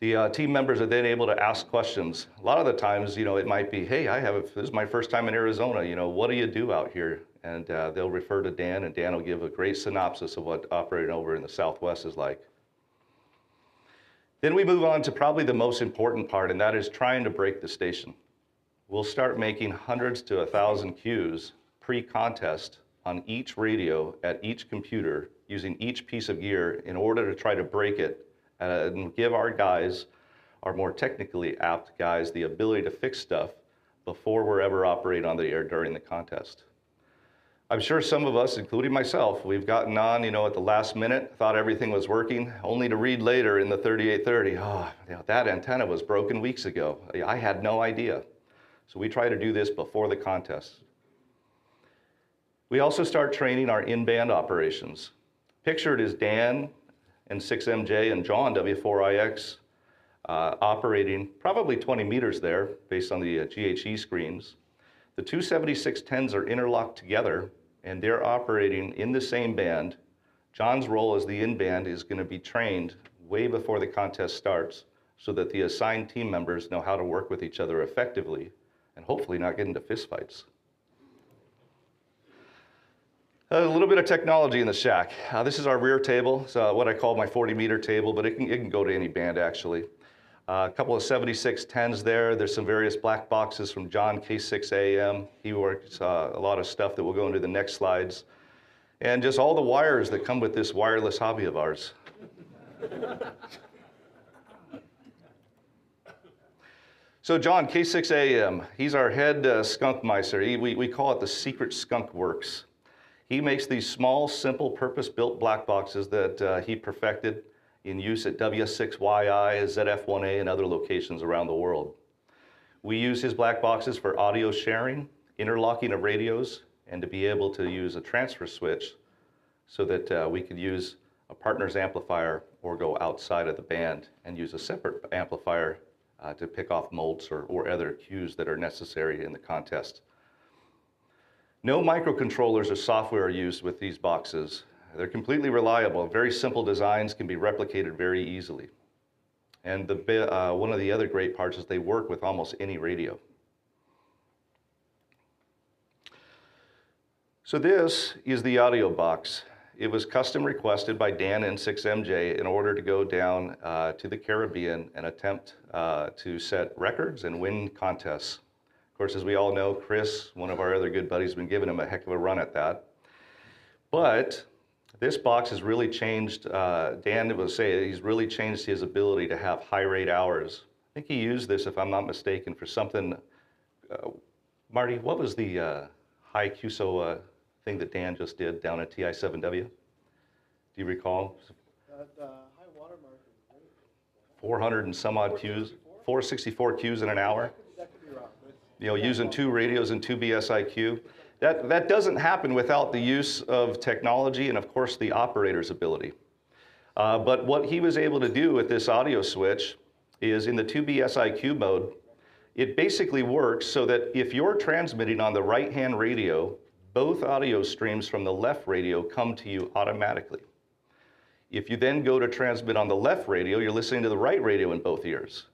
The team members are then able to ask questions. A lot of the times, you know, it might be, hey, this is my first time in Arizona, you know, what do you do out here? And they'll refer to Dan, and Dan will give a great synopsis of what operating over in the Southwest is like. Then we move on to probably the most important part, and that is trying to break the station. We'll start making hundreds to 1,000 cues pre-contest on each radio at each computer using each piece of gear in order to try to break it and give our guys, our more technically apt guys, the ability to fix stuff before we're ever operating on the air during the contest. I'm sure some of us, including myself, we've gotten on, you know, at the last minute, thought everything was working, only to read later in the 3830, oh, you know, that antenna was broken weeks ago. I had no idea. So we try to do this before the contest. We also start training our in-band operations. Pictured is Dan and 6MJ and John W4IX operating probably 20 meters there based on the GHE screens. The two 7610s are interlocked together, and they're operating in the same band. John's role as the in-band is going to be trained way before the contest starts so that the assigned team members know how to work with each other effectively and hopefully not get into fistfights. A little bit of technology in the shack. This is our rear table. It's what I call my 40-meter table, but it can go to any band actually. A couple of 7610s there. There's some various black boxes from John, K6AM. He works a lot of stuff that will go into the next slides. And just all the wires that come with this wireless hobby of ours. So John, K6AM, he's our head skunk micer. We call it the secret skunk works. He makes these small, simple, purpose-built black boxes that he perfected in use at W6YI, ZF1A, and other locations around the world. We use his black boxes for audio sharing, interlocking of radios, and to be able to use a transfer switch so that we could use a partner's amplifier or go outside of the band and use a separate amplifier to pick off molds or other cues that are necessary in the contest. No microcontrollers or software are used with these boxes. They're completely reliable. Very simple designs can be replicated very easily. And one of the other great parts is they work with almost any radio. So this is the audio box. It was custom requested by Dan and 6MJ in order to go down to the Caribbean and attempt to set records and win contests. Of course, as we all know, Chris, one of our other good buddies, has been giving him a heck of a run at that. But this box has really changed, Dan will say, he's really changed his ability to have high rate hours. I think he used this, if I'm not mistaken, for something, Marty, what was the high QSO thing that Dan just did down at TI7W? Do you recall? The high water mark is 400 and some odd Qs, 464 Qs in an hour. that could be wrong. You know, using 2 radios and 2 BSIQ. That doesn't happen without the use of technology and, of course, the operator's ability. But what he was able to do with this audio switch is in the 2 BSIQ mode, it basically works so that if you're transmitting on the right-hand radio, both audio streams from the left radio come to you automatically. If you then go to transmit on the left radio, you're listening to the right radio in both ears.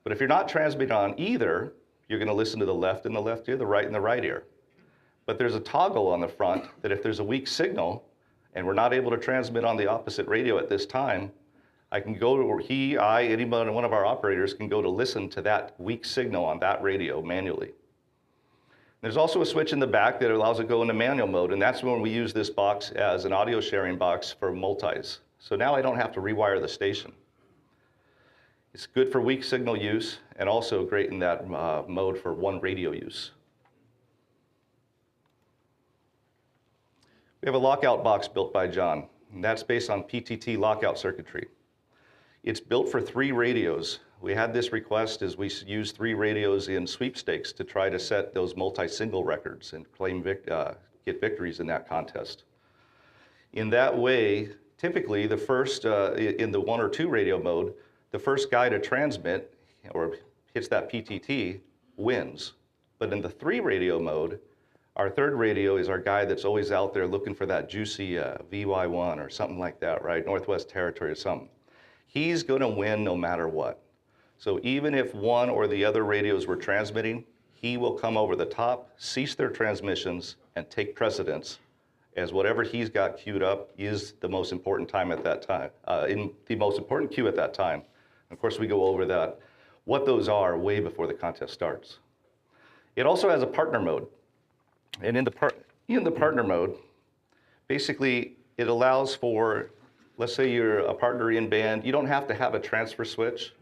But if you're not transmitting on either, you're going to listen to the left in the left ear, the right in the right ear. But there's a toggle on the front that if there's a weak signal and we're not able to transmit on the opposite radio at this time, I can go to, or he, I, anybody, one of our operators can go to listen to that weak signal on that radio manually. There's also a switch in the back that allows it to go into manual mode, and that's when we use this box as an audio sharing box for multis. So now I don't have to rewire the station. It's good for weak signal use and also great in that mode for one radio use. We have a lockout box built by John, and that's based on PTT lockout circuitry. It's built for 3 radios. We had this request as we used 3 radios in sweepstakes to try to set those multi-single records and claim get victories in that contest. In that way, typically the first, in the 1 or 2 radio mode, the first guy to transmit or hits that PTT wins. But in the 3 radio mode, our 3rd radio is our guy that's always out there looking for that juicy VY1 or something like that, right? Northwest Territory or something. He's going to win no matter what. So even if one or the other radios were transmitting, he will come over the top, cease their transmissions, and take precedence as whatever he's got queued up is the most important time at that time, in the most important queue at that time. Of course, we go over that, what those are way before the contest starts. It also has a partner mode. And in the partner mode, basically it allows for, let's say you're a partner in band, you don't have to have a transfer switch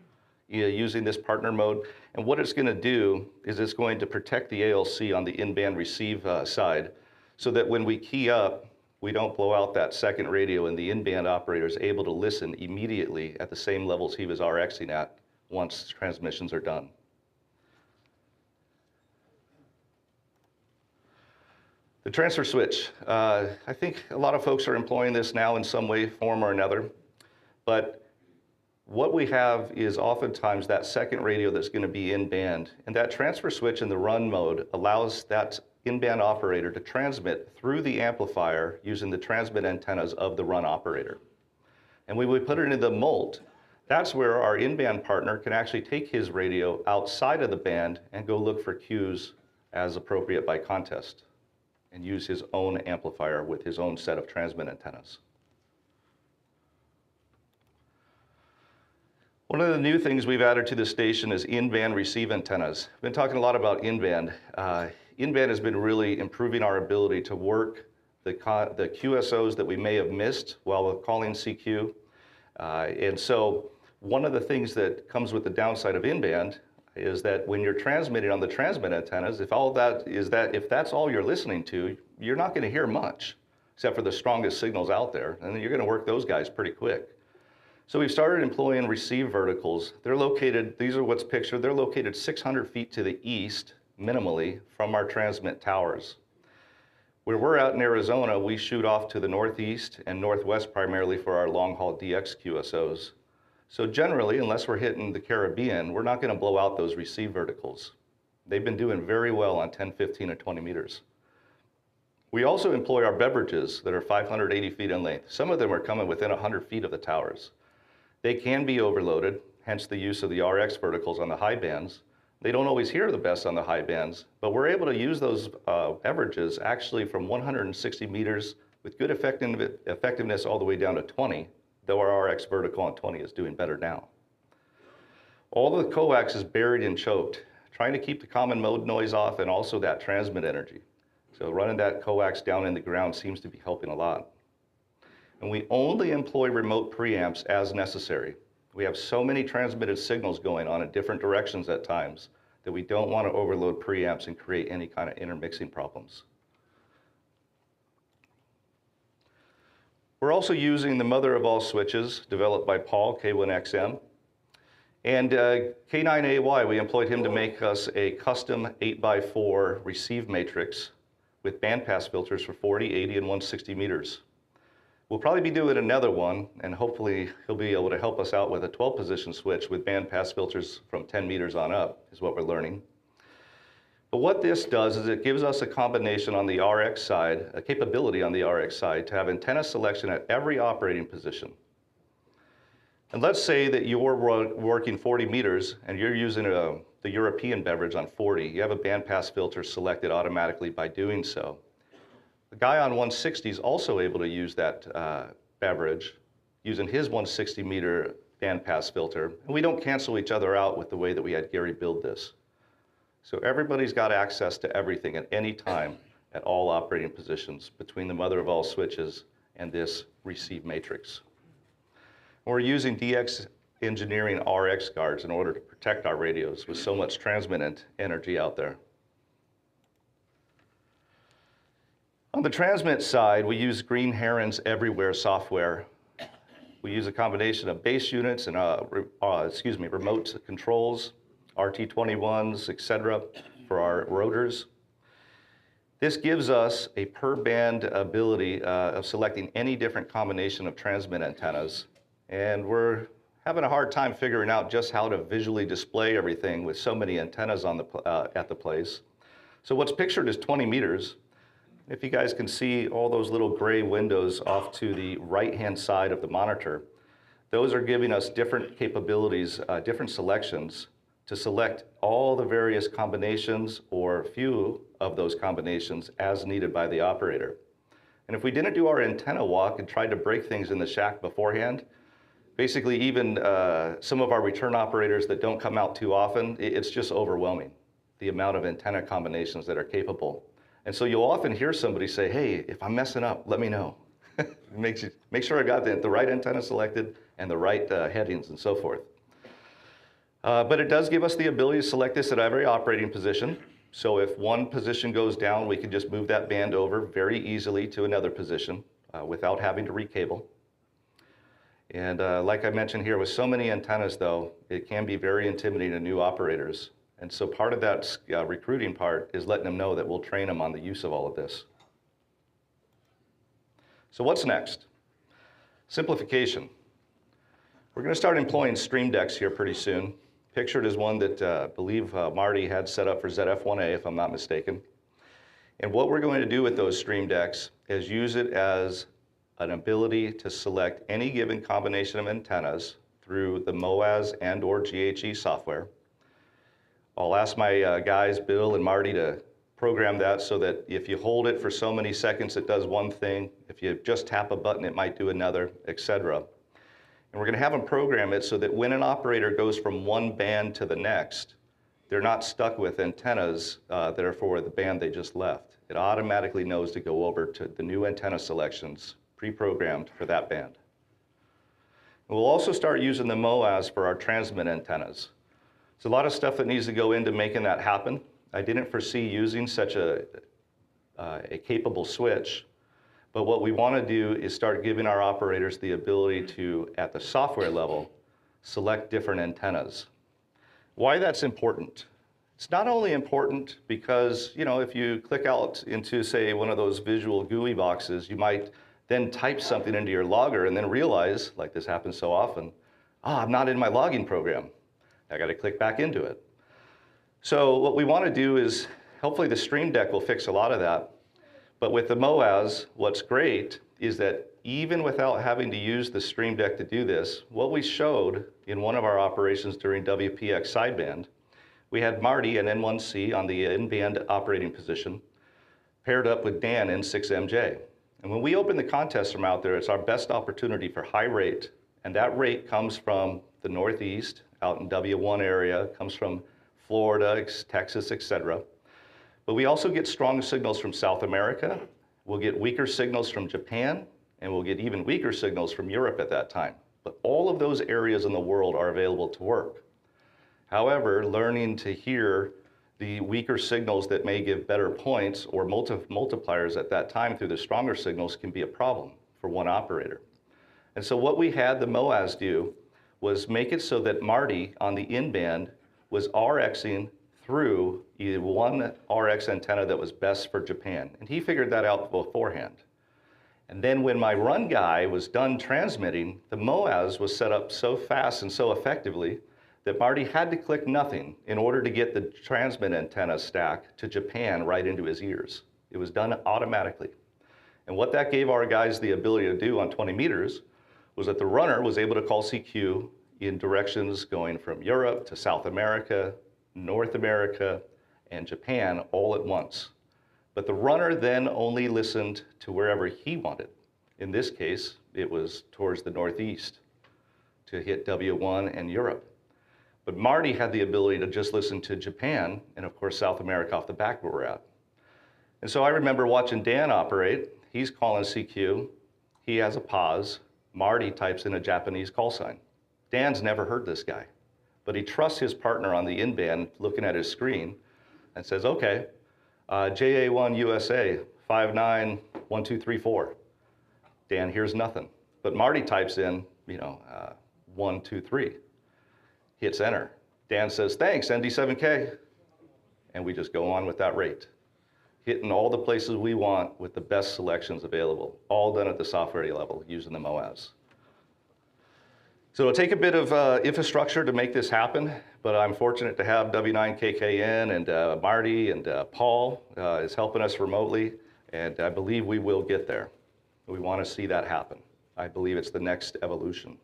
using this partner mode. And what it's going to do is it's going to protect the ALC on the in-band receive side so that when we key up, we don't blow out that second radio and the in-band operator is able to listen immediately at the same levels he was RXing at once transmissions are done. The transfer switch, I think a lot of folks are employing this now in some way, form, or another, but what we have is oftentimes that second radio that's going to be in band, and that transfer switch in the run mode allows that in-band operator to transmit through the amplifier using the transmit antennas of the run operator. And when we put it into the molt, that's where our in-band partner can actually take his radio outside of the band and go look for cues as appropriate by contest and use his own amplifier with his own set of transmit antennas. One of the new things we've added to the station is in-band receive antennas. I've been talking a lot about in-band. In-band has been really improving our ability to work the QSOs that we may have missed while we're calling CQ. And so one of the things that comes with the downside of in-band is that when you're transmitting on the transmit antennas, if that's all you're listening to, you're not going to hear much, except for the strongest signals out there, and then you're going to work those guys pretty quick. So we've started employing receive verticals. They're located, these are what's pictured, they're located 600 feet to the east, minimally, from our transmit towers. Where we're out in Arizona, we shoot off to the northeast and northwest primarily for our long-haul DX QSOs. So generally, unless we're hitting the Caribbean, we're not going to blow out those receive verticals. They've been doing very well on 10, 15, and 20 meters. We also employ our beverages that are 580 feet in length. Some of them are coming within 100 feet of the towers. They can be overloaded, hence the use of the RX verticals on the high bands. They don't always hear the best on the high bands, but we're able to use those beverages actually from 160 meters with good effectiveness all the way down to 20, though our RX vertical on 20 is doing better now. All the coax is buried and choked, trying to keep the common mode noise off and also that transmit energy. So running that coax down in the ground seems to be helping a lot. And we only employ remote preamps as necessary. We have so many transmitted signals going on in different directions at times that we don't want to overload preamps and create any kind of intermixing problems. We're also using the mother of all switches developed by Paul, K1XM. And K9AY, we employed him to make us a custom 8x4 receive matrix with bandpass filters for 40, 80, and 160 meters. We'll probably be doing another one, and hopefully he'll be able to help us out with a 12-position switch with bandpass filters from 10 meters on up, is what we're learning. But what this does is it gives us a combination on the RX side, a capability on the RX side, to have antenna selection at every operating position. And let's say that you're working 40 meters and you're using the European beverage on 40. You have a bandpass filter selected automatically by doing so. The guy on 160 is also able to use that beverage using his 160 meter bandpass filter. And we don't cancel each other out with the way that we had Gary build this. So everybody's got access to everything at any time at all operating positions between the mother of all switches and this receive matrix. We're using DX engineering RX guards in order to protect our radios with so much transmitted energy out there. On the transmit side, we use Green Heron's Everywhere software. We use a combination of base units and remote controls, RT21s, etc., for our rotors. This gives us a per band ability of selecting any different combination of transmit antennas. And we're having a hard time figuring out just how to visually display everything with so many antennas on at the place. So what's pictured is 20 meters. If you guys can see all those little gray windows off to the right-hand side of the monitor, those are giving us different capabilities, different selections to select all the various combinations or few of those combinations as needed by the operator. And if we didn't do our antenna walk and tried to break things in the shack beforehand, basically even some of our return operators that don't come out too often, it's just overwhelming, the amount of antenna combinations that are capable. And so you'll often hear somebody say, hey, if I'm messing up, let me know. Make sure I got the right antenna selected and the right headings and so forth. But it does give us the ability to select this at every operating position. So if one position goes down, we can just move that band over very easily to another position without having to recable. And like I mentioned here, with so many antennas though, it can be very intimidating to new operators. And so part of that recruiting part is letting them know that we'll train them on the use of all of this. So what's next? Simplification. We're going to start employing stream decks here pretty soon. Pictured is one that I believe Marty had set up for ZF1A, if I'm not mistaken. And what we're going to do with those stream decks is use it as an ability to select any given combination of antennas through the MOAS and or GHE software. I'll ask my guys, Bill and Marty, to program that so that if you hold it for so many seconds, it does one thing. If you just tap a button, it might do another, etc. And we're going to have them program it so that when an operator goes from one band to the next, they're not stuck with antennas that are for the band they just left. It automatically knows to go over to the new antenna selections pre-programmed for that band. And we'll also start using the MOAS for our transmit antennas. There's a lot of stuff that needs to go into making that happen. I didn't foresee using such a capable switch, but what we want to do is start giving our operators the ability to, at the software level, select different antennas. Why that's important? It's not only important because, you know, if you click out into, say, one of those visual GUI boxes, you might then type something into your logger and then realize, like this happens so often, I'm not in my logging program. I got to click back into it. So what we want to do is, hopefully the Stream Deck will fix a lot of that. But with the MOAS, what's great is that even without having to use the Stream Deck to do this, what we showed in one of our operations during WPX sideband, we had Marty and N1C on the in-band operating position, paired up with Dan in 6MJ. And when we open the contest from out there, it's our best opportunity for high rate. And that rate comes from the Northeast, out in W1 area, comes from Florida, Texas, etc. But we also get strong signals from South America. We'll get weaker signals from Japan, and we'll get even weaker signals from Europe at that time. But all of those areas in the world are available to work. However, learning to hear the weaker signals that may give better points or multipliers at that time through the stronger signals can be a problem for one operator. And so what we had the MOAS do was make it so that Marty on the in-band was RXing through either one RX antenna that was best for Japan. And he figured that out beforehand. And then when my run guy was done transmitting, the MOAS was set up so fast and so effectively that Marty had to click nothing in order to get the transmit antenna stack to Japan right into his ears. It was done automatically. And what that gave our guys the ability to do on 20 meters was that the runner was able to call CQ in directions going from Europe to South America, North America, and Japan all at once. But the runner then only listened to wherever he wanted. In this case, it was towards the Northeast to hit W1 and Europe. But Marty had the ability to just listen to Japan and of course South America off the back where we're at. And so I remember watching Dan operate. He's calling CQ, he has a pause. Marty types in a Japanese call sign. Dan's never heard this guy, but he trusts his partner on the in-band looking at his screen and says, okay, JA1 USA 591234. Dan hears nothing, but Marty types in, 123, hits enter. Dan says, thanks, ND7K. And we just go on with that rate, hitting all the places we want with the best selections available, all done at the software level using the MOAS. So it'll take a bit of infrastructure to make this happen, but I'm fortunate to have W9KKN and Marty and Paul is helping us remotely, and I believe we will get there. We want to see that happen. I believe it's the next evolution.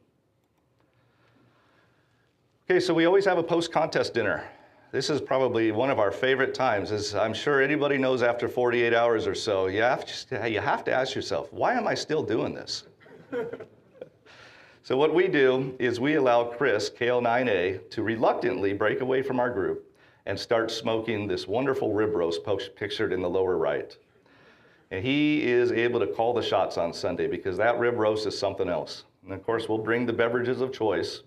Okay, so we always have a post-contest dinner. This is probably one of our favorite times. As I'm sure anybody knows after 48 hours or so, you have to ask yourself, why am I still doing this? So what we do is we allow Chris, KL9A, to reluctantly break away from our group and start smoking this wonderful rib roast pictured in the lower right. And he is able to call the shots on Sunday because that rib roast is something else. And of course, we'll bring the beverages of choice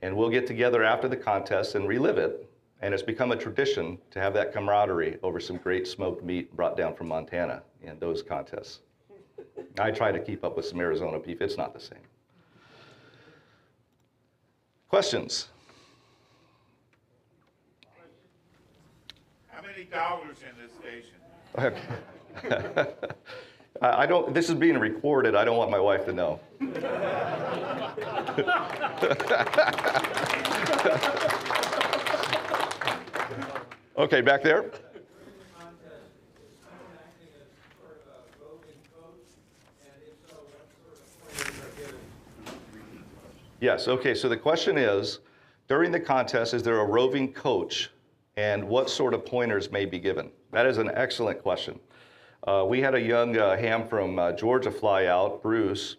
and we'll get together after the contest and relive it. And it's become a tradition to have that camaraderie over some great smoked meat brought down from Montana in those contests. I try to keep up with some Arizona beef. It's not the same. Questions? How many dollars in this station? I don't, this is being recorded. I don't want my wife to know. Okay, back there. Yes, okay, so the question is, during the contest, is there a roving coach, and what sort of pointers may be given? That is an excellent question. We had a young ham from Georgia fly out, Bruce,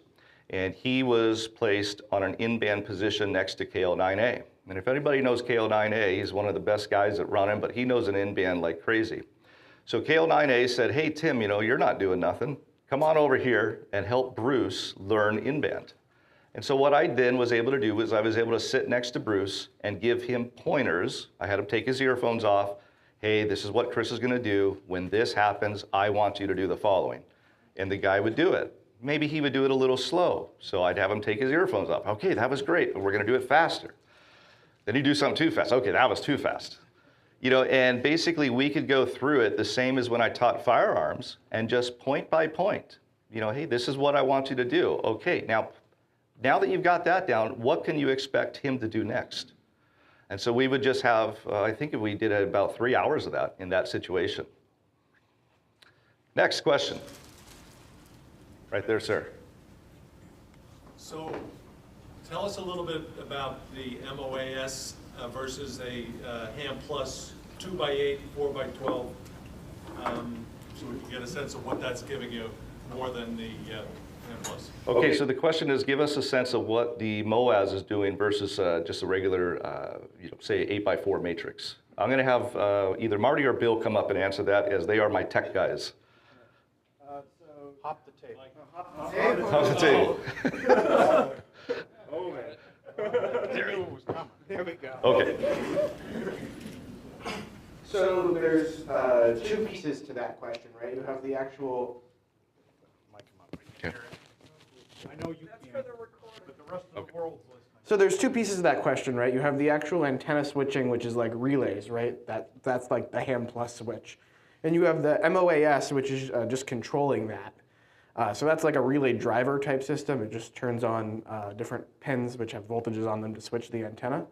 and he was placed on an in-band position next to KL9A. And if anybody knows KL9A, he's one of the best guys at running, but he knows an in-band like crazy. So KL9A said, hey, Tim, you know, you're not doing nothing. Come on over here and help Bruce learn in-band. And so what I then was able to do was I was able to sit next to Bruce and give him pointers. I had him take his earphones off. Hey, this is what Chris is going to do. When this happens, I want you to do the following. And the guy would do it. Maybe he would do it a little slow. So I'd have him take his earphones off. Okay, that was great, but we're going to do it faster. Then he'd do something too fast. Okay, that was too fast. You know, and basically we could go through it the same as when I taught firearms and just point by point. You know, hey, this is what I want you to do. Okay, now that you've got that down, what can you expect him to do next? And so we would just have, I think we did about 3 hours of that in that situation. Next question. Right there, sir. So tell us a little bit about the MOAS versus a Ham Plus 2x8, 4x12, so we can get a sense of what that's giving you more than the Ham Plus. Okay, so the question is, give us a sense of what the MOAS is doing versus just a regular, you know, say 8x4 matrix. I'm going to have either Marty or Bill come up and answer that, as they are my tech guys. So hop the table. Hop the table. Oh, man. There we go. Okay. So there's two pieces to that question, right? You have the actual. Okay. I know you can't, but the rest of the world's listening. So there's two pieces of that question, right? You have the actual antenna switching, which is like relays, right? That's like the Ham Plus switch. And you have the MOAS, which is just controlling that. So that's like a relay driver type system. It just turns on different pins which have voltages on them to switch the antenna.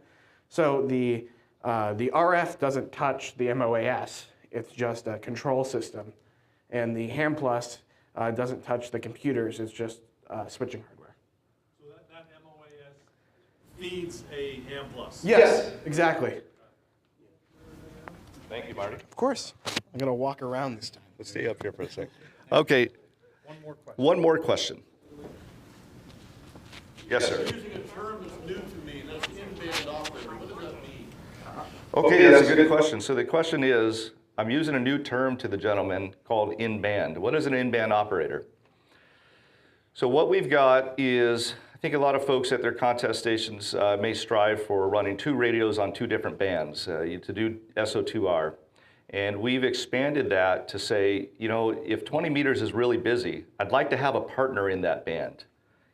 So the RF doesn't touch the MOAS. It's just a control system. And the Ham Plus doesn't touch the computers. It's just switching hardware. So that MOAS feeds a Ham Plus? Yes, exactly. Thank you, Marty. Of course. I'm going to walk around this time. Let's stay up here for a second. Okay. One more question. Yes, sir. Using a term that's new to me, that's in-band operator. What does that mean? Okay, that's a good question. So the question is, I'm using a new term to the gentleman called in-band. What is an in-band operator? So what we've got is, I think a lot of folks at their contest stations may strive for running 2 radios on 2 different bands to do SO2R. And we've expanded that to say, you know, if 20 meters is really busy, I'd like to have a partner in that band.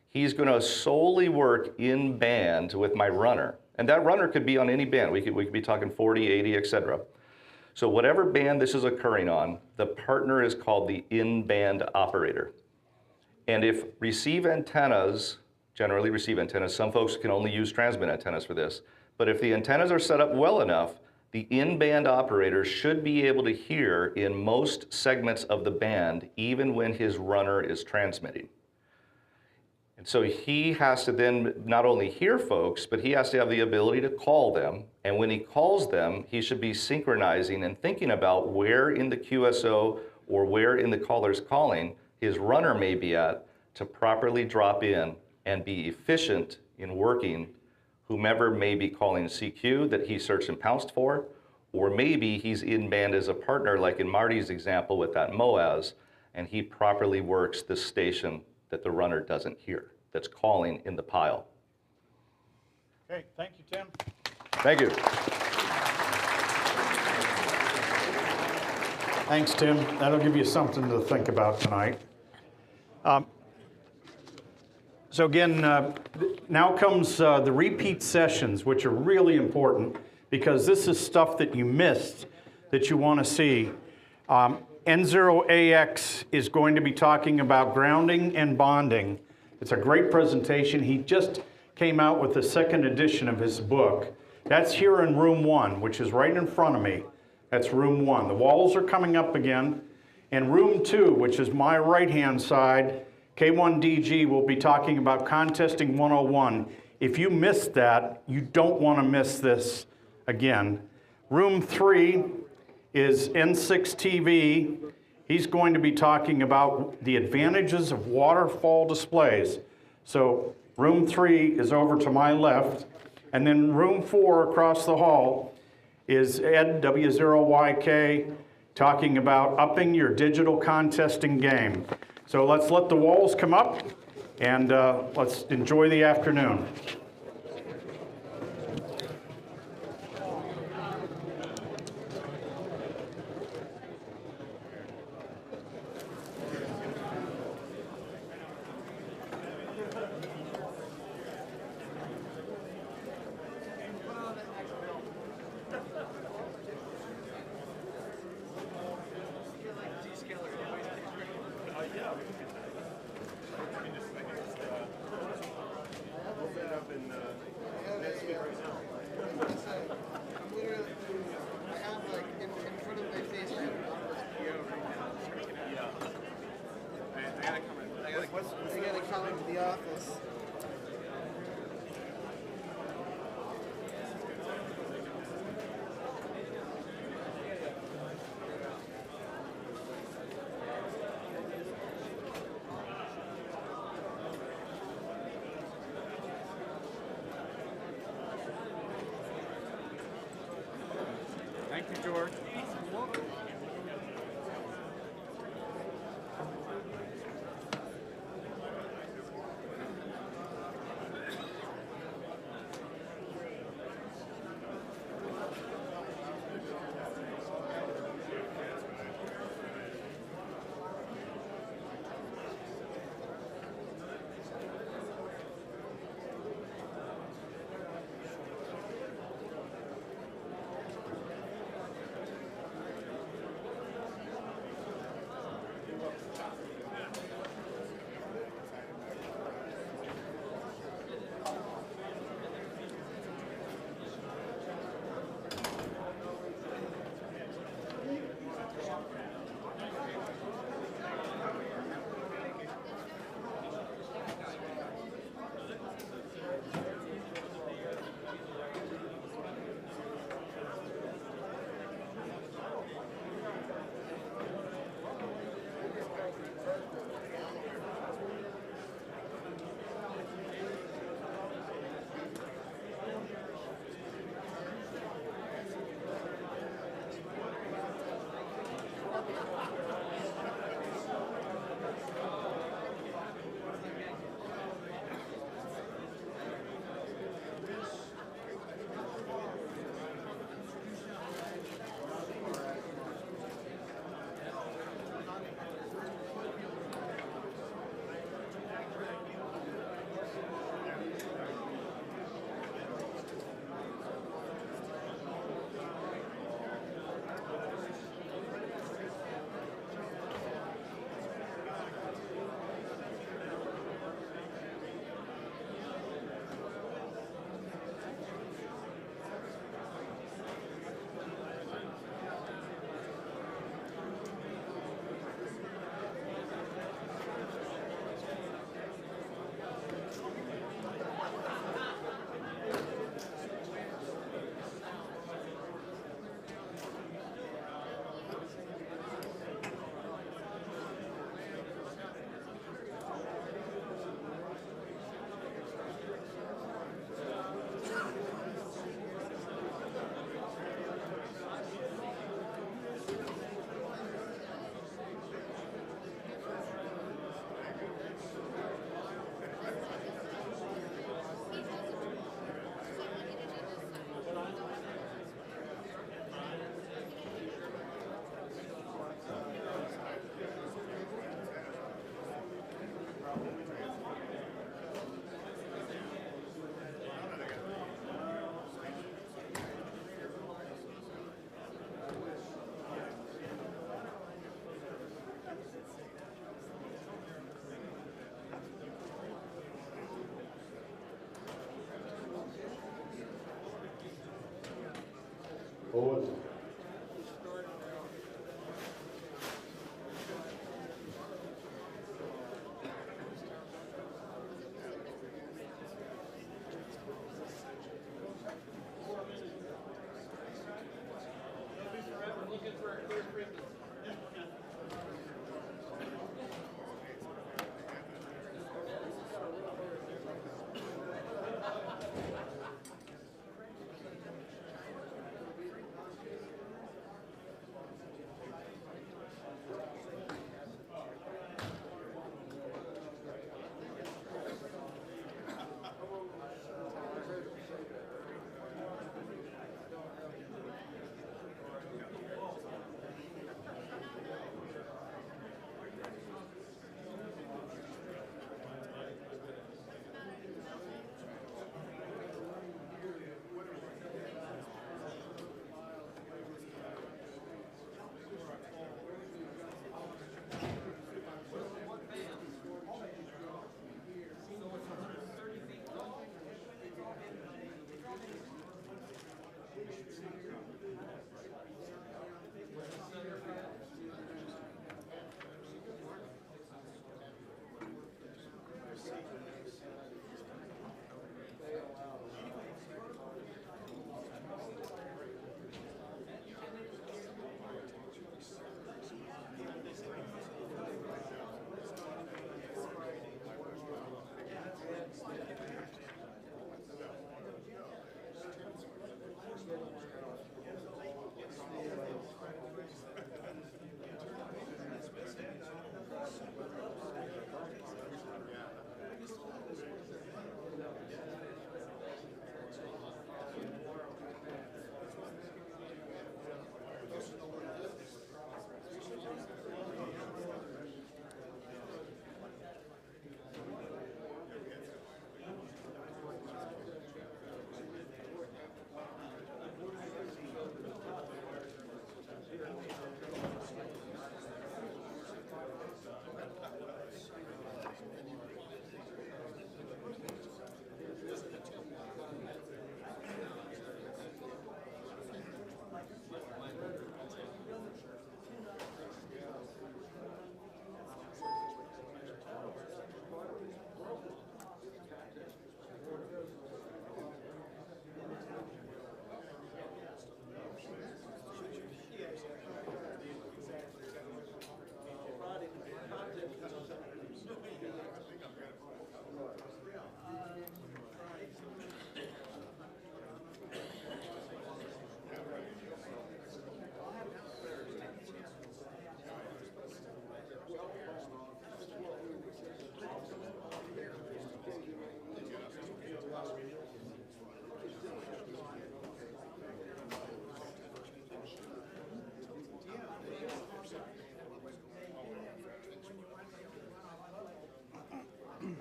He's going to solely work in band with my runner. And that runner could be on any band. We could be talking 40, 80, etc. So whatever band this is occurring on, the partner is called the in-band operator. And if receive antennas, generally receive antennas, some folks can only use transmit antennas for this, but if the antennas are set up well enough, the in-band operator should be able to hear in most segments of the band, even when his runner is transmitting. And so he has to then not only hear folks, but he has to have the ability to call them. And when he calls them, he should be synchronizing and thinking about where in the QSO or where in the caller's calling his runner may be at to properly drop in and be efficient in working whomever may be calling CQ that he searched and pounced for, or maybe he's in band as a partner, like in Marty's example with that MOAS, and he properly works the station that the runner doesn't hear, that's calling in the pile. Okay, thank you, Tim. Thank you. Thanks, Tim. That'll give you something to think about tonight. So again, now comes the repeat sessions, which are really important because this is stuff that you missed that you want to see. N0AX is going to be talking about grounding and bonding. It's a great presentation. He just came out with the 2nd edition of his book. That's here in room 1, which is right in front of me. That's room 1. The walls are coming up again. And room 2, which is my right-hand side, K1DG will be talking about Contesting 101. If you missed that, you don't want to miss this again. Room 3 is N6 TV. He's going to be talking about the advantages of waterfall displays. So room 3 is over to my left, and then room 4 across the hall is Ed W0YK talking about upping your digital contesting game. So let's let the walls come up, and let's enjoy the afternoon. I gotta come into the office. Thank you, George. Forward.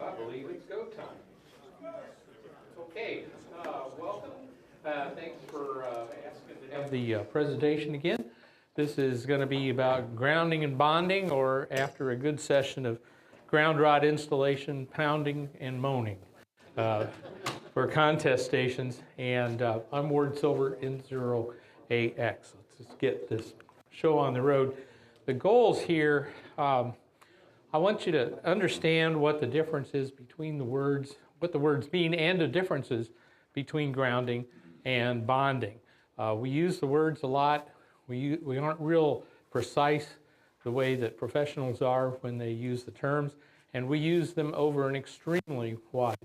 I believe it's go time. Okay, welcome. Thanks for asking to have the presentation again. This is going to be about grounding and bonding, or after a good session of ground rod installation, pounding, and moaning for contest stations. And I'm Ward Silver, N0AX. Let's just get this show on the road. The goals here, I want you to understand what the difference is between the words, what the words mean, and the differences between grounding and bonding. We use the words a lot. We aren't real precise the way that professionals are when they use the terms, and we use them over an extremely wide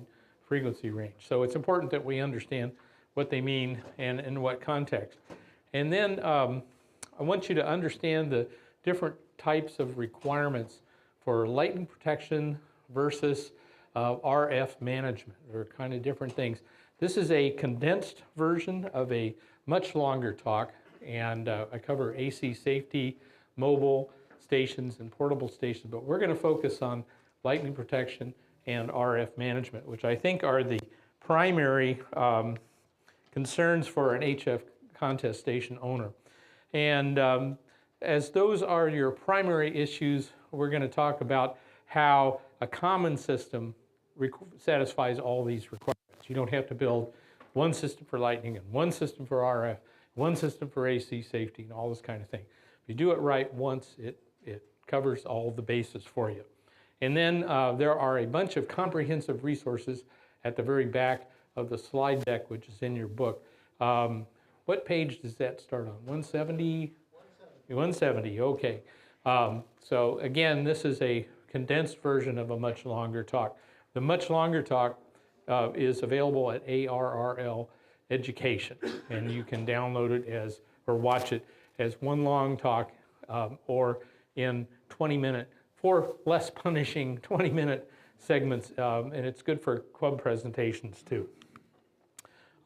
frequency range. So it's important that we understand what they mean and in what context. And then I want you to understand the different types of requirements for lightning protection versus RF management. They're kind of different things. This is a condensed version of a much longer talk, and I cover AC safety, mobile stations, and portable stations, but we're going to focus on lightning protection and RF management, which I think are the primary concerns for an HF contest station owner. And as those are your primary issues, we're going to talk about how a common system satisfies all these requirements. You don't have to build one system for lightning and one system for RF, one system for AC safety, and all this kind of thing. If you do it right once, it covers all the bases for you. And then there are a bunch of comprehensive resources at the very back of the slide deck, which is in your book. What page does that start on? 170? 170, okay. So again, this is a condensed version of a much longer talk. The much longer talk is available at ARRL Education, and you can download it as, or watch it as one long talk, or in 20-minute, 4 less punishing 20-minute segments, and it's good for club presentations too.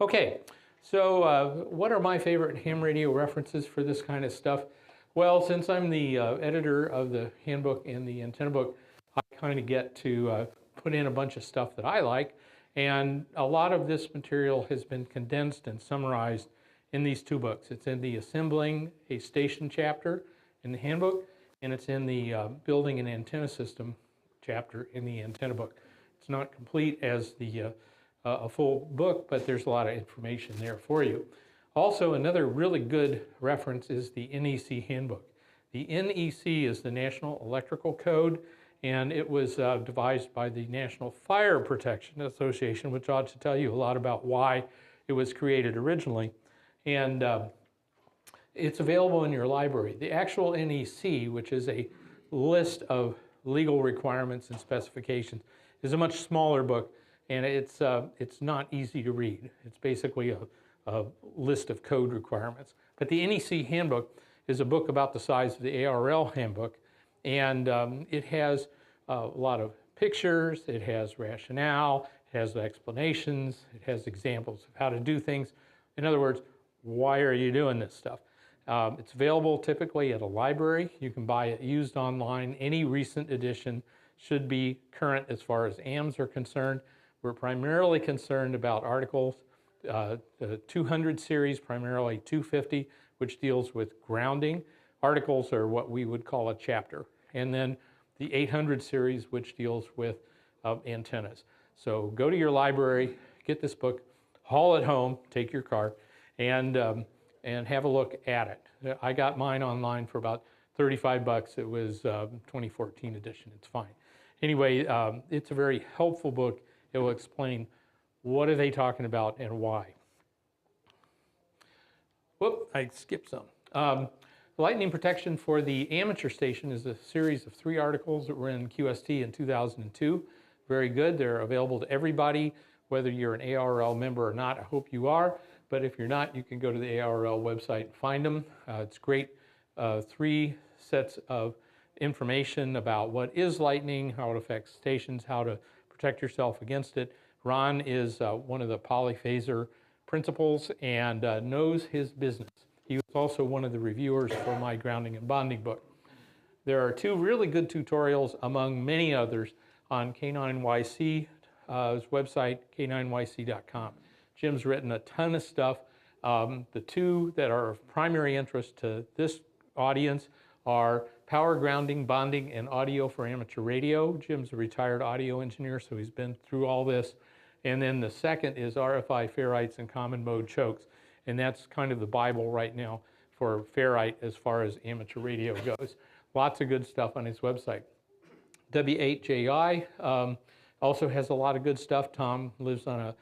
Okay, so what are my favorite ham radio references for this kind of stuff? Well, since I'm the editor of the handbook and the antenna book, I kind of get to put in a bunch of stuff that I like, and a lot of this material has been condensed and summarized in these 2 books. It's in the Assembling a Station chapter in the handbook, and it's in the Building an Antenna System chapter in the antenna book. It's not complete as the a full book, but there's a lot of information there for you. Also, another really good reference is the NEC handbook. The NEC is the National Electrical Code, and it was devised by the National Fire Protection Association, which ought to tell you a lot about why it was created originally. And it's available in your library. The actual NEC, which is a list of legal requirements and specifications, is a much smaller book, and it's not easy to read. It's basically a list of code requirements. But the NEC handbook is a book about the size of the ARRL handbook, and it has a lot of pictures, it has rationale, it has explanations, it has examples of how to do things. In other words, why are you doing this stuff? It's available typically at a library. You can buy it used online. Any recent edition should be current as far as AMs are concerned. We're primarily concerned about articles, the 200 series, primarily 250, which deals with grounding. Articles are what we would call a chapter. And then the 800 series, which deals with antennas. So go to your library, get this book, haul it home, take your car, and have a look at it. I got mine online for about 35 bucks. It was 2014 edition. It's fine. Anyway, it's a very helpful book. It will explain what are they talking about and why. Whoop, I skipped some. Lightning protection for the amateur station is a series of 3 articles that were in QST in 2002. Very good. They're available to everybody, whether you're an ARRL member or not. I hope you are. But if you're not, you can go to the ARRL website and find them. It's great. 3 sets of information about what is lightning, how it affects stations, how to protect yourself against it. Ron is one of the polyphaser principals and knows his business. He was also one of the reviewers for my grounding and bonding book. There are 2 really good tutorials among many others on K9YC's website, k9yc.com. Jim's written a ton of stuff. The 2 that are of primary interest to this audience are power grounding, bonding, and audio for amateur radio. Jim's a retired audio engineer, so he's been through all this. And then the second is RFI ferrites and common mode chokes. And that's kind of the Bible right now for ferrite as far as amateur radio goes. Lots of good stuff on his website. W8JI also has a lot of good stuff. Tom lives on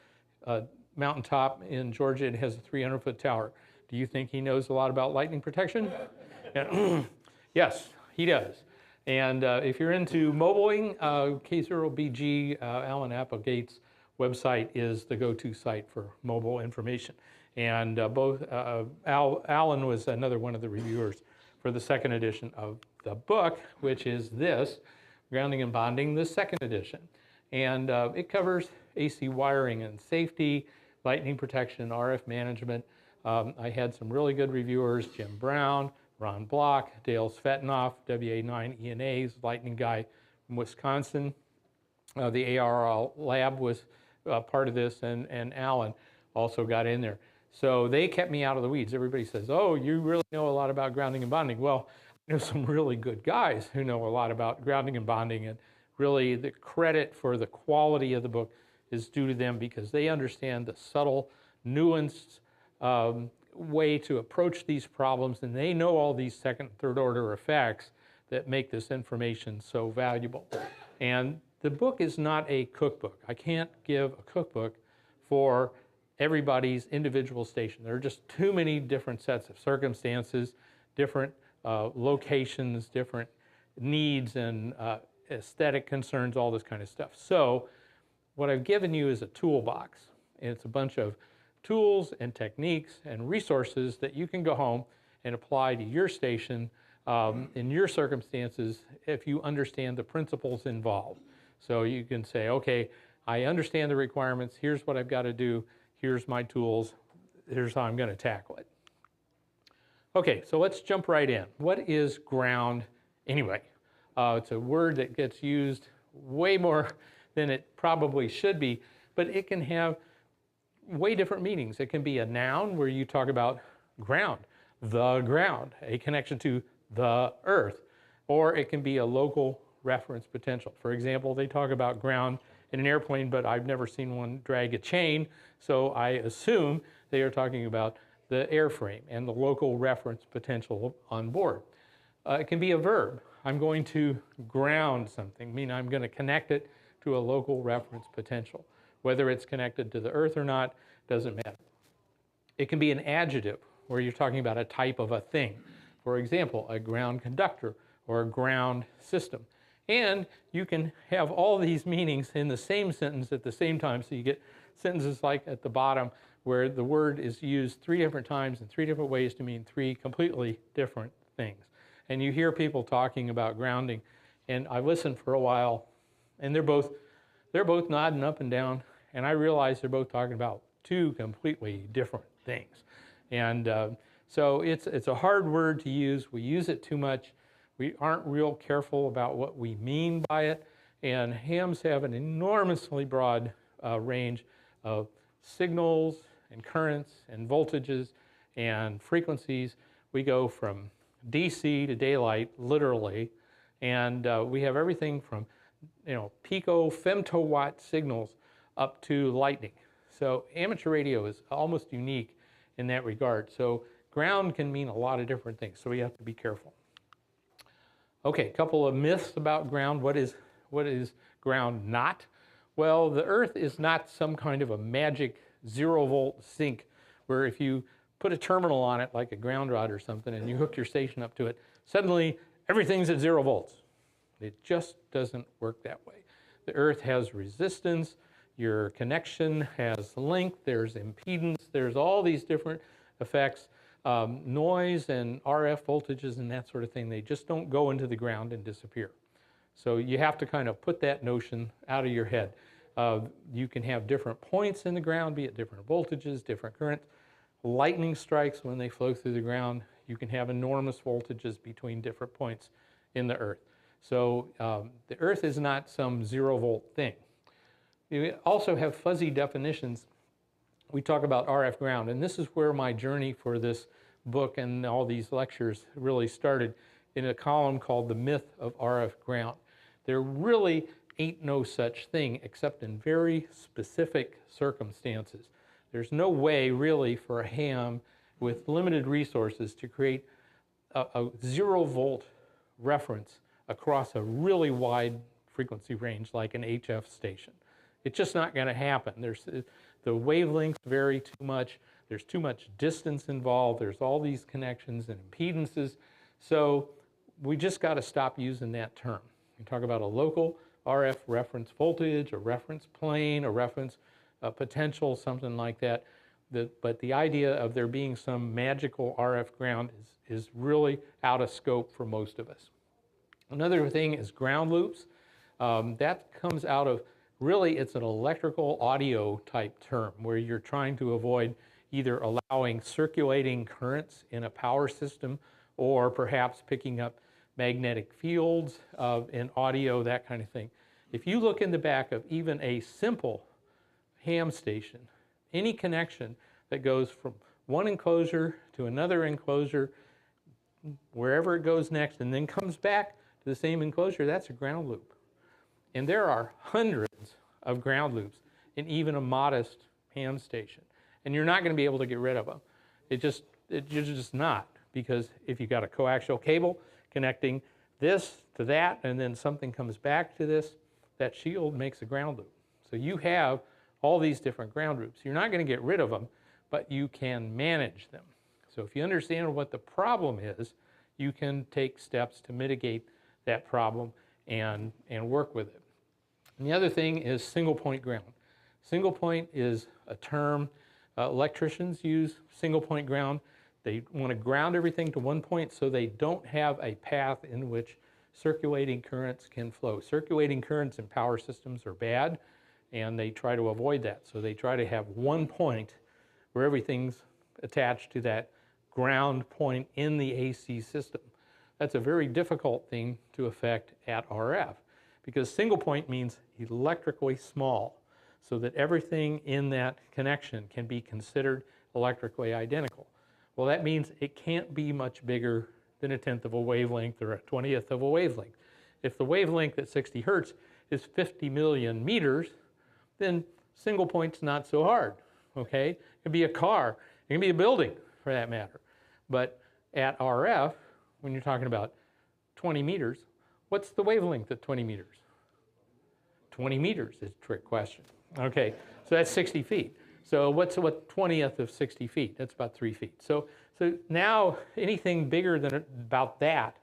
a mountaintop in Georgia and has a 300-foot tower. Do you think he knows a lot about lightning protection? Yeah. Yes, he does. And if you're into mobiling, K0BG, Alan Applegate's website is the go-to site for mobile information. And Alan was another one of the reviewers for the 2nd edition of the book, which is this, Grounding and Bonding, the 2nd edition. And it covers AC wiring and safety, lightning protection, RF management. I had some really good reviewers, Jim Brown, Ron Block, Dale Svetanoff, WA9ENA's lightning guy from Wisconsin. The ARRL lab was part of this, and Alan also got in there. So they kept me out of the weeds. Everybody says, oh, you really know a lot about grounding and bonding. Well, I know some really good guys who know a lot about grounding and bonding, and really the credit for the quality of the book is due to them because they understand the subtle, nuanced way to approach these problems, and they know all these 2nd and 3rd order effects that make this information so valuable. And the book is not a cookbook. I can't give a cookbook for everybody's individual station. There are just too many different sets of circumstances, different locations, different needs and aesthetic concerns, all this kind of stuff. So what I've given you is a toolbox. And it's a bunch of tools and techniques and resources that you can go home and apply to your station in your circumstances if you understand the principles involved. So you can say, okay, I understand the requirements, here's what I've got to do, here's my tools, here's how I'm going to tackle it. Okay, so let's jump right in. What is ground anyway? It's a word that gets used way more than it probably should be, but it can have way different meanings. It can be a noun where you talk about ground, the ground, a connection to the earth, or it can be a local reference potential. For example, they talk about ground in an airplane, but I've never seen one drag a chain, so I assume they are talking about the airframe and the local reference potential on board. It can be a verb. I'm going to ground something, meaning I'm going to connect it to a local reference potential. Whether it's connected to the earth or not doesn't matter. It can be an adjective where you're talking about a type of a thing. For example, a ground conductor or a ground system. And you can have all these meanings in the same sentence at the same time. So you get sentences like at the bottom where the word is used 3 different times in 3 different ways to mean 3 completely different things. And you hear people talking about grounding, and I listened for a while, and they're both nodding up and down, and I realize they're both talking about 2 completely different things. And so it's a hard word to use. We use it too much. We aren't real careful about what we mean by it, and hams have an enormously broad range of signals and currents and voltages and frequencies. We go from DC to daylight, literally, and we have everything from pico femtowatt signals up to lightning. So amateur radio is almost unique in that regard. So ground can mean a lot of different things, so we have to be careful. Okay, a couple of myths about ground. What is ground not? Well, the earth is not some kind of a magic 0-volt sink where if you put a terminal on it, like a ground rod or something, and you hook your station up to it, suddenly everything's at 0 volts. It just doesn't work that way. The earth has resistance, your connection has length, there's impedance, there's all these different effects, noise and RF voltages and that sort of thing. They just don't go into the ground and disappear. So you have to kind of put that notion out of your head. You can have different points in the ground, be it different voltages, different currents. Lightning strikes when they flow through the ground. You can have enormous voltages between different points in the earth. So the earth is not some 0-volt thing. You also have fuzzy definitions. We talk about RF ground, and this is where my journey for this book and all these lectures really started, in a column called The Myth of RF Ground. There really ain't no such thing except in very specific circumstances. There's no way really for a ham with limited resources to create a 0-volt reference across a really wide frequency range like an HF station. It's just not going to happen. The wavelengths vary too much. There's too much distance involved. There's all these connections and impedances. So we just got to stop using that term. We talk about a local RF reference voltage, a reference plane, a reference potential, something like that. But the idea of there being some magical RF ground is really out of scope for most of us. Another thing is ground loops. That comes out of, really it's an electrical audio type term where you're trying to avoid either allowing circulating currents in a power system or perhaps picking up magnetic fields in audio, that kind of thing. If you look in the back of even a simple ham station, any connection that goes from one enclosure to another enclosure, wherever it goes next, and then comes back to the same enclosure, that's a ground loop. And there are hundreds of ground loops in even a modest ham station. And you're not going to be able to get rid of them. You're just not, because if you've got a coaxial cable connecting this to that, and then something comes back to this, that shield makes a ground loop. So you have all these different ground loops. You're not going to get rid of them, but you can manage them. So if you understand what the problem is, you can take steps to mitigate that problem and work with it. And the other thing is single point ground. Single point is a term electricians use, single point ground. They want to ground everything to one point so they don't have a path in which circulating currents can flow. Circulating currents in power systems are bad, and they try to avoid that. So they try to have one point where everything's attached to that ground point in the AC system. That's a very difficult thing to affect at RF, because single point means electrically small, so that everything in that connection can be considered electrically identical. Well, that means it can't be much bigger than 1/10 of a wavelength or 1/20th of a wavelength. If the wavelength at 60 hertz is 50 million meters, then single point's not so hard, okay? It can be a car, it can be a building for that matter. But at RF, when you're talking about 20 meters, what's the wavelength at 20 meters? 20 meters is a trick question. Okay, so that's 60 feet. So what's 1/20th of 60 feet? That's about 3 feet. So now anything bigger than about that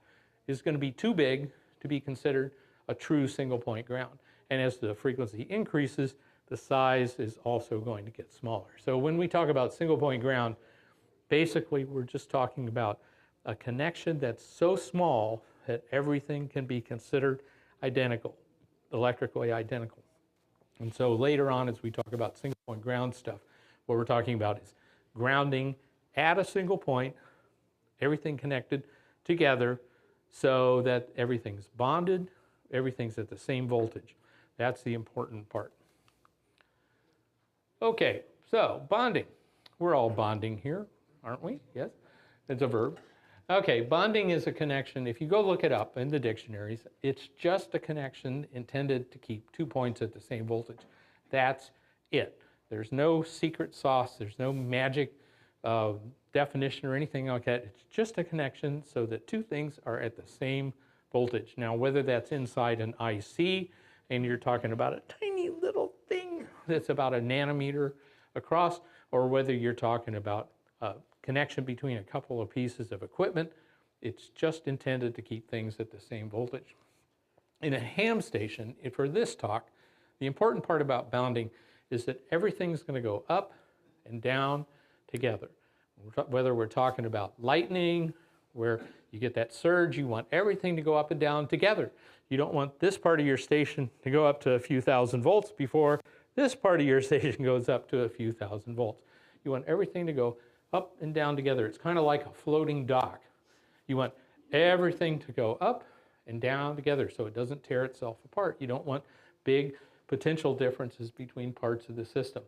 is going to be too big to be considered a true single point ground. And as the frequency increases, the size is also going to get smaller. So when we talk about single point ground, basically we're just talking about a connection that's so small that everything can be considered identical, electrically identical. And so later on, as we talk about single point ground stuff, what we're talking about is grounding at a single point, everything connected together so that everything's bonded, everything's at the same voltage. That's the important part. Okay, so bonding. We're all bonding here, aren't we? Yes? It's a verb. Okay, bonding is a connection. If you go look it up in the dictionaries, it's just a connection intended to keep 2 points at the same voltage. That's it. There's no secret sauce. There's no magic definition or anything like that. It's just a connection so that two things are at the same voltage. Now, whether that's inside an IC and you're talking about a tiny little thing that's about a nanometer across, or whether you're talking about connection between a couple of pieces of equipment, it's just intended to keep things at the same voltage. In a ham station, for this talk, the important part about bonding is that everything's going to go up and down together. Whether we're talking about lightning, where you get that surge, you want everything to go up and down together. You don't want this part of your station to go up to a few thousand volts before this part of your station goes up to a few thousand volts. You want everything to go up and down together. It's kind of like a floating dock. You want everything to go up and down together so it doesn't tear itself apart. You don't want big potential differences between parts of the system.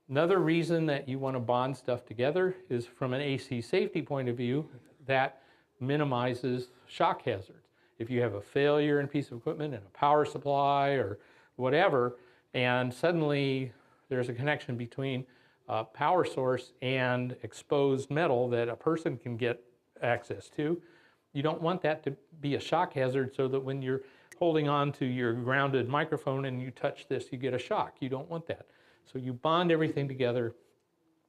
Another reason that you want to bond stuff together is from an AC safety point of view, that minimizes shock hazards. If you have a failure in a piece of equipment in a power supply or whatever, and suddenly there's a connection between power source and exposed metal that a person can get access to, you don't want that to be a shock hazard so that when you're holding on to your grounded microphone and you touch this, you get a shock. You don't want that. So you bond everything together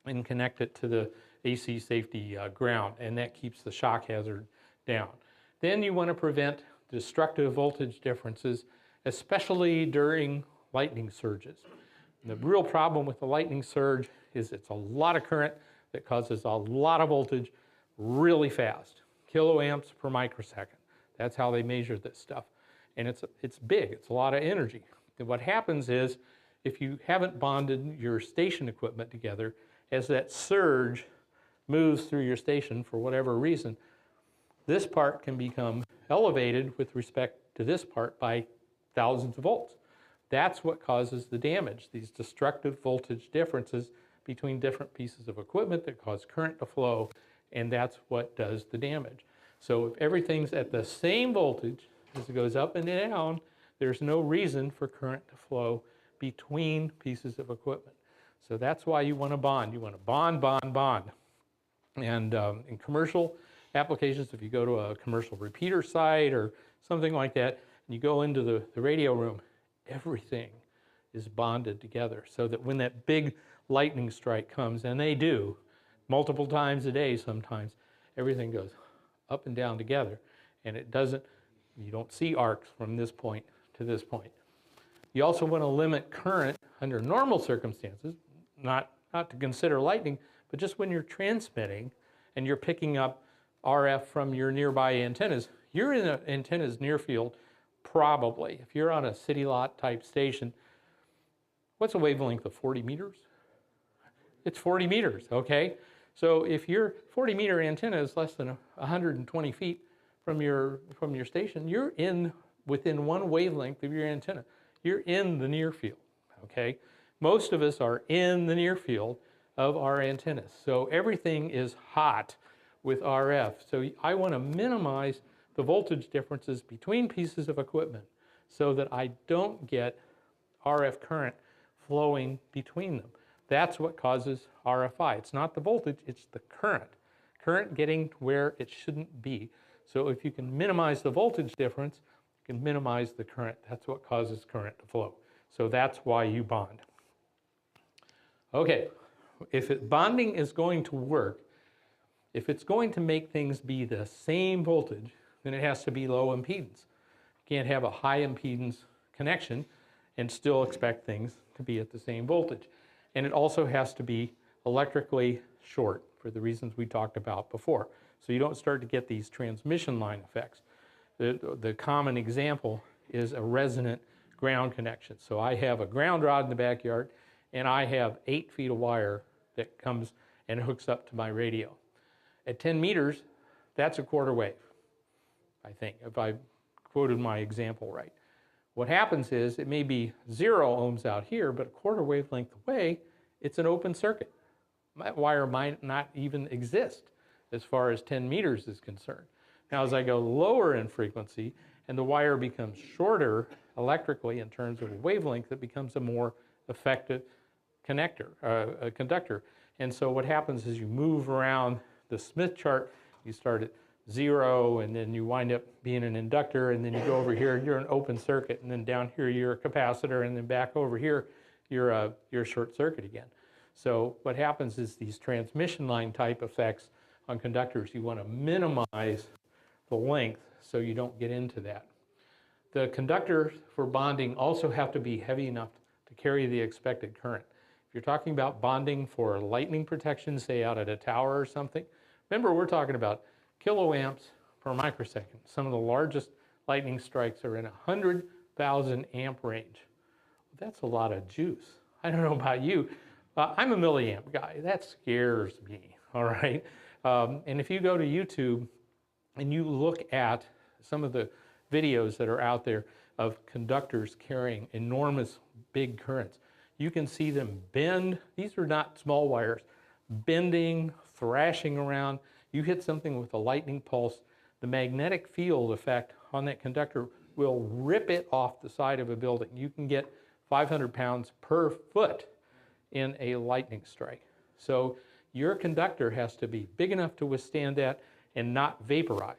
and connect it to the AC safety ground, and that keeps the shock hazard down. Then you want to prevent destructive voltage differences, especially during lightning surges. And the real problem with the lightning surge is it's a lot of current that causes a lot of voltage really fast, kiloamps per microsecond. That's how they measure this stuff. And it's big, it's a lot of energy. And what happens is, if you haven't bonded your station equipment together, as that surge moves through your station for whatever reason, this part can become elevated with respect to this part by thousands of volts. That's what causes the damage, these destructive voltage differences between different pieces of equipment that cause current to flow, and that's what does the damage. So if everything's at the same voltage as it goes up and down, there's no reason for current to flow between pieces of equipment. So that's why you want to bond. You want to bond, bond, bond. And in commercial applications, if you go to a commercial repeater site or something like that, and you go into the radio room, everything is bonded together so that when that big lightning strike comes, and they do multiple times a day sometimes, everything goes up and down together, and it doesn't, you don't see arcs from this point to this point. You also want to limit current under normal circumstances, not to consider lightning, but just when you're transmitting and you're picking up RF from your nearby antennas. You're in an antenna's near field, probably. If you're on a city lot type station, what's a wavelength of 40 meters? It's 40 meters, okay? So if your 40-meter antenna is less than 120 feet from your station, you're within one wavelength of your antenna. You're in the near field, okay? Most of us are in the near field of our antennas. So everything is hot with RF. So I want to minimize the voltage differences between pieces of equipment so that I don't get RF current flowing between them. That's what causes RFI. It's not the voltage, it's the current. Current getting where it shouldn't be. So if you can minimize the voltage difference, you can minimize the current. That's what causes current to flow. So that's why you bond. Okay, if bonding is going to work, if it's going to make things be the same voltage, then it has to be low impedance. You can't have a high impedance connection and still expect things to be at the same voltage. And it also has to be electrically short for the reasons we talked about before. So you don't start to get these transmission line effects. The common example is a resonant ground connection. So I have a ground rod in the backyard and I have 8 feet of wire that comes and hooks up to my radio. At 10 meters, that's a quarter wave, I think, if I quoted my example right. What happens is it may be 0 ohms out here, but a quarter wavelength away, it's an open circuit. That wire might not even exist as far as 10 meters is concerned. Now, as I go lower in frequency and the wire becomes shorter electrically in terms of a wavelength, it becomes a more effective conductor. And so what happens is you move around the Smith chart, you start at 0, and then you wind up being an inductor, and then you go over here, you're an open circuit, and then down here you're a capacitor, and then back over here you're a short circuit again. So what happens is these transmission line type effects on conductors, you want to minimize the length so you don't get into that. The conductors for bonding also have to be heavy enough to carry the expected current. If you're talking about bonding for lightning protection, say out at a tower or something, remember we're talking about kiloamps per microsecond. Some of the largest lightning strikes are in 100,000 amp range. That's a lot of juice. I don't know about you. I'm a milliamp guy. That scares me, all right? And if you go to YouTube and you look at some of the videos that are out there of conductors carrying enormous big currents, you can see them bend. These are not small wires. Bending, thrashing around. You hit something with a lightning pulse, the magnetic field effect on that conductor will rip it off the side of a building. You can get 500 pounds per foot in a lightning strike. So your conductor has to be big enough to withstand that and not vaporize.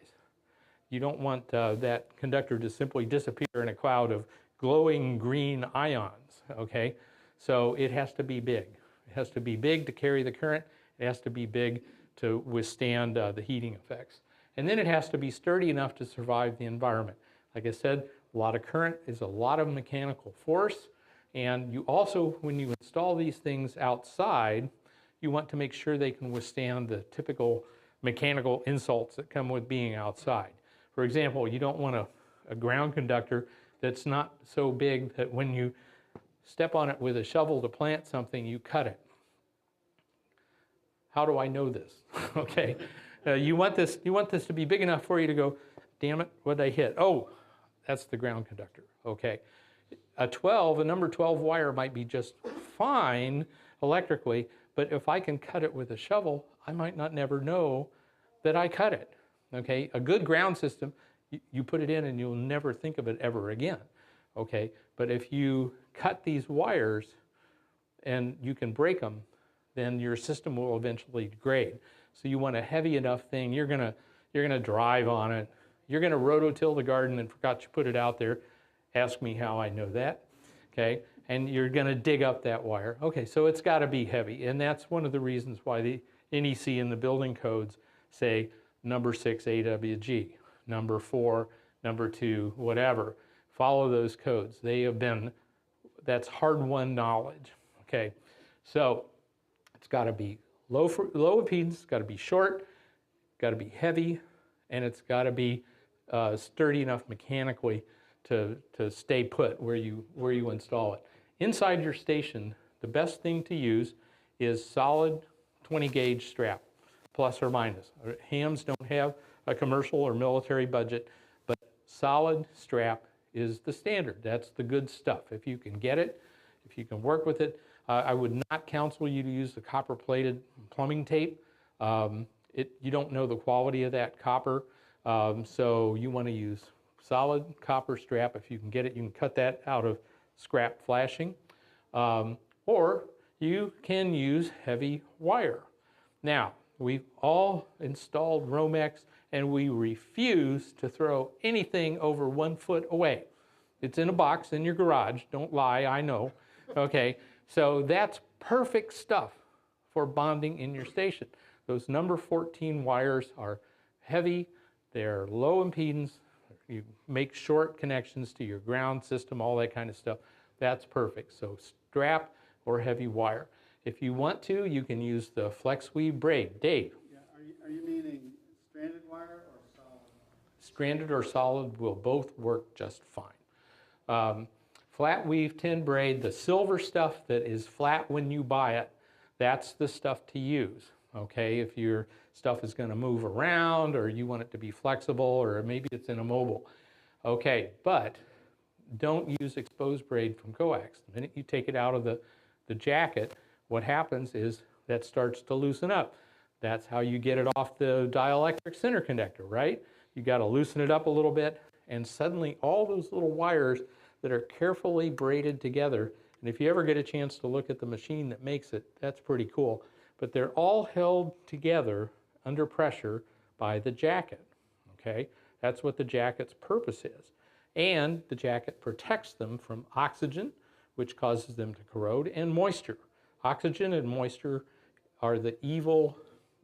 You don't want that conductor to simply disappear in a cloud of glowing green ions, okay? So it has to be big. It has to be big to carry the current. It has to be big to withstand the heating effects. And then it has to be sturdy enough to survive the environment. Like I said, a lot of current is a lot of mechanical force. And you also, when you install these things outside, you want to make sure they can withstand the typical mechanical insults that come with being outside. For example, you don't want a ground conductor that's not so big that when you step on it with a shovel to plant something, you cut it. How do I know this? Okay, you want this to be big enough for you to go, damn it, what'd I hit? Oh, that's the ground conductor, okay. A number 12 wire might be just fine electrically, but if I can cut it with a shovel, I might not never know that I cut it, okay. A good ground system, you put it in and you'll never think of it ever again, okay. But if you cut these wires and you can break them, then your system will eventually degrade. So you want a heavy enough thing. You're gonna drive on it. You're gonna rototill the garden and forgot you put it out there. Ask me how I know that, okay? And you're gonna dig up that wire. Okay, so it's gotta be heavy. And that's one of the reasons why the NEC and the building codes say number 6 AWG, number 4, number 2, whatever. Follow those codes. They have been, that's hard-won knowledge, okay? So it's got to be low impedance, it's got to be short, got to be heavy, and it's got to be sturdy enough mechanically to stay put where you install it. Inside your station, the best thing to use is solid 20 gauge strap, plus or minus. Hams don't have a commercial or military budget, but solid strap is the standard. That's the good stuff. If you can get it, if you can work with it, I would not counsel you to use the copper-plated plumbing tape. You don't know the quality of that copper, so you want to use solid copper strap. If you can get it, you can cut that out of scrap flashing, or you can use heavy wire. Now, we've all installed Romex, and we refuse to throw anything over 1 foot away. It's in a box in your garage. Don't lie, I know. Okay, so that's perfect stuff for bonding in your station. Those number 14 wires are heavy, they're low impedance, you make short connections to your ground system, all that kind of stuff. That's perfect. So strap or heavy wire. If you want to, you can use the flex weave braid. Dave? Yeah, are you meaning stranded wire or solid? Stranded or solid will both work just fine. Flat weave tin braid, the silver stuff that is flat when you buy it, that's the stuff to use. Okay, if your stuff is going to move around or you want it to be flexible or maybe it's in a mobile. Okay, but don't use exposed braid from coax. The minute you take it out of the jacket, what happens is that starts to loosen up. That's how you get it off the dielectric center conductor, right? You got to loosen it up a little bit, and suddenly all those little wires that are carefully braided together, and if you ever get a chance to look at the machine that makes it, that's pretty cool, but they're all held together under pressure by the jacket, okay? That's what the jacket's purpose is. And the jacket protects them from oxygen, which causes them to corrode, and moisture. Oxygen and moisture are the evil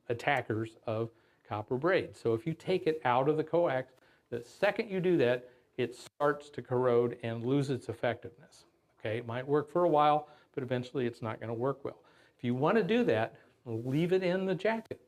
attackers of copper braid. So if you take it out of the coax, the second you do that, it starts to corrode and lose its effectiveness. Okay, it might work for a while, but eventually it's not going to work well. If you want to do that, leave it in the jacket.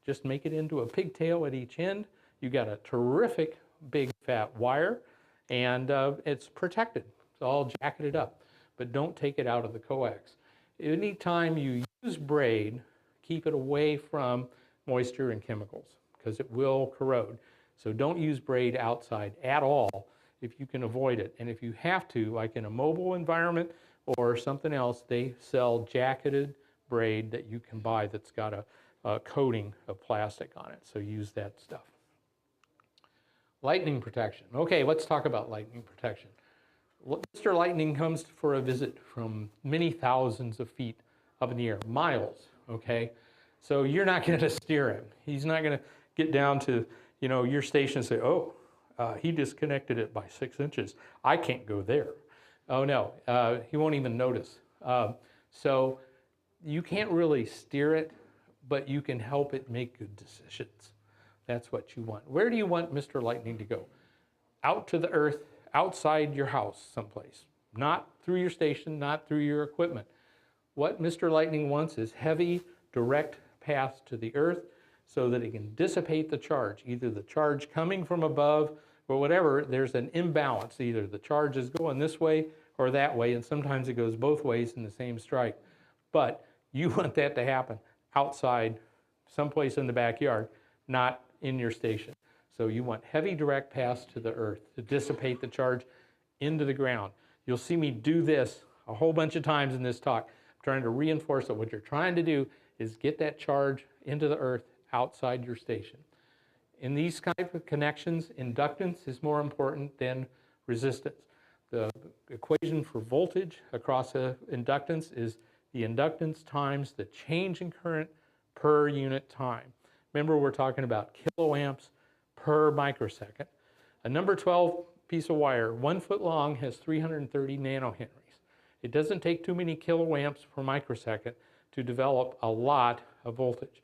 Just make it into a pigtail at each end. You got a terrific big fat wire, and it's protected. It's all jacketed up, but don't take it out of the coax. Anytime you use braid, keep it away from moisture and chemicals because it will corrode. So don't use braid outside at all if you can avoid it. And if you have to, like in a mobile environment or something else, they sell jacketed braid that you can buy that's got a coating of plastic on it. So use that stuff. Lightning protection. Okay, let's talk about lightning protection. Mr. Lightning comes for a visit from many thousands of feet up in the air, miles, okay? So you're not going to steer him. He's not going to get down to, your station and say, oh, he disconnected it by 6 inches. I can't go there. Oh no, he won't even notice. So you can't really steer it, but you can help it make good decisions. That's what you want. Where do you want Mr. Lightning to go? Out to the earth, outside your house someplace. Not through your station, not through your equipment. What Mr. Lightning wants is heavy, direct paths to the earth so that it can dissipate the charge, either the charge coming from above or whatever. There's an imbalance. Either the charge is going this way or that way, and sometimes it goes both ways in the same strike. But you want that to happen outside, someplace in the backyard, not in your station. So you want heavy direct paths to the earth to dissipate the charge into the ground. You'll see me do this a whole bunch of times in this talk. I'm trying to reinforce that what you're trying to do is get that charge into the earth outside your station. In these type of connections, inductance is more important than resistance. The equation for voltage across inductance is the inductance times the change in current per unit time. Remember, we're talking about kiloamps per microsecond. A number 12 piece of wire, 1 foot long, has 330 nanohenries. It doesn't take too many kiloamps per microsecond to develop a lot of voltage.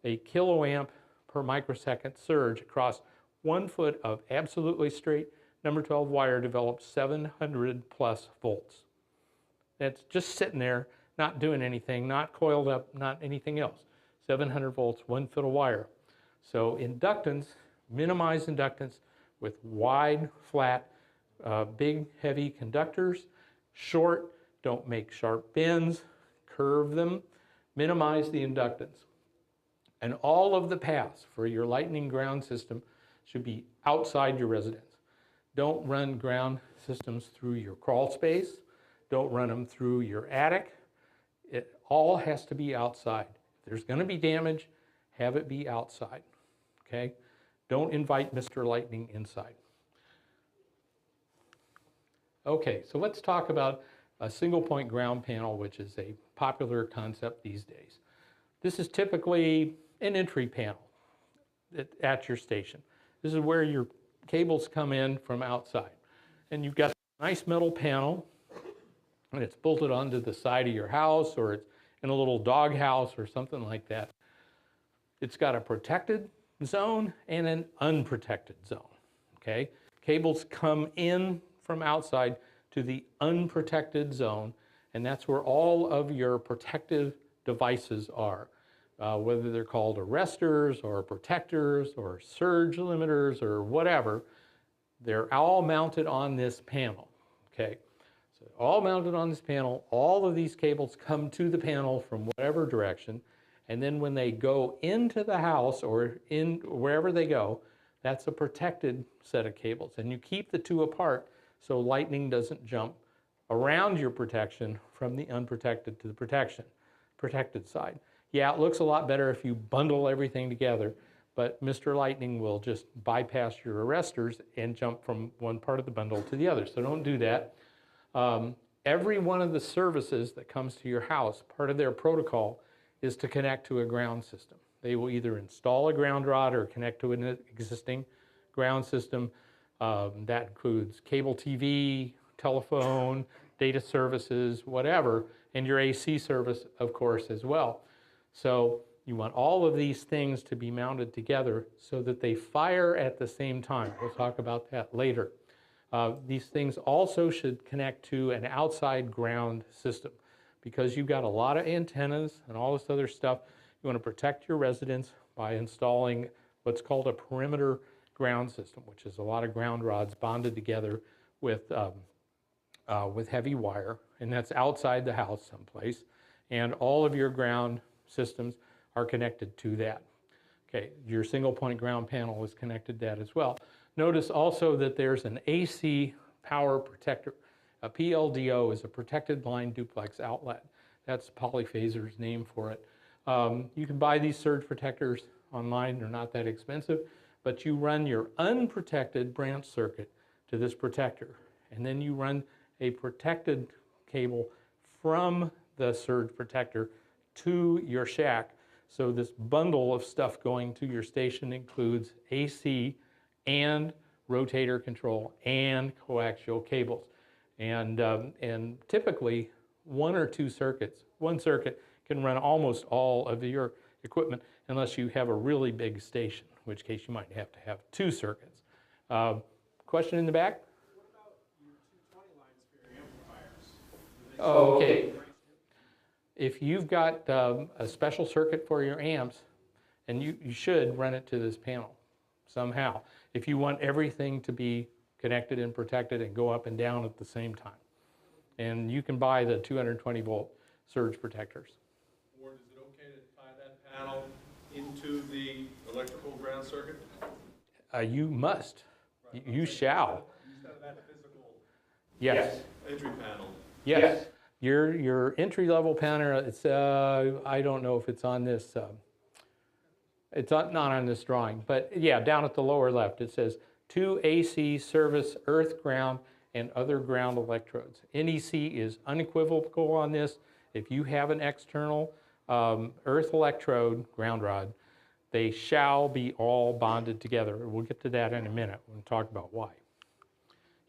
A kiloamp per microsecond surge across 1 foot of absolutely straight number 12 wire develops 700 plus volts. That's just sitting there, not doing anything, not coiled up, not anything else. 700 volts, 1 foot of wire. So inductance, minimize inductance with wide, flat, big, heavy conductors. Short, don't make sharp bends, curve them, minimize the inductance. And all of the paths for your lightning ground system should be outside your residence. Don't run ground systems through your crawl space. Don't run them through your attic. It all has to be outside. If there's going to be damage, have it be outside, okay? Don't invite Mr. Lightning inside. Okay, so let's talk about a single point ground panel, which is a popular concept these days. This is typically an entry panel at your station. This is where your cables come in from outside. And you've got a nice metal panel, and it's bolted onto the side of your house, or it's in a little dog house or something like that. It's got a protected zone and an unprotected zone, okay? Cables come in from outside to the unprotected zone, and that's where all of your protective devices are, whether they're called arresters or protectors or surge limiters or whatever. They're all mounted on this panel, okay? So all mounted on this panel, all of these cables come to the panel from whatever direction, and then when they go into the house or in wherever they go, that's a protected set of cables. And you keep the two apart so lightning doesn't jump around your protection from the unprotected to the protected side. Yeah, it looks a lot better if you bundle everything together, but Mr. Lightning will just bypass your arresters and jump from one part of the bundle to the other, so don't do that. Every one of the services that comes to your house, part of their protocol is to connect to a ground system. They will either install a ground rod or connect to an existing ground system. That includes cable TV, telephone, data services, whatever, and your AC service, of course, as well. So you want all of these things to be mounted together so that they fire at the same time. We'll talk about that later. These things also should connect to an outside ground system because you've got a lot of antennas and all this other stuff. You want to protect your residents by installing what's called a perimeter ground system, which is a lot of ground rods bonded together with heavy wire, and that's outside the house someplace. And all of your ground systems are connected to that. Okay, your single point ground panel is connected to that as well. Notice also that there's an AC power protector. A PLDO is a protected line duplex outlet. That's Polyphaser's name for it. You can buy these surge protectors online. They're not that expensive, but you run your unprotected branch circuit to this protector, and then you run a protected cable from the surge protector to your shack. So this bundle of stuff going to your station includes AC and rotator control and coaxial cables. And typically one circuit can run almost all of your equipment unless you have a really big station, in which case you might have to have 2 circuits. Question in the back? What about your 220 lines for your amplifiers? Oh, okay. If you've got a special circuit for your amps, and you should run it to this panel somehow, if you want everything to be connected and protected and go up and down at the same time. And you can buy the 220 volt surge protectors. Or is it okay to tie that panel into the electrical ground circuit? You must. Right. You shall. Instead of that physical yes. Entry panel. Yes. Your entry level panel, it's I don't know if it's on this, it's not on this drawing, but yeah, down at the lower left it says 2 AC service earth ground and other ground electrodes. NEC is unequivocal on this. If you have an external earth electrode, ground rod, they shall be all bonded together. We'll get to that in a minute when we talk about why.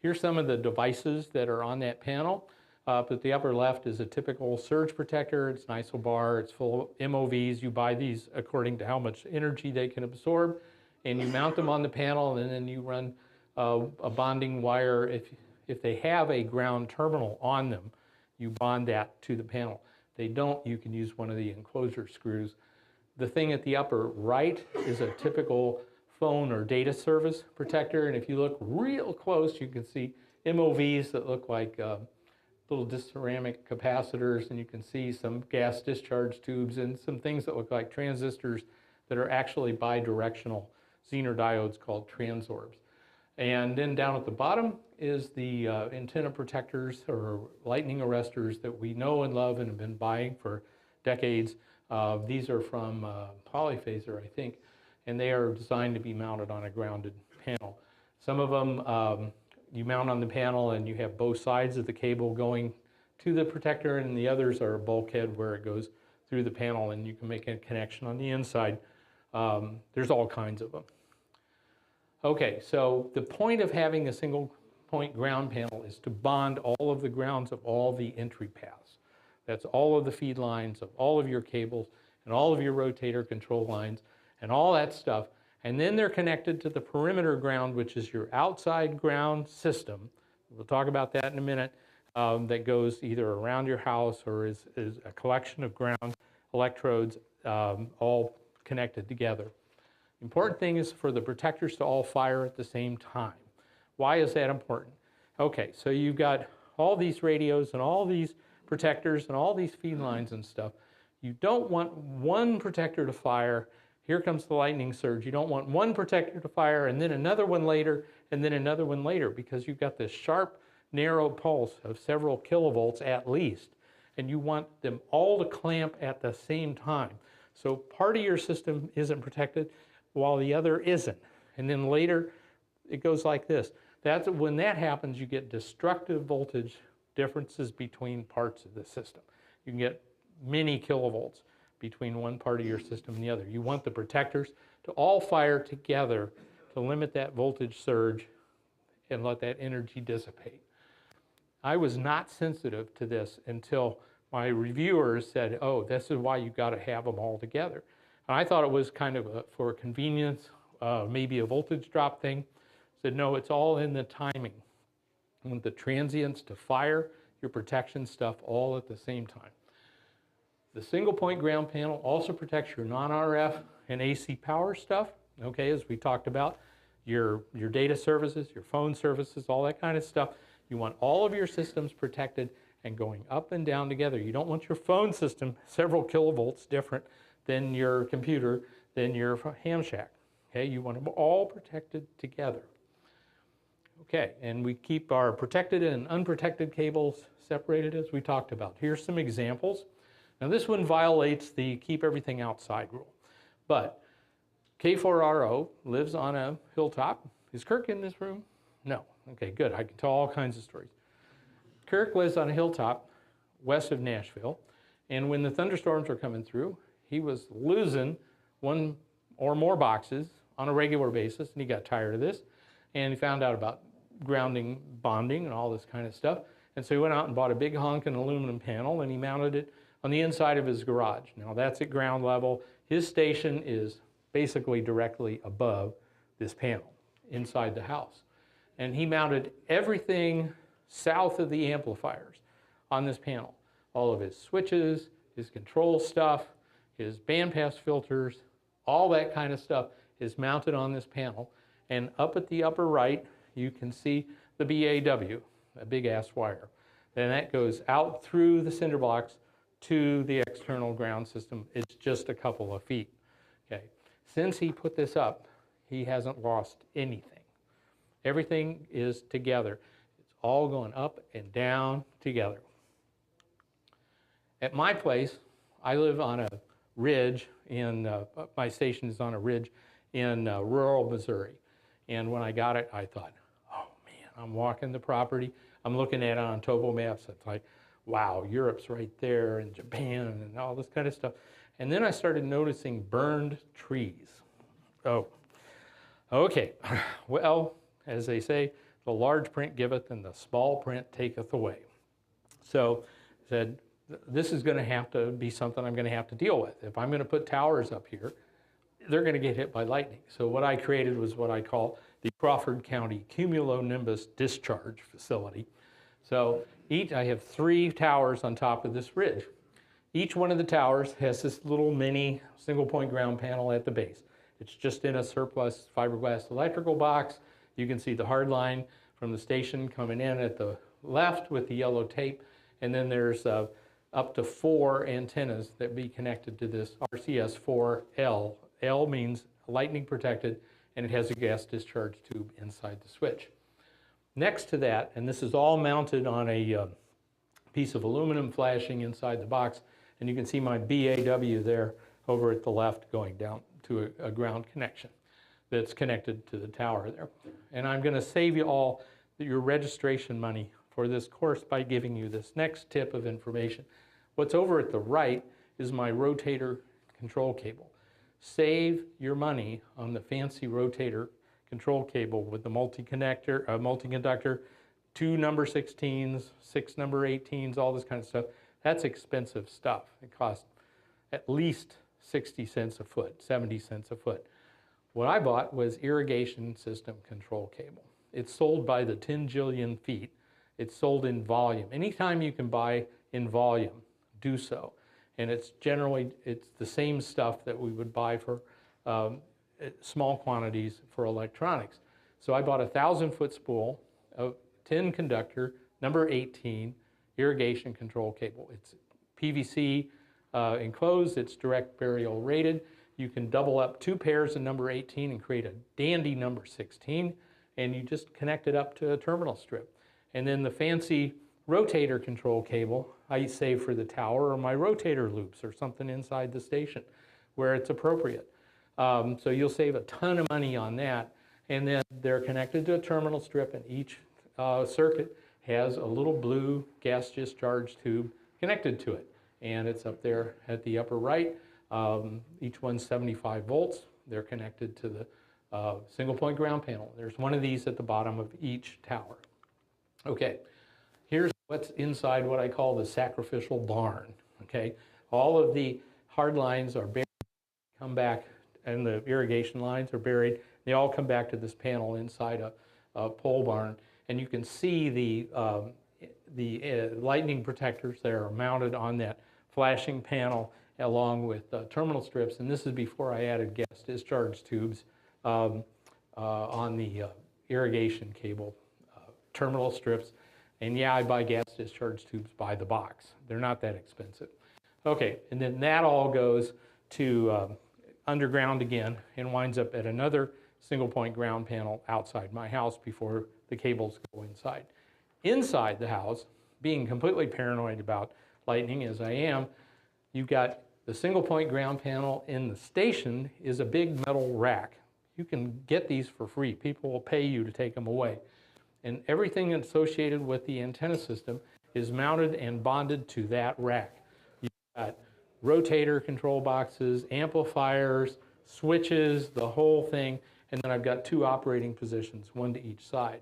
Here's some of the devices that are on that panel. Up at the upper left is a typical surge protector. It's an isobar. It's full of MOVs. You buy these according to how much energy they can absorb, and you mount them on the panel, and then you run a bonding wire. If they have a ground terminal on them, you bond that to the panel. They don't, you can use one of the enclosure screws. The thing at the upper right is a typical phone or data service protector, and if you look real close, you can see MOVs that look like little ceramic capacitors, and you can see some gas discharge tubes and some things that look like transistors that are actually bidirectional Zener diodes called transorbs. And then down at the bottom is the antenna protectors or lightning arresters that we know and love and have been buying for decades. These are from Polyphaser, I think, and they are designed to be mounted on a grounded panel. Some of them you mount on the panel and you have both sides of the cable going to the protector, and the others are a bulkhead where it goes through the panel and you can make a connection on the inside. There's all kinds of them. Okay, so the point of having a single point ground panel is to bond all of the grounds of all the entry paths. That's all of the feed lines of all of your cables and all of your rotator control lines and all that stuff. And then they're connected to the perimeter ground, which is your outside ground system. We'll talk about that in a minute. That goes either around your house or is a collection of ground electrodes all connected together. The important thing is for the protectors to all fire at the same time. Why is that important? Okay, so you've got all these radios and all these protectors and all these feed lines and stuff. You don't want one protector to fire. Here comes the lightning surge. You don't want one protector to fire and then another one later and then another one later, because you've got this sharp, narrow pulse of several kilovolts at least, and you want them all to clamp at the same time. So part of your system isn't protected while the other isn't. And then later it goes like this. When that happens, you get destructive voltage differences between parts of the system. You can get many kilovolts between one part of your system and the other. You want the protectors to all fire together to limit that voltage surge and let that energy dissipate. I was not sensitive to this until my reviewers said, oh, this is why you've got to have them all together. And I thought it was kind of for convenience, maybe a voltage drop thing. Said, no, it's all in the timing. You want the transients to fire your protection stuff all at the same time. The single point ground panel also protects your non-RF and AC power stuff, okay, as we talked about, your data services, your phone services, all that kind of stuff. You want all of your systems protected and going up and down together. You don't want your phone system several kilovolts different than your computer, than your ham shack, okay? You want them all protected together. Okay, and we keep our protected and unprotected cables separated as we talked about. Here's some examples. Now this one violates the keep everything outside rule, but K4RO lives on a hilltop. Is Kirk in this room? No. Okay, good. I can tell all kinds of stories. Kirk lives on a hilltop west of Nashville, and when the thunderstorms were coming through, he was losing one or more boxes on a regular basis, and he got tired of this, and he found out about grounding, bonding, and all this kind of stuff. And so he went out and bought a big honking aluminum panel, and he mounted it on the inside of his garage. Now that's at ground level. His station is basically directly above this panel inside the house. And he mounted everything south of the amplifiers on this panel. All of his switches, his control stuff, his bandpass filters, all that kind of stuff is mounted on this panel. And up at the upper right, you can see the BAW, a big ass wire. Then that goes out through the cinder blocks to the external ground system. It's just a couple of feet. Okay. Since he put this up, he hasn't lost anything. Everything is together. It's all going up and down together. At my place, I live on a ridge in, my station is on a ridge in rural Missouri. And when I got it, I thought, oh man, I'm walking the property. I'm looking at it on topo maps. It's like, wow, Europe's right there and Japan and all this kind of stuff. And then I started noticing burned trees. Oh, okay. Well, as they say, the large print giveth and the small print taketh away. So I said, this is going to have to be something I'm going to have to deal with. If I'm going to put towers up here, they're going to get hit by lightning. So what I created was what I call the Crawford County Cumulonimbus Discharge Facility. So I have 3 towers on top of this ridge. Each one of the towers has this little mini single point ground panel at the base. It's just in a surplus fiberglass electrical box. You can see the hard line from the station coming in at the left with the yellow tape. And then there's up to 4 antennas that be connected to this RCS4L. L means lightning protected, and it has a gas discharge tube inside the switch. Next to that, and this is all mounted on a piece of aluminum flashing inside the box, and you can see my BAW there over at the left going down to a ground connection that's connected to the tower there. And I'm going to save you all your registration money for this course by giving you this next tip of information. What's over at the right is my rotator control cable. Save your money on the fancy rotator control cable with the multi-conductor, 2 number 16s, 6 number 18s, all this kind of stuff. That's expensive stuff. It costs at least 60 cents a foot, 70 cents a foot. What I bought was irrigation system control cable. It's sold by the 10 jillion feet. It's sold in volume. Anytime you can buy in volume, do so. And it's the same stuff that we would buy for small quantities for electronics. So I bought a 1,000-foot spool of 10 conductor, number 18, irrigation control cable. It's PVC enclosed, it's direct burial rated. You can double up 2 pairs of number 18 and create a dandy number 16, and you just connect it up to a terminal strip. And then the fancy rotator control cable, I save for the tower or my rotator loops or something inside the station where it's appropriate. So you'll save a ton of money on that. And then they're connected to a terminal strip, and each circuit has a little blue gas discharge tube connected to it. And it's up there at the upper right. Each one's 75 volts. They're connected to the single point ground panel. There's one of these at the bottom of each tower. Okay, here's what's inside what I call the sacrificial barn. Okay, all of the hard lines are buried, come back, and the irrigation lines are buried. They all come back to this panel inside a pole barn, and you can see the lightning protectors that are mounted on that flashing panel along with terminal strips. And this is before I added gas discharge tubes on the irrigation cable terminal strips. And yeah, I buy gas discharge tubes by the box. They're not that expensive. Okay, and then that all goes to underground again and winds up at another single point ground panel outside my house before the cables go inside. Inside the house, being completely paranoid about lightning as I am, you've got the single point ground panel in the station is a big metal rack. You can get these for free. People will pay you to take them away. And everything associated with the antenna system is mounted and bonded to that rack. You've got rotator control boxes, amplifiers, switches, the whole thing. And then I've got 2 operating positions, 1 to each side.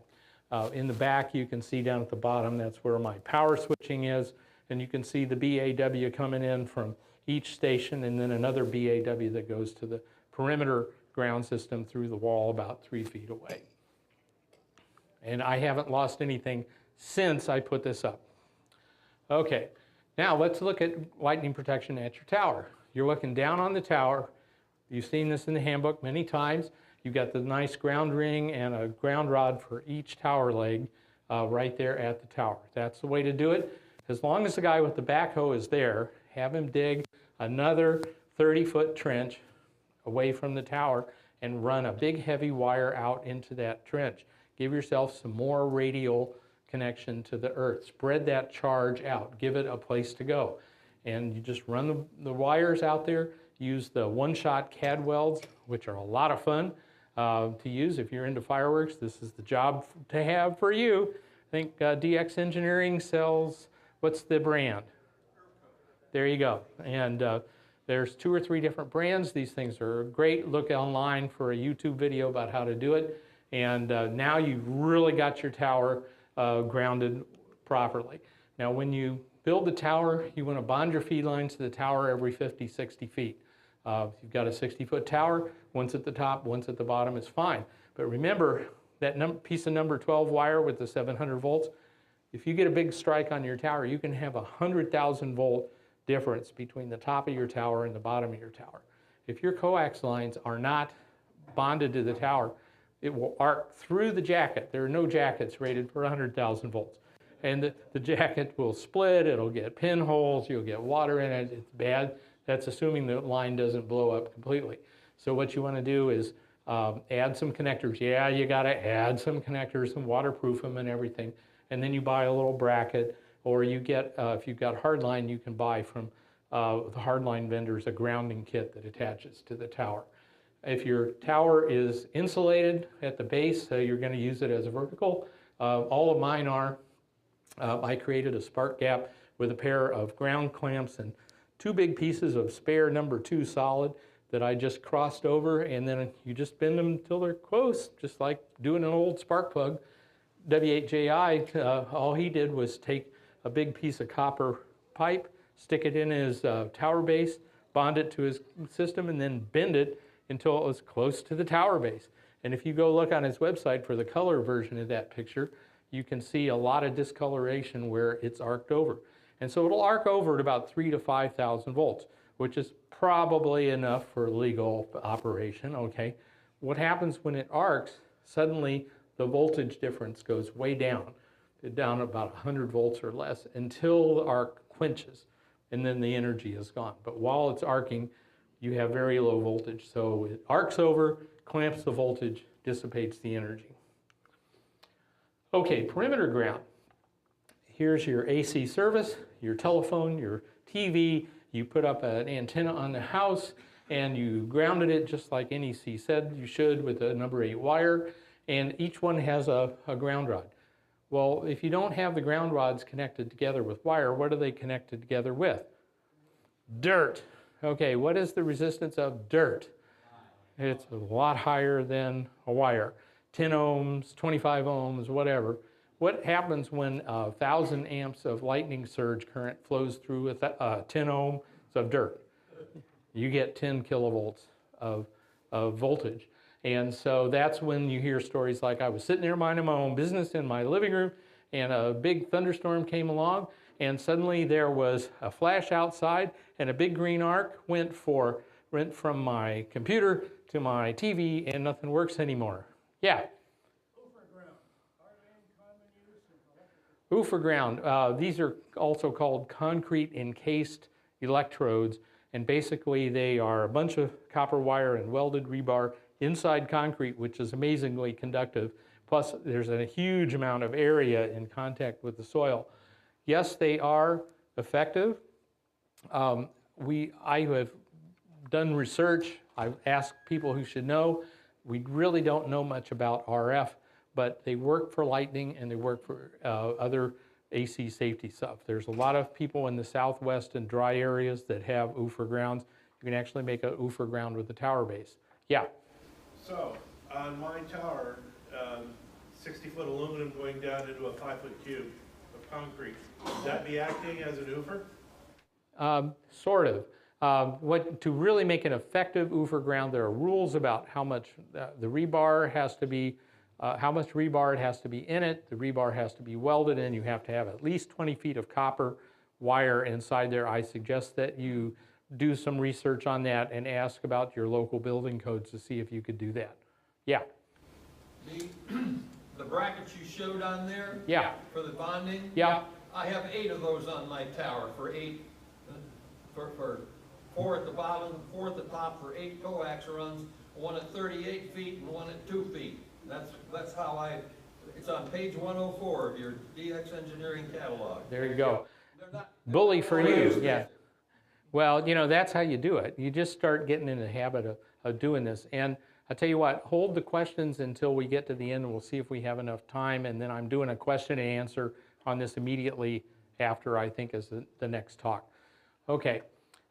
In the back, you can see down at the bottom, that's where my power switching is. And you can see the BAW coming in from each station, and then another BAW that goes to the perimeter ground system through the wall about 3 feet away. And I haven't lost anything since I put this up. Okay, now let's look at lightning protection at your tower. You're looking down on the tower. You've seen this in the handbook many times. You've got the nice ground ring and a ground rod for each tower leg right there at the tower. That's the way to do it. As long as the guy with the backhoe is there, have him dig another 30-foot trench away from the tower and run a big heavy wire out into that trench. Give yourself some more radial connection to the earth. Spread that charge out. Give it a place to go. And you just run the wires out there. Use the one-shot CAD welds, which are a lot of fun to use if you're into fireworks. This is the job to have for you. I think DX Engineering sells, what's the brand? There you go. And there's 2 or 3 different brands. These things are great. Look online for a YouTube video about how to do it. And now you've really got your tower grounded properly. Now when you build the tower, you want to bond your feed lines to the tower every 50, 60 feet. If you've got a 60-foot tower, once at the top, once at the bottom is fine. But remember that piece of number 12 wire with the 700 volts, if you get a big strike on your tower, you can have a 100,000 volt difference between the top of your tower and the bottom of your tower. If your coax lines are not bonded to the tower, it will arc through the jacket. There are no jackets rated for 100,000 volts. And the jacket will split, it'll get pinholes, you'll get water in it, it's bad. That's assuming the line doesn't blow up completely. So what you want to do is add some connectors. Yeah, you got to add some connectors and waterproof them and everything. And then you buy a little bracket, or you get, if you've got hardline, you can buy from the hardline vendors a grounding kit that attaches to the tower. If your tower is insulated at the base, you're going to use it as a vertical. All of mine are. I created a spark gap with a pair of ground clamps and 2 big pieces of spare number 2 solid that I just crossed over, and then you just bend them until they're close, just like doing an old spark plug. W8JI, all he did was take a big piece of copper pipe, stick it in his tower base, bond it to his system, and then bend it until it was close to the tower base. And if you go look on his website for the color version of that picture, you can see a lot of discoloration where it's arced over. And so it'll arc over at about 3,000 to 5,000 volts, which is probably enough for legal operation, okay? What happens when it arcs, suddenly the voltage difference goes way down about 100 volts or less until the arc quenches, and then the energy is gone. But while it's arcing, you have very low voltage. So it arcs over, clamps the voltage, dissipates the energy. Okay, perimeter ground. Here's your AC service, your telephone, your TV. You put up an antenna on the house and you grounded it just like NEC said you should with a number 8 wire, and each one has a ground rod. Well, if you don't have the ground rods connected together with wire, what are they connected together with? Dirt. Okay, what is the resistance of dirt? It's a lot higher than a wire. 10 ohms, 25 ohms, whatever. What happens when 1,000 amps of lightning surge current flows through with 10 ohms of dirt? You get 10 kilovolts of voltage. And so that's when you hear stories like, I was sitting there minding my own business in my living room, and a big thunderstorm came along, and suddenly there was a flash outside, and a big green arc went from my computer to my TV, and nothing works anymore. Yeah? UFA ground. These are also called concrete encased electrodes, and basically they are a bunch of copper wire and welded rebar inside concrete, which is amazingly conductive. Plus, there's a huge amount of area in contact with the soil. Yes, they are effective. I have done research. I've asked people who should know. We really don't know much about RF, but they work for lightning and they work for other AC safety stuff. There's a lot of people in the southwest and dry areas that have UFA grounds. You can actually make a UFA ground with a tower base. Yeah? So, on my tower, 60-foot aluminum going down into a 5-foot cube of concrete, would that be acting as an UFA? Sort of. To really make an effective UFA ground, there are rules about how much the rebar has to be, how much rebar it has to be in it. The rebar has to be welded in. You have to have at least 20 feet of copper wire inside there. I suggest that you do some research on that and ask about your local building codes to see if you could do that. Yeah? The brackets you showed on there? Yeah. For the bonding? Yeah. I have 8 of those on my tower for 8, for 4 at the bottom, 4 at the top for 8 coax runs, one at 38 feet and one at 2 feet. That's how it's on page 104 of your DX engineering catalog. There you go. Bully for you, yeah. Well, you know, that's how you do it. You just start getting in the habit of doing this. And I tell you what, hold the questions until we get to the end, and we'll see if we have enough time. And then I'm doing a question and answer on this immediately after, I think, is the next talk. Okay,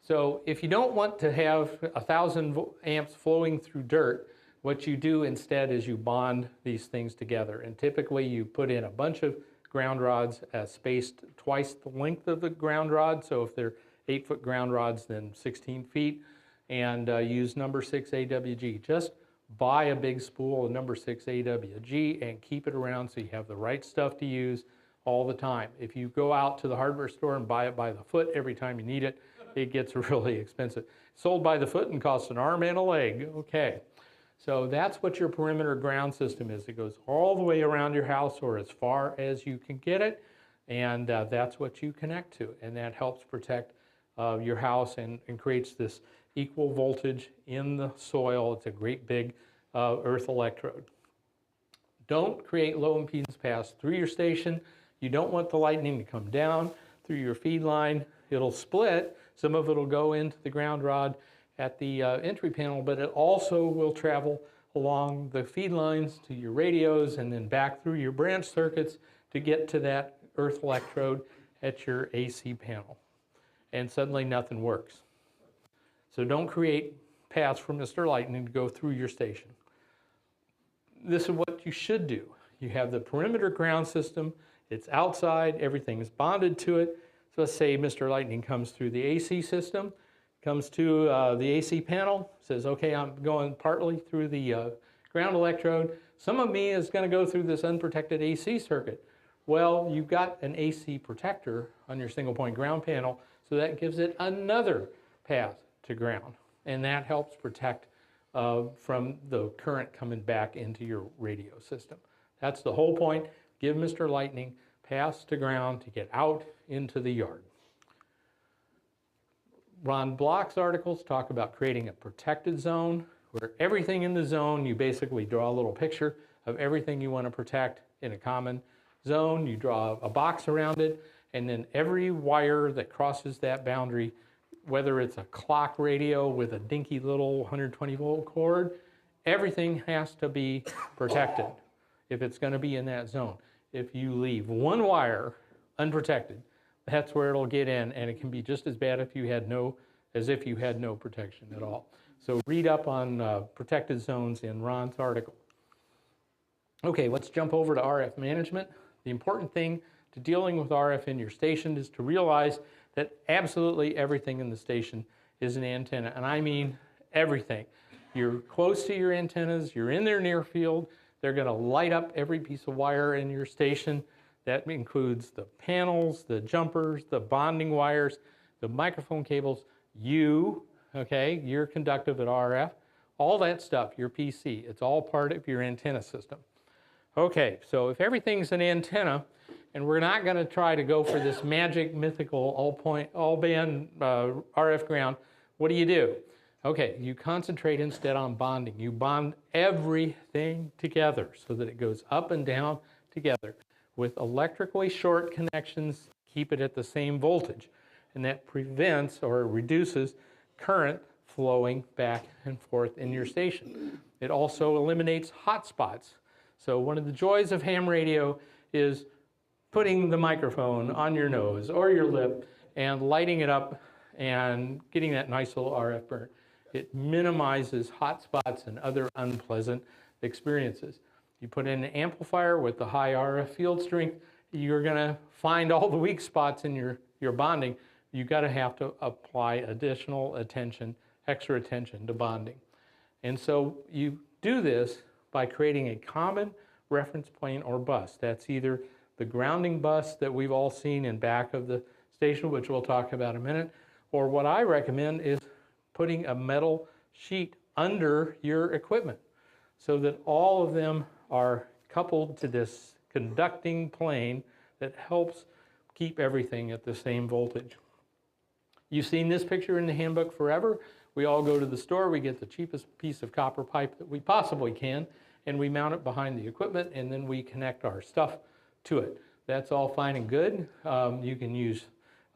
so if you don't want to have 1,000 amps flowing through dirt, what you do instead is you bond these things together. And typically you put in a bunch of ground rods spaced twice the length of the ground rod. So if they're 8-foot ground rods, then 16 feet. And use number 6 AWG. Just buy a big spool of number 6 AWG and keep it around so you have the right stuff to use all the time. If you go out to the hardware store and buy it by the foot every time you need it, it gets really expensive. Sold by the foot and costs an arm and a leg. Okay, so that's what your perimeter ground system is. It goes all the way around your house or as far as you can get it, and that's what you connect to, and that helps protect your house and creates this equal voltage in the soil. It's a great big earth electrode. Don't create low impedance paths through your station. You don't want the lightning to come down through your feed line. It'll split. Some of it will go into the ground rod at the entry panel, but it also will travel along the feed lines to your radios and then back through your branch circuits to get to that earth electrode at your AC panel. And suddenly nothing works. So don't create paths for Mr. Lightning to go through your station. This is what you should do. You have the perimeter ground system. It's outside. Everything is bonded to it. So let's say Mr. Lightning comes through the AC system, comes to the AC panel, says, okay, I'm going partly through the ground electrode. Some of me is going to go through this unprotected AC circuit. Well, you've got an AC protector on your single point ground panel, so that gives it another path to ground, and that helps protect from the current coming back into your radio system. That's the whole point. Give Mr. Lightning paths to ground to get out into the yard. Ron Block's articles talk about creating a protected zone where everything in the zone, you basically draw a little picture of everything you want to protect in a common zone. You draw a box around it, and then every wire that crosses that boundary, whether it's a clock radio with a dinky little 120 volt cord, everything has to be protected if it's going to be in that zone. If you leave one wire unprotected, that's where it'll get in, and it can be just as bad if you had as if you had no protection at all. So read up on protected zones in Ron's article. Okay, let's jump over to RF management. The important thing to dealing with RF in your station is to realize that absolutely everything in the station is an antenna, and I mean everything. You're close to your antennas, you're in their near field, they're going to light up every piece of wire in your station. That includes the panels, the jumpers, the bonding wires, the microphone cables, you're conductive at RF, all that stuff, your PC, it's all part of your antenna system. Okay, so if everything's an antenna, and we're not going to try to go for this magic, mythical, all-band RF ground, what do? Okay, you concentrate instead on bonding. You bond everything together so that it goes up and down together. With electrically short connections, keep it at the same voltage. And that prevents or reduces current flowing back and forth in your station. It also eliminates hot spots. So one of the joys of ham radio is putting the microphone on your nose or your lip and lighting it up and getting that nice little RF burn. It minimizes hot spots and other unpleasant experiences. You put in an amplifier with the high RF field strength, you're going to find all the weak spots in your bonding. You've got to have to apply additional attention, extra attention to bonding. And so you do this by creating a common reference plane or bus. That's either the grounding bus that we've all seen in back of the station, which we'll talk about in a minute, or what I recommend is putting a metal sheet under your equipment so that all of them are coupled to this conducting plane that helps keep everything at the same voltage. You've seen this picture in the handbook forever. We all go to the store, we get the cheapest piece of copper pipe that we possibly can, and we mount it behind the equipment, and then we connect our stuff to it. That's all fine and good. You can use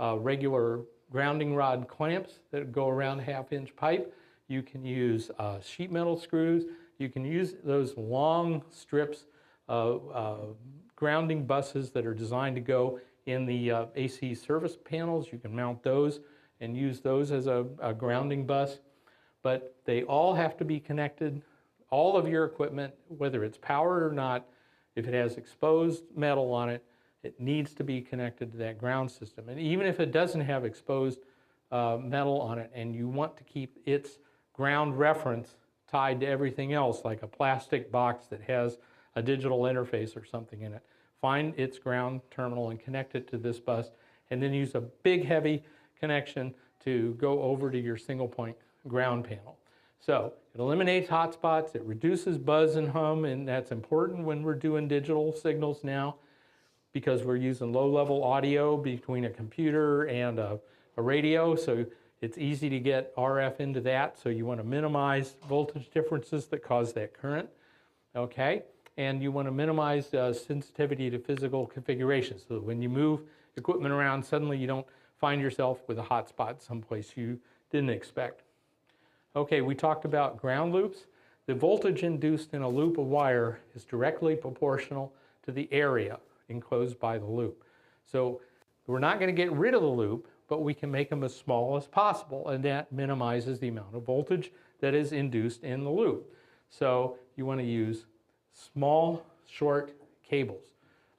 regular grounding rod clamps that go around a half-inch pipe. You can use sheet metal screws. You can use those long strips of grounding buses that are designed to go in the AC service panels. You can mount those and use those as a grounding bus. But they all have to be connected. All of your equipment, whether it's powered or not, if it has exposed metal on it, It needs to be connected to that ground system. And even if it doesn't have exposed metal on it and you want to keep its ground reference tied to everything else, like a plastic box that has a digital interface or something in it, find its ground terminal and connect it to this bus, and then use a big heavy connection to go over to your single point ground panel. So it eliminates hotspots, it reduces buzz and hum, and that's important when we're doing digital signals now, because we're using low-level audio between a computer and a radio, so it's easy to get RF into that, so you want to minimize voltage differences that cause that current, okay? And you want to minimize sensitivity to physical configuration, so that when you move equipment around, suddenly you don't find yourself with a hotspot someplace you didn't expect. Okay, we talked about ground loops. The voltage induced in a loop of wire is directly proportional to the area enclosed by the loop. So we're not going to get rid of the loop, but we can make them as small as possible, and that minimizes the amount of voltage that is induced in the loop. So you want to use small, short cables.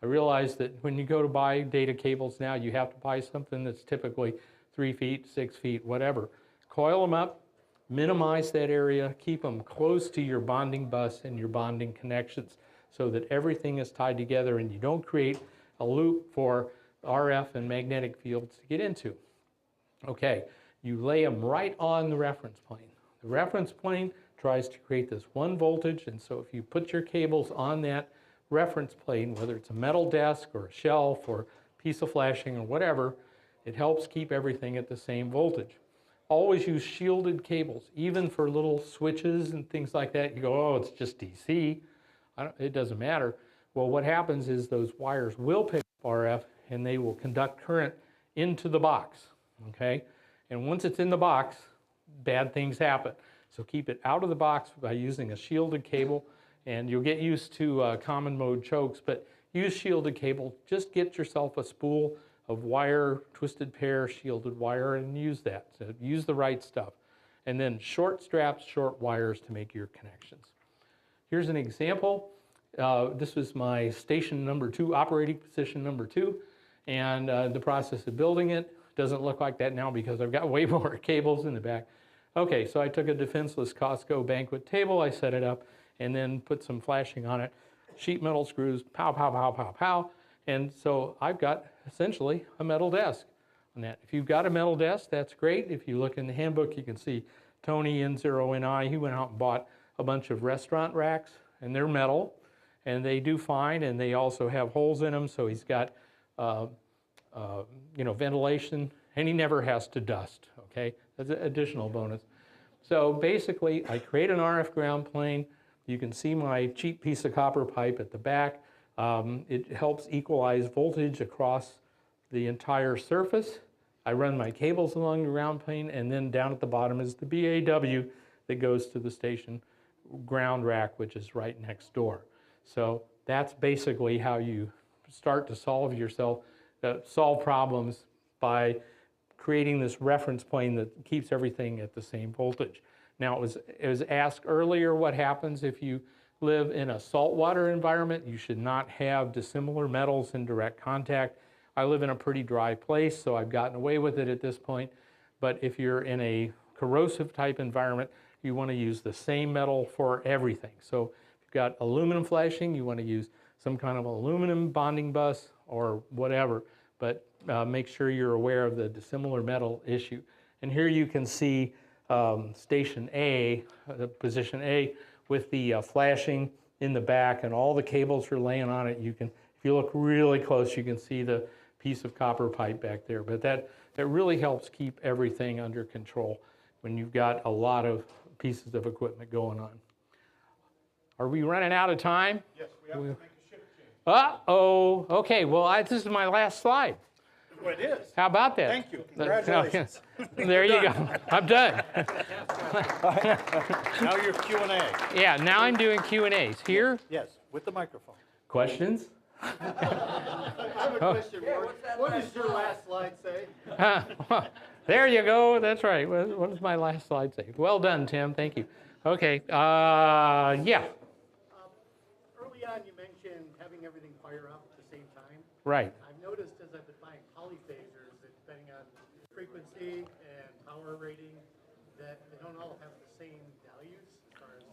I realize that when you go to buy data cables now, you have to buy something that's typically 3 feet, 6 feet, whatever. Coil them up, minimize that area, keep them close to your bonding bus and your bonding connections so that everything is tied together and you don't create a loop for RF and magnetic fields to get into. Okay, you lay them right on the reference plane. The reference plane tries to create this one voltage, and so if you put your cables on that reference plane, whether it's a metal desk or a shelf or a piece of flashing or whatever, it helps keep everything at the same voltage. Always use shielded cables, even for little switches and things like that. You go, oh, it's just DC. It doesn't matter. Well, what happens is those wires will pick up RF and they will conduct current into the box, okay? And once it's in the box, bad things happen. So keep it out of the box by using a shielded cable, and you'll get used to common mode chokes, but use shielded cable. Just get yourself a spool of wire, twisted pair, shielded wire, and use that. So use the right stuff. And then short straps, short wires to make your connections. Here's an example. This was my station number 2, operating position number 2, and the process of building it. Doesn't look like that now because I've got way more cables in the back. Okay, so I took a defenseless Costco banquet table, I set it up, and then put some flashing on it. Sheet metal screws, pow, pow, pow, pow, pow. And so I've got essentially a metal desk on that. If you've got a metal desk, that's great. If you look in the handbook, you can see Tony N0NI, he went out and bought a bunch of restaurant racks, and they're metal, and they do fine, and they also have holes in them, so he's got ventilation, and he never has to dust, okay? That's an additional bonus. So basically, I create an RF ground plane. You can see my cheap piece of copper pipe at the back. It helps equalize voltage across the entire surface. I run my cables along the ground plane, and then down at the bottom is the BAW that goes to the station ground rack, which is right next door. So that's basically how you start to solve problems by creating this reference plane that keeps everything at the same voltage. Now, it was asked earlier what happens if you live in a saltwater environment. You should not have dissimilar metals in direct contact. I live in a pretty dry place, so I've gotten away with it at this point. But if you're in a corrosive type environment, you want to use the same metal for everything. So if you've got aluminum flashing, you want to use some kind of aluminum bonding bus or whatever, but make sure you're aware of the dissimilar metal issue. And here you can see station A, position A, with the flashing in the back, and all the cables are laying on it. You can, if you look really close, you can see the piece of copper pipe back there. But that really helps keep everything under control when you've got a lot of pieces of equipment going on. Are we running out of time? Yes, we have to make a shift change. Uh-oh. Okay, well, this is my last slide. Well, it is. How about that? Thank you. Congratulations. There you go. I'm done. Now you're Q&A. Yeah, now I'm doing Q&As. Here? Yes, with the microphone. Questions? I have a question, Ward. What does your last slide say? There you go. That's right. What does my last slide say? Well done, Tim. Thank you. Okay. Yeah. Early on, you mentioned mentioned having everything fire up at the same time. Right. I've noticed as I've been buying polyphasers that depending on frequency and power rating, that they don't all have the same values as far as.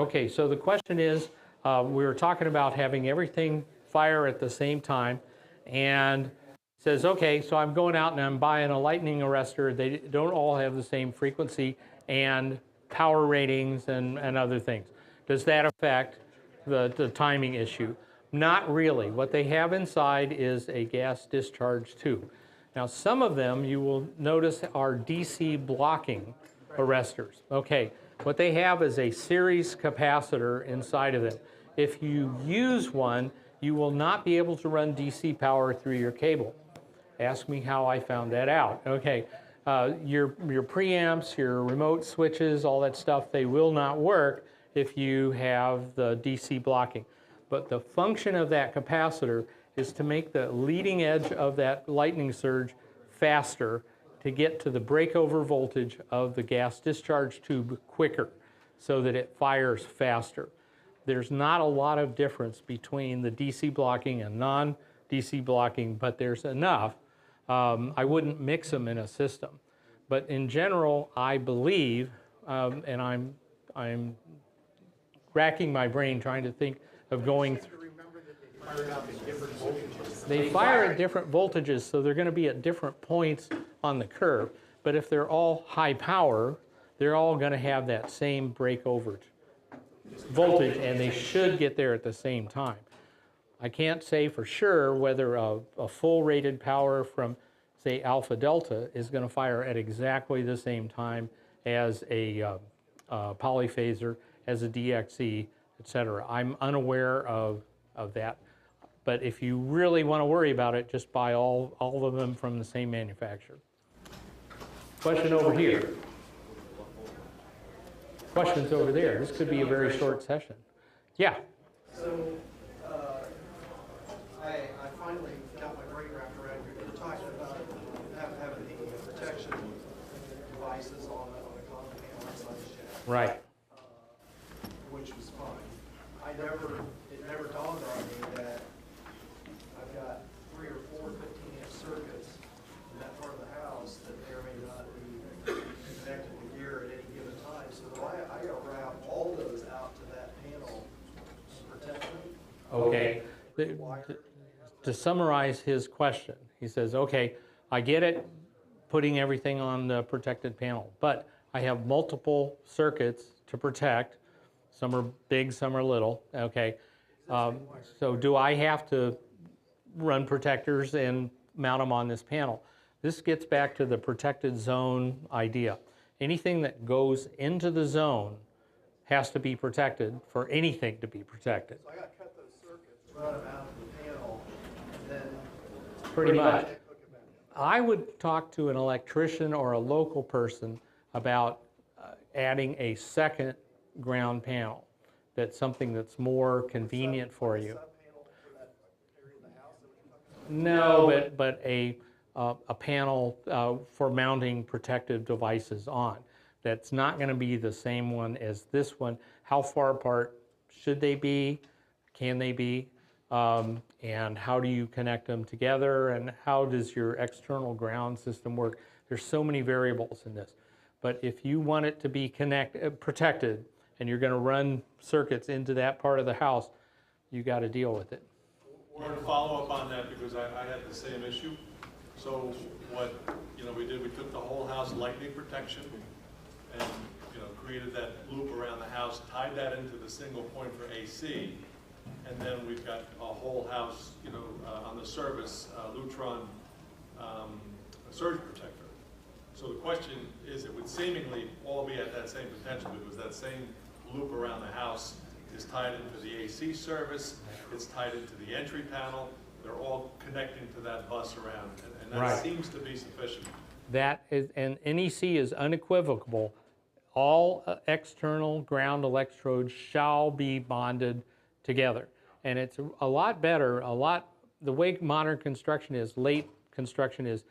Okay, so the question is, we were talking about having everything fire at the same time, and it says, okay, so I'm going out and I'm buying a lightning arrestor. They don't all have the same frequency and power ratings and other things. Does that affect the timing issue? Not really. What they have inside is a gas discharge tube. Now, some of them you will notice are DC blocking arrestors. Okay, what they have is a series capacitor inside of them. If you use one, you will not be able to run DC power through your cable. Ask me how I found that out. Okay, your preamps, your remote switches, all that stuff, they will not work if you have the DC blocking. But the function of that capacitor is to make the leading edge of that lightning surge faster to get to the breakover voltage of the gas discharge tube quicker so that it fires faster. There's not a lot of difference between the DC blocking and non-DC blocking, but there's enough. I wouldn't mix them in a system. But in general, I believe, and I'm racking my brain trying to think of going through. They fire at different voltages, so they're going to be at different points on the curve. But if they're all high power, they're all going to have that same breakover voltage, and they should get there at the same time. I can't say for sure whether a full rated power from, say, alpha delta is going to fire at exactly the same time as a polyphaser, as a DXE, etc. I'm unaware of that. But if you really want to worry about it, just buy all of them from the same manufacturer. Question over here. Questions over there. This could be a very short session. Yeah? So, I finally got my brain wrapped around you. You're talking about having the protection devices on a common panel inside the shaft. Right. Which was fine. It never dawned on me that I've got 3 or 4 15-amp circuits in that part of the house that may or may not be connected to gear at any given time. So I got to route all those out to that panel to protect them. Okay. To summarize his question, he says, okay, I get it, putting everything on the protected panel, but I have multiple circuits to protect. Some are big, some are little, okay? So do I have to run protectors and mount them on this panel? This gets back to the protected zone idea. Anything that goes into the zone has to be protected for anything to be protected. So I got to cut those circuits, run them out to the panel, and then Pretty much. I would talk to an electrician or a local person about adding a second ground panel. That's something that's more convenient for you. No, but a panel for mounting protective devices on. That's not going to be the same one as this one. How far apart should they be? Can they be? And how do you connect them together? And how does your external ground system work? There's so many variables in this. But if you want it to be protected, and you're going to run circuits into that part of the house, you got to deal with it. We're going to follow up on that because I had the same issue. So what we did, we took the whole house lightning protection and created that loop around the house, tied that into the single point for AC, and then we've got a whole house, on the service, Lutron surge protector. So the question is, it would seemingly all be at that same potential because that same loop around the house is tied into the AC service, it's tied into the entry panel, they're all connecting to that bus around, and that Right. seems to be sufficient. That is, and NEC is unequivocal. All external ground electrodes shall be bonded together. And it's a lot better, the way modern construction is, late construction is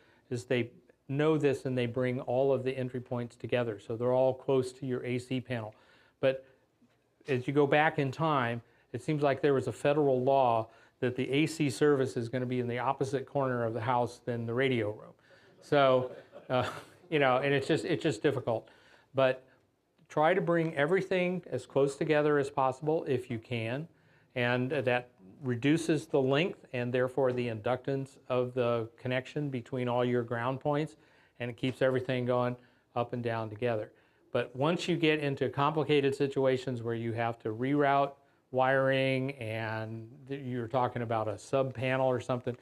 they know this and they bring all of the entry points together. So they're all close to your AC panel. But as you go back in time, it seems like there was a federal law that the AC service is going to be in the opposite corner of the house than the radio room. So, you know, and it's just difficult. But try to bring everything as close together as possible if you can, and that reduces the length and therefore the inductance of the connection between all your ground points, and it keeps everything going up and down together. But once you get into complicated situations where you have to reroute wiring and you're talking about a sub panel or something,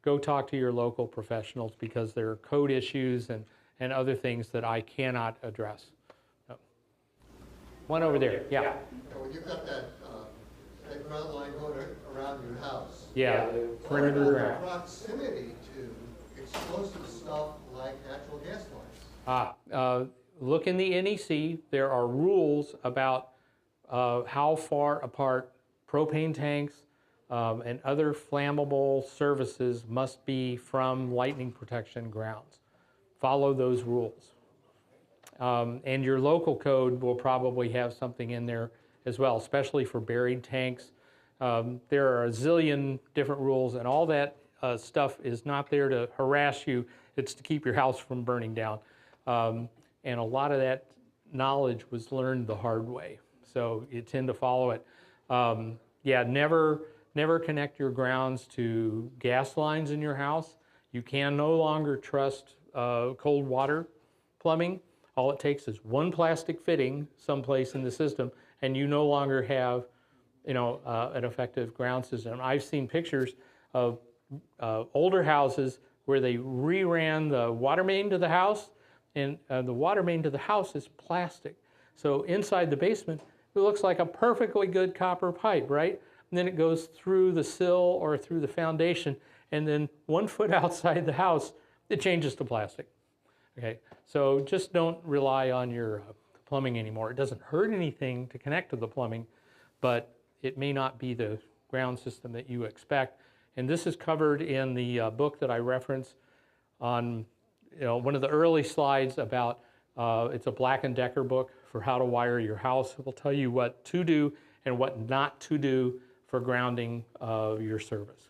go talk to your local professionals, because there are code issues and other things that I cannot address. One over there, yeah. When you've got that ground line going around your house. Yeah, the perimeter ground. Proximity to explosive stuff like natural gas lines. Look in the NEC. There are rules about how far apart propane tanks and other flammable services must be from lightning protection grounds. Follow those rules. And your local code will probably have something in there as well, especially for buried tanks. There are a zillion different rules, and all that stuff is not there to harass you. It's to keep your house from burning down. And a lot of that knowledge was learned the hard way, so you tend to follow it. Yeah, never connect your grounds to gas lines in your house. You can no longer trust cold water plumbing. All it takes is one plastic fitting someplace in the system, and you no longer have, you know, an effective ground system. I've seen pictures of older houses where they reran the water main to the house, and the water main to the house is plastic. So inside the basement, it looks like a perfectly good copper pipe, right? And then it goes through the sill or through the foundation, and then 1 foot outside the house, it changes to plastic. Okay, so just don't rely on your plumbing anymore. It doesn't hurt anything to connect to the plumbing, but it may not be the ground system that you expect. And this is covered in the book that I reference on, you know, one of the early slides about, it's a Black & Decker book for how to wire your house. It will tell you what to do and what not to do for grounding your service.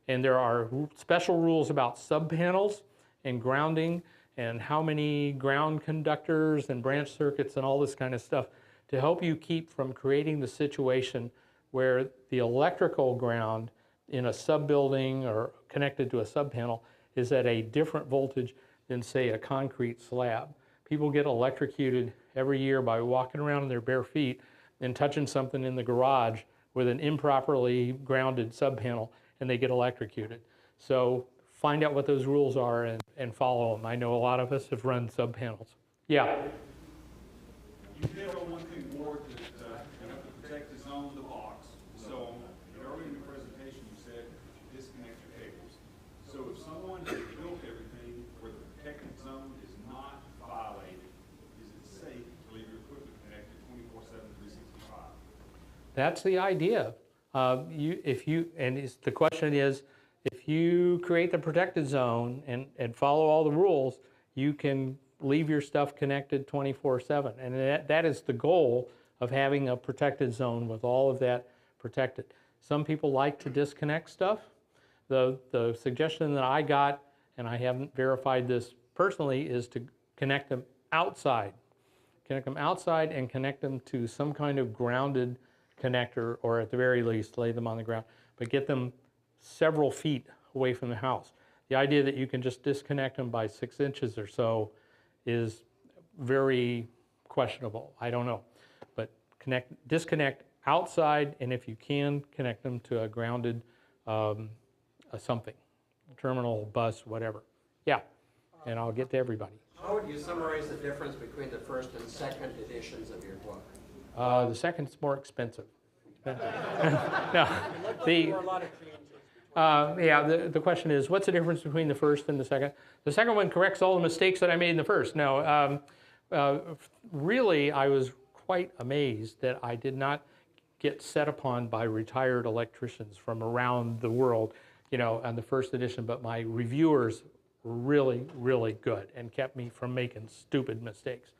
And there are special rules about sub-panels and grounding, and how many ground conductors and branch circuits and all this kind of stuff to help you keep from creating the situation where the electrical ground in a sub-building or connected to a sub-panel is at a different voltage than, say, a concrete slab. People get electrocuted every year by walking around in their bare feet and touching something in the garage with an improperly grounded sub-panel, and they get electrocuted. So find out what those rules are and follow them. I know a lot of us have run sub-panels. Yeah? You did on one thing more that you have to protect the zone of the box. So earlier in the presentation you said disconnect your cables. So if someone has built everything where the protected zone is not violated, is it safe to leave your equipment connected 24/7, 365? That's the idea. The question is, if you create the protected zone and follow all the rules, you can leave your stuff connected 24/7. And that is the goal of having a protected zone with all of that protected. Some people like to disconnect stuff. The suggestion that I got, and I haven't verified this personally, is to connect them outside. Connect them outside and connect them to some kind of grounded connector, or at the very least, lay them on the ground. But get them several feet away from the house. The idea that you can just disconnect them by 6 inches or so is very questionable. I don't know. But disconnect outside, and if you can, connect them to a grounded something, terminal, bus, whatever. Yeah, and I'll get to everybody. How would you summarize the difference between the first and second editions of your book? The second's more expensive. No, the question is, what's the difference between the first and the second? The second one corrects all the mistakes that I made in the first. No, really, I was quite amazed that I did not get set upon by retired electricians from around the world, you know, on the first edition, but my reviewers were really, really good and kept me from making stupid mistakes.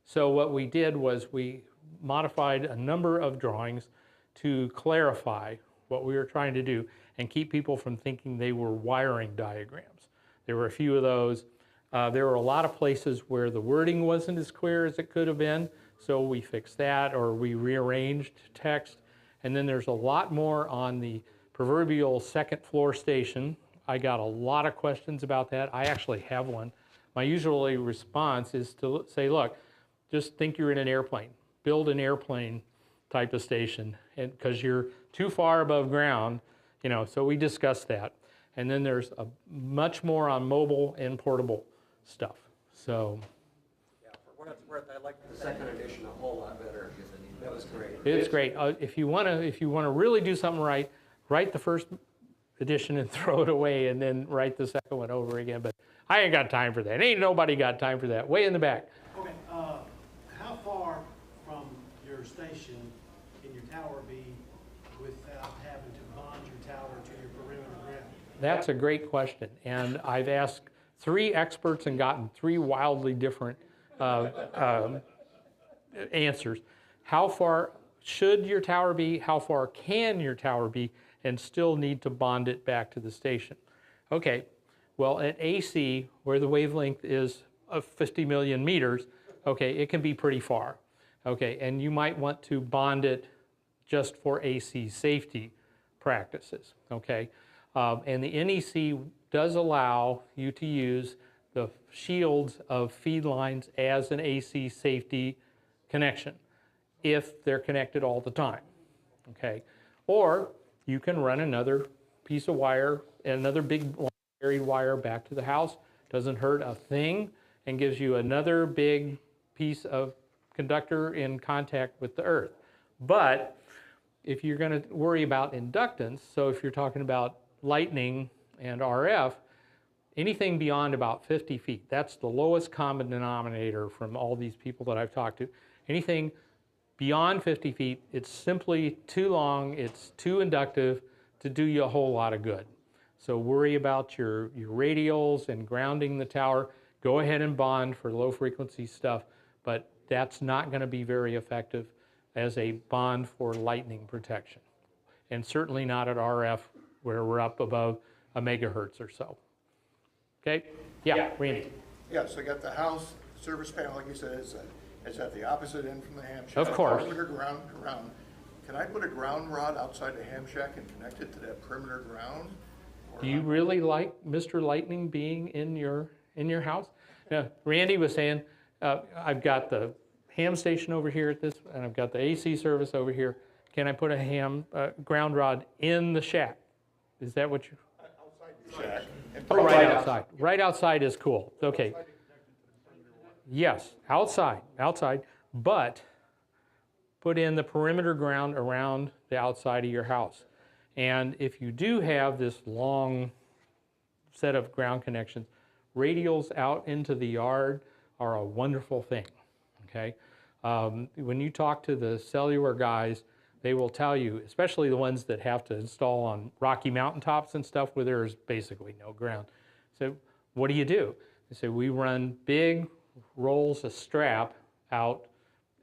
So what we did was we modified a number of drawings to clarify what we were trying to do and keep people from thinking they were wiring diagrams. There were a few of those. There were a lot of places where the wording wasn't as clear as it could have been, so we fixed that, or we rearranged text. And then there's a lot more on the proverbial second floor station. I got a lot of questions about that. I actually have one. My usual response is to say, look, just think you're in an airplane. Build an airplane type of station, and because you're too far above ground, you know, so we discussed that. And then there's a much more on mobile and portable stuff. So yeah, for what it's worth, I like the second edition a whole lot better. That was great. It's great. If you want to really do something right, write the first edition and throw it away, and then write the second one over again. But I ain't got time for that. Ain't nobody got time for that. Way in the back. Okay. How far from your station can your tower be without having to bond your tower to your perimeter ground? That's a great question, and I've asked 3 experts and gotten 3 wildly different answers. How far should your tower be? How far can your tower be? And still need to bond it back to the station. Okay, well at AC, where the wavelength is of 50 million meters, okay, it can be pretty far. Okay, and you might want to bond it just for AC safety practices, okay? And the NEC does allow you to use the shields of feed lines as an AC safety connection if they're connected all the time, okay? Or you can run another piece of wire, another big buried wire back to the house. Doesn't hurt a thing and gives you another big piece of conductor in contact with the earth. But if you're going to worry about inductance, so if you're talking about lightning and RF, anything beyond about 50 feet, that's the lowest common denominator from all these people that I've talked to. Anything beyond 50 feet, it's simply too long, it's too inductive to do you a whole lot of good. So worry about your radials and grounding the tower. Go ahead and bond for low frequency stuff, but that's not going to be very effective as a bond for lightning protection. And certainly not at RF where we're up above a megahertz or so. Okay? Yeah, Randy. Yeah, so I got the house service panel, like you said, it's at the opposite end from the ham shack. Of course. Perimeter ground. Can I put a ground rod outside the ham shack and connect it to that perimeter ground? Do you really like Mr. Lightning being in your house? Now, Randy was saying, I've got the ham station over here at this, and I've got the AC service over here. Can I put a ground rod in the shack? Is that what you? Outside the shack. Oh, right outside. Right outside is cool. Okay. Yes, outside, but put in the perimeter ground around the outside of your house. And if you do have this long set of ground connections, radials out into the yard are a wonderful thing, okay? When you talk to the cellular guys, they will tell you, especially the ones that have to install on rocky mountaintops and stuff where there's basically no ground. So what do? They say we run big rolls of strap out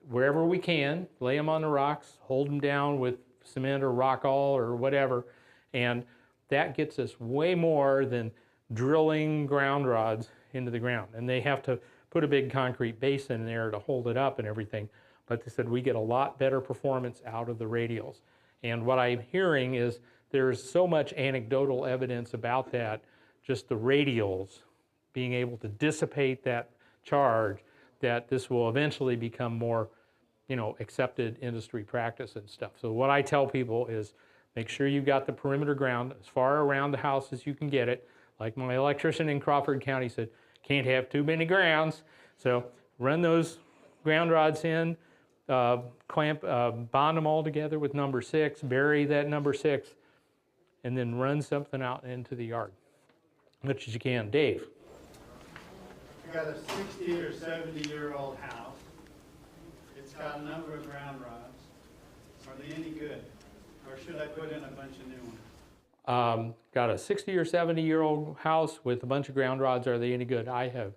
wherever we can, lay them on the rocks, hold them down with cement or rock all or whatever, and that gets us way more than drilling ground rods into the ground. And they have to put a big concrete base in there to hold it up and everything. But they said we get a lot better performance out of the radials. And what I'm hearing is there's so much anecdotal evidence about that, just the radials being able to dissipate that charge, that this will eventually become more, accepted industry practice and stuff. So what I tell people is make sure you've got the perimeter ground as far around the house as you can get it. Like my electrician in Crawford County said, can't have too many grounds. So run those ground rods in, bond them all together with number 6, bury that number 6, and then run something out into the yard, much as you can. Dave. You got a 60 or 70-year-old house. It's got a number of ground rods. Are they any good? Or should I put in a bunch of new ones? Got a 60 or 70-year-old house with a bunch of ground rods. Are they any good? I have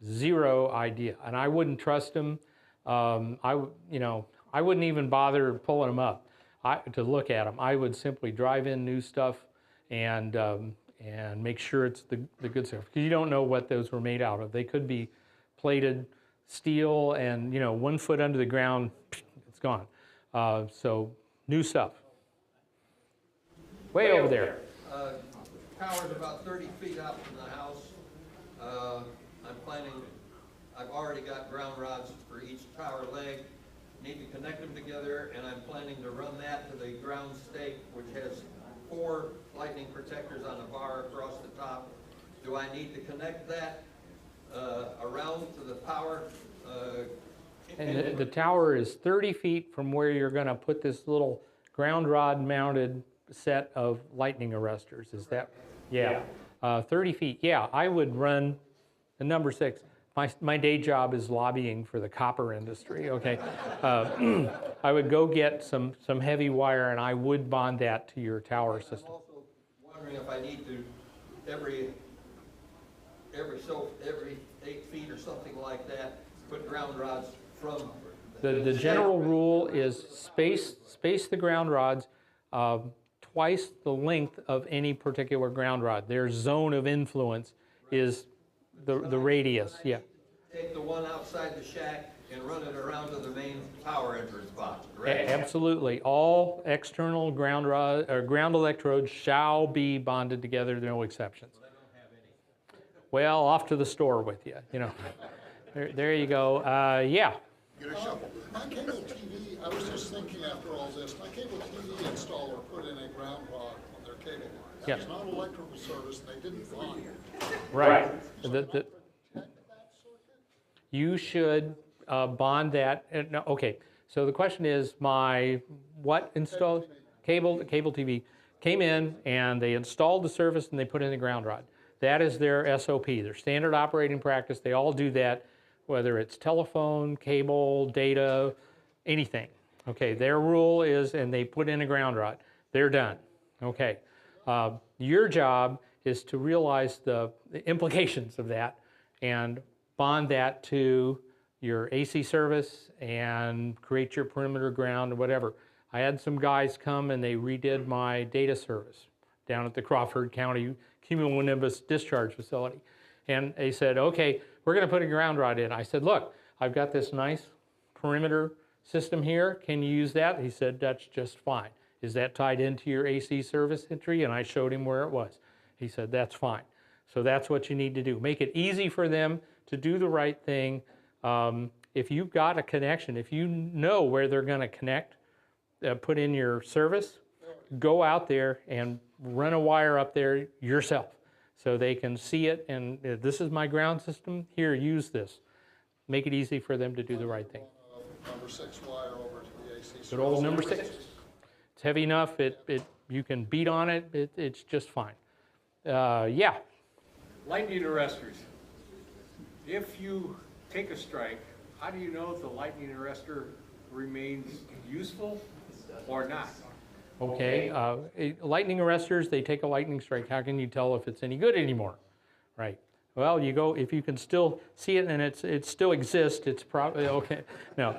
zero idea, and I wouldn't trust them. I wouldn't even bother pulling them up. to look at them. I would simply drive in new stuff and make sure it's the good stuff, because you don't know what those were made out of. They could be plated steel and, you know, 1 foot under the ground, it's gone. So new stuff. Way over there. Tower's about 30 feet out from the house. I've already got ground rods for each tower leg. Need to connect them together, and I'm planning to run that to the ground stake, which has 4 lightning protectors on a bar across the top. Do I need to connect that around to the power? And the tower is 30 feet from where you're going to put this little ground rod mounted set of lightning arresters. Is that? Yeah. 30 feet. Yeah, I would run the number 6. My day job is lobbying for the copper industry, okay? I would go get some heavy wire, and I would bond that to your tower system. I'm also wondering if I need to, every 8 feet or something like that, put ground rods from... The general rule is space the ground rods twice the length of any particular ground rod. Their zone of influence is the radius, yeah. Take the one outside the shack and run it around to the main power entrance box, correct? Absolutely. All external ground rod or ground electrodes shall be bonded together, no exceptions. But I don't have any. Well, off to the store with you, you know. There you go. Yeah. Get a shovel. My cable TV, I was just thinking after all this, my cable TV installer put in a ground rod on their cable line. That was not electrical service, they didn't bond it. Right. You should bond that. No, okay, so the question is, what installed? Cable TV came in and they installed the service and they put in the ground rod. That is their SOP, their standard operating practice. They all do that, whether it's telephone, cable, data, anything. Okay, their rule is, and they put in a ground rod. They're done. Okay, your job is to realize the implications of that and bond that to your AC service and create your perimeter ground or whatever. I had some guys come and they redid my data service down at the Crawford County Cumulonimbus Discharge Facility. And they said, okay, we're going to put a ground rod in. I said, look, I've got this nice perimeter system here. Can you use that? He said, that's just fine. Is that tied into your AC service entry? And I showed him where it was. He said, that's fine. So that's what you need to do. Make it easy for them to do the right thing. If you've got a connection, if you know where they're going to connect, put in your service, go out there and run a wire up there yourself so they can see it, and this is my ground system, here, use this. Make it easy for them to do the right thing. Number 6 wire over to the AC service. Good old number 6. It's heavy enough, you can beat on it, it's just fine. Yeah. Lightning arresters. If you take a strike, how do you know if the lightning arrestor remains useful or not? Okay, lightning arresters, they take a lightning strike. How can you tell if it's any good anymore? Right. Well, you go, if you can still see it and it still exists, it's probably okay. No.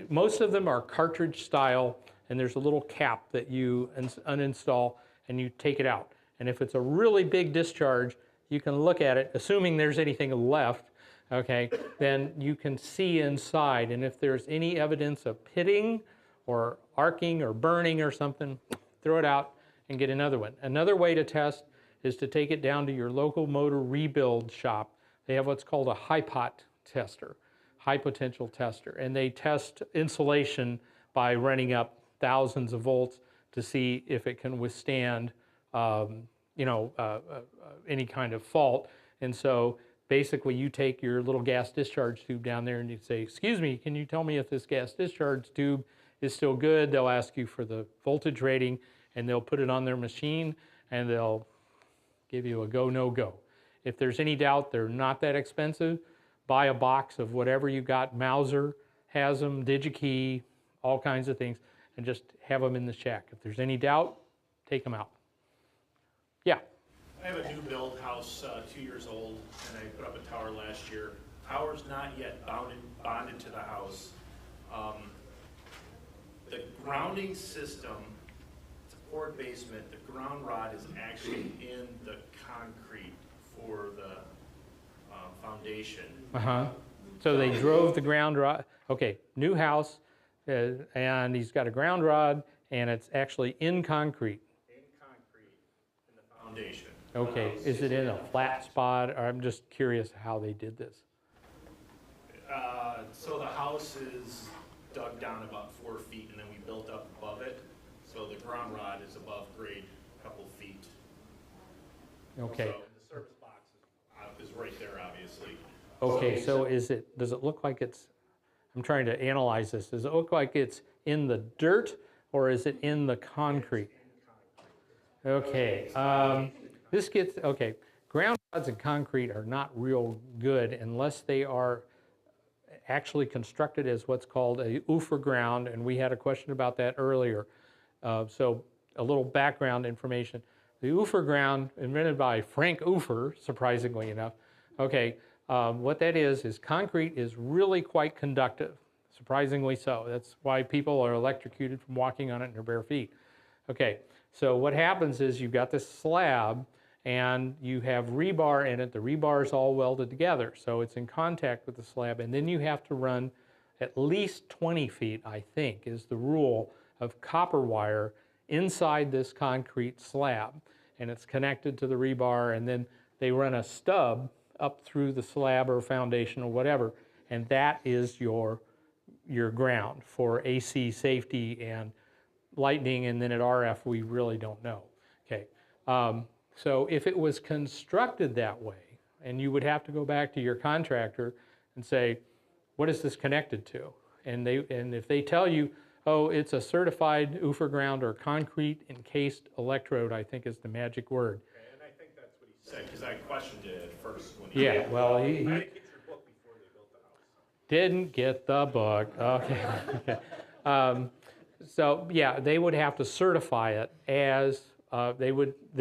Most of them are cartridge style, and there's a little cap that you uninstall and you take it out. And if it's a really big discharge, you can look at it, assuming there's anything left, okay, then you can see inside. And if there's any evidence of pitting or arcing or burning or something, throw it out and get another one. Another way to test is to take it down to your local motor rebuild shop. They have what's called a high-pot tester, high potential tester, and they test insulation by running up thousands of volts to see if it can withstand any kind of fault. And so basically you take your little gas discharge tube down there and you say, excuse me, can you tell me if this gas discharge tube is still good? They'll ask you for the voltage rating and they'll put it on their machine and they'll give you a go, no go. If there's any doubt they're not that expensive, buy a box of whatever you got. Mauser has them, DigiKey, all kinds of things, and just have them in the shack. If there's any doubt, take them out. Yeah. I have a new build house, 2 years old, and I put up a tower last year. Tower's not yet bonded to the house. the grounding system, it's a poured basement, the ground rod is actually in the concrete for the foundation. So they drove the ground rod, okay, new house, and he's got a ground rod, and it's actually in concrete. In concrete, in the foundation. Okay, is it in a flat spot, or I'm just curious how they did this? So the house is dug down about 4 feet, and then we built up above it. So the ground rod is above grade a couple feet. Okay. So the service box is right there, obviously. Okay, so does it look like it's, I'm trying to analyze this, does it look like it's in the dirt, or is it in the concrete? Okay, okay, ground rods and concrete are not real good unless they are actually constructed as what's called a oofer ground, and we had a question about that earlier. So a little background information. The oofer ground, invented by Frank Oofer, surprisingly enough. Okay, what that is concrete is really quite conductive, surprisingly so. That's why people are electrocuted from walking on it in their bare feet. Okay, so what happens is you've got this slab, and you have rebar in it. The rebar is all welded together, so it's in contact with the slab, and then you have to run at least 20 feet, I think, is the rule, of copper wire inside this concrete slab, and it's connected to the rebar, and then they run a stub up through the slab or foundation or whatever, and that is your ground for AC safety and lightning, and then at RF we really don't know. Okay. So if it was constructed that way, and you would have to go back to your contractor and say, what is this connected to? And if they tell you, oh, it's a certified oofer ground or concrete encased electrode, I think is the magic word. Okay, and I think that's what he said, because I questioned it at first when he Yeah, well, he I didn't get your book before they built the house. didn't get the book. Okay. Okay. So yeah, they would have to certify it as there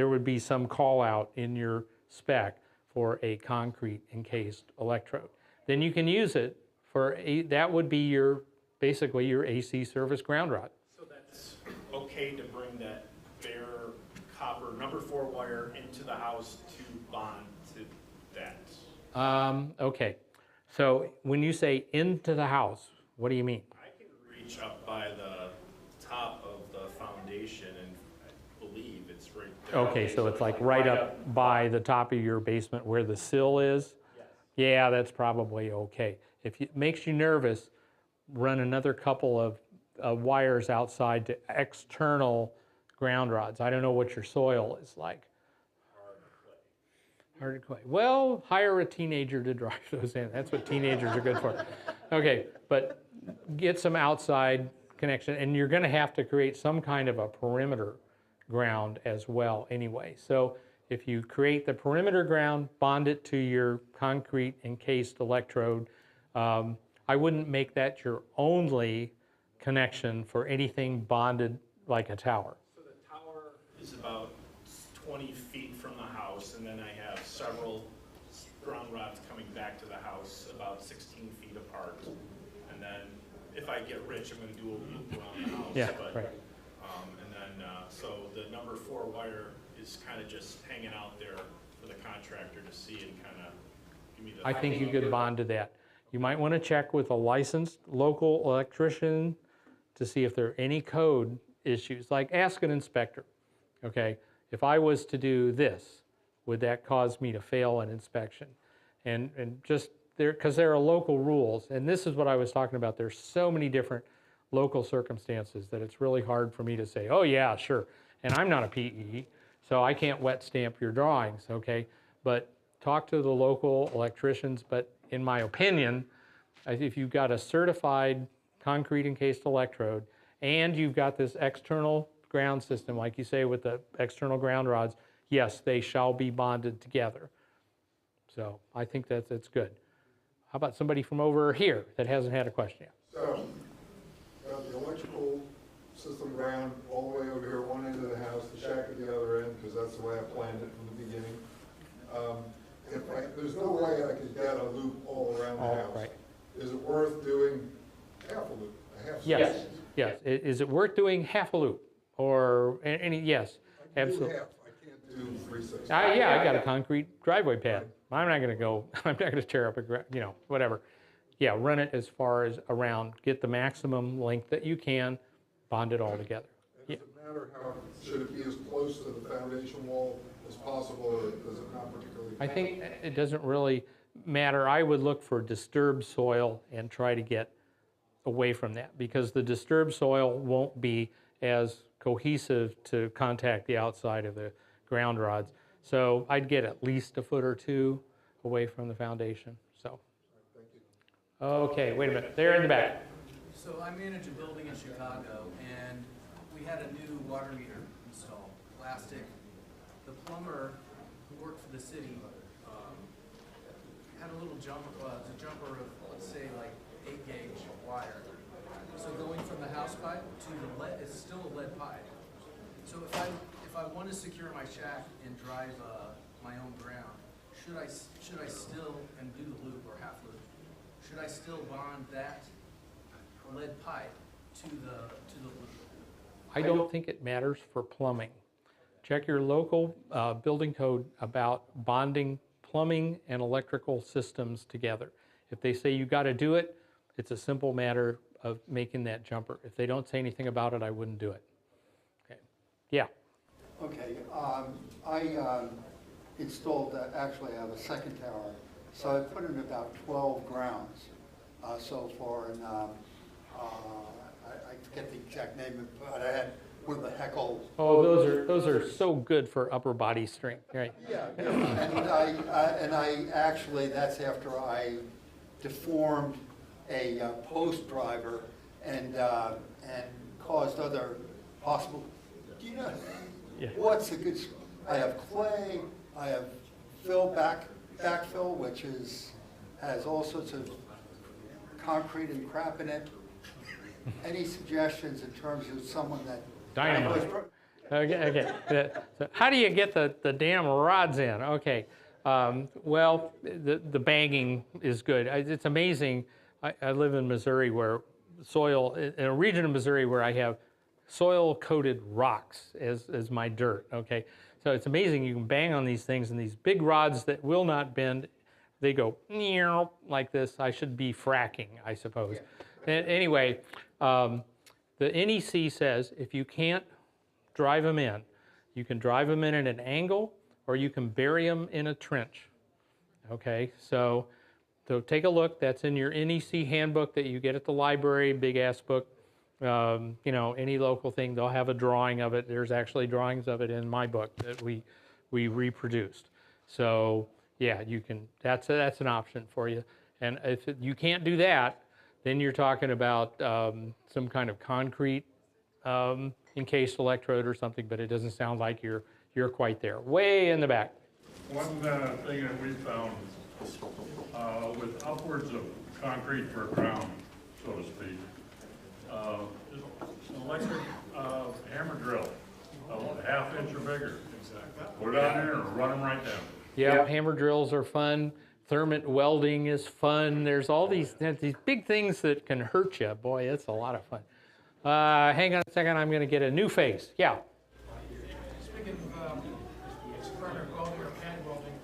would be some call out in your spec for a concrete encased electrode. Then you can use it for that would be basically your AC service ground rod. So that's okay to bring that bare copper number 4 wire into the house to bond to that? Okay. So when you say into the house, what do you mean? I can reach up by the top of the foundation and I believe it's right there. Okay, so it's like right up by the top of your basement where the sill is? Yes. Yeah, that's probably okay. If it makes you nervous, run another couple of wires outside to external ground rods. I don't know what your soil is like. Hard clay. Well, hire a teenager to drive those in. That's what teenagers are good for. Okay, but get some outside connection, and you're going to have to create some kind of a perimeter ground as well anyway. So if you create the perimeter ground, bond it to your concrete encased electrode. I wouldn't make that your only connection for anything bonded like a tower. So the tower is about 20 feet from the house, and then I have several ground rods coming back to the house about 16 feet apart. And then if I get rich, I'm going to do a loop around the house. Yeah, but, right. And then, so the number 4 wire is kind of just hanging out there for the contractor to see and kind of give me the... I think you could bond to that. You might want to check with a licensed local electrician to see if there are any code issues, like ask an inspector, okay? If I was to do this, would that cause me to fail an inspection? And just there, because there are local rules, and this is what I was talking about. There's so many different local circumstances that it's really hard for me to say, oh yeah, sure. And I'm not a PE, so I can't wet stamp your drawings, okay? But talk to the local electricians, but in my opinion, if you've got a certified concrete encased electrode and you've got this external ground system, like you say with the external ground rods, yes, they shall be bonded together. So I think that's good. How about somebody from over here that hasn't had a question yet? So, the electrical system ground all the way over here at one end of the house, the shack at the other end, because that's the way I planned it from the beginning. There's no way I could get a loop all around the house. Right. Is it worth doing half a loop? Yes. Yes. Is it worth doing half a loop or any? Yes, absolutely. half, I can't do 3/6. Yeah, I got a concrete driveway pad. I'm not going to go. I'm not going to tear up a whatever. Yeah, run it as far as around. Get the maximum length that you can. Bond it all together. Does it matter how, should it be as close to the foundation wall as possible, or does it not particularly? I think it doesn't really matter. I would look for disturbed soil and try to get away from that, because the disturbed soil won't be as cohesive to contact the outside of the ground rods. So I'd get at least a foot or two away from the foundation. So. Okay, wait a minute. There in the back. So I manage a building in Chicago, and we had a new water meter installed, plastic. The plumber who worked for the city had a little jumper of, let's say, like 8 gauge wire. So going from the house pipe to the lead, it's still a lead pipe. So if I want to secure my shack and drive my own ground, should I still, and do the loop or half loop, should I still bond that lead pipe to the loop? I don't think it matters for plumbing. Check your local building code about bonding plumbing and electrical systems together. If they say you got to do it, it's a simple matter of making that jumper. If they don't say anything about it, I wouldn't do it. Okay. Yeah. Okay. I installed, actually I have a second tower, so I put in about 12 grounds so far, and I forget the exact name, but I had one of the Heckle. Oh, those are so good for upper body strength, right? Yeah, and I actually, that's after I deformed a post driver and caused other possible. Do you know what's a good? I have clay. I have backfill, which has all sorts of concrete and crap in it. Any suggestions in terms of someone that? Dynamite. Okay. So how do you get the damn rods in? Okay. Well, the banging is good. It's amazing. I live in Missouri, where soil, in a region of Missouri where I have soil-coated rocks as my dirt. Okay. So it's amazing. You can bang on these things, and these big rods that will not bend, they go like this. I should be fracking, I suppose. Anyway. The NEC says if you can't drive them in, you can drive them in at an angle, or you can bury them in a trench. Okay, so take a look. That's in your NEC handbook that you get at the library, big ass book. Any local thing, they'll have a drawing of it. There's actually drawings of it in my book that we reproduced. So yeah, you can. That's an option for you. And if you can't do that, then you're talking about some kind of concrete encased electrode or something, but it doesn't sound like you're quite there. Way in the back. One thing that we found with upwards of concrete per ground, so to speak, just an electric hammer drill, a ½ inch or bigger. Put it on there and run them right down. Yeah, hammer drills are fun. Thermite welding is fun. There's all these big things that can hurt you. Boy, it's a lot of fun. Hang on a second. I'm going to get a new face. Yeah. Speaking of further welding or CAD welding,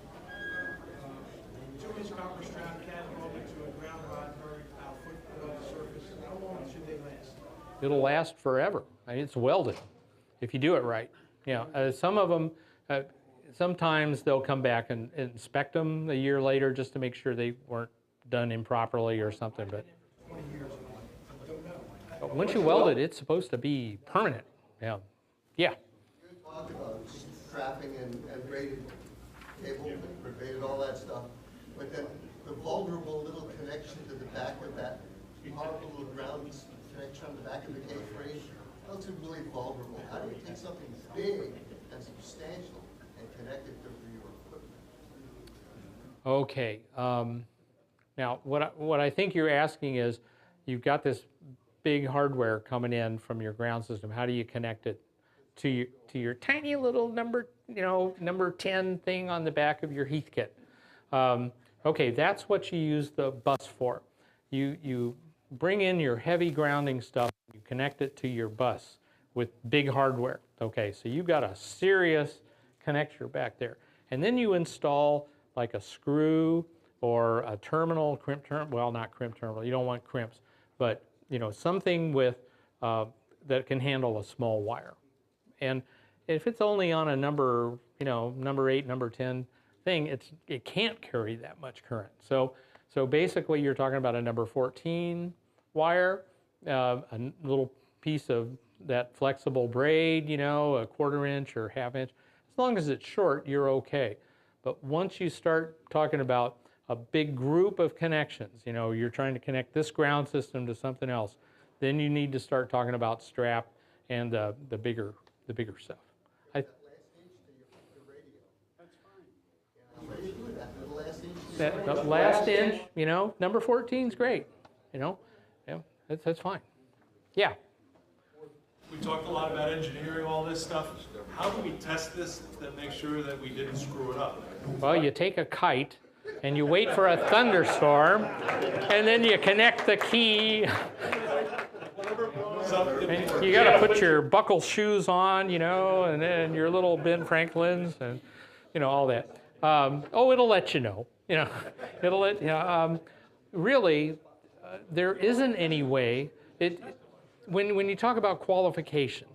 2-inch copper strap CAD welding to a ground rod buried about a foot below the surface. How long should they last? It'll last forever. I mean, it's welded if you do it right. Some of them. Sometimes they'll come back and inspect them a year later just to make sure they weren't done improperly or something. But once you weld it, it's supposed to be permanent. Yeah. Yeah. You talked about strapping and braided cable, braided all that stuff, but then the vulnerable little connection to the back of that powerful little ground connection on the back of the K-frame, that's really vulnerable. How do you take something big and substantial and connect it to your equipment? Okay. Now, what I think you're asking is, you've got this big hardware coming in from your ground system. How do you connect it to your tiny little number 10 thing on the back of your Heath kit? Okay, that's what you use the bus for. You bring in your heavy grounding stuff, you connect it to your bus with big hardware. Okay, so you've got a serious connector back there. And then you install like a screw or a terminal, well, not crimp terminal, you don't want crimps, but something with that can handle a small wire. And if it's only on a number 8, number 10 thing, it can't carry that much current. So basically you're talking about a number 14 wire, a little piece of that flexible braid, a 1/4 inch or 1/2 inch. As long as it's short, you're okay. But once you start talking about a big group of connections, you're trying to connect this ground system to something else, then you need to start talking about strap and the bigger stuff. The last inch, number 14 is great. Yeah, that's fine. Yeah. We talked a lot about engineering all this stuff. How do we test this to make sure that we didn't screw it up? Well, you take a kite and you wait for a thunderstorm, and then you connect the key. And you got to put your buckle shoes on, and then your little Ben Franklins, and all that. It'll let you know. It'll let really, there isn't any way. When you talk about qualification,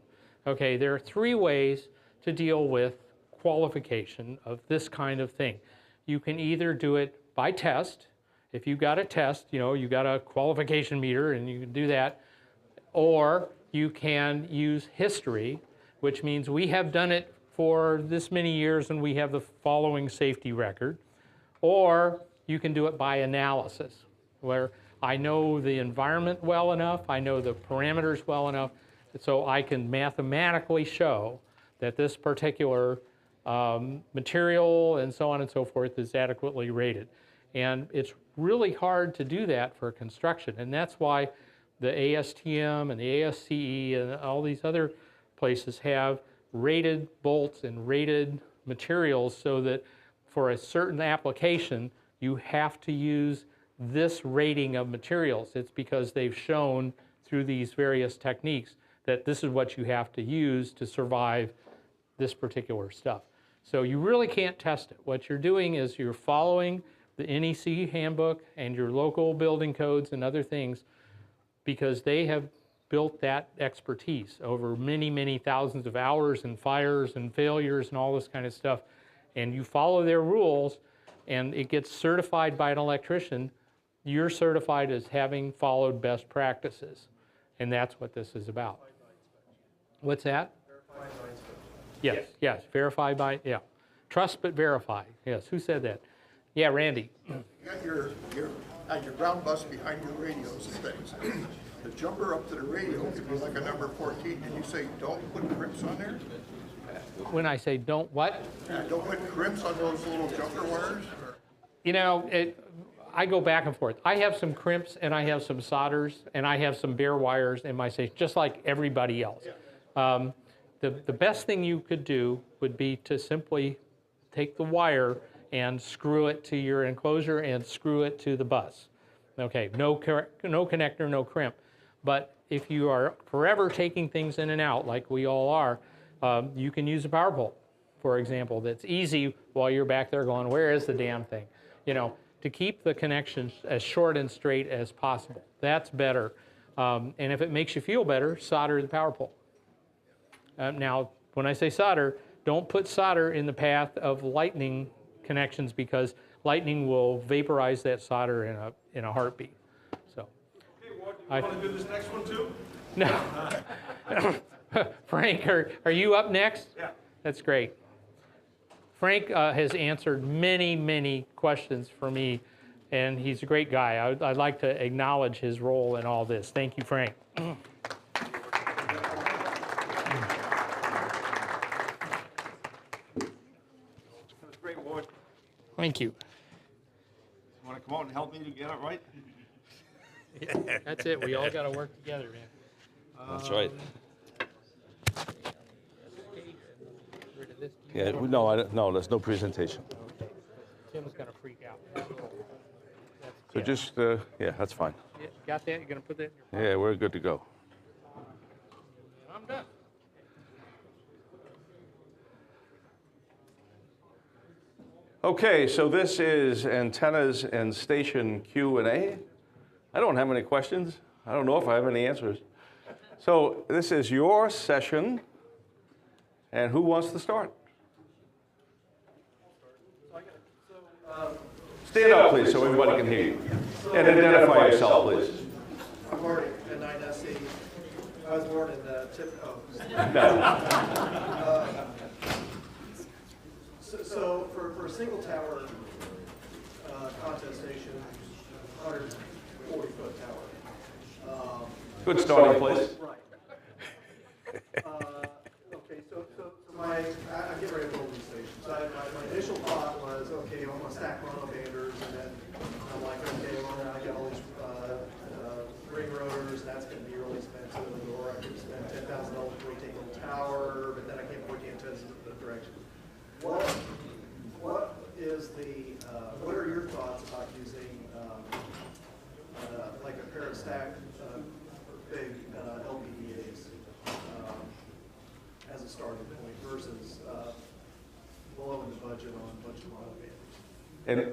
okay, there are 3 ways to deal with qualification of this kind of thing. You can either do it by test. If you got a test, you got a qualification meter and you can do that. Or you can use history, which means we have done it for this many years and we have the following safety record. Or you can do it by analysis, where I know the environment well enough, I know the parameters well enough, so I can mathematically show that this particular material and so on and so forth is adequately rated. And it's really hard to do that for construction, and that's why the ASTM and the ASCE and all these other places have rated bolts and rated materials so that for a certain application, you have to use this rating of materials. It's because they've shown through these various techniques that this is what you have to use to survive this particular stuff. So you really can't test it. What you're doing is you're following the NEC handbook and your local building codes and other things because they have built that expertise over many, many thousands of hours and fires and failures and all this kind of stuff. And you follow their rules and it gets certified by an electrician. You're certified as having followed best practices. And that's what this is about. What's that? Yes, verified by, yeah. Trust but verify, yes. Who said that? Yeah, Randy. You got your ground bus behind your radios and things. The jumper up to the radio could be like a number 14. Did you say don't put crimps on there? When I say don't what? Don't put crimps on those little jumper wires? I go back and forth. I have some crimps and I have some solders and I have some bare wires in my station, just like everybody else. The best thing you could do would be to simply take the wire and screw it to your enclosure and screw it to the bus. Okay, no connector, no crimp. But if you are forever taking things in and out, like we all are, you can use a power pole, for example, that's easy while you're back there going, where is the damn thing? To keep the connections as short and straight as possible. That's better. And if it makes you feel better, solder the power pole. Now, when I say solder, don't put solder in the path of lightning connections because lightning will vaporize that solder in a heartbeat. So, Okay, you want to do this next one too? No. Frank, are you up next? Yeah. That's great. Frank has answered many, many questions for me, and he's a great guy. I'd like to acknowledge his role in all this. Thank you, Frank. Great award. Thank you. Want to come out and help me to get it right? That's it. We all got to work together, man. That's right. Rid of this. Yeah, no, there's no presentation. Okay. Tim's going to freak out. So just, yeah, that's fine. Yeah, got that? You're going to put that in your pocket? Yeah, we're good to go. Okay, so this is antennas and station Q&A. I don't have any questions. I don't know if I have any answers. So this is your session, and who wants to start? Stand up, please, so everybody can hear you. And identify yourself, please. I'm Marty, at 9SE. I was born in So for a single tower contest station, 140-foot tower. Good starting place. Right. Okay, so I get ready to build these stations. So my initial thought was, okay, I'm gonna stack monobanders, and then I'm like, okay, well, now I got all these ring rotors, that's gonna be really expensive, or I could spend $10,000 to retake the tower, but then I can't point the antennas in the direction. What is the, what are your thoughts about using like a pair of stacked big LPDAs as a starting point versus blowing the budget on a bunch of monobanders? And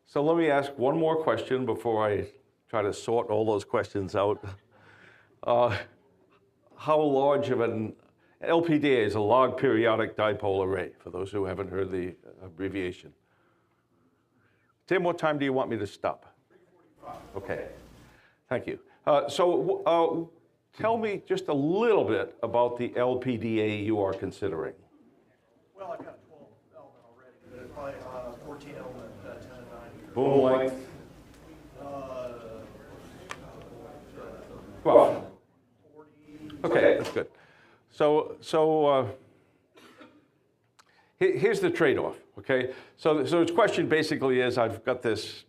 so let me ask one more question before I try to sort all those questions out. How large of an LPDA is a log periodic dipole array, for those who haven't heard the abbreviation? Tim, what time do you want me to stop? 3:45. Okay, thank you. So tell me just a little bit about the LPDA you are considering. Well, I've got a 12 element already, but probably 14 element 10 and 9. Boom length? 12. 40. Okay, that's good. So here's the trade-off, okay? So its question basically is, I've got this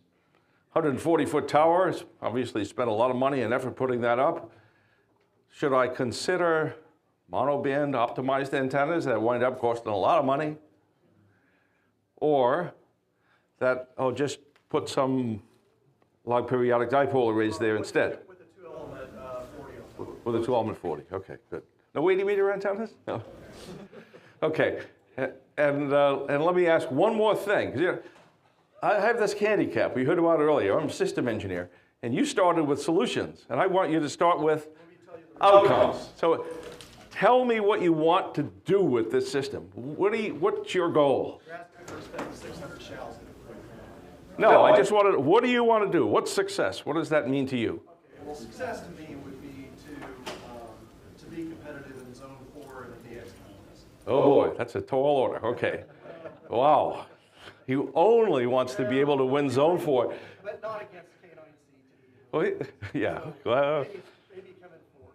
140-foot tower. It's obviously spent a lot of money and effort putting that up. Should I consider monoband optimized antennas that wind up costing a lot of money? Or that I'll just put some log periodic dipole arrays there instead? With the 2-element 40. With a 2-element 40, okay, good. No 80-meter antennas? No. Okay, and let me ask one more thing. You know, I have this handicap we heard about earlier. I'm a system engineer, and you started with solutions, and I want you to start with outcomes. So tell me what you want to do with this system. What's your goal? You're asking for spending 600 shells. No, I just wanted, what do you want to do? What's success? What does that mean to you? Okay, well, success to me would be to be competitive in zone 4 in the DXing contest. Oh boy, that's a tall order. Okay. Wow. He only wants to be able to win zone 4. But not against K9CT. Well, yeah. Well, maybe come in 4th or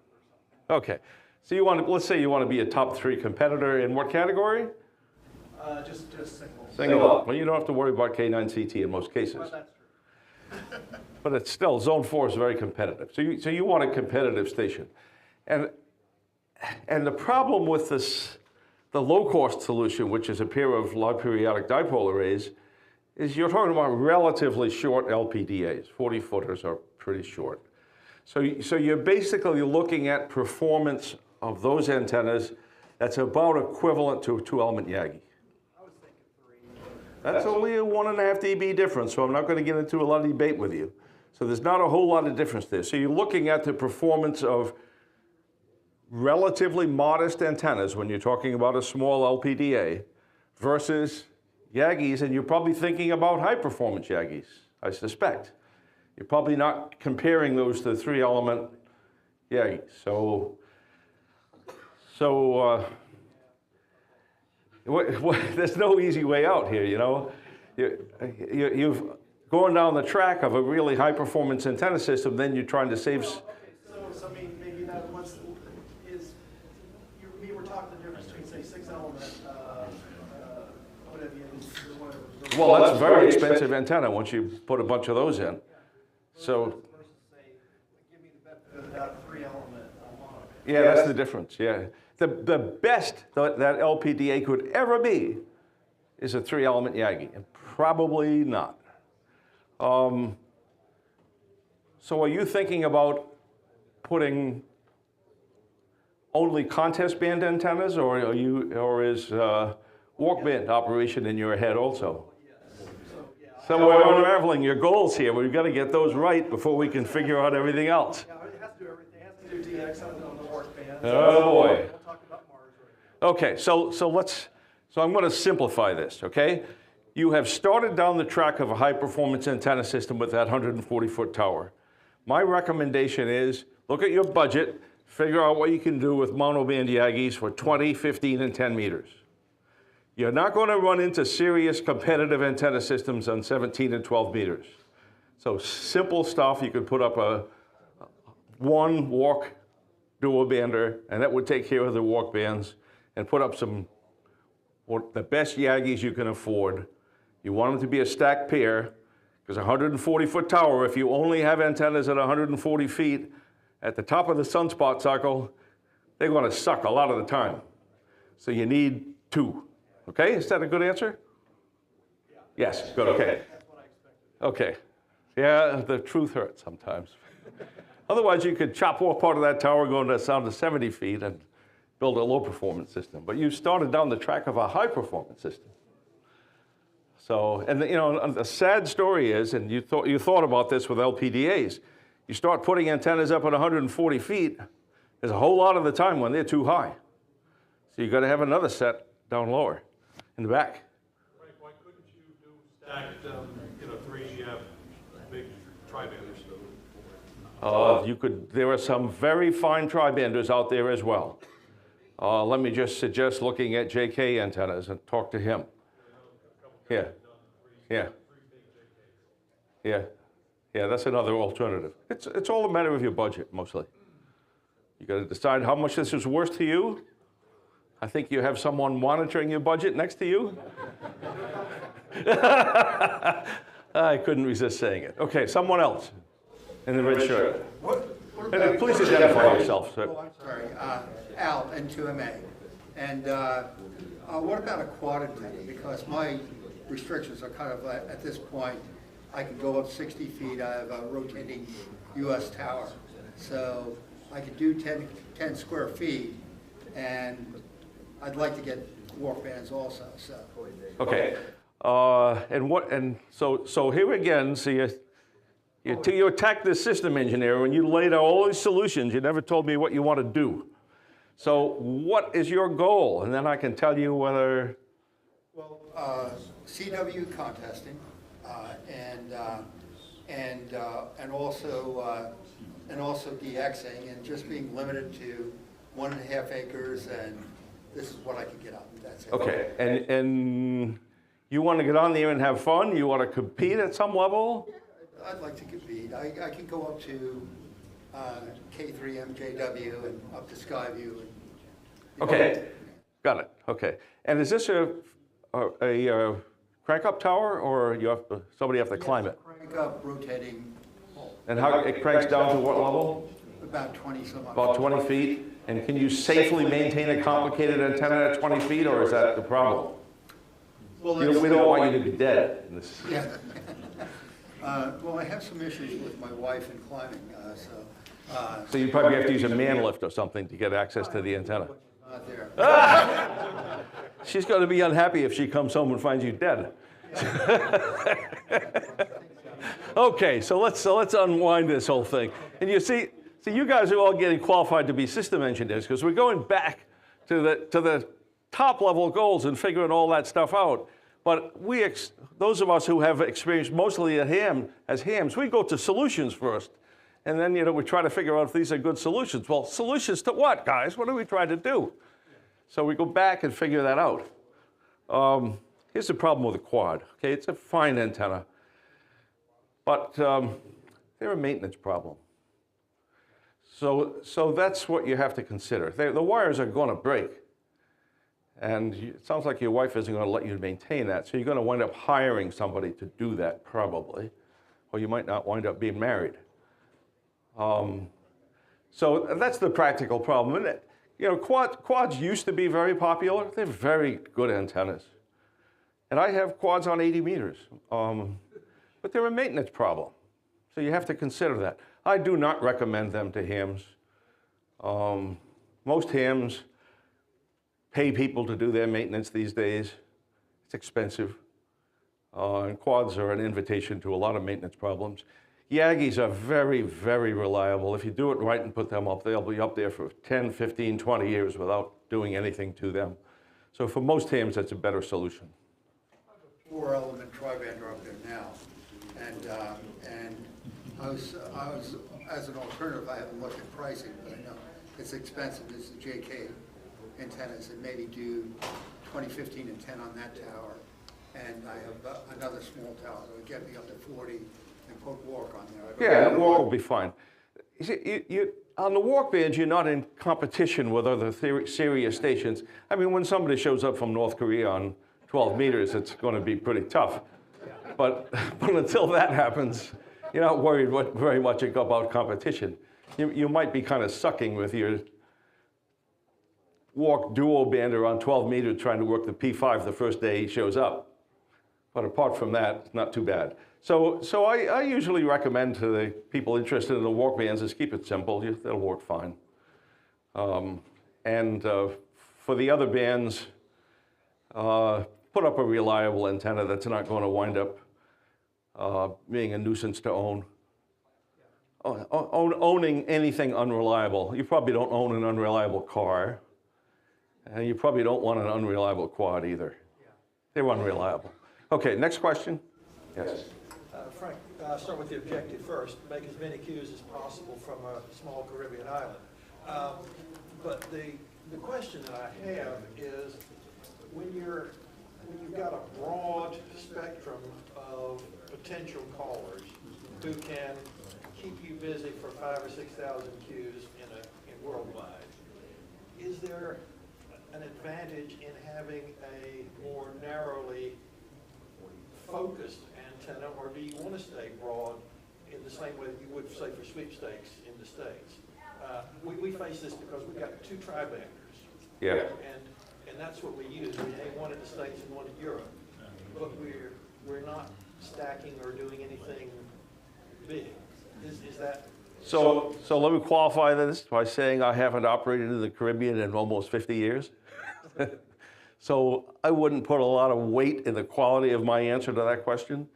something. okay. So you want to, let's say you want to be a top 3 competitor in what category? Just single. Single up. Well, you don't have to worry about K9CT in most cases. Well, that's true. But it's still, zone 4 is very competitive. So you want a competitive station. And the problem with this, the low-cost solution, which is a pair of log periodic dipole arrays, is you're talking about relatively short LPDAs. 40-footers are pretty short. So you're basically looking at performance of those antennas that's about equivalent to a 2-element Yagi. I was thinking 3. That's only a 1.5 dB difference, so I'm not going to get into a lot of debate with you. So there's not a whole lot of difference there. So you're looking at the performance of relatively modest antennas when you're talking about a small LPDA versus Yagis, and you're probably thinking about high-performance Yagis, I suspect. You're probably not comparing those to 3-element Yagis. So there's no easy way out here, you know. You've gone down the track of a really high-performance antenna system, then you're trying to save. So I mean, maybe that we were talking the difference between, say, 6-element, whatever. Well, that's a very expensive antenna once you put a bunch of those in. So. Versus, say, give me the benefit of that 3-element monoband. Yeah, that's the difference, yeah. The best that LPDA could ever be is a 3-element Yagi, and probably not. So are you thinking about putting only contest band antennas, or is walk band operation in your head also? Yes. So we're unraveling your goals here. We've got to get those right before we can figure out everything else. Yeah, it has to do everything. It has to do DXing on the work band. Oh, boy. We'll talk about Mars right Okay, so I'm going to simplify this, okay? You have started down the track of a high-performance antenna system with that 140-foot tower. My recommendation is look at your budget, figure out what you can do with monoband Yagis for 20, 15, and 10 meters. You're not going to run into serious competitive antenna systems on 17 and 12 meters. So simple stuff, you could put up a one walk dual bander, and that would take care of the walk bands, and put up the best Yagis you can afford. You want them to be a stacked pair, because a 140-foot tower, if you only have antennas at 140 feet, at the top of the sunspot cycle, they're going to suck a lot of the time. So you need two. Okay, is that a good answer? Yeah. Yes, good, okay. That's what I expected. Okay. Yeah, the truth hurts sometimes. Otherwise, you could chop off part of that tower, go down to 70 feet, and build a low-performance system. But you started down the track of a high-performance system. So, and you know, the sad story is, and you thought about this with LPDAs, you start putting antennas up at 140 feet, there's a whole lot of the time when they're too high. So you've got to have another set down lower, in the back. Frank, why couldn't you do stacked, you know, 3 big tri-banders? You could. There are some very fine tri-banders out there as well. Let me just suggest looking at JK antennas and talk to him. Yeah, yeah, yeah, yeah. That's another alternative. It's all a matter of your budget mostly. You got to decide how much this is worth to you. I think you have someone monitoring your budget next to you. I couldn't resist saying it. Okay, someone else in the red shirt. And please identify yourself, sir. Oh, I'm sorry. Al, N2MA. And what about a quad antenna? Because my restrictions are kind of, at this point, I can go up 60 feet. I have a rotating US tower. So I could do 10 square feet, and I'd like to get walk bands also. So. Okay. So here again, so you attack the system engineer and you laid out all these solutions. You never told me what you want to do. So what is your goal? And then I can tell you whether. Well, CW contesting, and also DXing, and just being limited to 1.5 acres, and this is what I can get up. That's it. Okay, and you want to get on there and have fun? You want to compete at some level? I'd like to compete. I can go up to K3MJW and up to Skyview. Okay, got it. Okay, and is this a crank-up tower, or somebody have to climb it? Crank-up rotating pole. And how it cranks down to what level? About 20 some odd. About 20 feet? And can you safely maintain a complicated antenna at 20 feet, or is that the problem? Well, We don't want you to be dead in this. Yeah. Well, I have some issues with my wife in climbing, So you probably have to use a man lift or something to get access to the antenna. Not there. She's going to be unhappy if she comes home and finds you dead. Okay, so let's unwind this whole thing. And you see, you guys are all getting qualified to be system engineers because we're going back to the top level goals and figuring all that stuff out. But those of us who have experience mostly as hams, we go to solutions first. And then, we try to figure out if these are good solutions. Well, solutions to what, guys? What are we trying to do? So we go back and figure that out. Here's the problem with a quad. Okay, it's a fine antenna. But they're a maintenance problem. So that's what you have to consider. The wires are going to break. And it sounds like your wife isn't going to let you maintain that. So you're going to wind up hiring somebody to do that, probably. Or you might not wind up being married. So that's the practical problem. And quads used to be very popular. They're very good antennas. And I have quads on 80 meters. But they're a maintenance problem. So you have to consider that. I do not recommend them to hams. Most hams pay people to do their maintenance these days. It's expensive. And quads are an invitation to a lot of maintenance problems. Yagis are very, very reliable. If you do it right and put them up, they'll be up there for 10, 15, 20 years without doing anything to them. So for most hams, that's a better solution. 4-element tri-bander up there now, and I was, as an alternative, I haven't looked at pricing, but I know it's expensive. It's the JK antennas, and maybe do 20, 15, and 10 on that tower, and I have another small tower that would get me up to 40, and put walk on there. Yeah, the walk will be fine. You see, on the walk bands, you're not in competition with other serious stations. I mean, when somebody shows up from North Korea on 12 meters, it's going to be pretty tough. But until that happens, you're not worried very much about competition. You might be kind of sucking with your walk duo bander on 12 meters trying to work the P5 the first day he shows up. But apart from that, it's not too bad. So I usually recommend to the people interested in the walk bands is keep it simple. They'll work fine. For the other bands, put up a reliable antenna that's not going to wind up being a nuisance to own. Owning anything unreliable. You probably don't own an unreliable car, and you probably don't want an unreliable quad either. They're unreliable. Okay, next question. Yes. Frank, start with the objective first. Make as many cues as possible from a small Caribbean island. But the question that I have is, when you've got a broad spectrum of potential callers who can keep you busy for 5,000 or 6,000 cues in worldwide, is there an advantage in having a more narrowly focused antenna, or do you want to stay broad in the same way that you would, say, for sweepstakes in the States? We face this because we've got two tri-banders. Yeah. And that's what we use. We have one in the States and one in Europe. But we're not stacking or doing anything big. Is that... So let me qualify this by saying I haven't operated in the Caribbean in almost 50 years. So I wouldn't put a lot of weight in the quality of my answer to that question.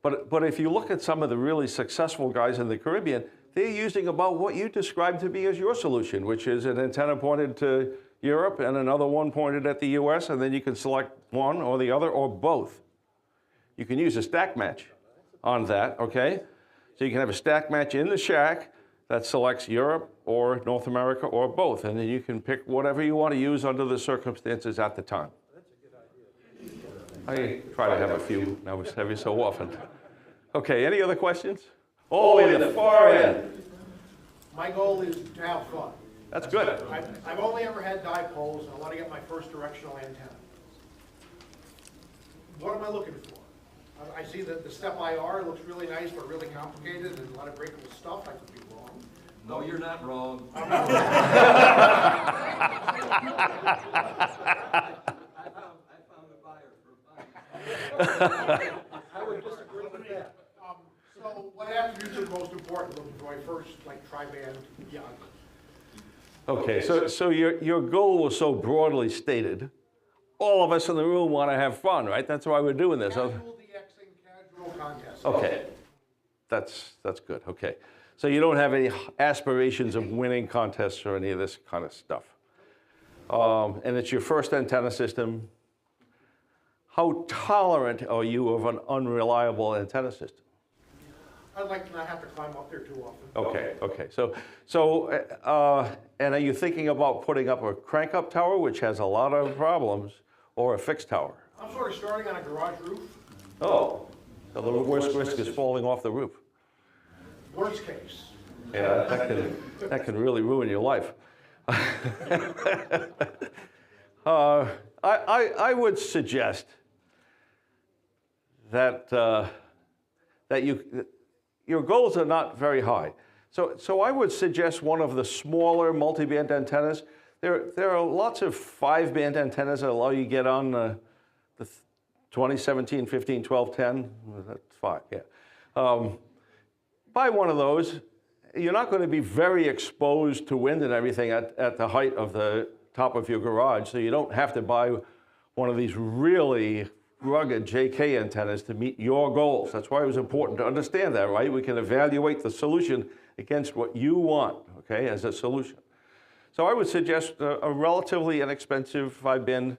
But if you look at some of the really successful guys in the Caribbean, they're using about what you described to me as your solution, which is an antenna pointed to Europe and another one pointed at the US, and then you can select one or the other or both. You can use a stack match on that, okay? So you can have a stack match in the shack that selects Europe or North America or both, and then you can pick whatever you want to use under the circumstances at the time. I try to have a few every so often. Okay, any other questions? All the way to the far end. My goal is to have fun. That's good. I've only ever had dipoles, and I want to get my first directional antenna. What am I looking for? I see that the step IR looks really nice, but really complicated, and a lot of breakable stuff. I could be wrong. No, you're not wrong. I found a buyer for a I would disagree with that. So what attributes are most important looking for my first, tri-band Yagi? Okay, so your goal was so broadly stated. All of us in the room want to have fun, right? That's why we're doing this. Casual DXing, casual contest. Okay, that's good. Okay, so you don't have any aspirations of winning contests or any of this kind of stuff. And it's your first antenna system. How tolerant are you of an unreliable antenna system? I'd like to not have to climb up there too often. Okay. And are you thinking about putting up a crank-up tower, which has a lot of problems, or a fixed tower? I'm sort of starting on a garage roof. Oh, so the worst risk is falling off the roof. Worst case. Yeah, that can really ruin your life. I would suggest that your goals are not very high. So I would suggest one of the smaller multi-band antennas. There are lots of 5-band antennas that allow you to get on the 20, 17, 15, 12, 10. That's 5, yeah. Buy one of those. You're not going to be very exposed to wind and everything at the height of the top of your garage, so you don't have to buy one of these really rugged JK antennas to meet your goals. That's why it was important to understand that, right? We can evaluate the solution against what you want, okay, as a solution. So I would suggest a relatively inexpensive 5-bin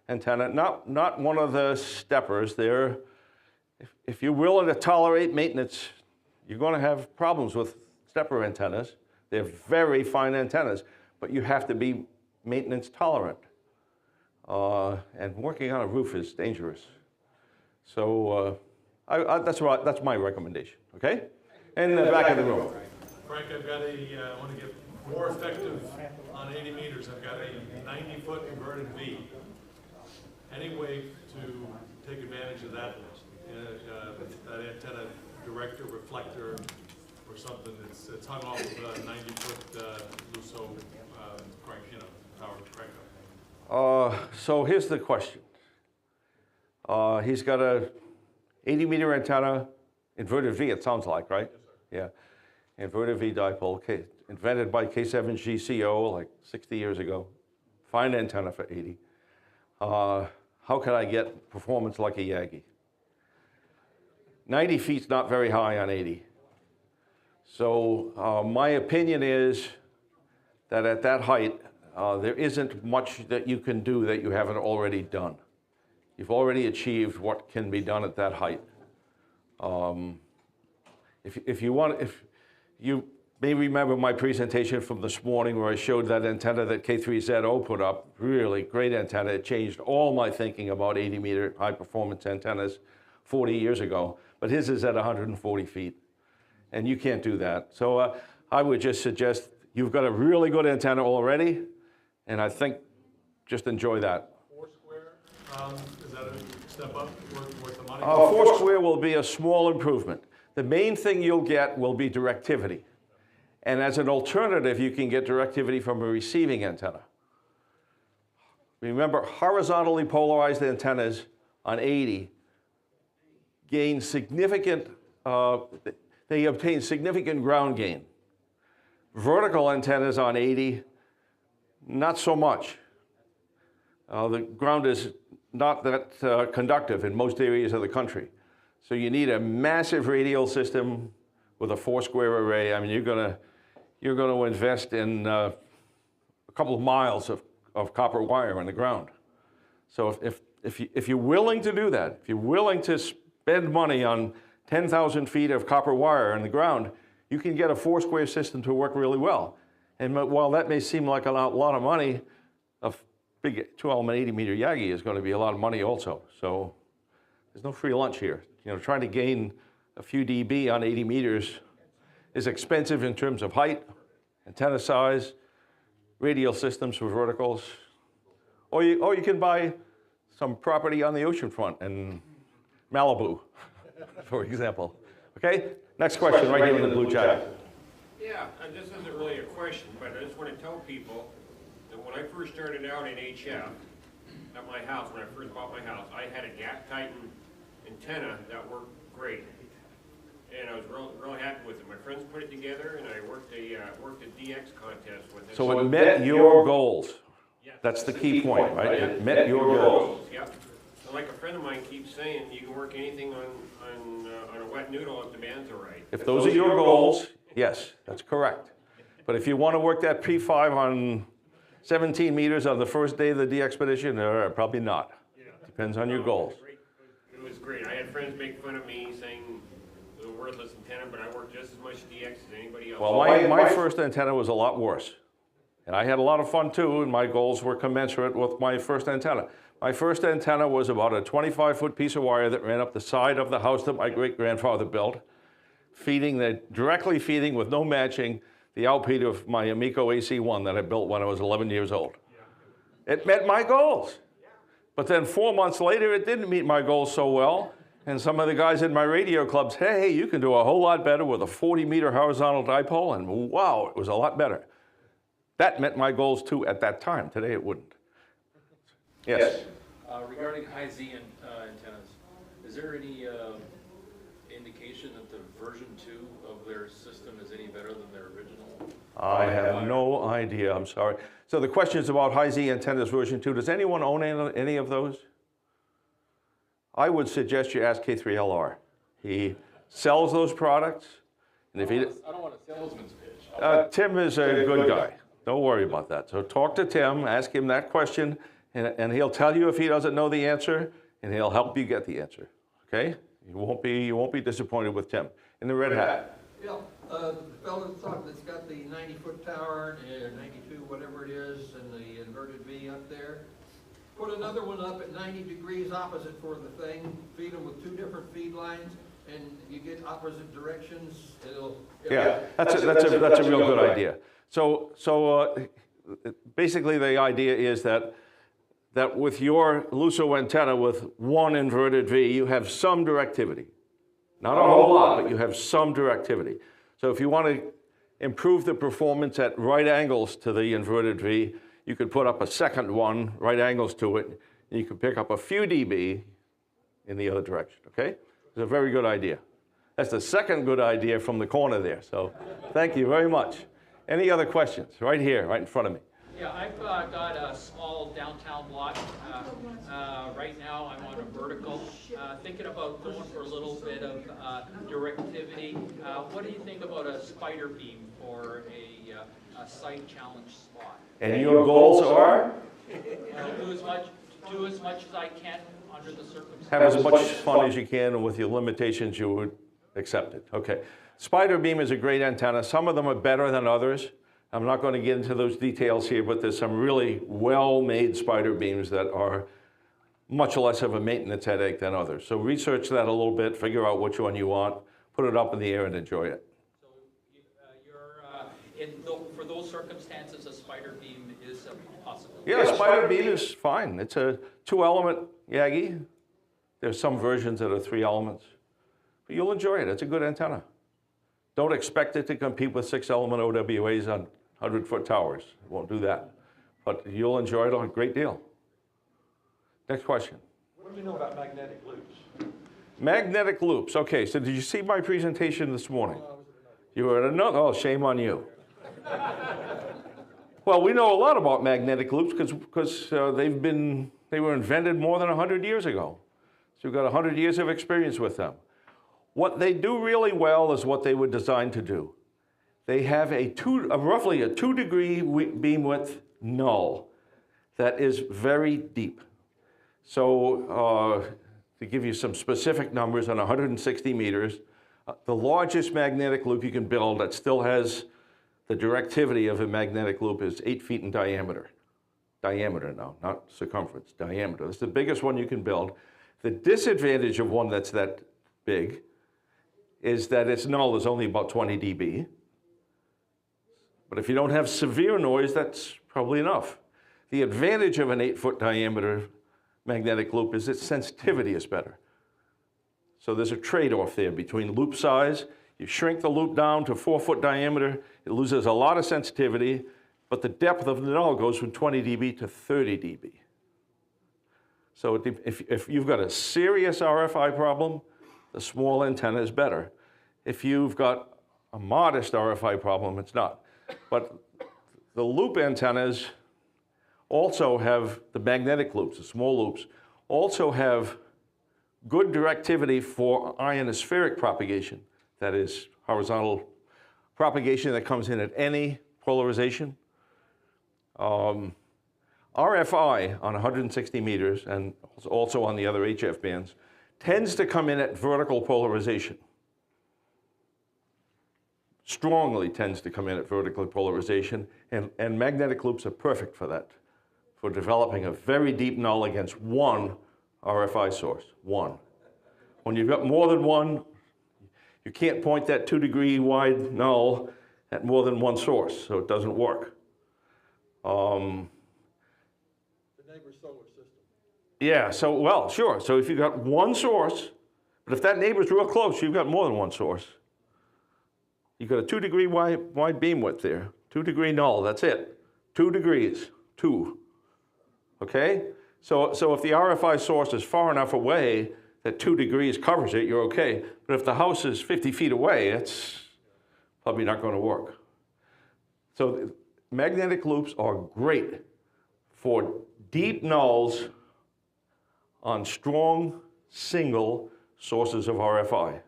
antenna, not one of the steppers. They're, if you're willing to tolerate maintenance, you're going to have problems with stepper antennas. They're very fine antennas, but you have to be maintenance tolerant. And working on a roof is dangerous. So that's my recommendation, okay? In the back of the room. Frank, I've got I want to get more effective on 80 meters. I've got a 90-foot inverted V. Any way to take advantage of that antenna director, reflector, or something that's hung off of a 90-foot Lusso crank, power crank. So here's the question. He's got a 80-meter antenna, inverted V, it sounds like, right? Yes, yeah. Inverted V dipole, invented by K7GCO like 60 years ago. Fine antenna for 80. How can I get performance like a Yagi? 90 feet's not very high on 80. So my opinion is that at that height, there isn't much that you can do that you haven't already done. You've already achieved what can be done at that height. If you may remember my presentation from this morning where I showed that antenna that K3ZO put up, really great antenna. It changed all my thinking about 80-meter high-performance antennas 40 years ago. But his is at 140 feet, and you can't do that. So I would just suggest you've got a really good antenna already, and I think just enjoy that. Foursquare, is that a step up worth the money? Foursquare will be a small improvement. The main thing you'll get will be directivity. And as an alternative, you can get directivity from a receiving antenna. Remember, horizontally polarized antennas on 80 gain significant, they obtain significant ground gain. Vertical antennas on 80, not so much. The ground is not that conductive in most areas of the country. So you need a massive radial system with a Foursquare array. I mean, you're going to invest in a couple of miles of copper wire on the ground. So if you're willing to do that, if you're willing to spend money on 10,000 feet of copper wire on the ground, you can get a Foursquare system to work really well. And while that may seem like a lot of money, a big 2-element 80-meter Yagi is going to be a lot of money also. So there's no free lunch here. Trying to gain a few dB on 80 meters is expensive in terms of height, antenna size, radial systems for verticals. Or you can buy some property on the ocean front in Malibu, for example. Okay? Next question, right here in the blue jacket. Yeah, and this isn't really a question, but I just want to tell people that when I first started out in HF, at my house, when I first bought my house, I had a gap tighten antenna that worked great. And I was really happy with it. My friends put it together, and I worked a DX contest with it. So it met your goals. That's the key point, right? It met your goals. Yep. And like a friend of mine keeps saying, you can work anything on a wet noodle if the band's all right. If those are your goals, yes, that's correct. But if you want to work that P5 on 17 meters on the first day of the DXpedition, probably not. Depends on your goals. It was great. I had friends make fun of me saying it was a worthless antenna, but I worked just as much DX as anybody else. Well, my first antenna was a lot worse. And I had a lot of fun too, and my goals were commensurate with my first antenna. My first antenna was about a 25-foot piece of wire that ran up the side of the house that my great-grandfather built, directly feeding with no matching the output of my Amico AC1 that I built when I was 11 years old. It met my goals. But then 4 months later, it didn't meet my goals so well. And some of the guys in my radio clubs, hey, you can do a whole lot better with a 40-meter horizontal dipole. And wow, it was a lot better. That met my goals too at that time. Today it wouldn't. Yes? Regarding high Z antennas, is there any indication that the version 2 of their system is any better than their original? I have no idea, I'm sorry. So the question is about high Z antennas version 2. Does anyone own any of those? I would suggest you ask K3LR. He sells those products, and if he... I don't want a salesman's pitch. Tim is a good guy. Don't worry about that. So talk to Tim, ask him that question, and he'll tell you if he doesn't know the answer, and he'll help you get the answer. Okay? You won't be disappointed with Tim. In the red hat. Yeah, the fellow that's got the 90-foot tower, 92, whatever it is, and the inverted V up there. Put another one up at 90 degrees opposite for the thing, feed them with 2 different feed lines, and you get opposite directions. Yeah, that's a real good idea. So basically the idea is that with your LUSO antenna with one inverted V, you have some directivity. Not a whole lot, but you have some directivity. So if you want to improve the performance at right angles to the inverted V, you could put up a second one, right angles to it, and you could pick up a few dB in the other direction, okay? It's a very good idea. That's the second good idea from the corner there, so thank you very much. Any other questions? Right here, right in front of me. Yeah, I've got a small downtown lot. Right now I'm on a vertical. Thinking about going for a little bit of directivity. What do you think about a spider beam for a site challenge spot? And your goals are? Do as much as I can under the circumstances. Have as much fun as you can, and with your limitations you would accept it. Okay. Spider beam is a great antenna. Some of them are better than others. I'm not going to get into those details here, but there's some really well-made spider beams that are much less of a maintenance headache than others. So research that a little bit, figure out which one you want, put it up in the air and enjoy it. So for those circumstances, a spider beam is a possibility. Yeah, a spider beam is fine. It's a 2-element Yagi. There's some versions that are 3 elements. But you'll enjoy it. It's a good antenna. Don't expect it to compete with 6-element OWAs on 100-foot towers. It won't do that. But you'll enjoy it a great deal. Next question. What do you know about magnetic loops? Magnetic loops. Okay, so did you see my presentation this morning? You were at another, oh, shame on you. Well, we know a lot about magnetic loops because they were invented more than 100 years ago. So we've got 100 years of experience with them. What they do really well is what they were designed to do. They have roughly a 2-degree beam width null that is very deep. So to give you some specific numbers, on 160 meters, the largest magnetic loop you can build that still has the directivity of a magnetic loop is 8 feet in diameter. Diameter now, not circumference, diameter. That's the biggest one you can build. The disadvantage of one that's that big is that its null is only about 20 dB. But if you don't have severe noise, that's probably enough. The advantage of an 8-foot diameter magnetic loop is its sensitivity is better. So there's a trade-off there between loop size. You shrink the loop down to 4-foot diameter, it loses a lot of sensitivity, but the depth of the null goes from 20 dB to 30 dB. So if you've got a serious RFI problem, the small antenna is better. If you've got a modest RFI problem, it's not. But the loop antennas also have, the magnetic loops, the small loops, also have good directivity for ionospheric propagation. That is horizontal propagation that comes in at any polarization. RFI on 160 meters and also on the other HF bands tends to come in at vertical polarization. Strongly tends to come in at vertical polarization, and magnetic loops are perfect for that, for developing a very deep null against one RFI source, one. When you've got more than one, you can't point that 2-degree wide null at more than one source, so it doesn't work. The neighbor's solar system. Yeah, so, well, sure. So if you've got one source, but if that neighbor's real close, you've got more than one source. You've got a 2-degree wide beam width there. 2-degree null, that's it. 2 degrees, 2. Okay? So if the RFI source is far enough away that 2 degrees covers it, you're okay. But if the house is 50 feet away, it's probably not going to work. So magnetic loops are great for deep nulls on strong single sources of RFI.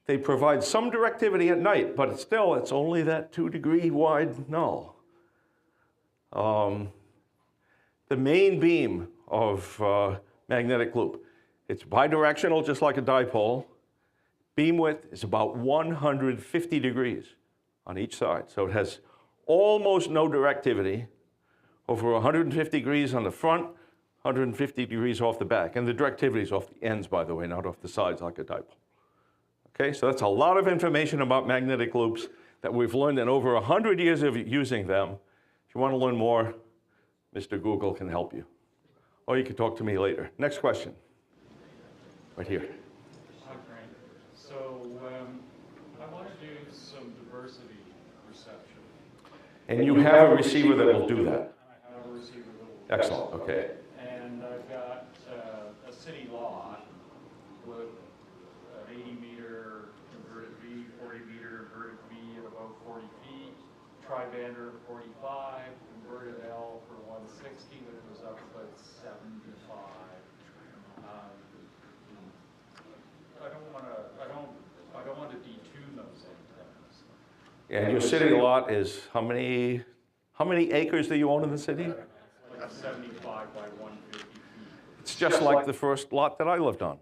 They provide some directivity at night, but still, it's only that 2-degree wide null. The main beam of magnetic loop, it's bidirectional, just like a dipole. Beam width is about 150 degrees on each side. So it has almost no directivity, over 150 degrees on the front, 150 degrees off the back. And the directivity is off the ends, by the way, not off the sides like a dipole. Okay, so that's a lot of information about magnetic loops that we've learned in over 100 years of using them. If you want to learn more, Mr. Google can help you. Or you can talk to me later. Next question. Right here. Hi, Frank. So I want to do some diversity reception. And you have a receiver that will do that? I have a receiver that will do that. Excellent, okay. And I've got a city lot with an 80-meter inverted V, 40-meter inverted V at about 40 feet, tri-bander 45, inverted L for 160, but it was up about 75. I don't want to detune those antennas. And your city lot is how many acres do you own in the city? Like 75 by 150 feet. It's just like the first lot that I lived on.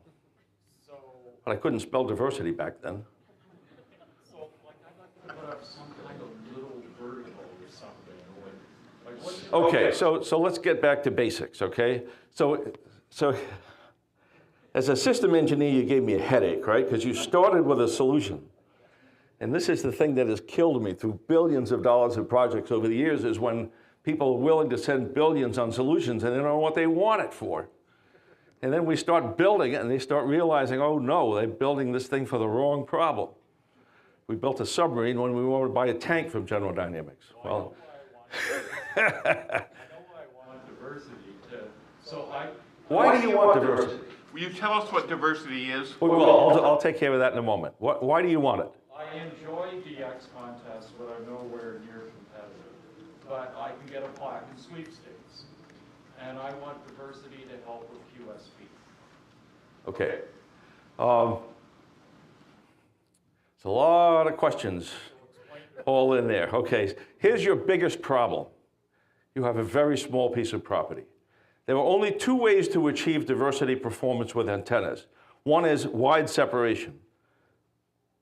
But I couldn't spell diversity back then. So, like, I'd like to put up some kind of little vertical or something. Like what's Okay, so let's get back to basics, okay? So as a system engineer, you gave me a headache, right? Because you started with a solution. And this is the thing that has killed me through billions of dollars of projects over the years, is when people are willing to spend billions on solutions and they don't know what they want it for. And then we start building it and they start realizing, oh no, they're building this thing for the wrong problem. We built a submarine when we wanted to buy a tank from General Dynamics. Well, I know I want diversity why do you want diversity? Will you tell us what diversity is? Well, I'll take care of that in a moment. Why do you want it? I enjoy DX contests, but I'm nowhere near competitive. But I can get a plaque in sweepstakes. And I want diversity to help with QSP. Okay. It's a lot of questions all in there. Okay, here's your biggest problem. You have a very small piece of property. There are only two ways to achieve diversity performance with antennas. One is wide separation.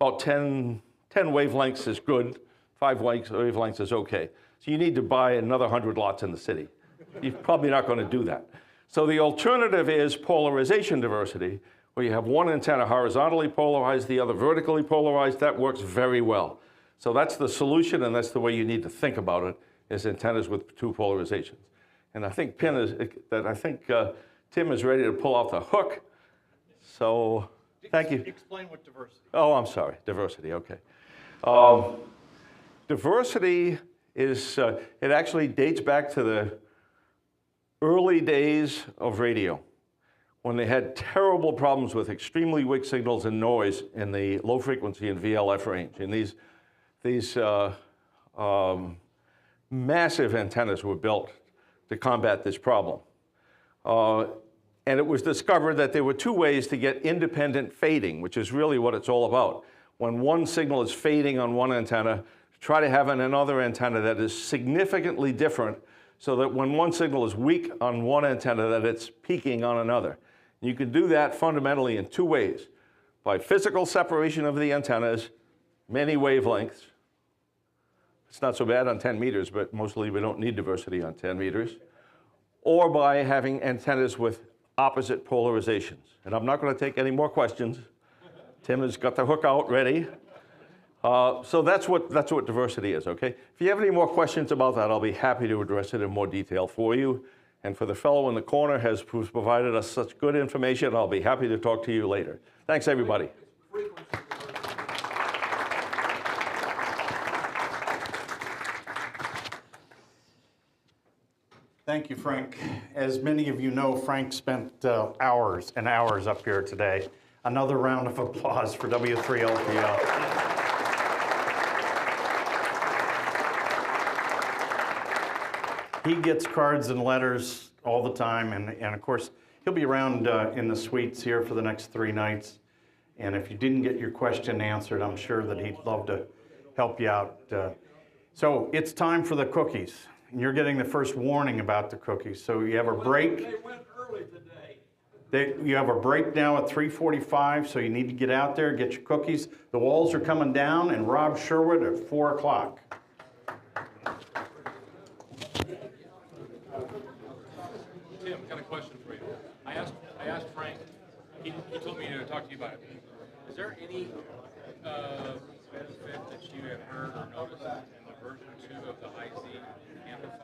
About 10 wavelengths is good, 5 wavelengths is okay. So you need to buy another 100 lots in the city. You're probably not going to do that. So the alternative is polarization diversity, where you have one antenna horizontally polarized, the other vertically polarized. That works very well. So that's the solution, and that's the way you need to think about it, is antennas with two polarizations. And I think Tim is ready to pull out the hook. So thank you. Explain what diversity is. Oh, I'm sorry, diversity, okay. Diversity is, it actually dates back to the early days of radio, when they had terrible problems with extremely weak signals and noise in the low frequency and VLF range. And these massive antennas were built to combat this problem. And it was discovered that there were two ways to get independent fading, which is really what it's all about. When one signal is fading on one antenna, try to have another antenna that is significantly different, so that when one signal is weak on one antenna, that it's peaking on another. You can do that fundamentally in two ways: by physical separation of the antennas, many wavelengths. It's not so bad on 10 meters, but mostly we don't need diversity on 10 meters. Or by having antennas with opposite polarizations. And I'm not going to take any more questions. Tim has got the hook out ready. So that's what diversity is, okay? If you have any more questions about that, I'll be happy to address it in more detail for you. And for the fellow in the corner who's provided us such good information, I'll be happy to talk to you later. Thanks, everybody. Thank you, Frank. As many of you know, Frank spent hours and hours up here today. Another round of applause for W3LPL. He gets cards and letters all the time, and of course, he'll be around in the suites here for the next 3 nights. And if you didn't get your question answered, I'm sure that he'd love to help you out. So it's time for the cookies. And you're getting the first warning about the cookies. So you have a break. They went early today. You have a break now at 3:45, so you need to get out there, get your cookies. The walls are coming down, and Rob Sherwood at 4 o'clock. Tim, got a question for you. I asked Frank. He told me to talk to you about it. Is there any benefit that you have heard or noticed in the version 2 of the IZ amplifier?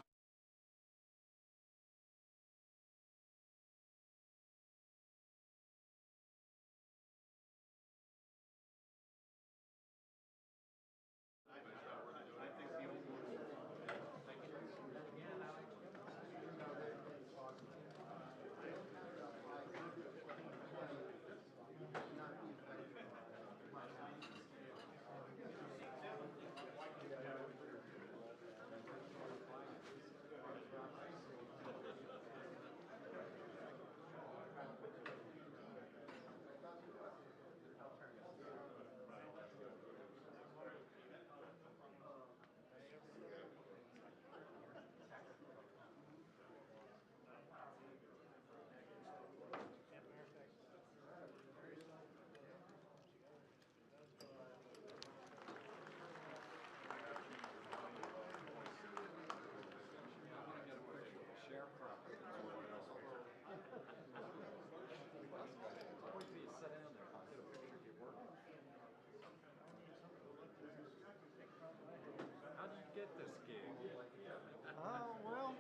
Well,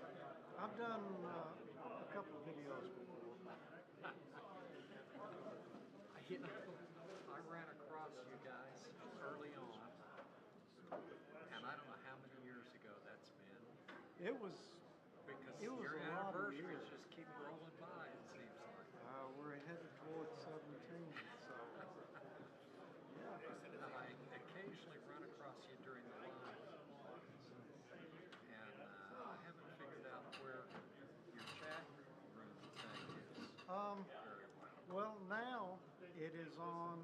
I've done a couple of videos before. You know, I ran across you guys early on, and I don't know how many years ago that's been. It was Because It was your a lot of anniversaries years. just keep rolling by, it seems like. we're headed towards 17, so And I occasionally run across you during the line, and I haven't figured out where your chat room thing is very well. well, now it is on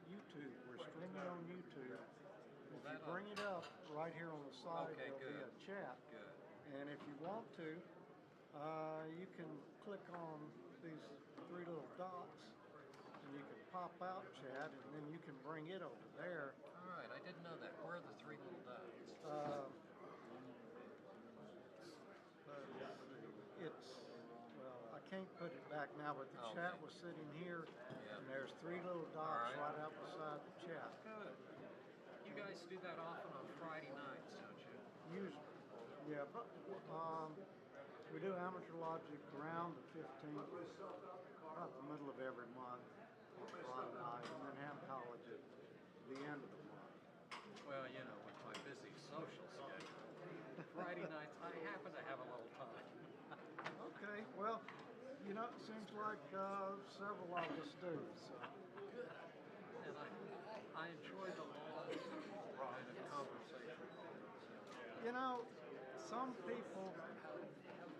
YouTube. We're streaming on YouTube. If you bring it up right here on the side, Okay, there'll be good. a chat. Good. And if you want to, you can click on these 3 little dots, and you can pop out chat, and then you can bring it over there. All right, I didn't know that. Where are the 3 little dots? Well, I can't put it back now, but the chat was sitting here, and there's 3 little dots right out beside the chat. Good. You guys do that often on Friday nights, don't you? Usually, yeah, but we do amateur logic around the 15th, about the middle of every month on Friday night, and then ham college at the end of the month. Well, you know, with my busy social schedule, Friday nights I happen to have a little time. Okay, well, you know, it seems like several of us do, so. And I enjoy the long line of conversation. You know, some people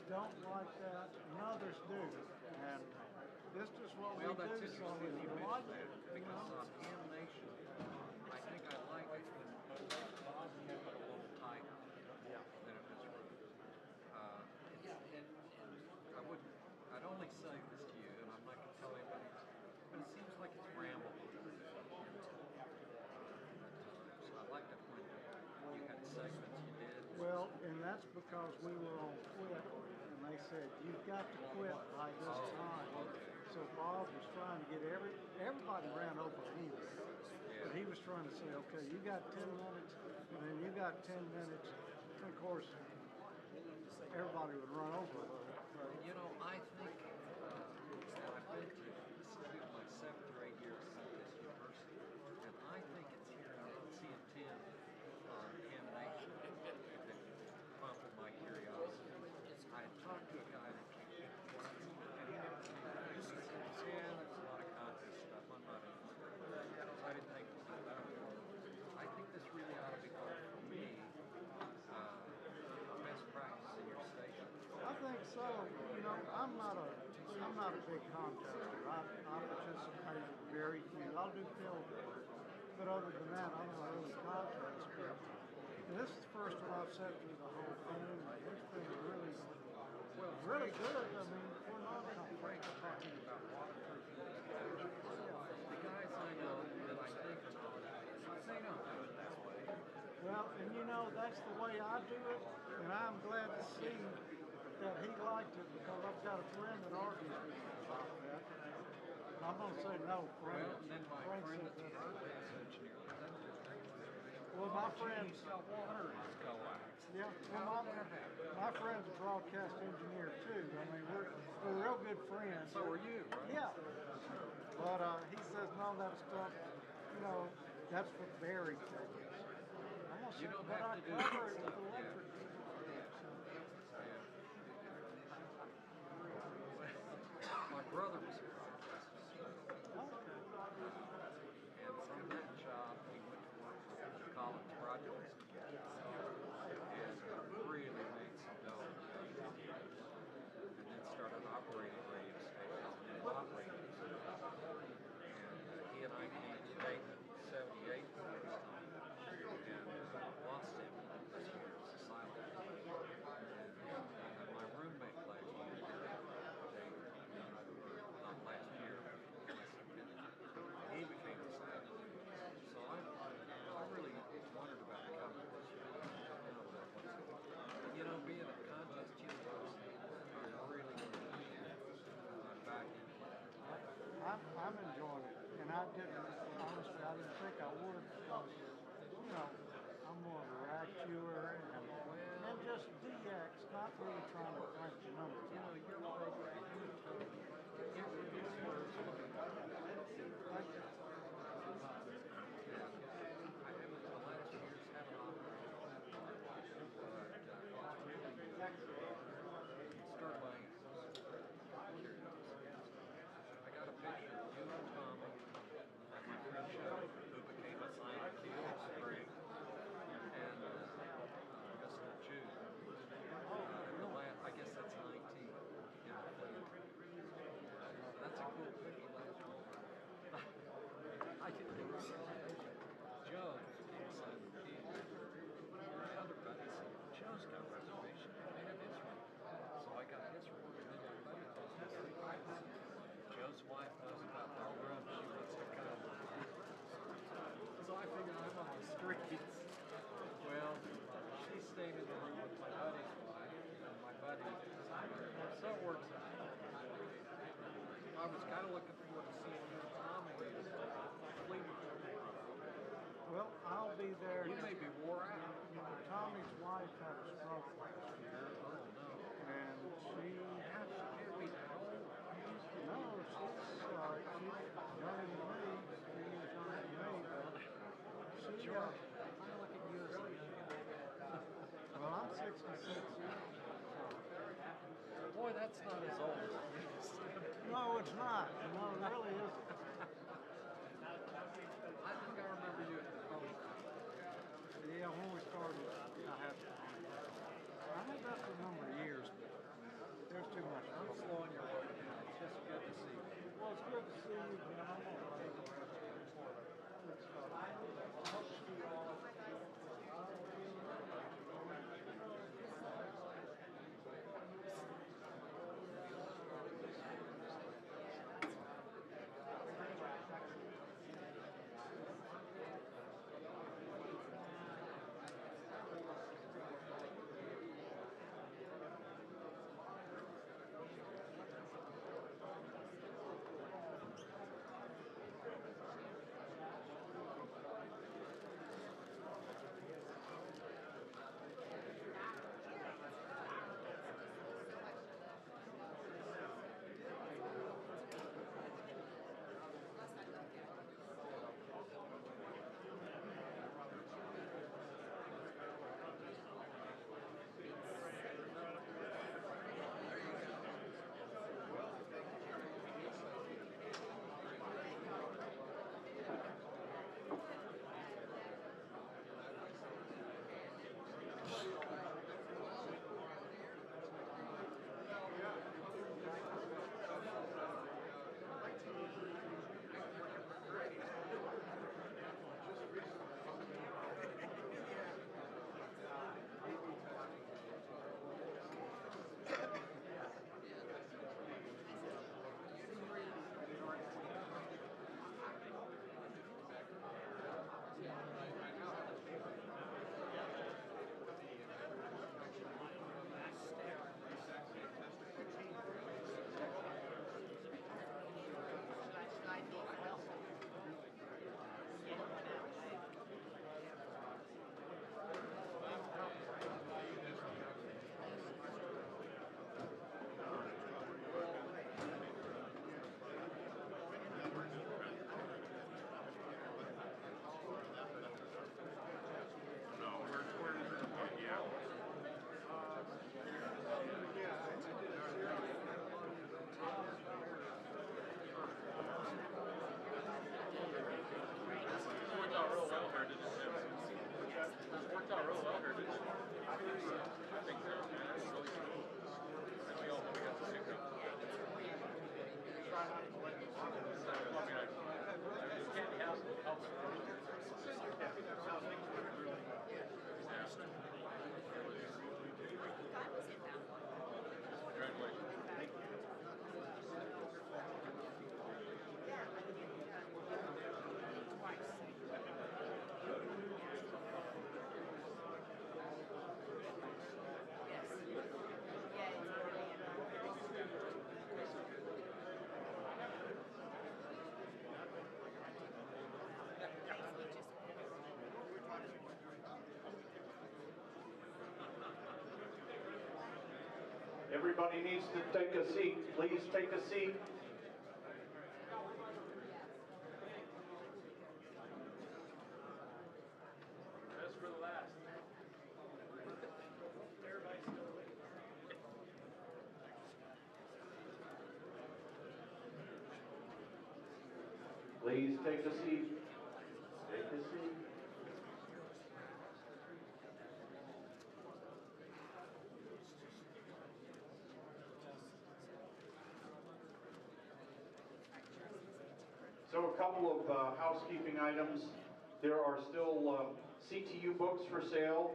don't like that, and others do. And this is what Well, we that's do, so interesting if you you mention like that, it, you because know. on animation, I think I like it when keep it a little tighter than it was written. I wouldn't, I'd only say this to you, and I'm not going to tell anybody, but it seems like it's rambled. So I liked it when you had segments you did. Well, and that's because we were on quit, and they said, you've got to quit by this time. So Bob was trying to get everybody ran over anyway. But he was trying to say, okay, you got 10 minutes, and then you got 10 minutes. And of course, everybody would run over a little. You know, I think, and I've been to, this will be my 7th or 8th year at this university, and I think it's here at CM10 on animation that prompted my curiosity. I had talked to a guy that came and he never came back. He said, yeah, there's a lot of contest stuff. I'm not interested. I didn't think it was about it. I think this really ought to become, for me, best practice in your station. I think so. You know, I'm not I'm not a big contractor. I participate in very few. I'll do field work, but other than that, I'm not really a contractor. And this is the first one I've sat through the whole thing. It's been really, really good. I mean, we're not Frank, talking about waterproofing installation. The guys I know that I think are not, they don't do it that way. well, and you know, that's the way I do it, and I'm glad to see that he liked it because I've got a friend that argues with me about that. And I'm gonna say no, Frank. Well, then my Frank friend said that's a that. roadways engineer, Well, my friend, he's got water in his coax. yeah, well, my friend's a broadcast engineer too. I mean, we're real good friends. So are you, right? Yeah. But he says none of that stuff, you know, that's for buried things. You don't but have I to do cover that it with stuff, electric. My brother was a broadcast engineer. And from that job, he went to work for college projects and really made some dough. And then started operating radio stations and then operating. And he and I came to Dayton in 78 the first time and lost him this year as a silent. And my roommate last year, not last year, he became a silent. So I really wondered about the competition. You know, being a contest university, I really back in. I'm enjoying it, and I didn't, honestly, I didn't think I would because, you know, I'm more of a rack viewer and just DX, not really trying to crank the numbers. You know, your program, you told me, it would be smart. Thank you. I haven't, the last few years, haven't operated. But it's really, start by I got a picture of you and Tommy at my friend show, who became a silent key in spring, and Mr. Jude. I guess that's 19 in the fleet. That's a cool picture. I didn't think it was Joe became a silent key. My other buddy said, Joe's got a reservation. I have his room. So I got his room. And then my buddy tells me, Joe's wife knows about that room. She wants to come. So I figured I'm on the streets. Well, she stayed in the room with my buddy's wife and my buddy. So it works out. I was kind of looking forward to seeing you and Tommy Fleet. Well, I'll be there. You may be wore out. You know, Tommy's wife had a stroke last year. Oh, no. And she can't be that old. No, she's younger than me, 3 years younger than me, but she, I look at you as a young guy. well, I'm 66. Boy, that's not as old as it used to be. No, it's not. No, it really isn't. I think I remember you at the post. Yeah, when we started, I had that for a number of years, but there's too much. I'm slowing your work down. It's just good to see you. Well, it's good to see you, man. I'm all right. Everybody needs to take a seat. Please take a seat. Best for the last. Please take a seat. Take a seat. So a couple of housekeeping items. There are still CTU books for sale.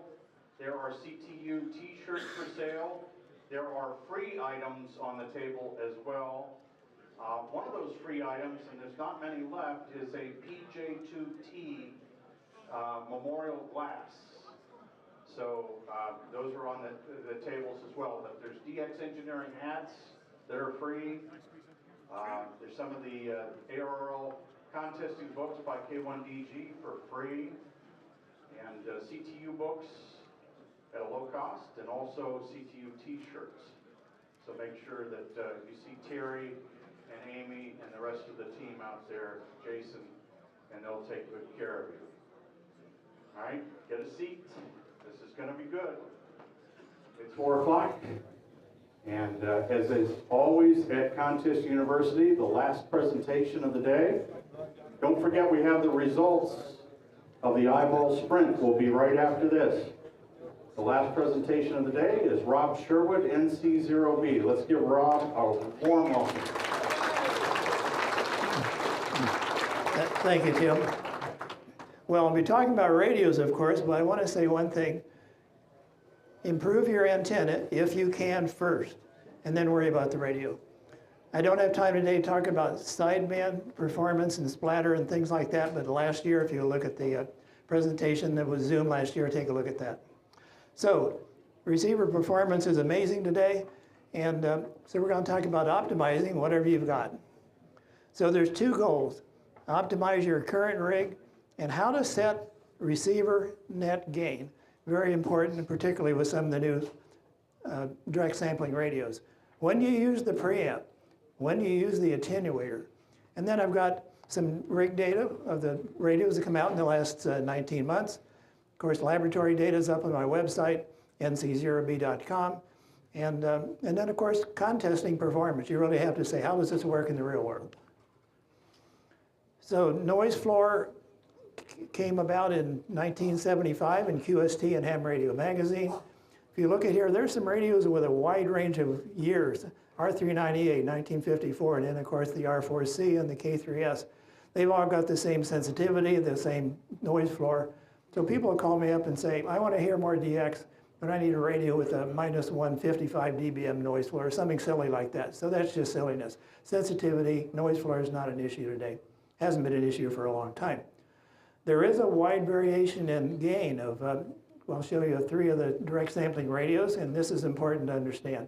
There are CTU t-shirts for sale. There are free items on the table as well. One of those free items, and there's not many left, is a PJ2T memorial glass. So those are on the tables as well. But there's DX engineering hats that are free. There's some of the ARL contesting books by K1DG for free, and CTU books at a low cost, and also CTU t-shirts. So make sure that you see Terry and Amy and the rest of the team out there, Jason, and they'll take good care of you. All right, get a seat. This is going to be good. It's 4 o'clock. And as is always at Contest University, the last presentation of the day. Don't forget we have the results of the eyeball sprint. Will be right after this. The last presentation of the day is Rob Sherwood, NC0B. Let's give Rob a warm welcome. Thank you, Tim. Well, I'll be talking about radios, of course, but I want to say one thing. Improve your antenna if you can first, and then worry about the radio. I don't have time today to talk about sideband performance and splatter and things like that, but last year, if you look at the presentation that was Zoom last year, take a look at that. So, receiver performance is amazing today, and so we're going to talk about optimizing whatever you've got. So there's 2 goals. Optimize your current rig, and how to set receiver net gain. Very important, particularly with some of the new direct sampling radios. When you use the preamp, when you use the attenuator, and then I've got some rig data of the radios that come out in the last 19 months. Of course, laboratory data is up on my website, nc0b.com. And then, of course, contesting performance. You really have to say, how does this work in the real world? So noise floor came about in 1975 in QST and Ham Radio Magazine. If you look at here, there's some radios with a wide range of years. R398, 1954, and then of course the R4C and the K3S. They've all got the same sensitivity, the same noise floor. So people will call me up and say, I want to hear more DX, but I need a radio with a -155 dBm noise floor, or something silly like that. So that's just silliness. Sensitivity, noise floor is not an issue today. Hasn't been an issue for a long time. There is a wide variation in gain of, I'll show you 3 of the direct sampling radios, and this is important to understand.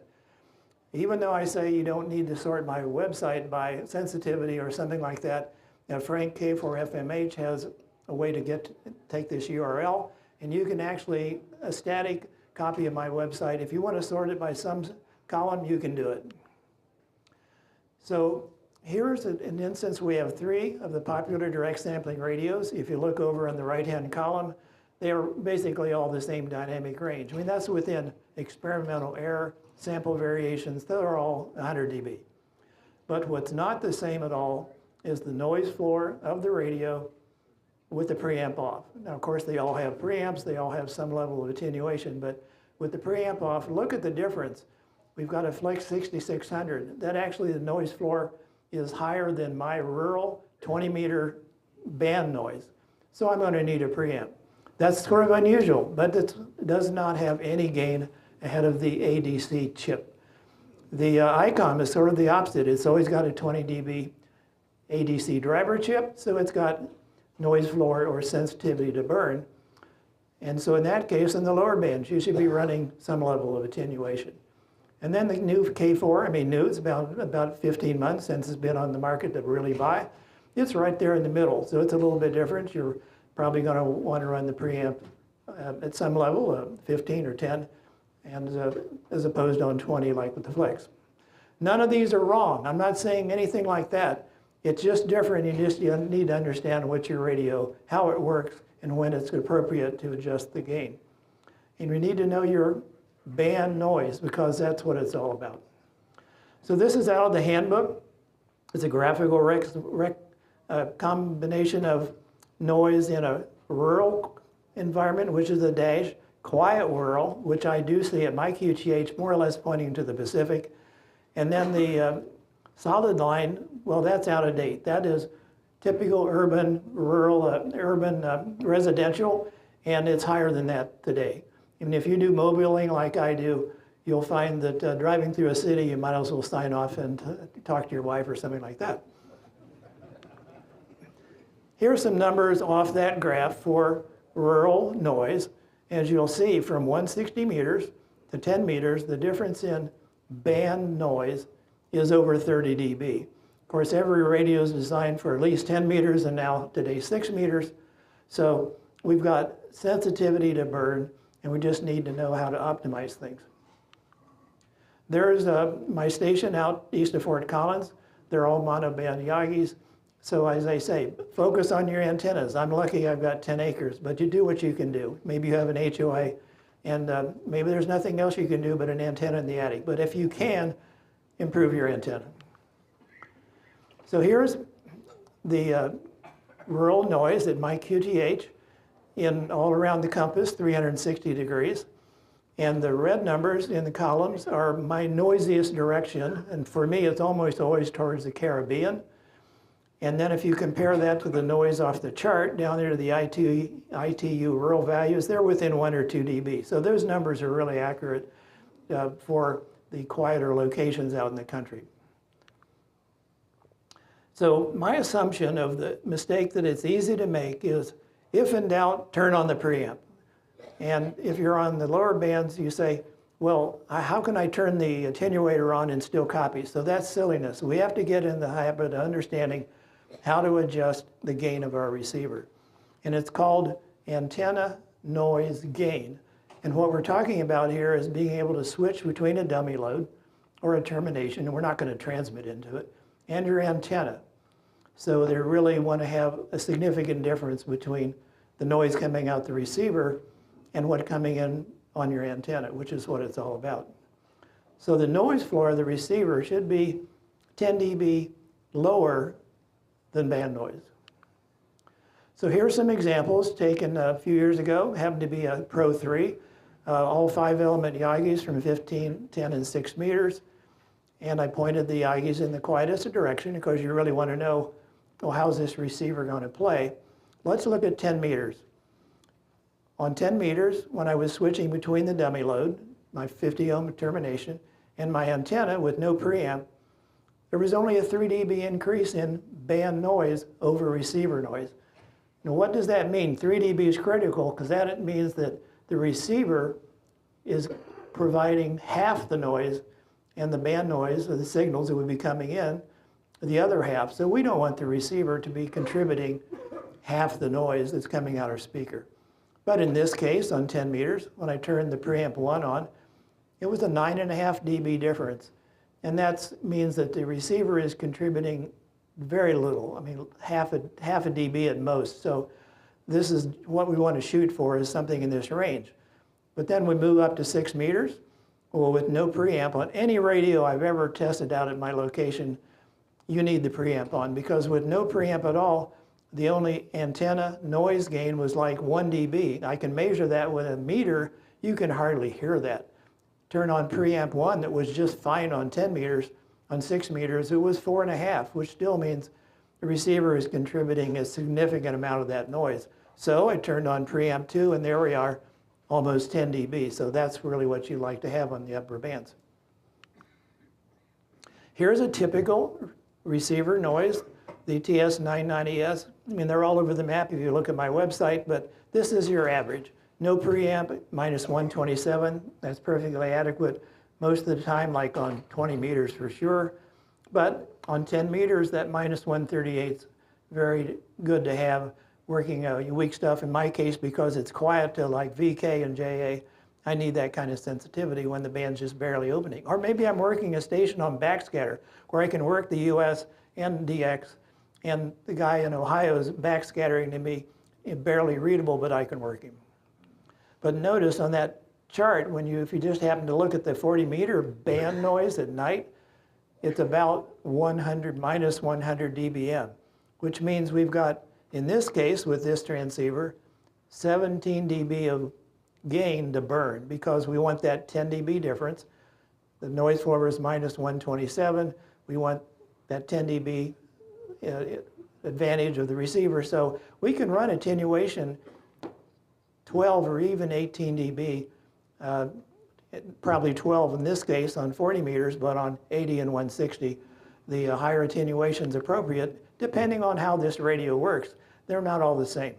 Even though I say you don't need to sort my website by sensitivity or something like that, Frank K4FMH has a way to take this URL, and you can actually, a static copy of my website, if you want to sort it by some column, you can do it. So here's an instance. We have 3 of the popular direct sampling radios. If you look over in the right-hand column, they are basically all the same dynamic range. I mean, that's within experimental error, sample variations. They're all 100 dB. But what's not the same at all is the noise floor of the radio with the preamp off. Now, of course, they all have preamps. They all have some level of attenuation. But with the preamp off, look at the difference. We've got a Flex 6600. That actually, the noise floor is higher than my rural 20-meter band noise. So I'm going to need a preamp. That's sort of unusual, but it does not have any gain ahead of the ADC chip. The Icom is sort of the opposite. It's always got a 20 dB ADC driver chip, so it's got noise floor or sensitivity to burn. And so in that case, in the lower bands, you should be running some level of attenuation. And then the new K4, I mean new, it's about 15 months since it's been on the market to really buy. It's right there in the middle, so it's a little bit different. You're probably going to want to run the preamp at some level, 15 or 10. and as opposed on 20 like with the Flex. None of these are wrong. I'm not saying anything like that. It's just different. You need to understand what your radio, how it works, and when it's appropriate to adjust the gain. And you need to know your band noise, because that's what it's all about. So this is out of the handbook. It's a graphical combination of noise in a rural environment, which is a dash, quiet rural, which I do see at my QTH more or less pointing to the Pacific, and then the solid line, well, that's out of date. That is typical urban, rural, residential, and it's higher than that today. Even if you do mobiling like I do, you'll find that driving through a city, you might as well sign off and talk to your wife or something like that. Here are some numbers off that graph for rural noise. As you'll see, from 160 meters to 10 meters, the difference in band noise is over 30 dB. Of course, every radio is designed for at least 10 meters, and now today 6 meters. So we've got sensitivity to burn, and we just need to know how to optimize things. There's my station out east of Fort Collins. They're all monoband Yagis. So as I say, focus on your antennas. I'm lucky I've got 10 acres, but you do what you can do. Maybe you have an HOA, and maybe there's nothing else you can do but an antenna in the attic. But if you can, improve your antenna. So here's the rural noise at my QTH in all around the compass, 360 degrees. And the red numbers in the columns are my noisiest direction. And for me, it's almost always towards the Caribbean. And then if you compare that to the noise off the chart, down there to the ITU rural values, they're within 1 or 2 dB. So those numbers are really accurate for the quieter locations out in the country. So my assumption of the mistake that it's easy to make is, if in doubt, turn on the preamp. And if you're on the lower bands, you say, well, how can I turn the attenuator on and still copy? So that's silliness. We have to get in the habit of understanding how to adjust the gain of our receiver. And it's called antenna noise gain. And what we're talking about here is being able to switch between a dummy load or a termination, and we're not going to transmit into it, and your antenna. So they really want to have a significant difference between the noise coming out the receiver and what's coming in on your antenna, which is what it's all about. So the noise floor of the receiver should be 10 dB lower than band noise. So here's some examples taken a few years ago. Happened to be a Pro 3, all 5-element Yagis from 15, 10, and 6 meters. And I pointed the Yagis in the quietest direction because you really want to know, well, how's this receiver going to play? Let's look at 10 meters. On 10 meters, when I was switching between the dummy load, my 50 ohm termination, and my antenna with no preamp, there was only a 3 dB increase in band noise over receiver noise. Now what does that mean? 3 dB is critical because that means that the receiver is providing half the noise, and the band noise, or the signals that would be coming in, the other half. So we don't want the receiver to be contributing half the noise that's coming out our speaker. But in this case, on 10 meters, when I turned the preamp 1 on, it was a 9.5 dB difference. And that means that the receiver is contributing very little. I mean, half a dB at most. So this is what we want to shoot for, is something in this range. But then we move up to 6 meters. Well, with no preamp on any radio I've ever tested out at my location, you need the preamp on, because with no preamp at all, the only antenna noise gain was like 1 dB. I can measure that with a meter. You can hardly hear that. Turn on preamp 1 that was just fine on 10 meters. On 6 meters, it was 4.5, which still means the receiver is contributing a significant amount of that noise. So I turned on preamp 2, and there we are, almost 10 dB. So that's really what you like to have on the upper bands. Here's a typical receiver noise, the TS990S. I mean, they're all over the map if you look at my website, but this is your average. No preamp, minus 127. That's perfectly adequate most of the time, like on 20 meters for sure. But on 10 meters, that minus 138 is very good to have working weak stuff. In my case, because it's quiet to like VK and JA, I need that kind of sensitivity when the band's just barely opening. Or maybe I'm working a station on backscatter where I can work the US and DX, and the guy in Ohio is backscattering to me barely readable, but I can work him. But notice on that chart, if you just happen to look at the 40-meter band noise at night, it's about minus 100 dBm, which means we've got, in this case with this transceiver, 17 dB of gain to burn because we want that 10 dB difference. The noise floor is minus 127. We want that 10 dB advantage of the receiver. So we can run attenuation 12 or even 18 dB, probably 12 in this case on 40 meters, but on 80 and 160, the higher attenuation is appropriate depending on how this radio works. They're not all the same.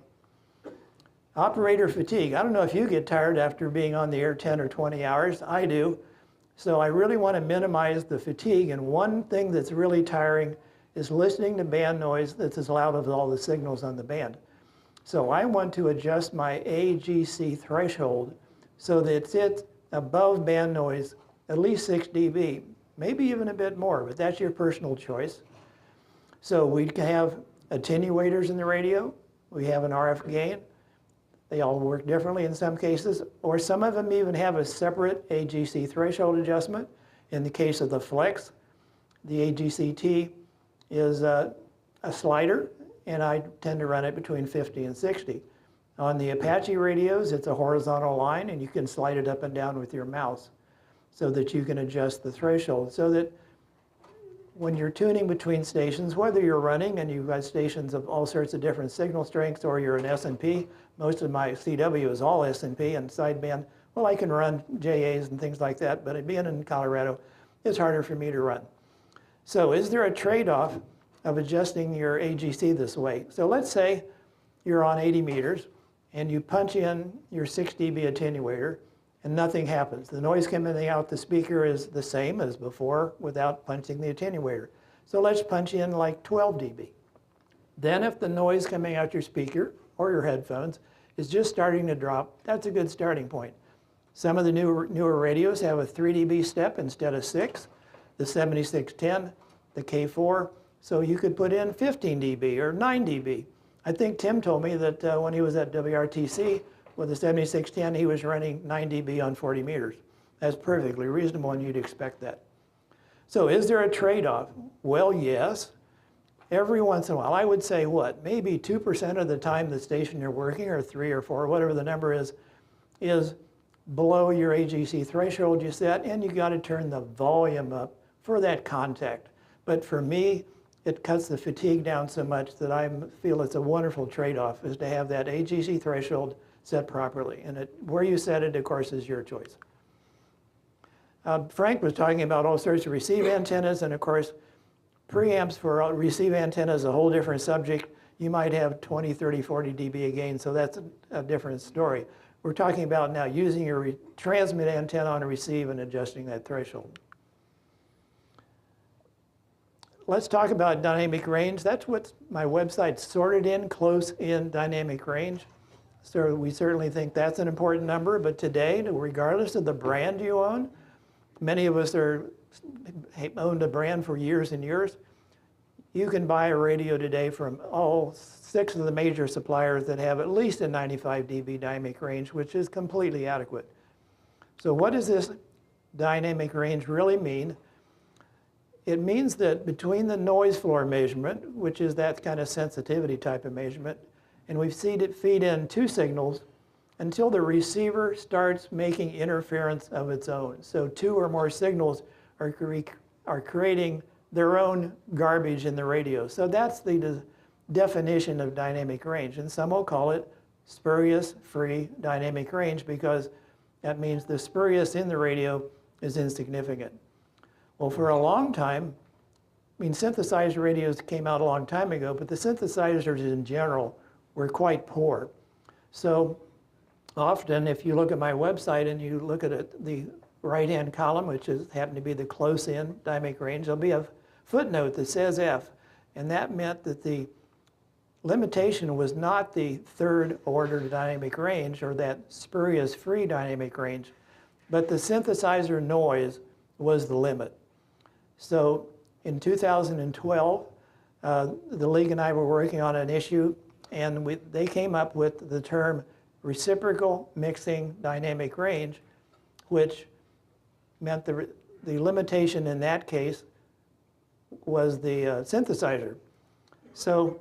Operator fatigue. I don't know if you get tired after being on the air 10 or 20 hours. I do. So I really want to minimize the fatigue. And one thing that's really tiring is listening to band noise that's as loud as all the signals on the band. So I want to adjust my AGC threshold so that it sits above band noise at least 6 dB, maybe even a bit more, but that's your personal choice. So we can have attenuators in the radio. We have an RF gain. They all work differently in some cases, or some of them even have a separate AGC threshold adjustment. In the case of the Flex, the AGCT is a slider, and I tend to run it between 50 and 60. On the Apache radios, it's a horizontal line, and you can slide it up and down with your mouse so that you can adjust the threshold. So that when you're tuning between stations, whether you're running and you've got stations of all sorts of different signal strengths, or you're an S&P, most of my CW is all S&P and sideband. Well, I can run JAs and things like that, but being in Colorado, it's harder for me to run. So is there a trade-off of adjusting your AGC this way? So let's say you're on 80 meters and you punch in your 6 dB attenuator and nothing happens. The noise coming out the speaker is the same as before without punching the attenuator. So let's punch in like 12 dB. Then if the noise coming out your speaker or your headphones is just starting to drop, that's a good starting point. Some of the newer radios have a 3 dB step instead of 6, the 7610, the K4, so you could put in 15 dB or 9 dB. I think Tim told me that when he was at WRTC with the 7610, he was running 9 dB on 40 meters. That's perfectly reasonable, and you'd expect that. So is there a trade-off? Well, yes. Every once in a while, I would say what? Maybe 2% of the time the station you're working, or 3 or 4, whatever the number is below your AGC threshold you set, and you got to turn the volume up for that contact. But for me, it cuts the fatigue down so much that I feel it's a wonderful trade-off, is to have that AGC threshold set properly. And where you set it, of course, is your choice. Frank was talking about all sorts of receive antennas, and of course, preamps for receive antennas is a whole different subject. You might have 20, 30, 40 dB again, so that's a different story. We're talking about now using your transmit antenna on a receive and adjusting that threshold. Let's talk about dynamic range. That's what my website sorted in, close in dynamic range. So we certainly think that's an important number, but today, regardless of the brand you own, many of us owned a brand for years and years. You can buy a radio today from all 6 of the major suppliers that have at least a 95 dB dynamic range, which is completely adequate. So what does this dynamic range really mean? It means that between the noise floor measurement, which is that kind of sensitivity type of measurement, and we've seen it feed in 2 signals until the receiver starts making interference of its own. So 2 or more signals are creating their own garbage in the radio. So that's the definition of dynamic range. And some will call it spurious free dynamic range, because that means the spurious in the radio is insignificant. Well, for a long time, synthesizer radios came out a long time ago, but the synthesizers in general were quite poor. So often, if you look at my website and you look at the right-hand column, which happened to be the close-in dynamic range, there'll be a footnote that says F, and that meant that the limitation was not the third order dynamic range or that spurious free dynamic range, but the synthesizer noise was the limit. So in 2012, the league and I were working on an issue, and they came up with the term reciprocal mixing dynamic range, which meant the limitation in that case was the synthesizer. So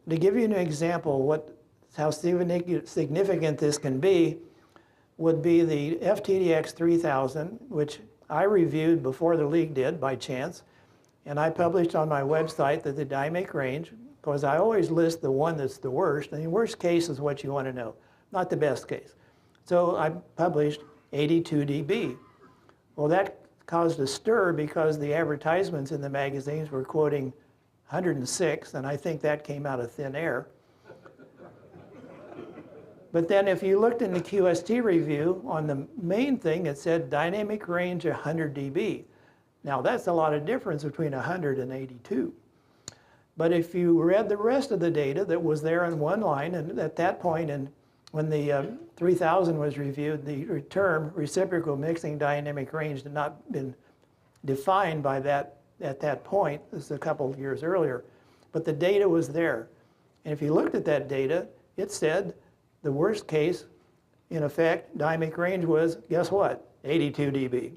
to give you an example how significant this can be, would be the FTDX 3000, which I reviewed before the league did by chance, and I published on my website that the dynamic range, because I always list the one that's the worst, and the worst case is what you want to know, not the best case. So I published 82 dB. Well, that caused a stir because the advertisements in the magazines were quoting 106, and I think that came out of thin air. But then if you looked in the QST review, on the main thing, it said dynamic range 100 dB. Now that's a lot of difference between 100 and 82. But if you read the rest of the data that was there in one line, and at that point, and when the 3000 was reviewed, the term reciprocal mixing dynamic range had not been defined by that at that point. This is a couple of years earlier. But the data was there. And if you looked at that data, it said the worst case, in effect, dynamic range was, guess what? 82 dB.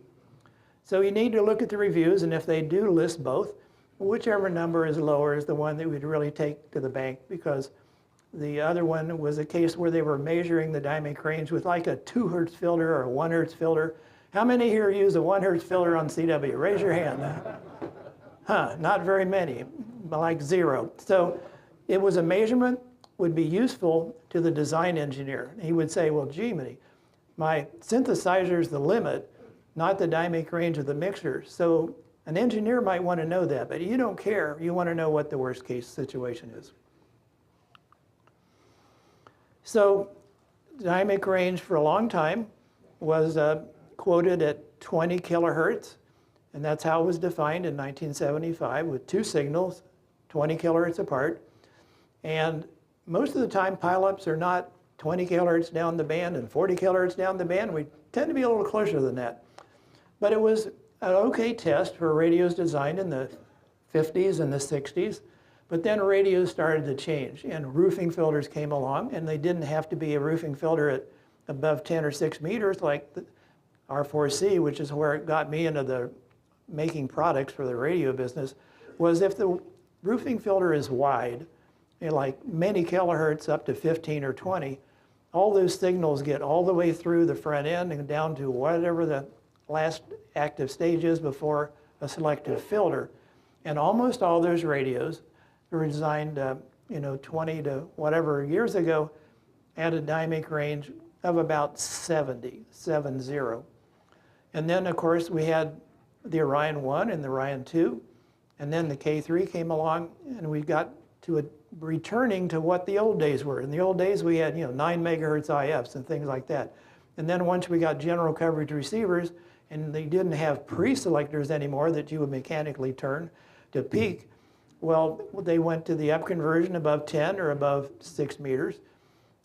So you need to look at the reviews, and if they do list both, whichever number is lower is the one that we'd really take to the bank, because the other one was a case where they were measuring the dynamic range with like a 2 hertz filter or a 1 hertz filter. How many here use a 1 hertz filter on CW? Raise your hand. Not very many, like 0. So it was a measurement would be useful to the design engineer. He would say, well, gee, my synthesizer is the limit, not the dynamic range of the mixer. So an engineer might want to know that, but you don't care. You want to know what the worst case situation is. So dynamic range for a long time was quoted at 20 kilohertz, and that's how it was defined in 1975 with 2 signals, 20 kilohertz apart. And most of the time, pileups are not 20 kilohertz down the band and 40 kilohertz down the band. We tend to be a little closer than that. But it was an okay test for radios designed in the 50s and the 60s. But then radios started to change, and roofing filters came along, and they didn't have to be a roofing filter at above 10 or 6 meters like the R4C, which is where it got me into the making products for the radio business, was if the roofing filter is wide, like many kilohertz up to 15 or 20, all those signals get all the way through the front end and down to whatever the last active stage is before a selective filter. And almost all those radios were designed 20 to whatever years ago at a dynamic range of about 70. And then, of course, we had the Orion 1 and the Orion 2, and then the K3 came along, and we got to returning to what the old days were. In the old days, we had 9 megahertz IFs and things like that. And then once we got general coverage receivers, and they didn't have pre-selectors anymore that you would mechanically turn to peak, well, they went to the up conversion above 10 or above 6 meters.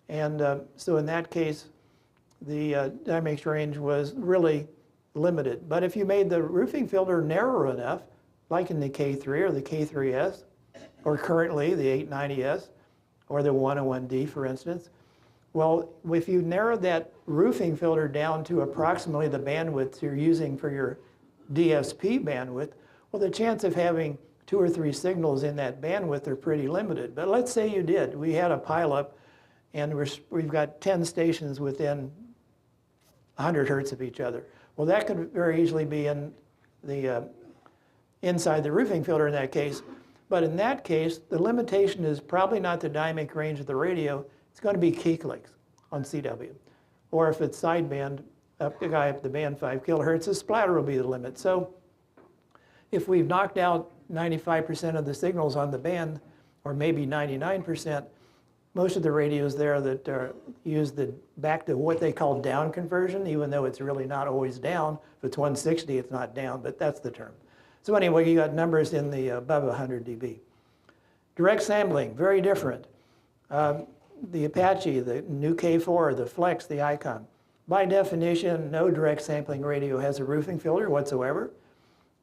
And so in that case, the dynamic range was really limited. But if you made the roofing filter narrow enough, like in the K3 or the K3S, or currently the 890S, or the 101D, for instance, well, if you narrowed that roofing filter down to approximately the bandwidth you're using for your DSP bandwidth, well, the chance of having 2 or 3 signals in that bandwidth are pretty limited. But let's say you did. We had a pileup, and we've got 10 stations within 100 hertz of each other. Well, that could very easily be in the inside the roofing filter in that case. But in that case, the limitation is probably not the dynamic range of the radio. It's going to be key clicks on CW. Or if it's sideband, up the guy up the band 5 kilohertz, the splatter will be the limit. So if we've knocked out 95% of the signals on the band, or maybe 99%, most of the radios there that use the back to what they call down conversion, even though it's really not always down. If it's 160, it's not down, but that's the term. So anyway, you got numbers in the above 100 dB. Direct sampling, very different. The Apache, the new K4, the Flex, the Icom. By definition, no direct sampling radio has a roofing filter whatsoever.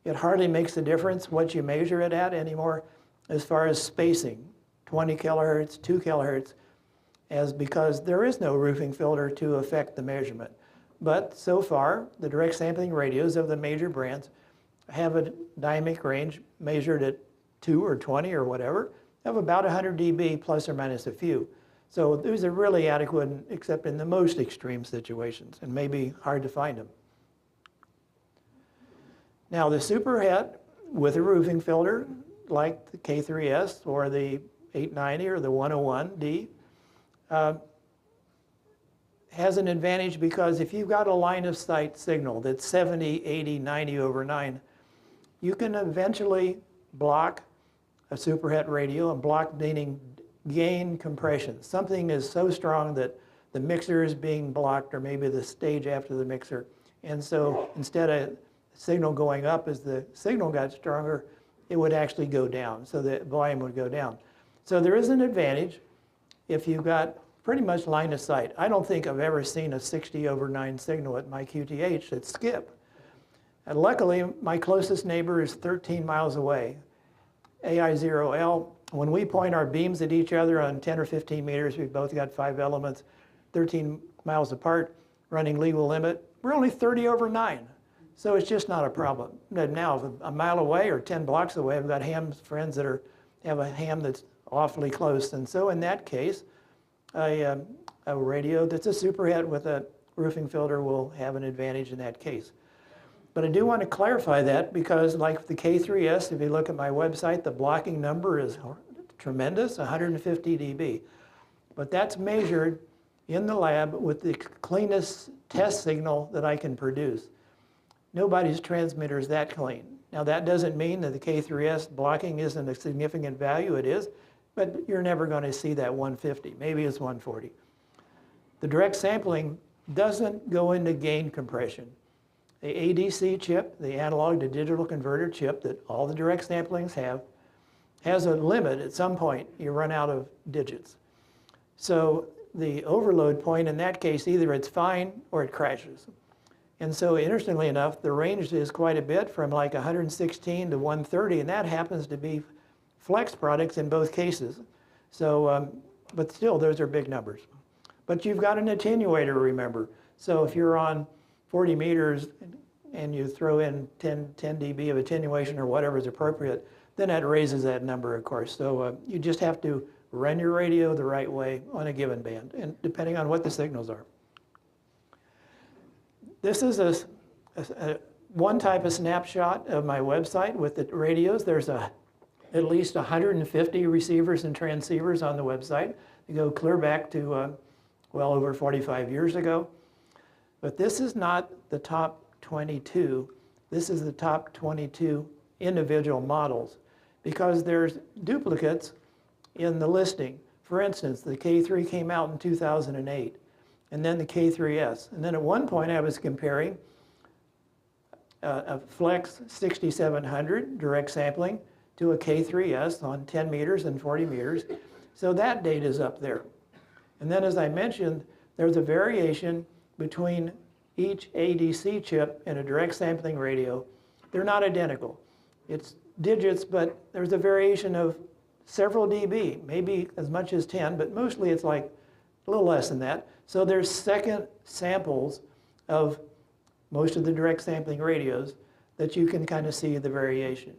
It hardly makes a difference what you measure it at anymore as far as spacing, 20 kilohertz, 2 kilohertz, because there is no roofing filter to affect the measurement. But so far, the direct sampling radios of the major brands have a dynamic range measured at 2 or 20 or whatever, of about 100 dB plus or minus a few. So these are really adequate, except in the most extreme situations, and maybe hard to find them. Now the superhet with a roofing filter, like the K3S or the 890 or the 101D, has an advantage because if you've got a line of sight signal that's 70, 80, 90 over 9, you can eventually block a superhet radio, and block meaning gain compression. Something is so strong that the mixer is being blocked, or maybe the stage after the mixer. And so instead of signal going up, as the signal got stronger, it would actually go down, so the volume would go down. So there is an advantage if you've got pretty much line of sight. I don't think I've ever seen a 60 over 9 signal at my QTH that skip. And luckily, my closest neighbor is 13 miles away, AI0L. When we point our beams at each other on 10 or 15 meters, we've both got 5 elements, 13 miles apart, running legal limit. We're only 30 over 9. So it's just not a problem. Now, if a mile away or 10 blocks away, I've got ham friends that have a ham that's awfully close. And so in that case, a radio that's a superhet with a roofing filter will have an advantage in that case. But I do want to clarify that because like the K3S, if you look at my website, the blocking number is tremendous, 150 dB. But that's measured in the lab with the cleanest test signal that I can produce. Nobody's transmitter is that clean. Now that doesn't mean that the K3S blocking isn't a significant value, it is, but you're never going to see that 150, maybe it's 140. The direct sampling doesn't go into gain compression. The ADC chip, the analog to digital converter chip that all the direct samplings have, has a limit. At some point, you run out of digits. So the overload point in that case, either it's fine or it crashes. And so interestingly enough, the range is quite a bit from like 116 to 130, and that happens to be flex products in both cases. So, but still, those are big numbers. But you've got an attenuator, remember. So if you're on 40 meters and you throw in 10 dB of attenuation or whatever is appropriate, then that raises that number, of course. So you just have to run your radio the right way on a given band, and depending on what the signals are. This is one type of snapshot of my website with the radios. There's at least 150 receivers and transceivers on the website. You go clear back to well over 45 years ago. But this is not the top 22. This is the top 22 individual models because there's duplicates in the listing. For instance, the K3 came out in 2008, and then the K3S. And then at one point I was comparing a Flex 6700 direct sampling to a K3S on 10 meters and 40 meters. So that data is up there. And then as I mentioned, there's a variation between each ADC chip and a direct sampling radio. They're not identical. It's digits, but there's a variation of several dB, maybe as much as 10, but mostly it's like a little less than that. So there's second samples of most of the direct sampling radios that you can kind of see the variation.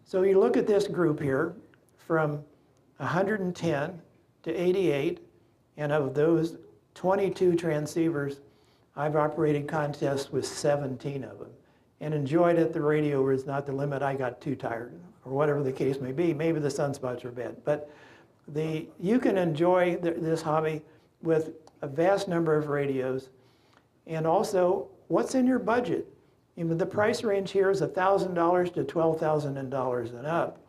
So you look at this group here from 110 to 88, and of those 22 transceivers, I've operated contests with 17 of them and enjoyed it. The radio was not the limit. I got too tired, or whatever the case may be. Maybe the sunspots are bad. But you can enjoy this hobby with a vast number of radios. And also, what's in your budget? Even the price range here is $1,000 to $12,000 and up.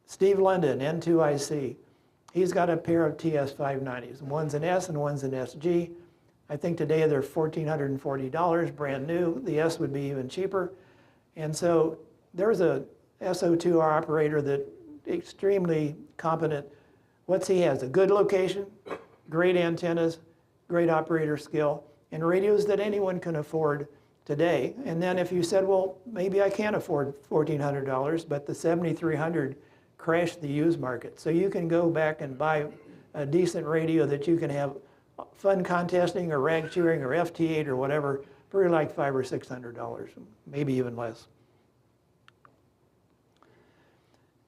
Steve London, N2IC, he's got a pair of TS590s. One's an S and one's an SG. I think today they're $1,440, brand new. The S would be even cheaper. And so there's a SO2R operator that extremely competent What's he has? A good location, great antennas, great operator skill, and radios that anyone can afford today. And then if you said, well, maybe I can't afford $1,400, but the 7300 crashed the used market. So you can go back and buy a decent radio that you can have fun contesting or rag cheering or FT8 or whatever for like $500 or $600, maybe even less.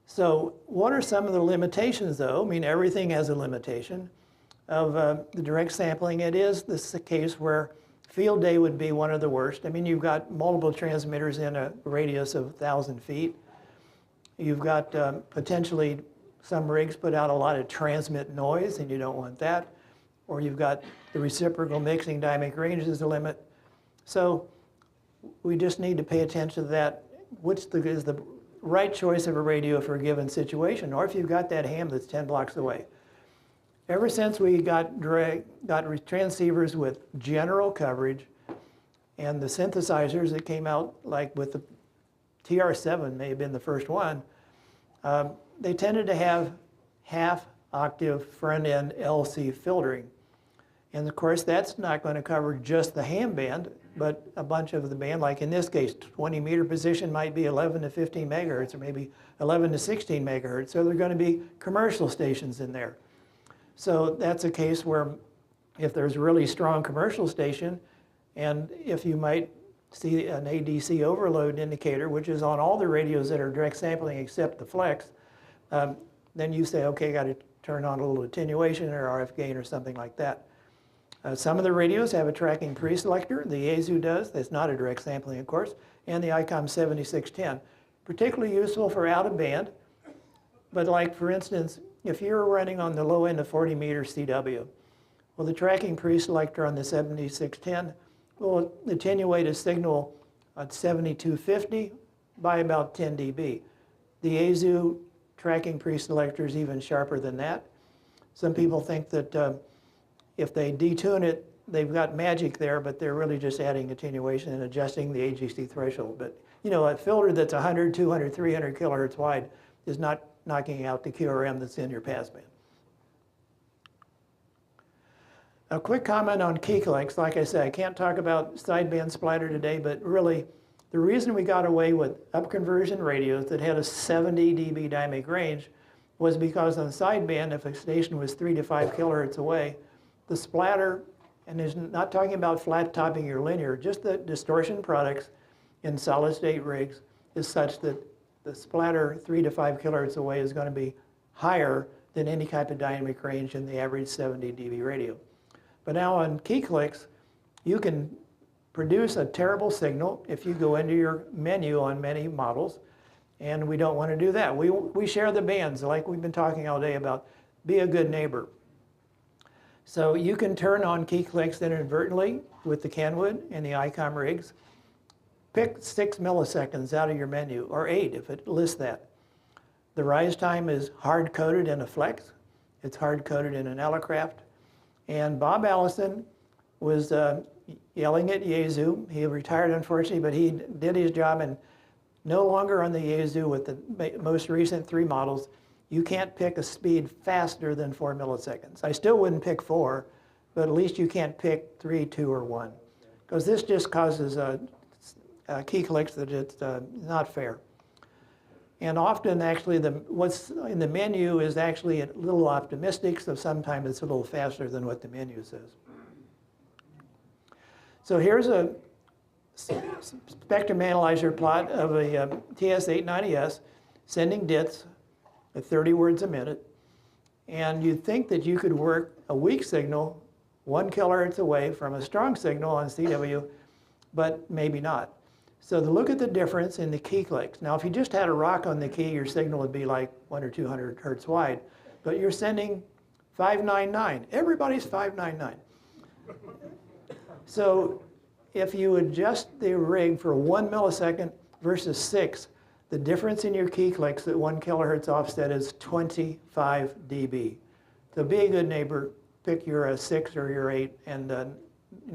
So what are some of the limitations though? I mean, everything has a limitation of the direct sampling. This is a case where field day would be one of the worst. I mean, you've got multiple transmitters in a radius of 1,000 feet. You've got potentially some rigs put out a lot of transmit noise, and you don't want that. Or you've got the reciprocal mixing dynamic range is the limit. So we just need to pay attention to that. Which is the right choice of a radio for a given situation, or if you've got that ham that's 10 blocks away. Ever since we got transceivers with general coverage and the synthesizers that came out, like with the TR7 may have been the first one, they tended to have half-octave front-end LC filtering. And of course, that's not going to cover just the ham band, but a bunch of the band, like in this case, 20-meter position might be 11 to 15 megahertz, or maybe 11 to 16 megahertz. So there are going to be commercial stations in there. So that's a case where if there's a really strong commercial station, and if you might see an ADC overload indicator, which is on all the radios that are direct sampling except the flex, then you say, okay, got to turn on a little attenuation or RF gain or something like that. Some of the radios have a tracking pre-selector. The Yaesu does. That's not a direct sampling, of course. And the Icom 7610. Particularly useful for out of band. But like, for instance, if you're running on the low end of 40-meter CW, well, the tracking pre-selector on the 7610 will attenuate a signal at 7250 by about 10 dB. The Yaesu tracking pre-selector is even sharper than that. Some people think that if they detune it, they've got magic there, but they're really just adding attenuation and adjusting the AGC threshold. But you know, a filter that's 100, 200, 300 kilohertz wide is not knocking out the QRM that's in your passband. A quick comment on key collects. Like I said, I can't talk about sideband splitter today, but really, the reason we got away with upconversion radios that had a 70 dB dynamic range was because on sideband, if a station was 3 to 5 kilohertz away, the splatter, and is not talking about flat topping your linear, just the distortion products in solid state rigs is such that the splatter 3 to 5 kilohertz away is going to be higher than any type of dynamic range in the average 70 dB radio. But now on key clicks, you can produce a terrible signal if you go into your menu on many models, and we don't want to do that. We share the bands, like we've been talking all day about, be a good neighbor. So you can turn on key clicks inadvertently with the Kenwood and the Icom rigs. Pick 6 milliseconds out of your menu, or 8 if it lists that. The rise time is hard-coded in a flex. It's hard-coded in an Elecraft. And Bob Allison was yelling at Yaesu. He retired, unfortunately, but he did his job, and no longer on the Yaesu with the most recent 3 models, you can't pick a speed faster than 4 milliseconds. I still wouldn't pick 4, but at least you can't pick 3, 2, or 1. Because this just causes key clicks that it's not fair. And often, actually, what's in the menu is actually a little optimistic, so sometimes it's a little faster than what the menu says. So here's a spectrum analyzer plot of a TS890S sending DITs at 30 words a minute. And you'd think that you could work a weak signal 1 kilohertz away from a strong signal on CW, but maybe not. So to look at the difference in the key clicks. Now, if you just had a rock on the key, your signal would be like 100 or 200 hertz wide. But you're sending 599. Everybody's 599. So if you adjust the rig for 1 millisecond versus 6, the difference in your key clicks at 1 kilohertz offset is 25 dB. So be a good neighbor, pick your 6 or your 8, and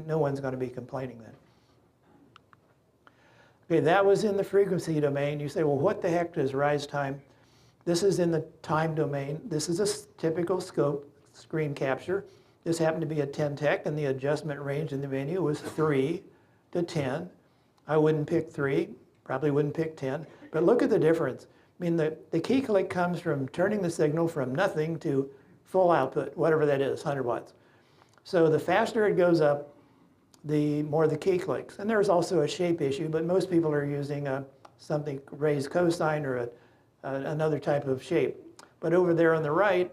no one's going to be complaining then. Okay, that was in the frequency domain. You say, well, what the heck does rise time This is in the time domain. This is a typical scope screen capture. This happened to be a 10 tech, and the adjustment range in the menu was 3 to 10. I wouldn't pick 3, probably wouldn't pick 10, but look at the difference. I mean, the key click comes from turning the signal from nothing to full output, whatever that is, 100 watts. So the faster it goes up, the more the key clicks. And there's also a shape issue, but most people are using something raised cosine or another type of shape. But over there on the right,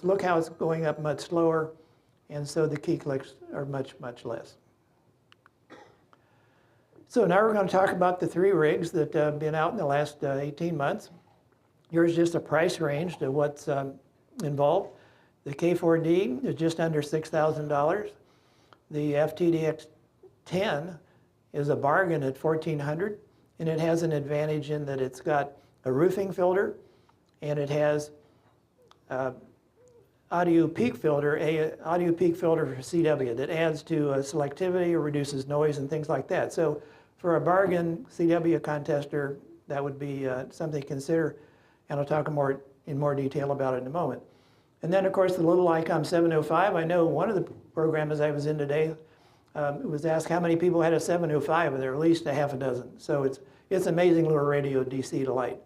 look how it's going up much slower, and so the key clicks are much, much less. So now we're going to talk about the 3 rigs that have been out in the last 18 months. Here's just a price range to what's involved. The K4D is just under $6,000. The FTDX10 is a bargain at $1,400, and it has an advantage in that it's got a roofing filter, and it has audio peak filter for CW that adds to selectivity or reduces noise and things like that. So for a bargain CW contester, that would be something to consider, and I'll talk in more detail about it in a moment. And then, of course, the little Icom 705. I know one of the programs I was in today was asked how many people had a 705, and there are at least a half a dozen. So it's amazing little radio, DC to light.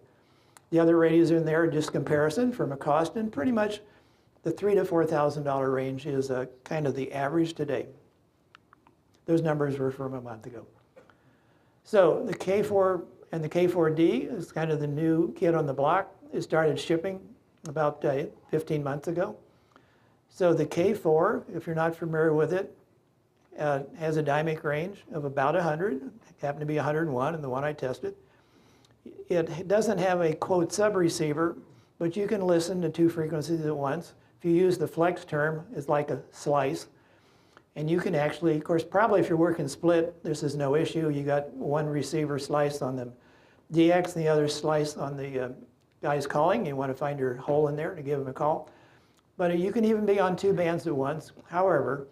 The other radios in there are just comparison from a cost, and pretty much the $3,000 to $4,000 range is kind of the average today. Those numbers were from a month ago. So the K4 and the K4D is kind of the new kid on the block. It started shipping about 15 months ago. So the K4, if you're not familiar with it, has a dynamic range of about 100. It happened to be 101 in the one I tested. It doesn't have a quote sub-receiver, but you can listen to 2 frequencies at once. If you use the flex term, it's like a slice. And you can actually, of course, probably if you're working split, this is no issue. You got one receiver slice on the DX and the other slice on the guys calling. You want to find your hole in there to give them a call. But you can even be on 2 bands at once. However,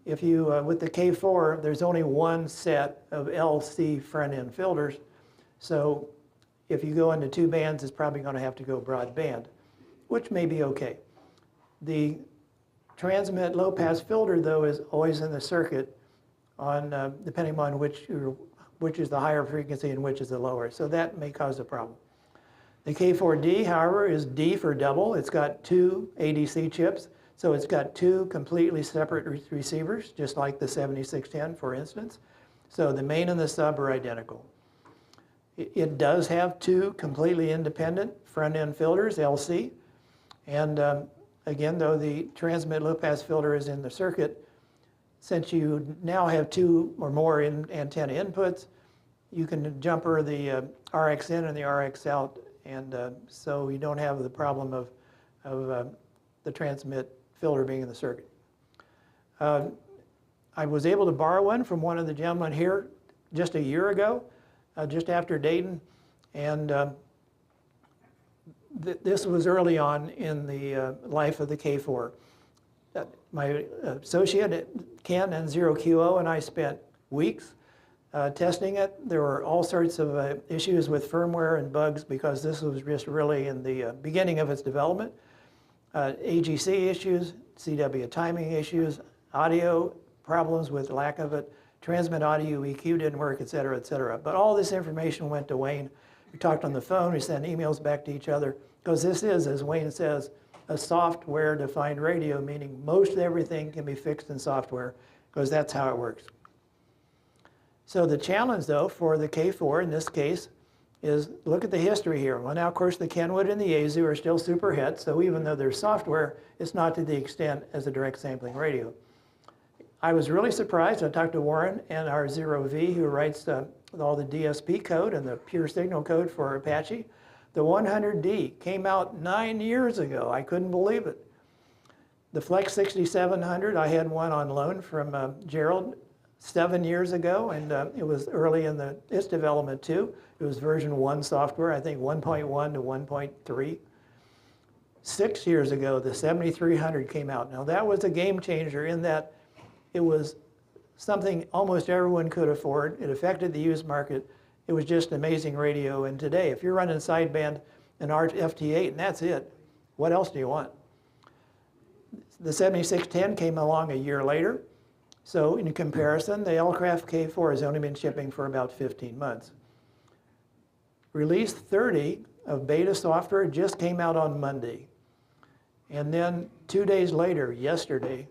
if you, with the K4, there's only one set of LC front-end filters. So if you go into 2 bands, it's probably going to have to go broadband, which may be okay. The transmit low-pass filter, though, is always in the circuit, on depending on which is the higher frequency and which is the lower. So that may cause a problem. The K4D, however, is D for double. It's got 2 ADC chips. So it's got 2 completely separate receivers, just like the 7610, for instance. So the main and the sub are identical. It does have 2 completely independent front-end filters, LC. And again, though the transmit low-pass filter is in the circuit, since you now have 2 or more antenna inputs, you can jumper the RX in and the RX out, and so you don't have the problem of the transmit filter being in the circuit. I was able to borrow one from one of the gentlemen here just a year ago, just after Dayton, and this was early on in the life of the K4. My associate Ken and ZeroQO and I spent weeks testing it. There were all sorts of issues with firmware and bugs because this was just really in the beginning of its development. AGC issues, CW timing issues, audio problems with lack of it, transmit audio EQ didn't work, et cetera, et cetera. But all this information went to Wayne. We talked on the phone, we sent emails back to each other, because this is, as Wayne says, a software-defined radio, meaning most everything can be fixed in software, because that's how it works. So the challenge, though, for the K4 in this case is look at the history here. Well, now, of course, the Kenwood and the Yaesu are still super hits, so even though they're software, it's not to the extent as a direct sampling radio. I was really surprised. I talked to Warren and our Zero-V, who writes all the DSP code and the pure signal code for Apache. The 100D came out 9 years ago. I couldn't believe it. The Flex 6700, I had one on loan from Gerald 7 years ago, and it was early in its development too. It was version 1 software, I think 1.1 to 1.3. 6 years ago, the 7300 came out. Now that was a game changer in that it was something almost everyone could afford. It affected the used market. It was just an amazing radio. And today, if you're running sideband an FT8, and that's it. What else do you want? The 7610 came along a year later. So in comparison, the L-Craft K4 has only been shipping for about 15 months. Release 30 of beta software just came out on Monday. And then 2 days later, yesterday,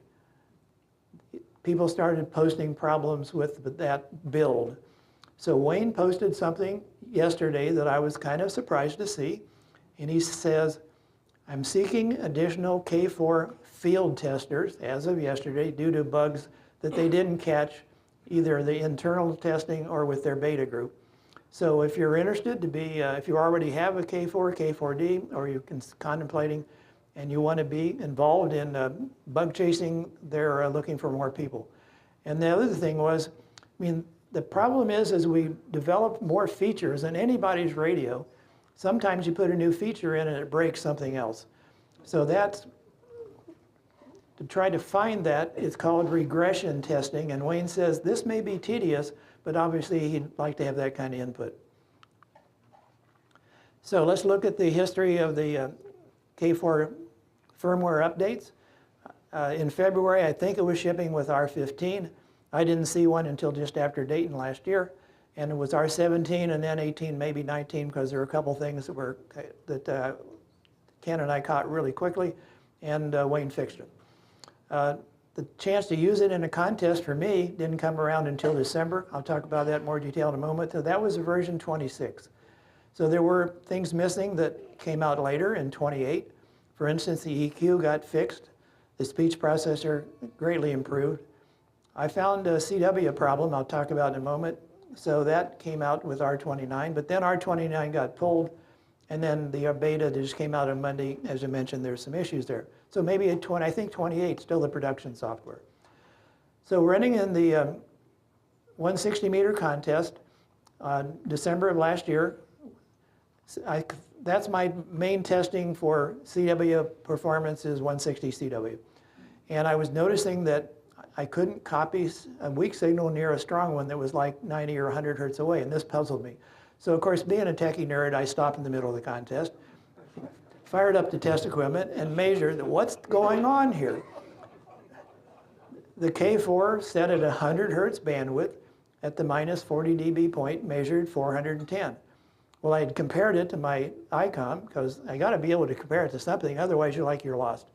people started posting problems with that build. So Wayne posted something yesterday that I was kind of surprised to see. And he says, I'm seeking additional K4 field testers as of yesterday due to bugs that they didn't catch either the internal testing or with their beta group. So if you're interested to be, if you already have a K4, K4D, or you're contemplating and you want to be involved in bug chasing, they're looking for more people. And the other thing was, I mean, the problem is as we develop more features in anybody's radio, sometimes you put a new feature in and it breaks something else. So that's, to try to find that, it's called regression testing. And Wayne says this may be tedious, but obviously he'd like to have that kind of input. So let's look at the history of the K4 firmware updates. In February, I think it was shipping with R15. I didn't see one until just after Dayton last year. And it was R17 and then 18, maybe 19, because there were a couple things that Ken and I caught really quickly, and Wayne fixed it. The chance to use it in a contest for me didn't come around until December. I'll talk about that in more detail in a moment. So that was version 26. So there were things missing that came out later in 28. For instance, the EQ got fixed. The speech processor greatly improved. I found a CW problem I'll talk about in a moment. So that came out with R29, but then R29 got pulled, and then the beta just came out on Monday. As I mentioned, there's some issues there. So maybe at 20, I think 28, still the production software. So running in the 160 meter contest, December of last year, that's my main testing for CW performance is 160 CW. And I was noticing that I couldn't copy a weak signal near a strong one that was like 90 or 100 hertz away, and this puzzled me. So of course, being a techie nerd, I stopped in the middle of the contest, fired up the test equipment, and measured what's going on here. The K4 set at 100 hertz bandwidth at the minus 40 dB point measured 410. Well, I had compared it to my Icom, because I got to be able to compare it to something, otherwise you're lost.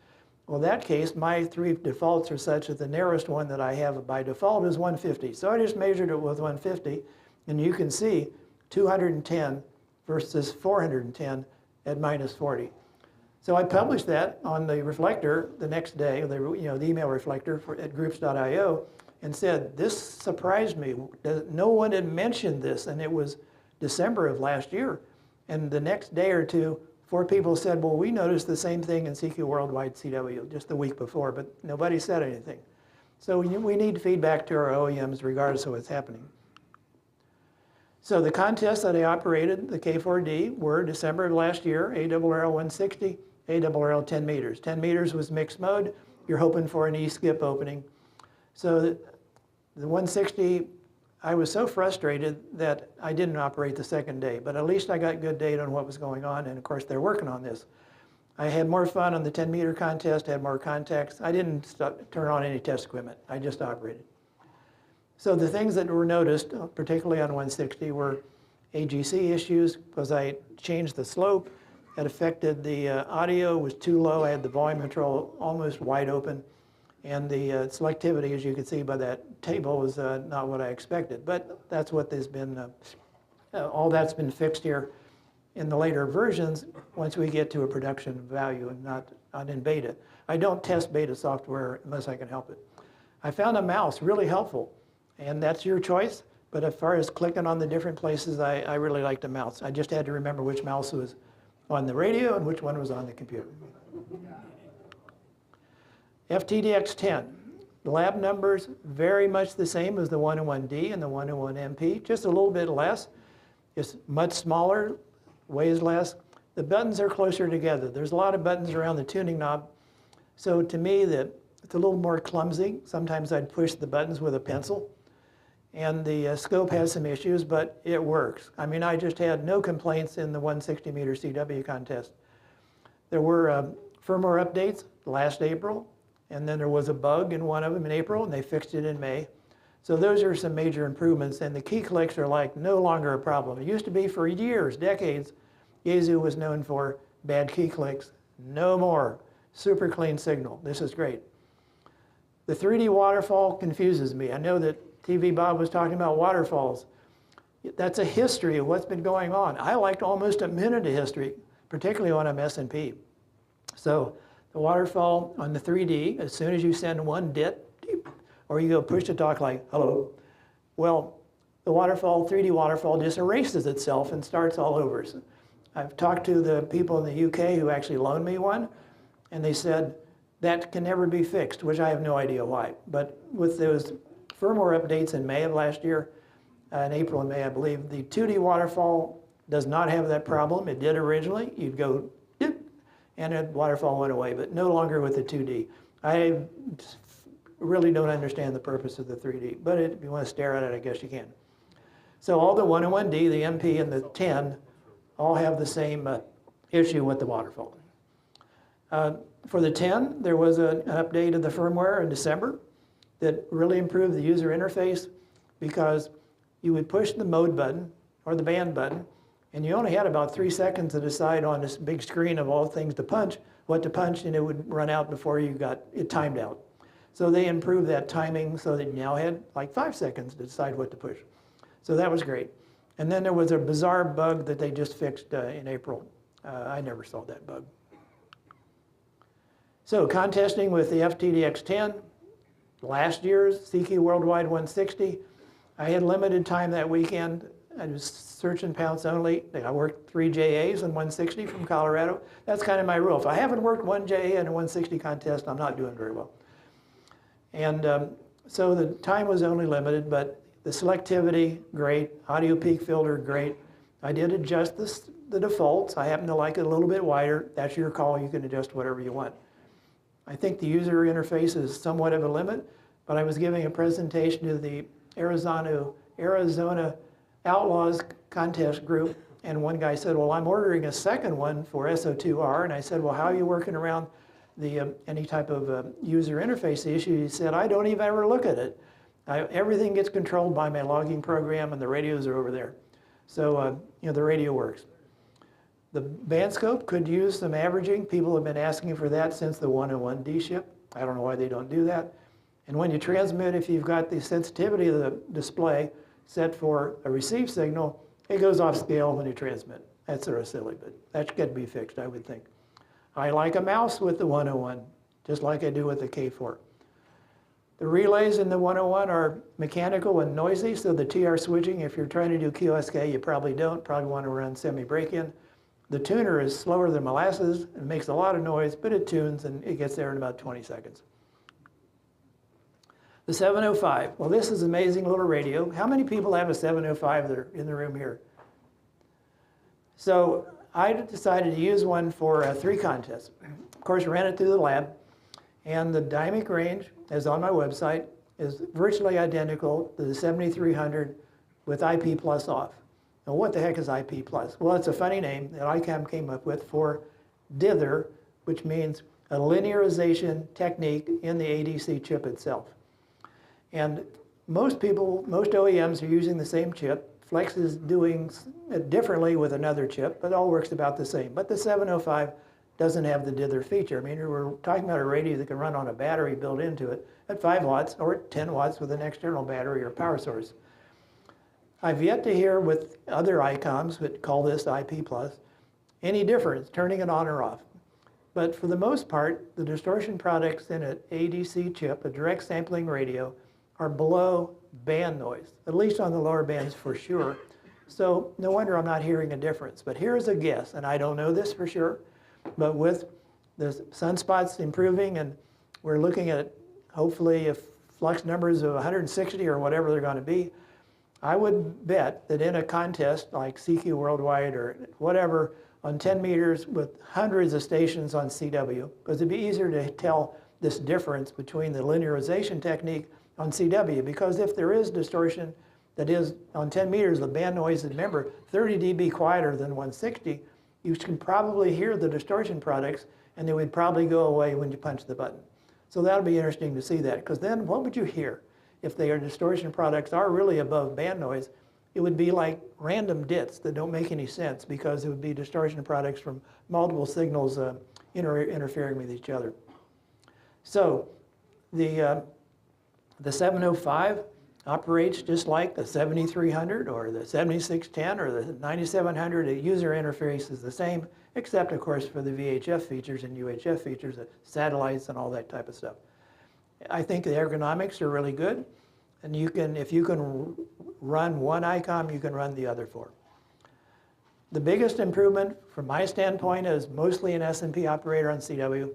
Well, in that case, my three defaults are such that the nearest one that I have by default is 150. So I just measured it with 150, and you can see 210 versus 410 at minus 40. So I published that on the reflector the next day, the email reflector at groups.io, and said, this surprised me. No one had mentioned this, and it was December of last year. And the next day or two, 4 people said, well, we noticed the same thing in CQ Worldwide CW just the week before, but nobody said anything. So we need feedback to our OEMs regardless of what's happening. So the contests that I operated, the K4D, were December of last year, ARRL 160, ARRL 10 meters. 10 meters was mixed mode. You're hoping for an E-skip opening. So the 160, I was so frustrated that I didn't operate the second day, but at least I got good data on what was going on, and of course they're working on this. I had more fun on the 10 meter contest, had more contacts. I didn't turn on any test equipment, I just operated. So the things that were noticed, particularly on 160, were AGC issues, because I changed the slope. It affected the audio was too low. I had the volume control almost wide open. And the selectivity, as you can see by that table, was not what I expected. But that's what there's been, all that's been fixed here in the later versions once we get to a production value and not in beta. I don't test beta software unless I can help it. I found a mouse really helpful, and that's your choice. But as far as clicking on the different places, I really like the mouse. I just had to remember which mouse was on the radio and which one was on the computer. FTDX10, the lab numbers very much the same as the 101D and the 101MP, just a little bit less. It's much smaller, weighs less. The buttons are closer together. There's a lot of buttons around the tuning knob. So to me, it's a little more clumsy. Sometimes I'd push the buttons with a pencil. and the scope has some issues, but it works. I mean, I just had no complaints in the 160 meter CW contest. There were firmware updates last April, and then there was a bug in one of them in April, and they fixed it in May. So those are some major improvements, and the key clicks are like no longer a problem. It used to be for years, decades, Yaesu was known for bad key clicks. No more. Super clean signal. This is great. The 3D waterfall confuses me. I know that TV Bob was talking about waterfalls. That's a history of what's been going on. I liked almost a minute of history, particularly on a S&P. So the waterfall on the 3D, as soon as you send one dit, or you go push to talk like, hello, well, the waterfall, 3D waterfall just erases itself and starts all over. So I've talked to the people in the UK who actually loaned me one, and they said that can never be fixed, which I have no idea why. But with those firmware updates in May of last year, in April and May, I believe, the 2D waterfall does not have that problem. It did originally. You'd go, dip, and the waterfall went away, but no longer with the 2D. I really don't understand the purpose of the 3D, but if you want to stare at it, I guess you can. So all the 101D, the MP, and the 10 all have the same issue with the waterfall. For the 10, there was an update of the firmware in December that really improved the user interface because you would push the mode button or the band button, and you only had about 3 seconds to decide on this big screen of all things to punch, what to punch, and it would run out before you got it timed out. So they improved that timing so that you now had like 5 seconds to decide what to push. So that was great. And then there was a bizarre bug that they just fixed in April. I never saw that bug. So contesting with the FTDX10, last year's CQ Worldwide 160, I had limited time that weekend. I was search and pounce only. I worked 3 JAs in 160 from Colorado. That's kind of my rule. If I haven't worked 1 JA in a 160 contest, I'm not doing very well. And so the time was only limited, but the selectivity, great. Audio peak filter, great. I did adjust the defaults. I happen to like it a little bit wider. That's your call. You can adjust whatever you want. I think the user interface is somewhat of a limit, but I was giving a presentation to the Arizona Outlaws contest group, and one guy said, well, I'm ordering a second one for SO2R, and I said, well, how are you working around the any type of user interface issue? He said, I don't even ever look at it. Everything gets controlled by my logging program, and the radios are over there. So the radio works. The band scope could use some averaging. People have been asking for that since the 101D ship. I don't know why they don't do that. And when you transmit, if you've got the sensitivity of the display set for a receive signal, it goes off scale when you transmit. That's sort of silly, but that could be fixed, I would think. I like a mouse with the 101, just like I do with the K4. The relays in the 101 are mechanical and noisy, so the TR switching, if you're trying to do QSK, you probably want to run semi-break-in. The tuner is slower than molasses and makes a lot of noise, but it tunes and it gets there in about 20 seconds. The 705, well, this is an amazing little radio. How many people have a 705 that are in the room here? So I decided to use one for 3 contests. Of course, ran it through the lab, and the dynamic range, as on my website, is virtually identical to the 7300 with IP plus off. Now, what the heck is IP plus? Well, it's a funny name that Icom came up with for dither, which means a linearization technique in the ADC chip itself. And most OEMs are using the same chip. Flex is doing it differently with another chip, but it all works about the same. But the 705 doesn't have the dither feature. I mean, we're talking about a radio that can run on a battery built into it at 5 watts or at 10 watts with an external battery or power source. I've yet to hear with other Icoms that call this IP plus any difference, turning it on or off. But for the most part, the distortion products in an ADC chip, a direct sampling radio, are below band noise, at least on the lower bands for sure. So no wonder I'm not hearing a difference. But here's a guess, and I don't know this for sure, but with the sunspots improving, and we're looking at hopefully if flux numbers of 160 or whatever they're going to be, I would bet that in a contest like CQ Worldwide or whatever on 10 meters with hundreds of stations on CW, because it'd be easier to tell this difference between the linearization technique on CW, because if there is distortion that is on 10 meters, the band noise is, remember, 30 dB quieter than 160, you can probably hear the distortion products, and they would probably go away when you punch the button. So that'll be interesting to see that, because then what would you hear? If their distortion products are really above band noise, it would be like random dits that don't make any sense, because it would be distortion products from multiple signals interfering with each other. So the 705 operates just like the 7300 or the 7610 or the 9700. The user interface is the same, except of course for the VHF features and UHF features, the satellites and all that type of stuff. I think the ergonomics are really good, and you can, if you can run one Icom, you can run the other four. The biggest improvement from my standpoint as mostly an S&P operator on CW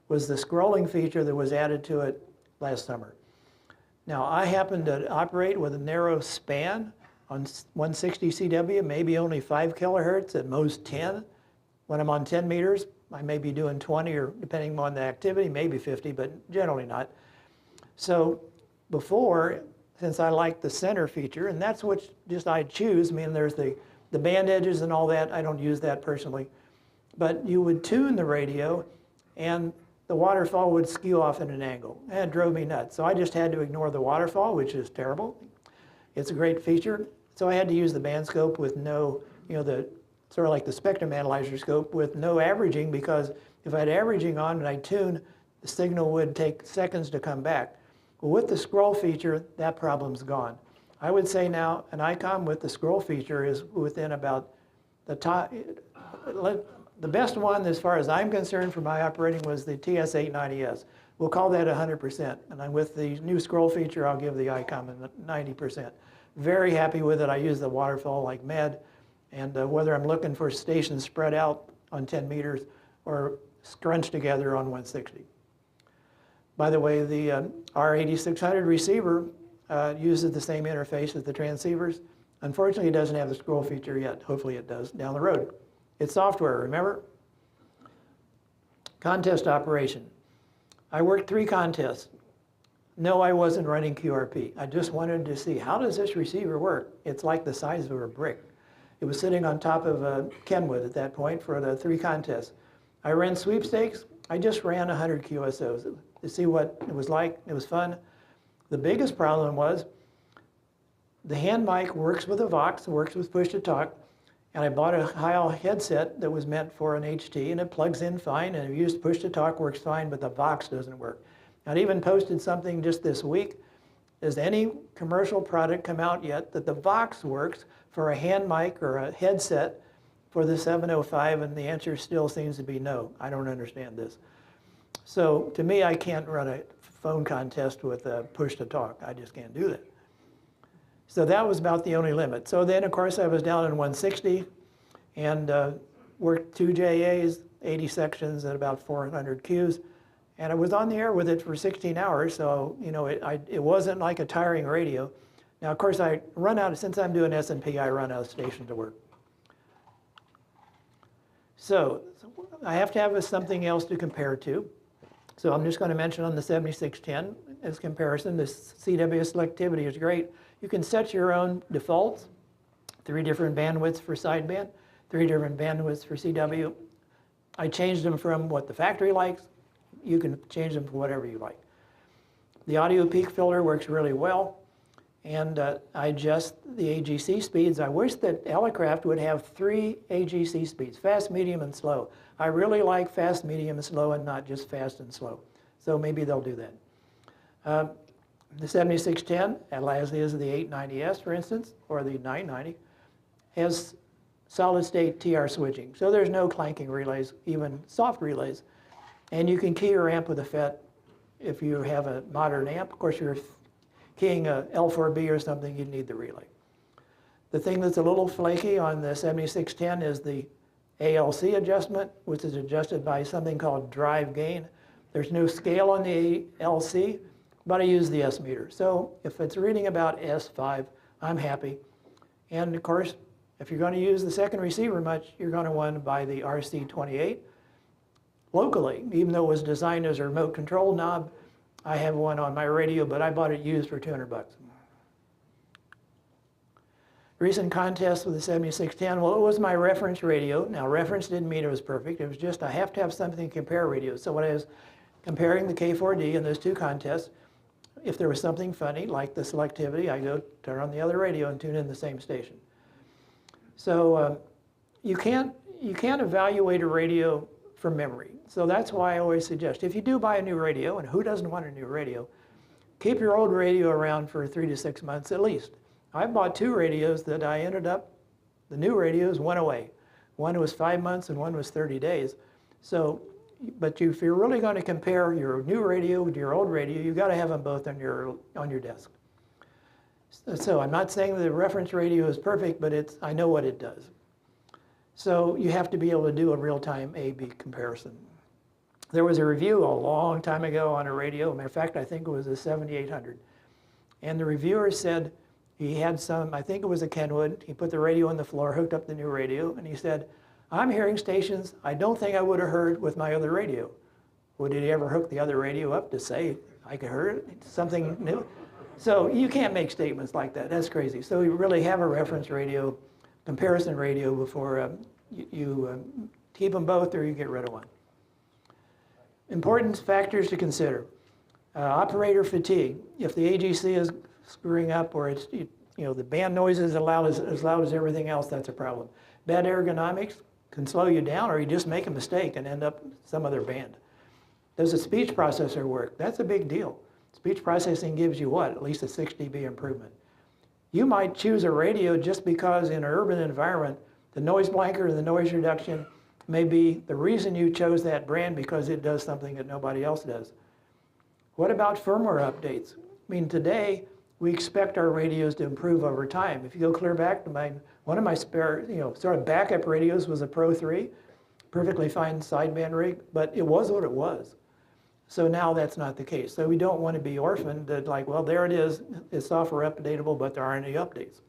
was the scrolling feature that was added to it last summer. Now, I happen to operate with a narrow span on 160 CW, maybe only 5 kilohertz, at most 10. When I'm on 10 meters, I may be doing 20, or depending on the activity, maybe 50, but generally not. So before, since I like the center feature, and that's what just I choose, I mean, there's the band edges and all that, I don't use that personally, but you would tune the radio, and the waterfall would skew off at an angle, and it drove me nuts. So I just had to ignore the waterfall, which is terrible. It's a great feature. So I had to use the band scope with no, the sort of like the spectrum analyzer scope with no averaging, because if I had averaging on and I tuned, the signal would take seconds to come back. Well, with the scroll feature, that problem's gone. I would say now an Icom with the scroll feature is within about the top. The best one, as far as I'm concerned, for my operating was the TS890S. We'll call that 100%. And with the new scroll feature, I'll give the Icom a 90%. Very happy with it. I use the waterfall like mad. And whether I'm looking for stations spread out on 10 meters or scrunched together on 160. By the way, the R8600 receiver uses the same interface as the transceivers. Unfortunately, it doesn't have the scroll feature yet. Hopefully it does down the road. It's software, remember? Contest operation. I worked 3 contests. No, I wasn't running QRP. I just wanted to see, how does this receiver work? It's like the size of a brick. It was sitting on top of Kenwood at that point for the 3 contests. I ran sweepstakes. I just ran 100 QSOs to see what it was like. It was fun. The biggest problem was the hand mic works with a Vox, works with push-to-talk, and I bought a Heil headset that was meant for an HT, and it plugs in fine, and if you use push-to-talk, works fine, but the Vox doesn't work. I even posted something just this week. Has any commercial product come out yet that the Vox works for a hand mic or a headset for the 705? And the answer still seems to be no. I don't understand this. So to me, I can't run a phone contest with a push-to-talk. I just can't do that. So that was about the only limit. So then, of course, I was down in 160 and worked 2 JAs, 80 sections at about 400 Qs. And I was on the air with it for 16 hours, so it wasn't like a tiring radio. Now, of course, I run out, since I'm doing S&P, I run out of station to work. So I have to have something else to compare to. So I'm just going to mention on the 7610 as comparison, the CW selectivity is great. You can set your own defaults, 3 different bandwidths for sideband, 3 different bandwidths for CW. I changed them from what the factory likes. You can change them for whatever you like. The audio peak filter works really well, and I adjust the AGC speeds. I wish that Elecraft would have 3 AGC speeds, fast, medium, and slow. I really like fast, medium, and slow, and not just fast and slow. So maybe they'll do that. The 7610, as is the 890S, for instance, or the 990, has solid-state TR switching. So there's no clanking relays, even soft relays. And you can key your amp with a FET if you have a modern amp. Of course, if you're keying a L4B or something, you need the relay. The thing that's a little flaky on the 7610 is the ALC adjustment, which is adjusted by something called drive gain. There's no scale on the ALC, but I use the S meter. So if it's reading about S5, I'm happy. And of course, if you're going to use the second receiver much, you're going to want to buy the RC28 locally. Even though it was designed as a remote control knob, I have one on my radio, but I bought it used for 200 bucks. Recent contest with the 7610, well, it was my reference radio. Now, reference didn't mean it was perfect. It was just I have to have something to compare radios. So when I was comparing the K4D in those two contests, if there was something funny, like the selectivity, I go turn on the other radio and tune in the same station. So you can't evaluate a radio from memory. So that's why I always suggest, if you do buy a new radio, and who doesn't want a new radio, keep your old radio around for 3 to 6 months at least. I bought 2 radios that I ended up, the new radios went away. One was 5 months and one was 30 days. So, but if you're really going to compare your new radio with your old radio, you've got to have them both on your desk. So I'm not saying the reference radio is perfect, but I know what it does. So you have to be able to do a real-time A-B comparison. There was a review a long time ago on a radio. Matter of fact, I think it was a 7800. And the reviewer said he had some, I think it was a Kenwood. He put the radio on the floor, hooked up the new radio, and he said, I'm hearing stations I don't think I would have heard with my other radio. Well, did he ever hook the other radio up to say, I could hear it, something new? So you can't make statements like that. That's crazy. So you really have a reference radio, comparison radio before you keep them both or you get rid of one. Important factors to consider. Operator fatigue. If the AGC is screwing up or it's, the band noise is as loud as everything else, that's a problem. Bad ergonomics can slow you down, or you just make a mistake and end up some other band. Does the speech processor work? That's a big deal. Speech processing gives you what? At least a 6 dB improvement. You might choose a radio just because in an urban environment, the noise blanker and the noise reduction may be the reason you chose that brand because it does something that nobody else does. What about firmware updates? I mean, today, we expect our radios to improve over time. If you go clear back to one of my spare, sort of backup radios was a Pro 3, perfectly fine sideband rig, but it was what it was. So now that's not the case. So we don't want to be orphaned that like, well, there it is, it's software updatable, but there aren't any updates.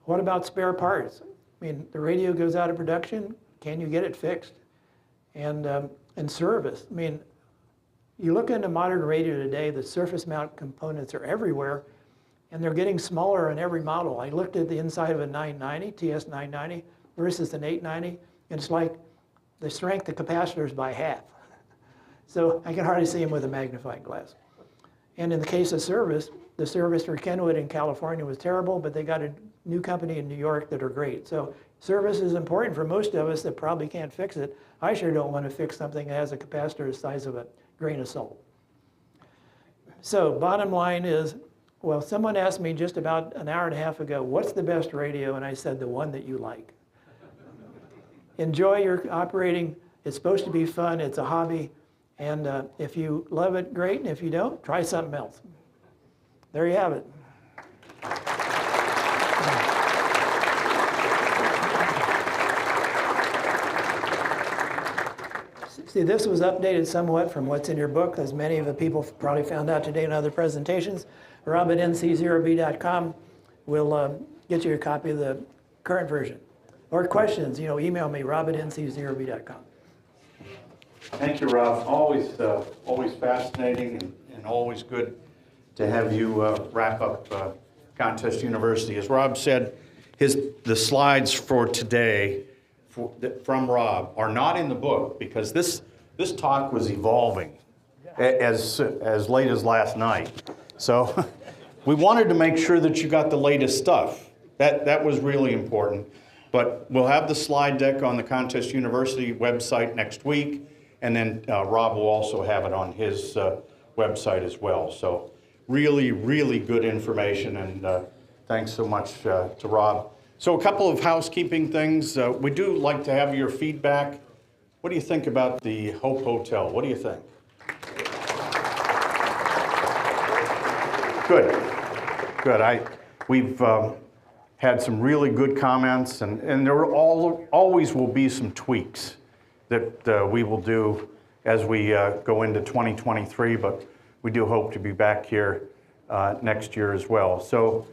What about spare parts? I mean, the radio goes out of production, can you get it fixed? And service. I mean, you look into modern radio today, the surface mount components are everywhere, and they're getting smaller in every model. I looked at the inside of a 990, TS 990, versus an 890, and it's like they shrank the capacitors by half. So I can hardly see them with a magnifying glass. And in the case of service, the service for Kenwood in California was terrible, but they got a new company in New York that are great. So service is important for most of us that probably can't fix it. I sure don't want to fix something that has a capacitor the size of a grain of salt. So bottom line is, well, someone asked me just about an hour and a half ago, what's the best radio? And I said, the one that you like. Enjoy your operating. It's supposed to be fun. It's a hobby. And if you love it, great. And if you don't, try something else. There you have it. See, this was updated somewhat from what's in your book, as many of the people probably found out today in other presentations. Rob at nc0b.com will get you a copy of the current version. Or questions, email me, rob at nc0b.com. Thank you, Rob. Always fascinating and always good to have you wrap up Contest University. As Rob said, the slides for today from Rob are not in the book because this talk was evolving as late as last night. So we wanted to make sure that you got the latest stuff. That was really important. But we'll have the slide deck on the Contest University website next week. And then Rob will also have it on his website as well. So really, really good information, and thanks so much to Rob. So a couple of housekeeping things. We do like to have your feedback. What do you think about the Hope Hotel? What do you think? Good. We've had some really good comments, and there always will be some tweaks that we will do as we go into 2023, but we do hope to be back here next year as well. So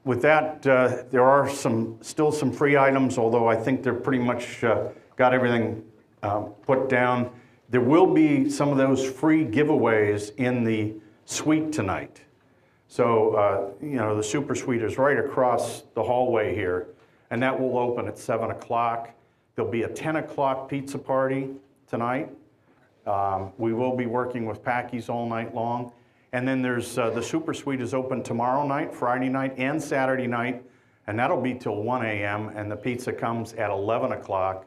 with that, there are still some free items, although I think they're pretty much got everything put down. There will be some of those free giveaways in the suite tonight. So, you know, the super suite is right across the hallway here, and that will open at 7 o'clock. There'll be a 10 o'clock pizza party tonight. We will be working with Packies all night long. And then there's the super suite is open tomorrow night, Friday night, and Saturday night, and that'll be till 1 a.m., and the pizza comes at 11 o'clock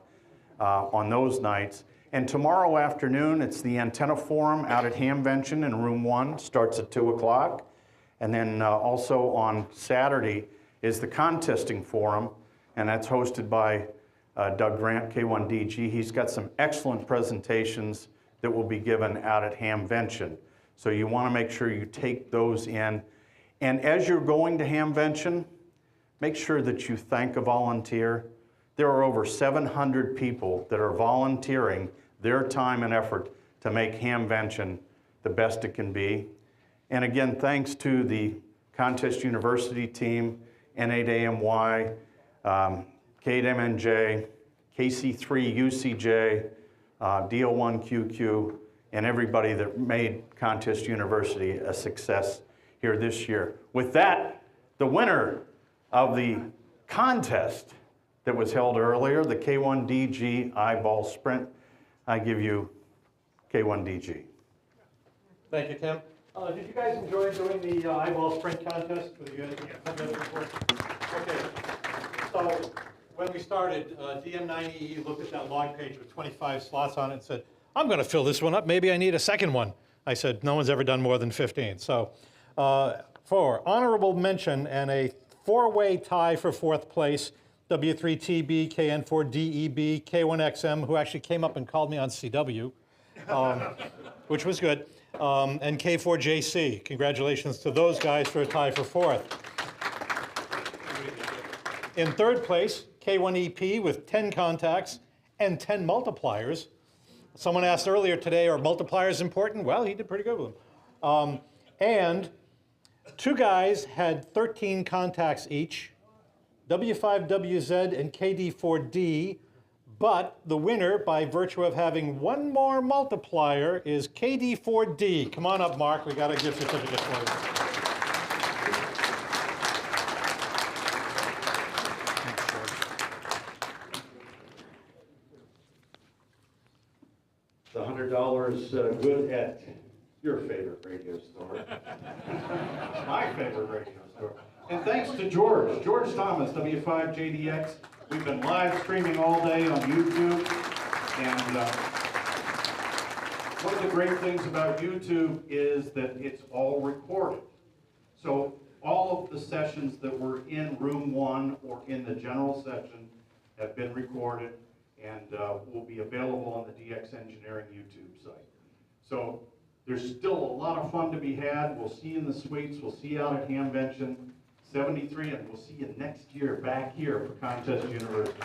on those nights. And tomorrow afternoon, it's the Antenna Forum out at Hamvention in room 1, starts at 2 o'clock. And then also on Saturday is the Contesting Forum, and that's hosted by Doug Grant, K1DG. He's got some excellent presentations that will be given out at Hamvention. So you want to make sure you take those in. And as you're going to Hamvention, make sure that you thank a volunteer. There are over 700 people that are volunteering their time and effort to make Hamvention the best it can be. And again, thanks to the Contest University team, N8AMY, K8MNJ, KC3UCJ, DO1QQ, and everybody that made Contest University a success here this year. With that, the winner of the contest that was held earlier, the K1DG eyeball sprint, I give you K1DG. Thank you, Tim. Did you guys enjoy doing the eyeball sprint contest? Were you guys have done it before? Okay. So when we started, DM9EE looked at that log page with 25 slots on it and said, I'm going to fill this one up. Maybe I need a second one. I said, no one's ever done more than 15. So for honorable mention and a 4-way tie for 4th place, W3TB, KN4DEB, K1XM, who actually came up and called me on CW, which was good, and K4JC. Congratulations to those guys for a tie for 4th. In 3rd place, K1EP with 10 contacts and 10 multipliers. Someone asked earlier today, are multipliers important? Well, he did pretty good with them. And 2 guys had 13 contacts each, W5WZ and KD4D, but the winner, by virtue of having 1 more multiplier, is KD4D. Come on up, Mark. We got a gift certificate for you. The $100 good at your favorite radio store. My favorite radio store. And thanks to George Thomas, W5JDX. We've been live streaming all day on YouTube. And one of the great things about YouTube is that it's all recorded. So all of the sessions that were in room 1 or in the general session have been recorded and will be available on the DX Engineering YouTube site. So there's still a lot of fun to be had. We'll see you in the suites. We'll see you out at Hamvention 73, and we'll see you next year back here for Contest University.